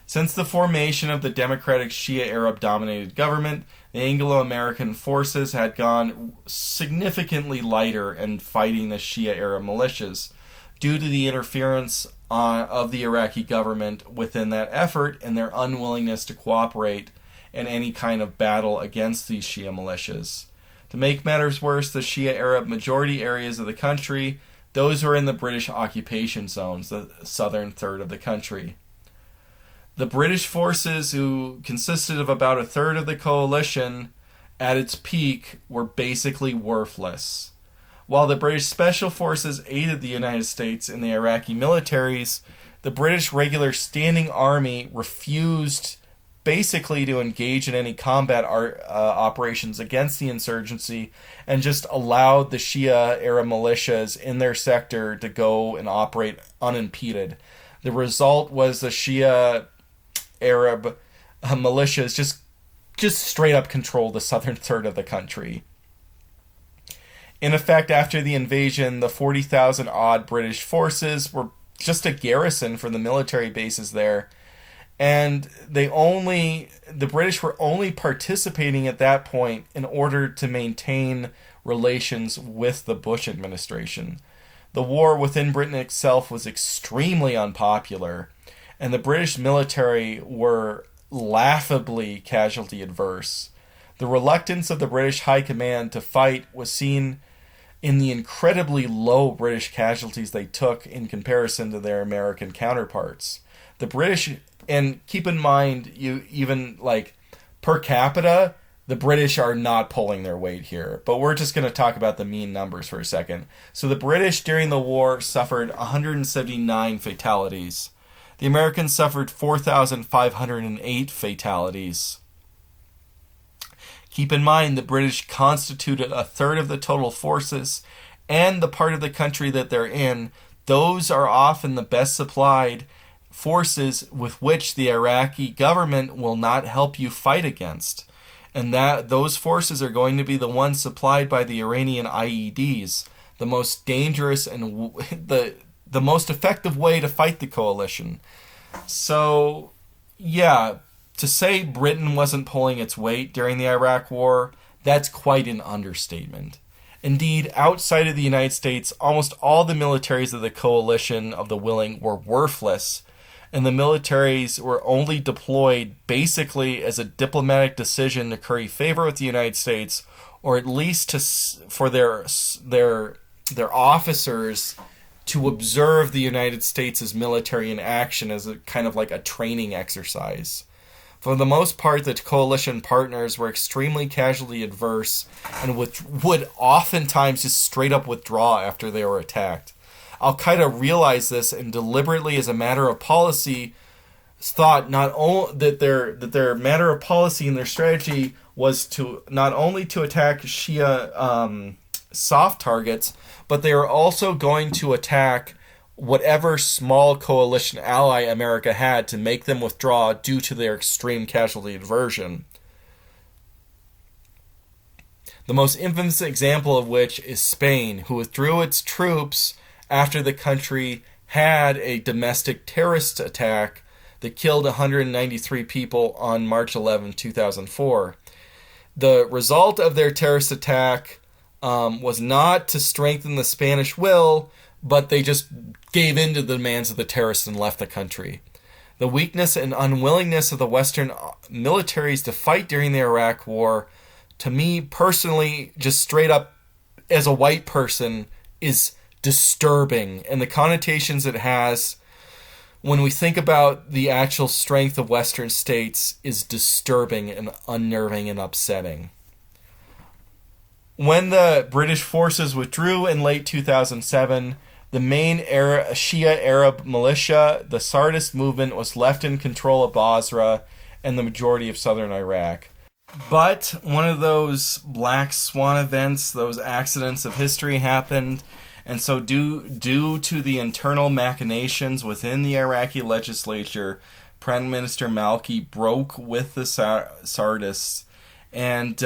Since the formation of the democratic Shia Arab-dominated government, the Anglo-American forces had gone significantly lighter in fighting the Shia Arab militias due to the interference of the Iraqi government within that effort and their unwillingness to cooperate in any kind of battle against these Shia militias. To make matters worse, the Shia Arab majority areas of the country, those were in the British occupation zones, the southern third of the country. The British forces, who consisted of about a third of the coalition, at its peak, were basically worthless. While the British Special Forces aided the United States in the Iraqi militaries, the British regular standing army refused basically to engage in any combat operations against the insurgency and just allowed the Shia Arab militias in their sector to go and operate unimpeded. The result was the Shia Arab militias just straight up controlled the southern third of the country. In effect, after the invasion, the 40,000 odd British forces were just a garrison for the military bases there, and the British were only participating at that point in order to maintain relations with the Bush administration. The war within Britain itself was extremely unpopular, and the British military were laughably casualty adverse. The reluctance of the British High Command to fight was seen in the incredibly low British casualties they took in comparison to their American counterparts. The British, and keep in mind, per capita, the British are not pulling their weight here. But we're just going to talk about the mean numbers for a second. So the British during the war suffered 179 fatalities. The Americans suffered 4,508 fatalities. Keep in mind, the British constituted a third of the total forces, and the part of the country that they're in, those are often the best supplied forces with which the Iraqi government will not help you fight against. And that those forces are going to be the ones supplied by the Iranian IEDs, the most dangerous and the most effective way to fight the coalition. So, yeah, to say Britain wasn't pulling its weight during the Iraq War, that's quite an understatement. Indeed, outside of the United States, almost all the militaries of the coalition of the willing were worthless, and the militaries were only deployed basically as a diplomatic decision to curry favor with the United States, or at least for their officers to observe the United States' military in action as a kind of like a training exercise. For the most part, the coalition partners were extremely casualty adverse and would oftentimes just straight up withdraw after they were attacked. Al-Qaeda realized this and deliberately, as a matter of policy, thought not only that their matter of policy and their strategy was to not only to attack Shia soft targets, but they were also going to attack whatever small coalition ally America had to make them withdraw due to their extreme casualty aversion. The most infamous example of which is Spain, who withdrew its troops after the country had a domestic terrorist attack that killed 193 people on March 11, 2004. The result of their terrorist attack was not to strengthen the Spanish will, but they just gave in to the demands of the terrorists and left the country. The weakness and unwillingness of the Western militaries to fight during the Iraq War, to me personally, just straight up as a white person, is disturbing. And the connotations it has when we think about the actual strength of Western states is disturbing and unnerving and upsetting. When the British forces withdrew in late 2007, the main Shia Arab militia, the Sardist movement, was left in control of Basra and the majority of southern Iraq. But one of those black swan events, those accidents of history happened, and so due to the internal machinations within the Iraqi legislature, Prime Minister Maliki broke with the Sardists and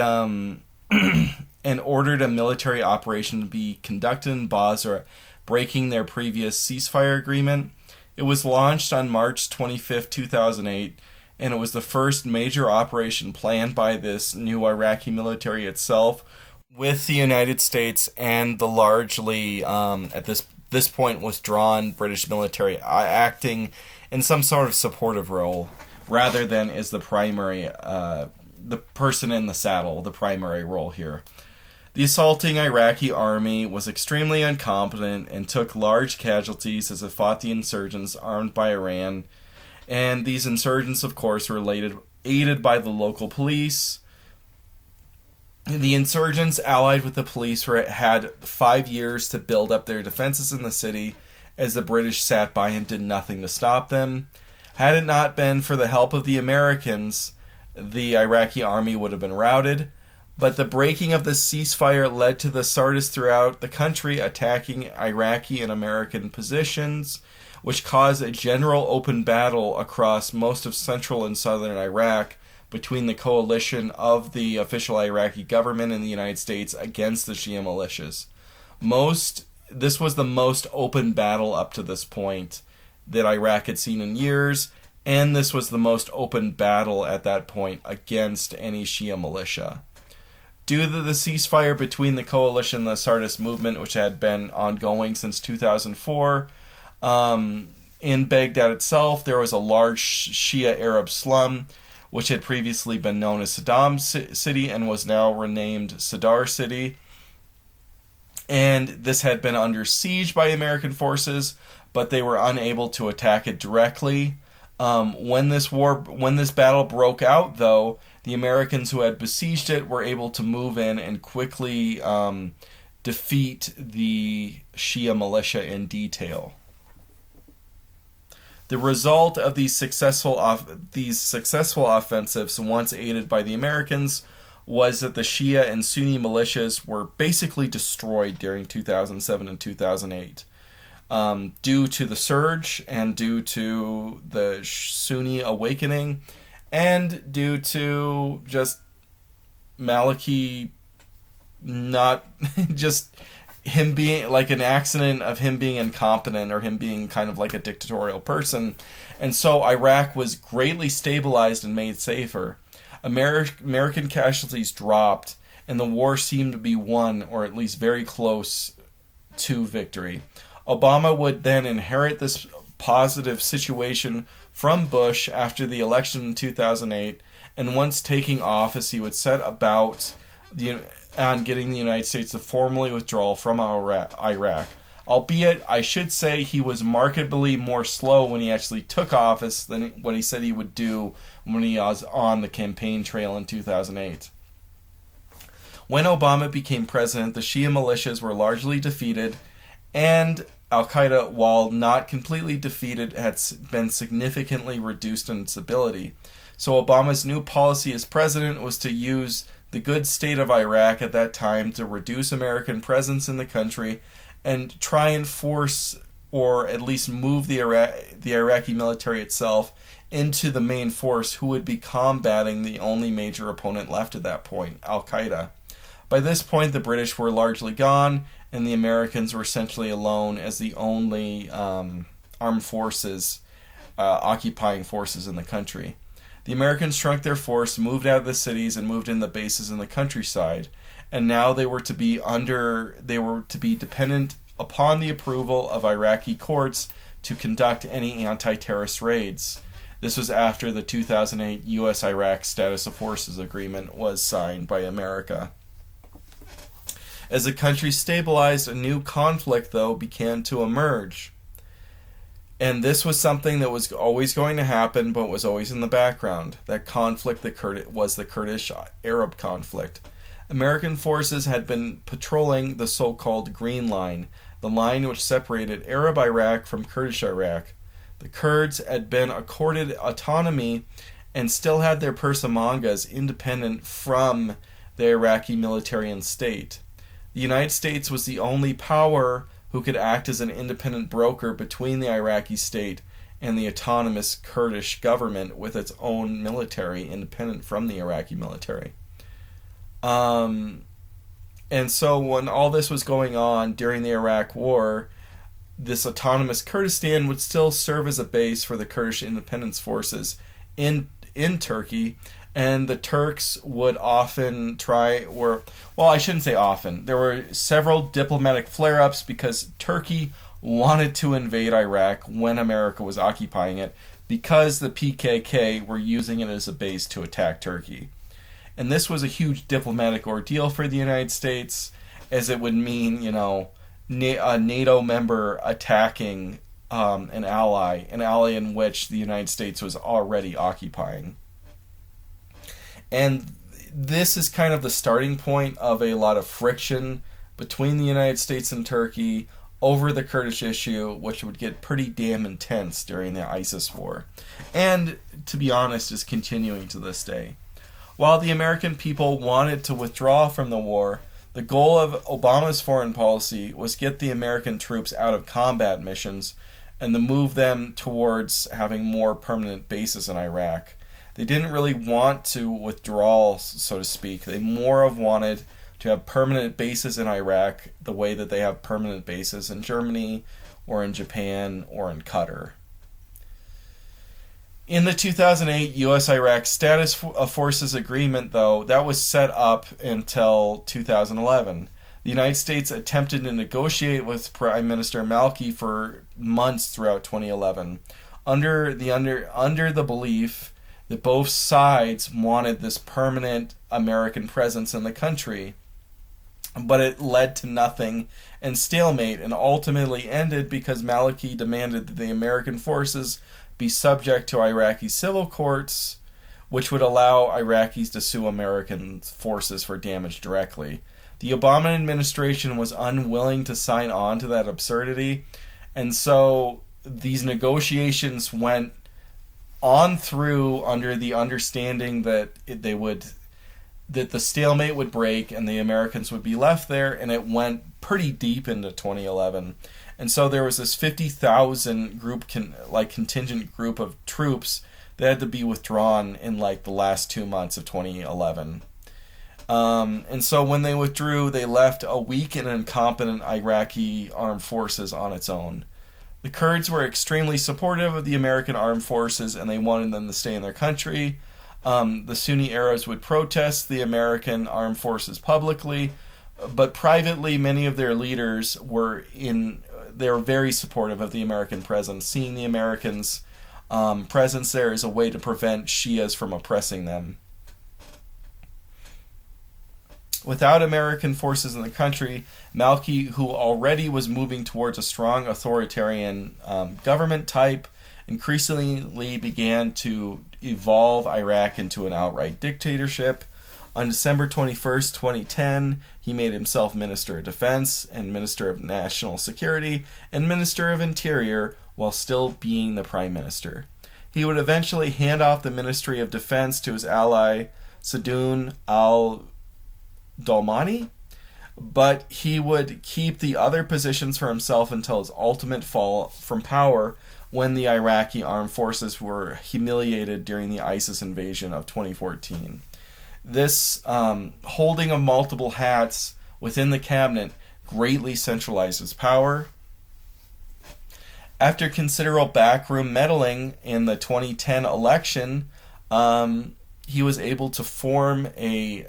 ordered a military operation to be conducted in Basra, breaking their previous ceasefire agreement. It was launched on March 25, 2008, and it was the first major operation planned by this new Iraqi military itself, with the United States and the largely, at this point, withdrawn British military acting in some sort of supportive role, rather than as the primary, the person in the saddle, the primary role here. The assaulting Iraqi army was extremely incompetent and took large casualties as it fought the insurgents armed by Iran. And these insurgents, of course, were aided by the local police. The insurgents, allied with the police, had 5 years to build up their defenses in the city, as the British sat by and did nothing to stop them. Had it not been for the help of the Americans, the Iraqi army would have been routed. But the breaking of the ceasefire led to the Sardis throughout the country attacking Iraqi and American positions, which caused a general open battle across most of central and southern Iraq between the coalition of the official Iraqi government and the United States against the Shia militias. This was the most open battle up to this point that Iraq had seen in years, and this was the most open battle at that point against any Shia militia. Due to the ceasefire between the coalition and the Sardis movement, which had been ongoing since 2004, in Baghdad itself, there was a large Shia Arab slum, which had previously been known as Saddam City and was now renamed Sadr City. And this had been under siege by American forces, but they were unable to attack it directly. When this battle broke out, though, the Americans who had besieged it were able to move in and quickly defeat the Shia militia in detail. The result of these successful offensives, once aided by the Americans, was that the Shia and Sunni militias were basically destroyed during 2007 and 2008. Due to the surge and due to the Sunni awakening and due to just Maliki not just him being like an accident of him being incompetent or him being kind of like a dictatorial person. And so Iraq was greatly stabilized and made safer. American casualties dropped and the war seemed to be won, or at least very close to victory. Obama would then inherit this positive situation from Bush after the election in 2008, and once taking office, he would set about on getting the United States to formally withdraw from Iraq. Albeit, I should say he was markedly more slow when he actually took office than what he said he would do when he was on the campaign trail in 2008. When Obama became president, the Shia militias were largely defeated, and Al-Qaeda, while not completely defeated, had been significantly reduced in its ability. So Obama's new policy as president was to use the good state of Iraq at that time to reduce American presence in the country and try and force, or at least move the Iraqi military itself into the main force who would be combating the only major opponent left at that point, Al-Qaeda. By this point, the British were largely gone, and the Americans were essentially alone as the only armed forces, occupying forces in the country. The Americans shrunk their force, moved out of the cities, and moved in the bases in the countryside. And now they were to be dependent upon the approval of Iraqi courts to conduct any anti-terrorist raids. This was after the 2008 U.S.-Iraq Status of Forces Agreement was signed by America. As the country stabilized, a new conflict, though, began to emerge. And this was something that was always going to happen, but was always in the background. That conflict was the Kurdish-Arab conflict. American forces had been patrolling the so-called Green Line, the line which separated Arab Iraq from Kurdish Iraq. The Kurds had been accorded autonomy and still had their Peshmergas independent from the Iraqi military and state. The United States was the only power who could act as an independent broker between the Iraqi state and the autonomous Kurdish government with its own military independent from the Iraqi military. And so when all this was going on during the Iraq War, this autonomous Kurdistan would still serve as a base for the Kurdish independence forces in Turkey, and the Turks would often I shouldn't say often. There were several diplomatic flare-ups because Turkey wanted to invade Iraq when America was occupying it because the PKK were using it as a base to attack Turkey. And this was a huge diplomatic ordeal for the United States, as it would mean, a NATO member attacking an ally in which the United States was already occupying. And this is kind of the starting point of a lot of friction between the United States and Turkey over the Kurdish issue, which would get pretty damn intense during the ISIS war. And, to be honest, is continuing to this day. While the American people wanted to withdraw from the war, the goal of Obama's foreign policy was get the American troops out of combat missions and to move them towards having more permanent bases in Iraq. They didn't really want to withdraw, so to speak. They more of wanted to have permanent bases in Iraq the way that they have permanent bases in Germany or in Japan or in Qatar. In the 2008 U.S.-Iraq Status of Forces Agreement, though, that was set up until 2011. The United States attempted to negotiate with Prime Minister Maliki for months throughout 2011, under the belief that both sides wanted this permanent American presence in the country. But it led to nothing and stalemate, and ultimately ended because Maliki demanded that the American forces be subject to Iraqi civil courts, which would allow Iraqis to sue American forces for damage directly. The Obama administration was unwilling to sign on to that absurdity, and so these negotiations went on through under the understanding that that the stalemate would break and the Americans would be left there, and it went pretty deep into 2011. And so there was this 50,000 contingent group of troops that had to be withdrawn in the last 2 months of 2011. And so when they withdrew, they left a weak and incompetent Iraqi armed forces on its own. The Kurds were extremely supportive of the American armed forces, and they wanted them to stay in their country. The Sunni Arabs would protest the American armed forces publicly, but privately, many of their leaders were very supportive of the American presence, seeing the Americans' presence there as a way to prevent Shias from oppressing them. Without American forces in the country, Maliki, who already was moving towards a strong authoritarian government type, increasingly began to evolve Iraq into an outright dictatorship. On December 21st, 2010, he made himself Minister of Defense and Minister of National Security and Minister of Interior while still being the Prime Minister. He would eventually hand off the Ministry of Defense to his ally, Sadoun al-Dolmani, but he would keep the other positions for himself until his ultimate fall from power, when the Iraqi armed forces were humiliated during the ISIS invasion of 2014. This holding of multiple hats within the cabinet greatly centralized his power. After considerable backroom meddling in the 2010 election, he was able to form a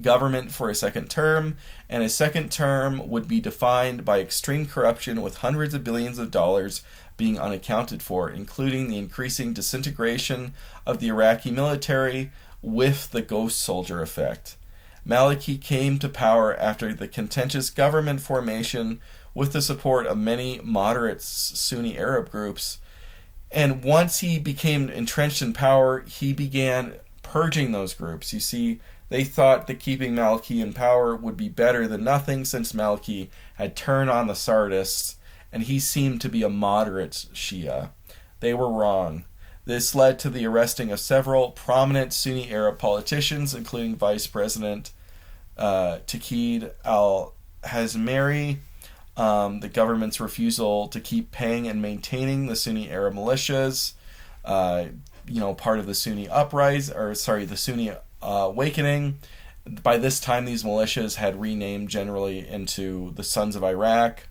government for a second term, and his second term would be defined by extreme corruption with hundreds of billions of dollars being unaccounted for, including the increasing disintegration of the Iraqi military with the ghost soldier effect. Maliki came to power after the contentious government formation with the support of many moderate Sunni Arab groups, and once he became entrenched in power, he began purging those groups. You see, they thought that keeping Maliki in power would be better than nothing, since Maliki had turned on the Sardists, and he seemed to be a moderate Shia. They were wrong. This led to the arresting of several prominent Sunni Arab politicians, including Vice President Taqi al-Hazmeri, the government's refusal to keep paying and maintaining the Sunni Arab militias, part of the Sunni the Sunni awakening. By this time, these militias had renamed generally into the Sons of Iraq.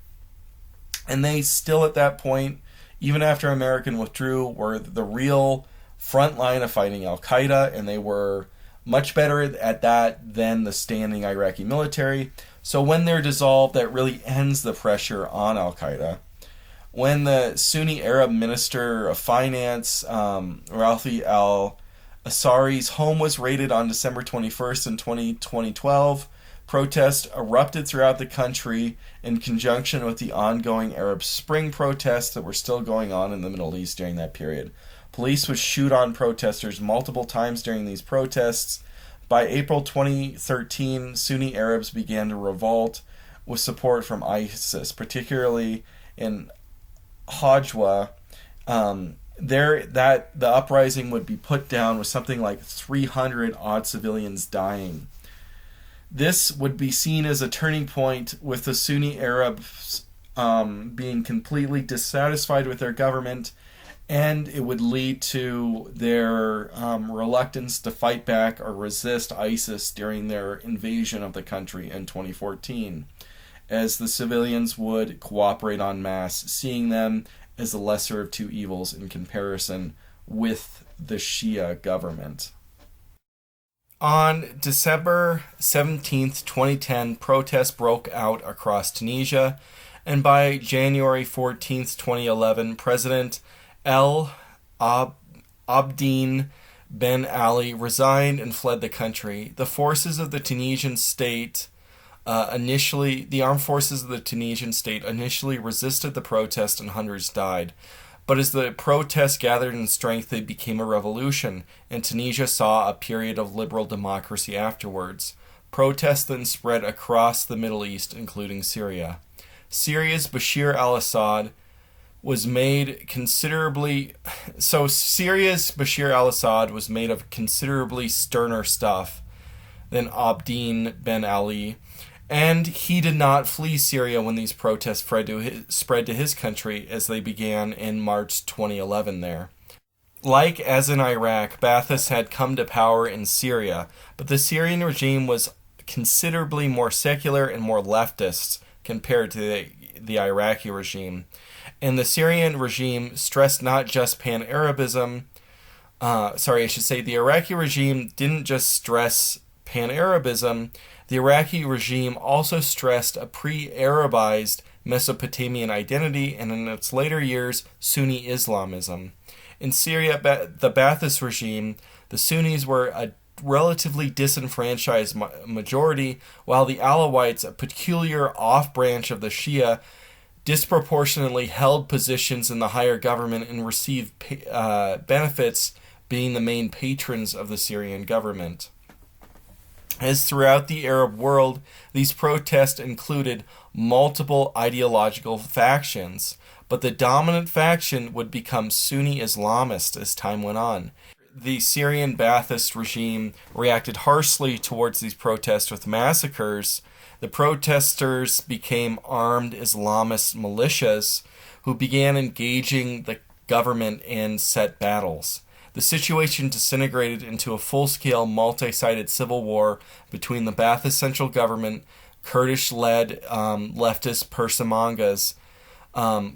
And they still, at that point, even after American withdrew, were the real front line of fighting Al-Qaeda, and they were much better at that than the standing Iraqi military. So when they're dissolved, that really ends the pressure on Al-Qaeda. When the Sunni Arab Minister of Finance, Rafi Asari's home was raided on December 21st in 2012. Protests erupted throughout the country in conjunction with the ongoing Arab Spring protests that were still going on in the Middle East during that period. Police would shoot on protesters multiple times during these protests. By April 2013, Sunni Arabs began to revolt with support from ISIS, particularly in Hajwa. The uprising would be put down with something like 300 odd civilians dying. This would be seen as a turning point, with the Sunni Arabs being completely dissatisfied with their government, and it would lead to their reluctance to fight back or resist ISIS during their invasion of the country in 2014, as the civilians would cooperate en masse, seeing them as the lesser of two evils in comparison with the Shia government. On December 17th, 2010, protests broke out across Tunisia, and by January 14th, 2011, President El Abdine Ben Ali resigned and fled the country. The forces of the Tunisian state the armed forces of the Tunisian state initially resisted the protest and hundreds died. But as the protests gathered in strength, they became a revolution, and Tunisia saw a period of liberal democracy afterwards. Protests then spread across the Middle East, including Syria. Syria's Bashar al-Assad was made of considerably sterner stuff than Abdine Ben Ali, and he did not flee Syria when these protests spread to his country, as they began in March 2011 there. Like as in Iraq, Ba'athist had come to power in Syria, but the Syrian regime was considerably more secular and more leftist compared to the Iraqi regime. And the Syrian regime stressed not just pan-Arabism. The Iraqi regime didn't just stress pan-Arabism. The Iraqi regime also stressed a pre-Arabized Mesopotamian identity, and in its later years, Sunni Islamism. In Syria, the Ba'athist regime, the Sunnis were a relatively disenfranchised majority, while the Alawites, a peculiar off-branch of the Shia, disproportionately held positions in the higher government and received benefits, being the main patrons of the Syrian government. As throughout the Arab world, these protests included multiple ideological factions, but the dominant faction would become Sunni Islamist as time went on. The Syrian Ba'athist regime reacted harshly towards these protests with massacres. The protesters became armed Islamist militias who began engaging the government in set battles. The situation disintegrated into a full-scale, multi-sided civil war between the Ba'athist central government, Kurdish-led leftist Peshmergas,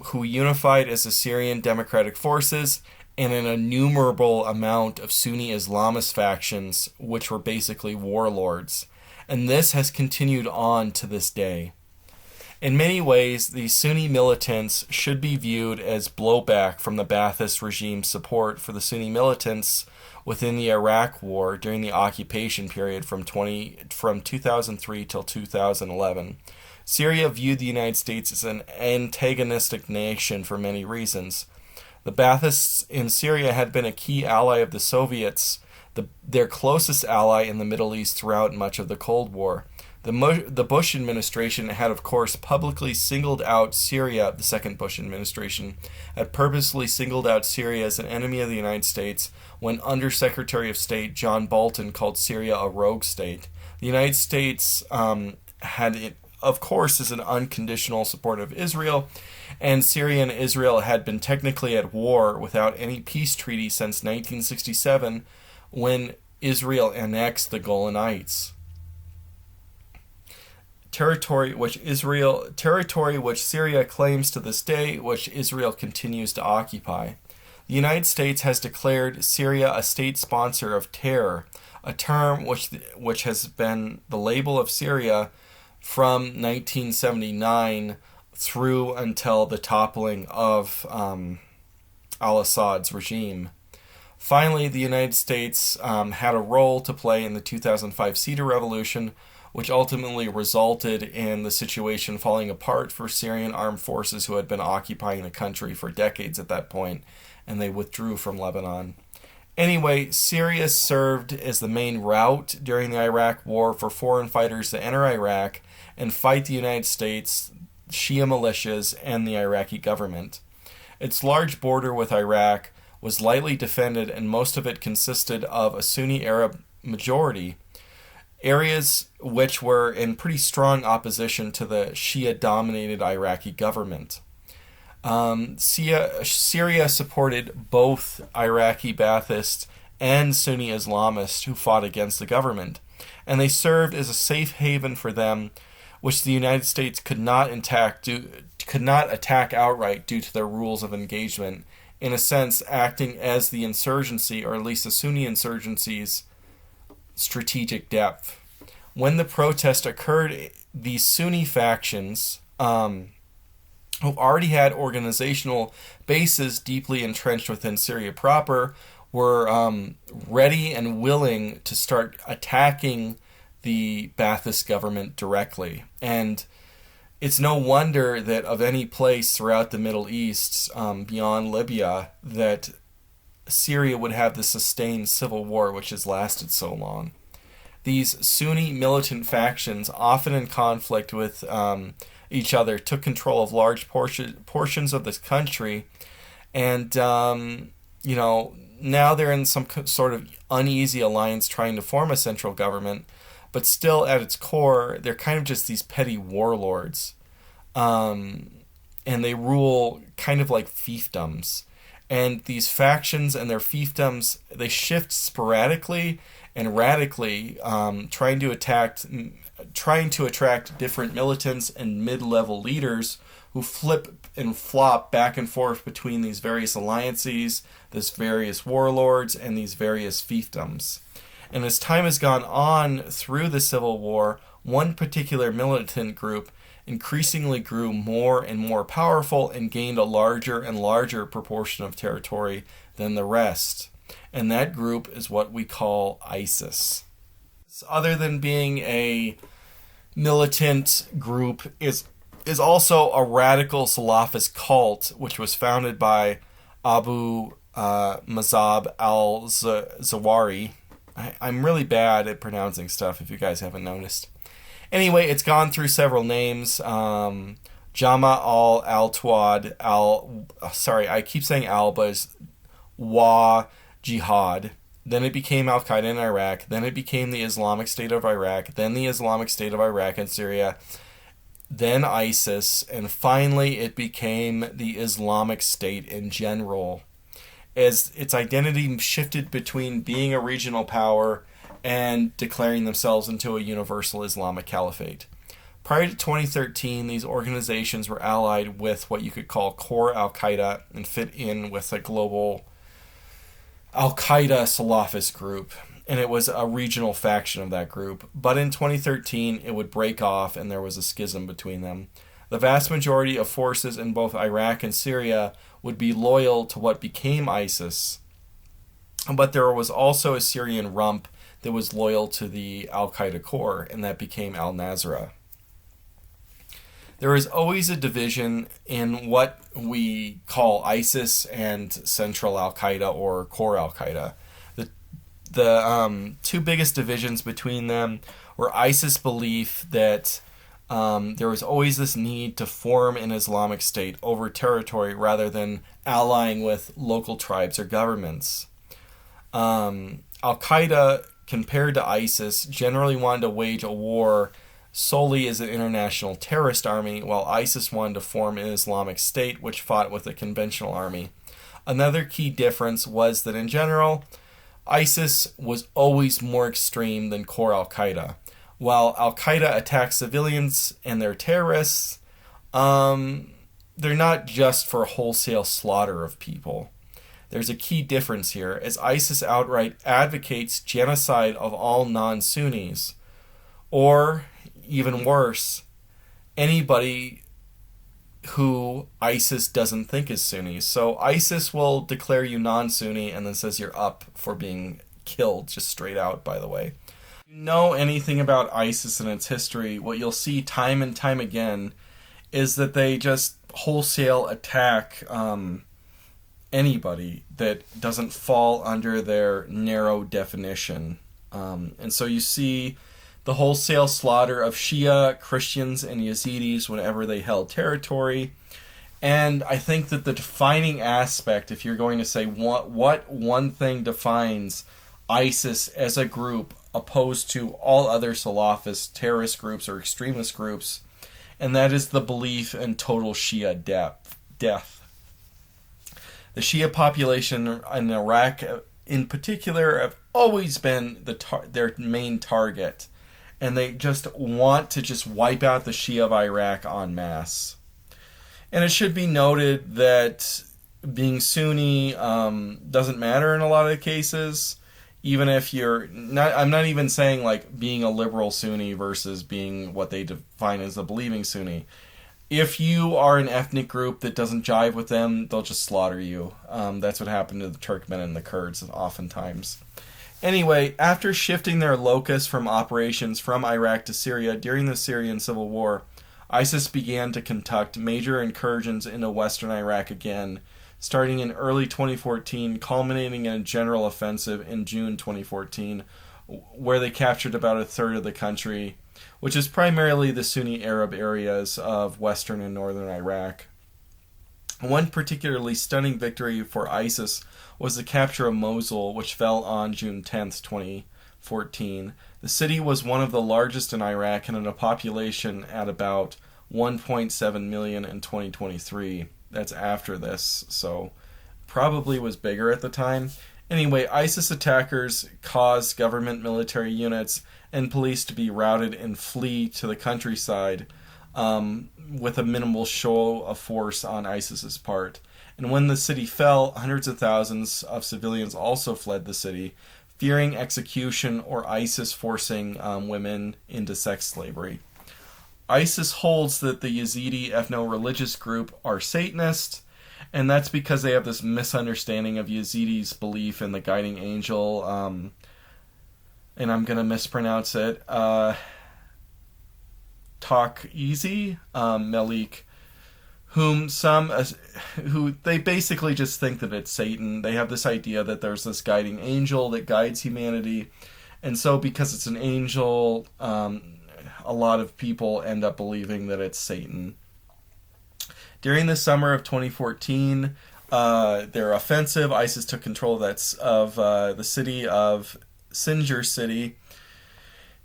who unified as the Syrian Democratic Forces, and an innumerable amount of Sunni Islamist factions, which were basically warlords. And this has continued on to this day. In many ways, the Sunni militants should be viewed as blowback from the Ba'athist regime's support for the Sunni militants within the Iraq War during the occupation period from 2003 till 2011. Syria viewed the United States as an antagonistic nation for many reasons. The Ba'athists in Syria had been a key ally of the Soviets, their closest ally in the Middle East throughout much of the Cold War. The Bush administration had, of course, publicly singled out Syria. The second Bush administration had purposely singled out Syria as an enemy of the United States when Undersecretary of State John Bolton called Syria a rogue state. The United States of course, is an unconditional support of Israel, and Syria and Israel had been technically at war without any peace treaty since 1967, when Israel annexed the Golan Heights. Territory which Syria claims to this day, which Israel continues to occupy. The United States has declared Syria a state sponsor of terror, a term which has been the label of Syria from 1979 through until the toppling of al-Assad's regime. Finally, the United States had a role to play in the 2005 Cedar Revolution, which ultimately resulted in the situation falling apart for Syrian armed forces who had been occupying the country for decades at that point, and they withdrew from Lebanon. Anyway, Syria served as the main route during the Iraq War for foreign fighters to enter Iraq and fight the United States, Shia militias, and the Iraqi government. Its large border with Iraq was lightly defended, and most of it consisted of a Sunni Arab majority, areas which were in pretty strong opposition to the Shia-dominated Iraqi government. Syria supported both Iraqi Baathists and Sunni Islamists who fought against the government, and they served as a safe haven for them, which the United States could not attack outright due to their rules of engagement, in a sense acting as the insurgency, or at least the Sunni insurgency's strategic depth. When the protest occurred, these Sunni factions, who already had organizational bases deeply entrenched within Syria proper, were ready and willing to start attacking the Ba'athist government directly. And it's no wonder that of any place throughout the Middle East, beyond Libya, that Syria would have this sustained civil war which has lasted so long. These Sunni militant factions, often in conflict with each other, took control of large portions of this country, and now they're in some sort of uneasy alliance trying to form a central government, but still at its core, they're kind of just these petty warlords. And they rule kind of like fiefdoms. And these factions and their fiefdoms, they shift sporadically and radically, trying to attract different militants and mid-level leaders who flip and flop back and forth between these various alliances, these various warlords, and these various fiefdoms. And as time has gone on through the Civil War, one particular militant group increasingly grew more and more powerful and gained a larger and larger proportion of territory than the rest. And that group is what we call ISIS. Other than being a militant group, is also a radical Salafist cult, which was founded by Abu Mazab al-Zawahiri. I'm really bad at pronouncing stuff, if you guys haven't noticed. Anyway, it's gone through several names. Jama al-Tawad, I keep saying al, but it's Wa Jihad. Then it became Al-Qaeda in Iraq. Then it became the Islamic State of Iraq. Then the Islamic State of Iraq and Syria. Then ISIS. And finally, it became the Islamic State in general, as its identity shifted between being a regional power and declaring themselves into a universal Islamic caliphate. Prior to 2013, these organizations were allied with what you could call core Al-Qaeda and fit in with a global Al-Qaeda Salafist group, and it was a regional faction of that group. But in 2013, it would break off and there was a schism between them. The vast majority of forces in both Iraq and Syria would be loyal to what became ISIS, but there was also a Syrian rump that was loyal to the Al-Qaeda core, and that became Al-Nusra. There is always a division in what we call ISIS and Central Al-Qaeda or Core Al-Qaeda. The two biggest divisions between them were ISIS' belief that there was always this need to form an Islamic State over territory rather than allying with local tribes or governments. Al-Qaeda, compared to ISIS, generally wanted to wage a war solely as an international terrorist army, while ISIS wanted to form an Islamic State which fought with a conventional army. Another key difference was that in general, ISIS was always more extreme than core Al-Qaeda. While Al-Qaeda attacks civilians and their terrorists, they're not just for wholesale slaughter of people. There's a key difference here, as ISIS outright advocates genocide of all non-Sunnis, or, even worse, anybody who ISIS doesn't think is Sunni. So ISIS will declare you non-Sunni and then says you're up for being killed, just straight out, by the way. If you know anything about ISIS and its history, what you'll see time and time again is that they just wholesale attack anybody that doesn't fall under their narrow definition. And so you see the wholesale slaughter of Shia, Christians, and Yazidis whenever they held territory. And I think that the defining aspect, if you're going to say what one thing defines ISIS as a group opposed to all other Salafist terrorist groups or extremist groups, and that is the belief in total Shia death. The Shia population in Iraq, in particular, have always been their main target, and they just want to just wipe out the Shia of Iraq en masse. And it should be noted that being Sunni doesn't matter in a lot of cases. Even if you're not, I'm not even saying like being a liberal Sunni versus being what they define as a believing Sunni. If you are an ethnic group that doesn't jive with them, they'll just slaughter you. That's what happened to the Turkmen and the Kurds oftentimes. Anyway, after shifting their locus from operations from Iraq to Syria during the Syrian civil war, ISIS began to conduct major incursions into western Iraq again, starting in early 2014, culminating in a general offensive in June 2014, where they captured about a third of the country, which is primarily the Sunni Arab areas of western and northern Iraq. One particularly stunning victory for ISIS was the capture of Mosul, which fell on June 10th, 2014. The city was one of the largest in Iraq and had a population at about 1.7 million in 2023. That's after this, so probably was bigger at the time. Anyway, ISIS attackers caused government military units and police to be routed and flee to the countryside with a minimal show of force on ISIS's part. And when the city fell, hundreds of thousands of civilians also fled the city, fearing execution or ISIS forcing women into sex slavery. ISIS holds that the Yazidi ethno-religious group are Satanists, and that's because they have this misunderstanding of Yazidis' belief in the guiding angel, and I'm going to mispronounce it, Taqi Malik, who they basically just think that it's Satan. They have this idea that there's this guiding angel that guides humanity, and so because it's an angel, a lot of people end up believing that it's Satan. During the summer of 2014, their offensive, ISIS took control of the city of Sinjar City.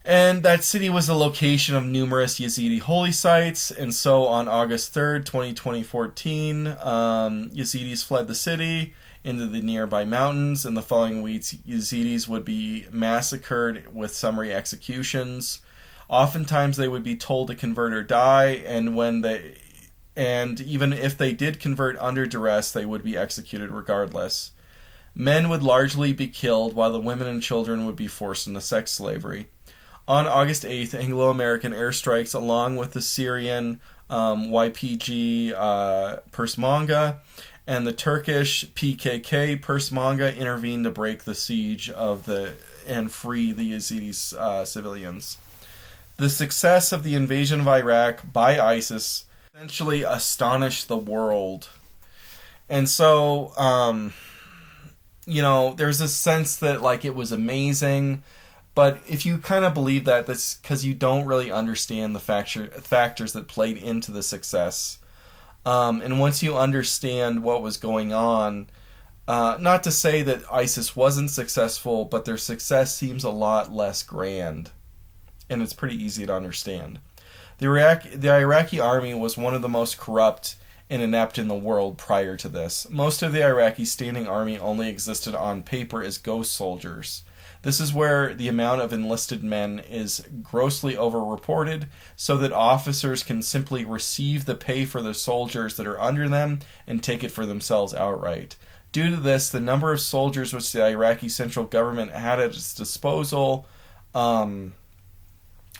And that city was the location of numerous Yazidi holy sites. And so on August 3rd, 2014, Yazidis fled the city into the nearby mountains. In the following weeks, Yazidis would be massacred with summary executions. Oftentimes they would be told to convert or die, and even if they did convert under duress, they would be executed regardless. Men would largely be killed, while the women and children would be forced into sex slavery. On August 8th, Anglo-American airstrikes along with the Syrian YPG Peshmerga and the Turkish PKK Peshmerga intervened to break the siege and free the Yazidi civilians. The success of the invasion of Iraq by ISIS essentially astonished the world. And so, there's a sense that, like, it was amazing. But if you kind of believe that, that's because you don't really understand the factors that played into the success. And once you understand what was going on, not to say that ISIS wasn't successful, but their success seems a lot less grand. And it's pretty easy to understand. The Iraqi army was one of the most corrupt and inept in the world prior to this. Most of the Iraqi standing army only existed on paper as ghost soldiers. This is where the amount of enlisted men is grossly overreported, so that officers can simply receive the pay for the soldiers that are under them and take it for themselves outright. Due to this, the number of soldiers which the Iraqi central government had at its disposal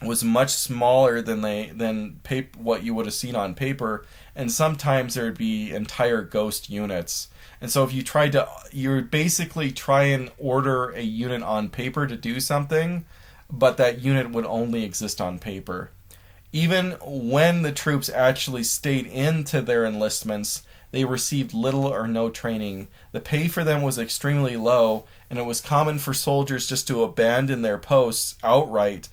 was much smaller than what you would have seen on paper, and sometimes there would be entire ghost units. And so if you would basically try and order a unit on paper to do something, but that unit would only exist on paper. Even when the troops actually stayed into their enlistments, they received little or no training. The pay for them was extremely low, and it was common for soldiers just to abandon their posts outright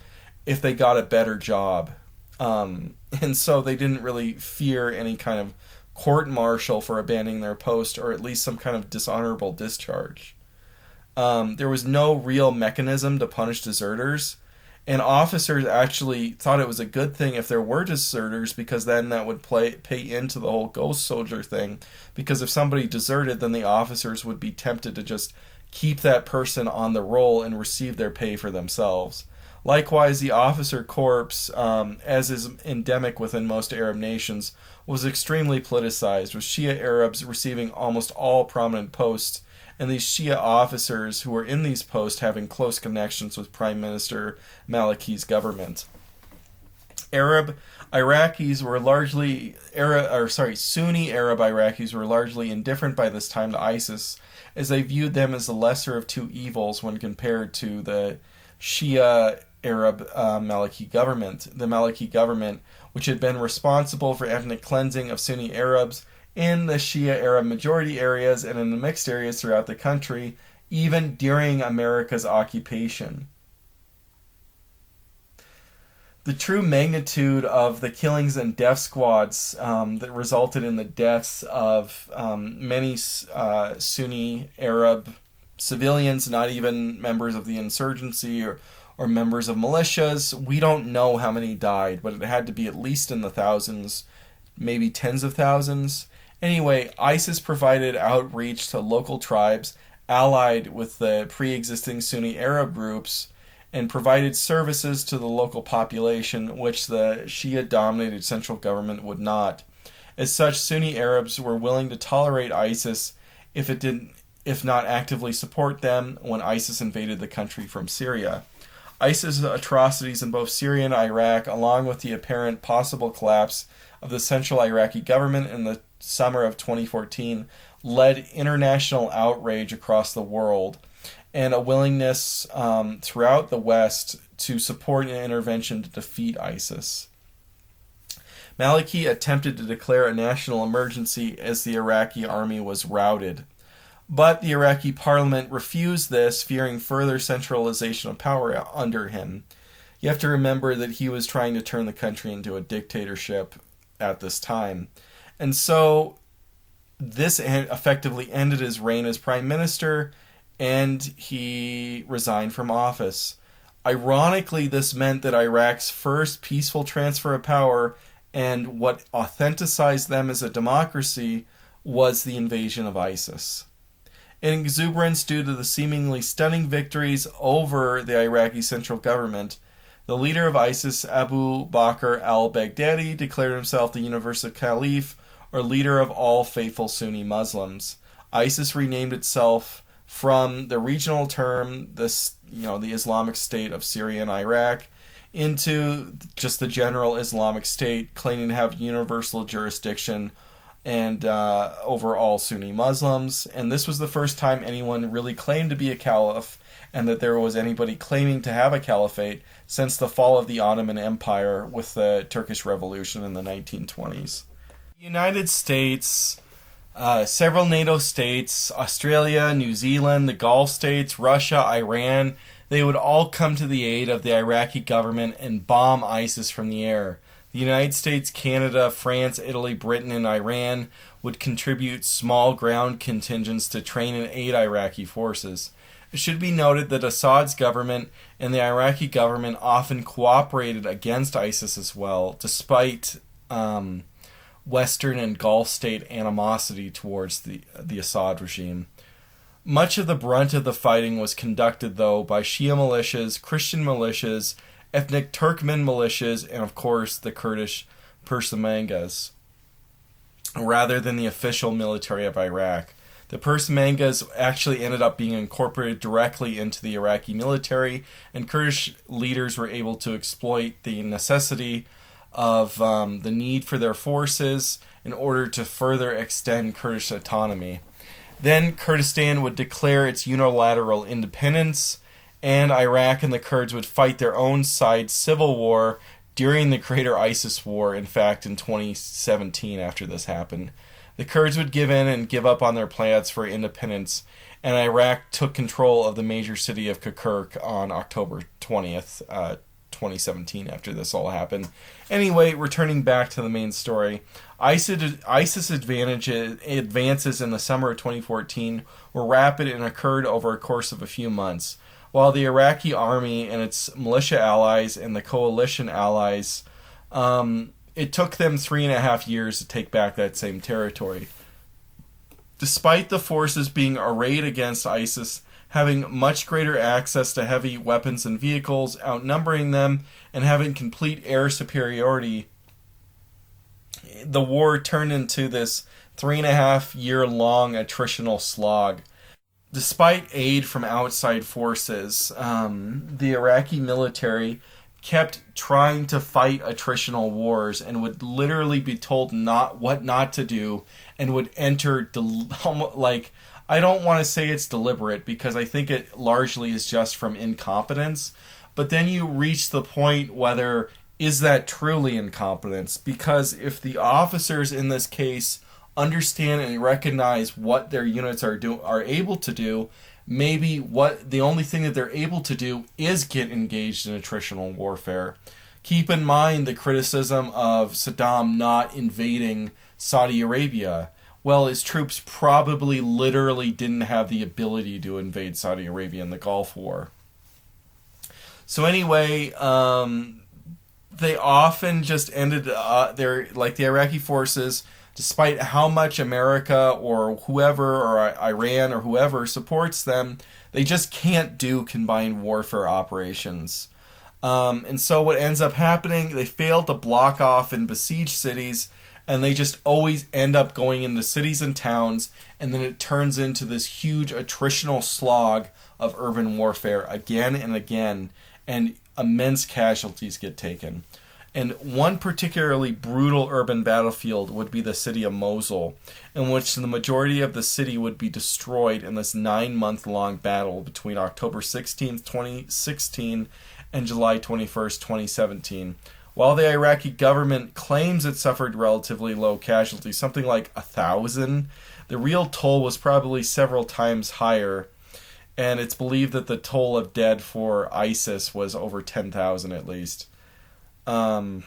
if they got a better job. And so they didn't really fear any kind of court-martial for abandoning their post, or at least some kind of dishonorable discharge. There was no real mechanism to punish deserters, and officers actually thought it was a good thing if there were deserters, because then that would pay into the whole ghost soldier thing. Because if somebody deserted, then the officers would be tempted to just keep that person on the roll and receive their pay for themselves. Likewise, the officer corps, as is endemic within most Arab nations, was extremely politicized, with Shia Arabs receiving almost all prominent posts, and these Shia officers who were in these posts having close connections with Prime Minister Maliki's government. Sunni Arab Iraqis were largely indifferent by this time to ISIS, as they viewed them as the lesser of two evils when compared to the Shia Arab Maliki government. The Maliki government, which had been responsible for ethnic cleansing of Sunni Arabs in the Shia Arab majority areas and in the mixed areas throughout the country, even during America's occupation. The true magnitude of the killings and death squads that resulted in the deaths of many Sunni Arab civilians, not even members of the insurgency or members of militias. We don't know how many died, but it had to be at least in the thousands, maybe tens of thousands. Anyway, ISIS provided outreach to local tribes allied with the pre-existing Sunni Arab groups, and provided services to the local population, which the Shia-dominated central government would not. As such, Sunni Arabs were willing to tolerate ISIS if not actively support them when ISIS invaded the country from Syria. ISIS atrocities in both Syria and Iraq, along with the apparent possible collapse of the central Iraqi government in the summer of 2014, led international outrage across the world and a willingness throughout the West to support an intervention to defeat ISIS. Maliki attempted to declare a national emergency as the Iraqi army was routed. But the Iraqi parliament refused this, fearing further centralization of power under him. You have to remember that he was trying to turn the country into a dictatorship at this time. And so this effectively ended his reign as prime minister, and he resigned from office. Ironically, this meant that Iraq's first peaceful transfer of power and what authenticized them as a democracy was the invasion of ISIS. In exuberance due to the seemingly stunning victories over the Iraqi central government, the leader of ISIS, Abu Bakr al-Baghdadi, declared himself the universal caliph, or leader of all faithful Sunni Muslims. ISIS renamed itself from the regional term, the Islamic State of Syria and Iraq, into just the general Islamic State, claiming to have universal jurisdiction and over all Sunni Muslims. And this was the first time anyone really claimed to be a caliph, and that there was anybody claiming to have a caliphate since the fall of the Ottoman Empire with the Turkish Revolution in the 1920s. The United States, several NATO states, Australia, New Zealand, the Gulf states, Russia, Iran, they would all come to the aid of the Iraqi government and bomb ISIS from the air. The United States, Canada, France, Italy, Britain, and Iran would contribute small ground contingents to train and aid Iraqi forces. It should be noted that Assad's government and the Iraqi government often cooperated against ISIS as well, despite Western and Gulf state animosity towards the Assad regime. Much of the brunt of the fighting was conducted, though, by Shia militias, Christian militias, ethnic Turkmen militias, and of course the Kurdish Peshmergas, rather than the official military of Iraq. The Peshmergas actually ended up being incorporated directly into the Iraqi military, and Kurdish leaders were able to exploit the necessity of the need for their forces in order to further extend Kurdish autonomy. Then Kurdistan would declare its unilateral independence, and Iraq and the Kurds would fight their own side civil war during the Greater ISIS War, in fact, in 2017 after this happened. The Kurds would give in and give up on their plans for independence, and Iraq took control of the major city of Kirkuk on October 20th, 2017 after this all happened. Anyway, returning back to the main story, ISIS advances in the summer of 2014 were rapid and occurred over a course of a few months, while the Iraqi army and its militia allies and the coalition allies, it took them 3.5 years to take back that same territory. Despite the forces being arrayed against ISIS, having much greater access to heavy weapons and vehicles, outnumbering them, and having complete air superiority, the war turned into this 3.5-year-long attritional slog. Despite aid from outside forces, the Iraqi military kept trying to fight attritional wars and would literally be told what not to do, and would enter I don't want to say it's deliberate, because I think it largely is just from incompetence, but then you reach the point whether is that truly incompetence, because if the officers in this case understand and recognize what their units are able to do, maybe the only thing that they're able to do is get engaged in attritional warfare. Keep in mind the criticism of Saddam not invading Saudi Arabia. Well, his troops probably literally didn't have the ability to invade Saudi Arabia in the Gulf War. So anyway, they often just ended the Iraqi forces, despite how much America or whoever or Iran or whoever supports them, they just can't do combined warfare operations. And so what ends up happening, they fail to block off and besiege cities, and they just always end up going into cities and towns, and then it turns into this huge attritional slog of urban warfare again and again, and immense casualties get taken. And one particularly brutal urban battlefield would be the city of Mosul, in which the majority of the city would be destroyed in this 9-month-long battle between October 16th, 2016 and July 21st, 2017. While the Iraqi government claims it suffered relatively low casualties, something like 1,000, the real toll was probably several times higher, and it's believed that the toll of dead for ISIS was over 10,000 at least. And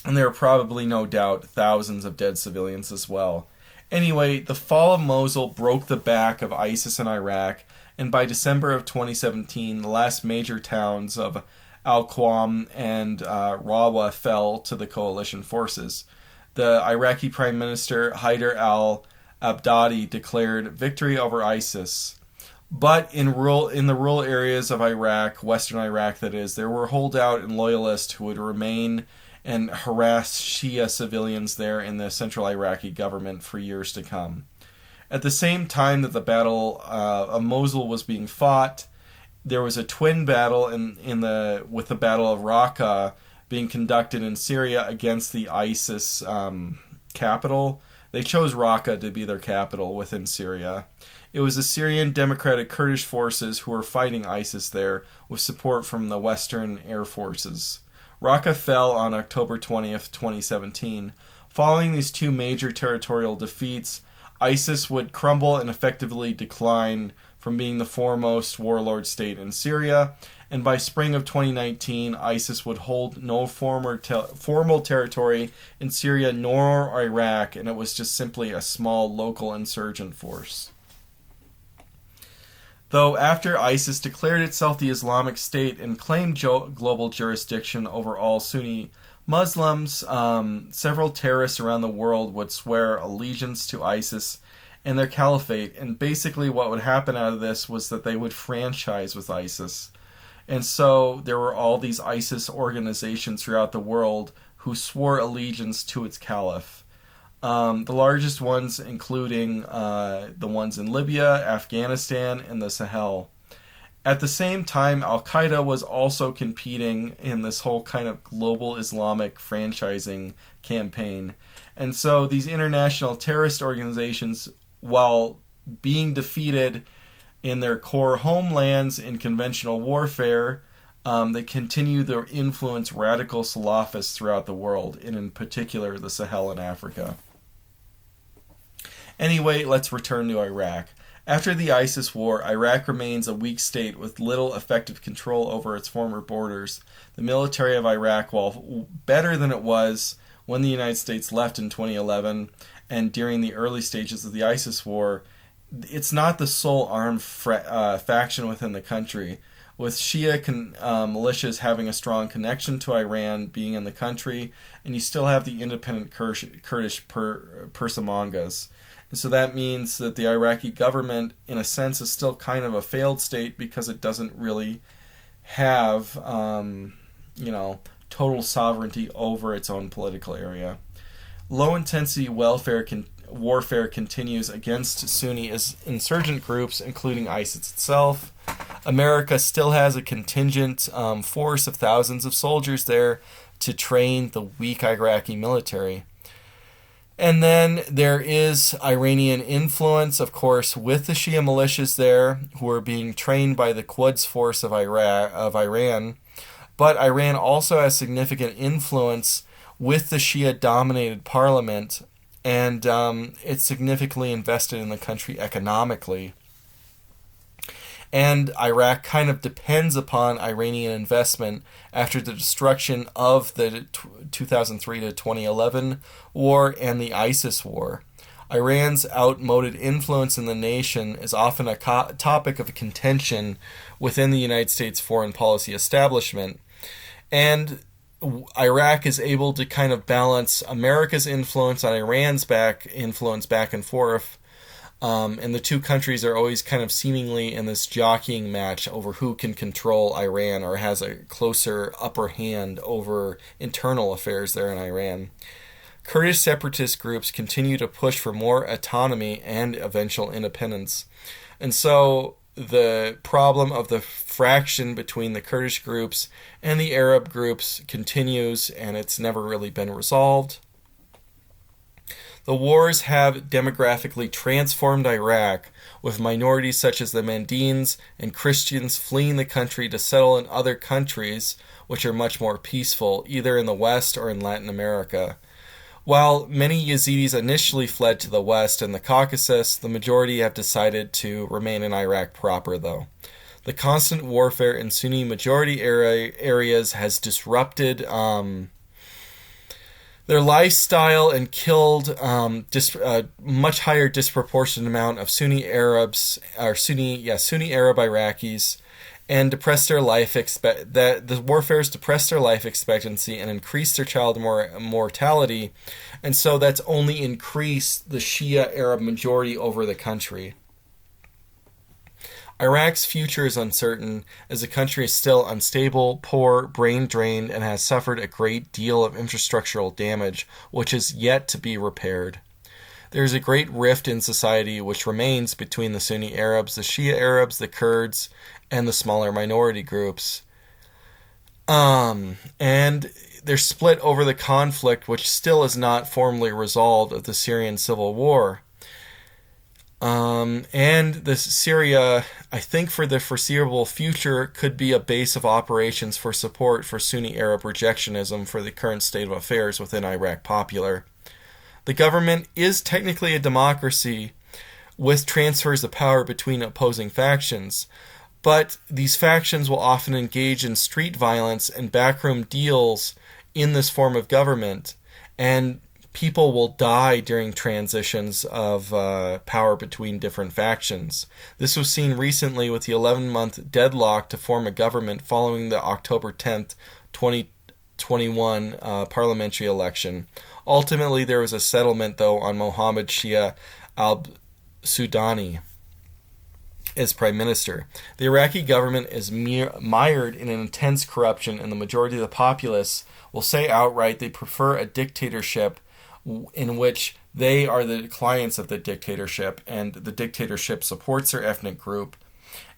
there are probably, no doubt, thousands of dead civilians as well. Anyway, the fall of Mosul broke the back of ISIS in Iraq, and by December of 2017, the last major towns of Al-Qawm and Rawa fell to the coalition forces. The Iraqi Prime Minister Haider al-Abadi declared victory over ISIS. But in the rural areas of Iraq, western Iraq that is, there were holdout and loyalists who would remain and harass Shia civilians there in the central Iraqi government for years to come. At the same time that the Battle of Mosul was being fought, there was a twin battle with the Battle of Raqqa being conducted in Syria against the ISIS capital. They chose Raqqa to be their capital within Syria. It was the Syrian Democratic Kurdish forces who were fighting ISIS there, with support from the Western Air Forces. Raqqa fell on October 20th, 2017. Following these two major territorial defeats, ISIS would crumble and effectively decline from being the foremost warlord state in Syria, and by spring of 2019, ISIS would hold no formal territory in Syria nor Iraq, and it was just simply a small local insurgent force. Though after ISIS declared itself the Islamic State and claimed global jurisdiction over all Sunni Muslims, several terrorists around the world would swear allegiance to ISIS and their caliphate, and basically what would happen out of this was that they would franchise with ISIS. And so there were all these ISIS organizations throughout the world who swore allegiance to its caliph. The largest ones including the ones in Libya, Afghanistan, and the Sahel. At the same time, Al Qaeda was also competing in this whole kind of global Islamic franchising campaign. And so these international terrorist organizations, while being defeated in their core homelands in conventional warfare, they continue to influence radical Salafists throughout the world, and in particular the Sahel and Africa. Anyway, let's return to Iraq. After the ISIS war, Iraq remains a weak state with little effective control over its former borders. The military of Iraq, while better than it was when the United States left in 2011 and during the early stages of the ISIS war, it's not the sole armed faction within the country. With Shia militias having a strong connection to Iran being in the country, and you still have the independent Kurdish Peshmergas. And so that means that the Iraqi government, in a sense, is still kind of a failed state because it doesn't really have, total sovereignty over its own political area. Low-intensity warfare continues against Sunni insurgent groups, including ISIS itself. America still has a contingent force of thousands of soldiers there to train the weak Iraqi military. And then there is Iranian influence, of course, with the Shia militias there, who are being trained by the Quds force of Iran. But Iran also has significant influence with the Shia-dominated parliament, and it's significantly invested in the country economically. And Iraq kind of depends upon Iranian investment after the destruction of the 2003 to 2011 war and the ISIS war. Iran's outmoded influence in the nation is often a topic of contention within the United States foreign policy establishment. And Iraq is able to kind of balance America's influence on Iran's influence back and forth. And the two countries are always kind of seemingly in this jockeying match over who can control Iran or has a closer upper hand over internal affairs there in Iran. Kurdish separatist groups continue to push for more autonomy and eventual independence. And so the problem of the fraction between the Kurdish groups and the Arab groups continues, and it's never really been resolved. The wars have demographically transformed Iraq, with minorities such as the Mandeans and Christians fleeing the country to settle in other countries, which are much more peaceful, either in the West or in Latin America. While many Yazidis initially fled to the West and the Caucasus, the majority have decided to remain in Iraq proper, though. The constant warfare in Sunni majority areas has disrupted their lifestyle and killed a much higher disproportionate amount of Sunni Arabs, or Sunni Arab Iraqis, and depressed their life the warfare has depressed their life expectancy and increased their child mortality, and so that's only increased the Shia Arab majority over the country. Iraq's future is uncertain, as the country is still unstable, poor, brain-drained, and has suffered a great deal of infrastructural damage, which is yet to be repaired. There is a great rift in society which remains between the Sunni Arabs, the Shia Arabs, the Kurds, and the smaller minority groups. And they're split over the conflict, which still is not formally resolved, of the Syrian civil war. And this Syria, I think for the foreseeable future, could be a base of operations for support for Sunni Arab rejectionism for the current state of affairs within Iraq Popular. The government is technically a democracy with transfers of power between opposing factions, but these factions will often engage in street violence and backroom deals in this form of government, and people will die during transitions of power between different factions. This was seen recently with the 11-month deadlock to form a government following the October 10th, 2021 parliamentary election. Ultimately, there was a settlement, though, on Mohammed Shia al-Sudani as prime minister. The Iraqi government is mired in an intense corruption, and the majority of the populace will say outright they prefer a dictatorship in which they are the clients of the dictatorship, and the dictatorship supports their ethnic group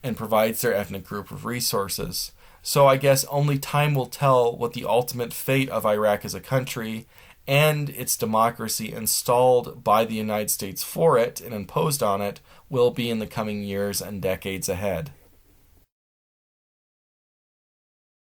and provides their ethnic group with resources. So I guess only time will tell what the ultimate fate of Iraq as a country and its democracy installed by the United States for it and imposed on it will be in the coming years and decades ahead.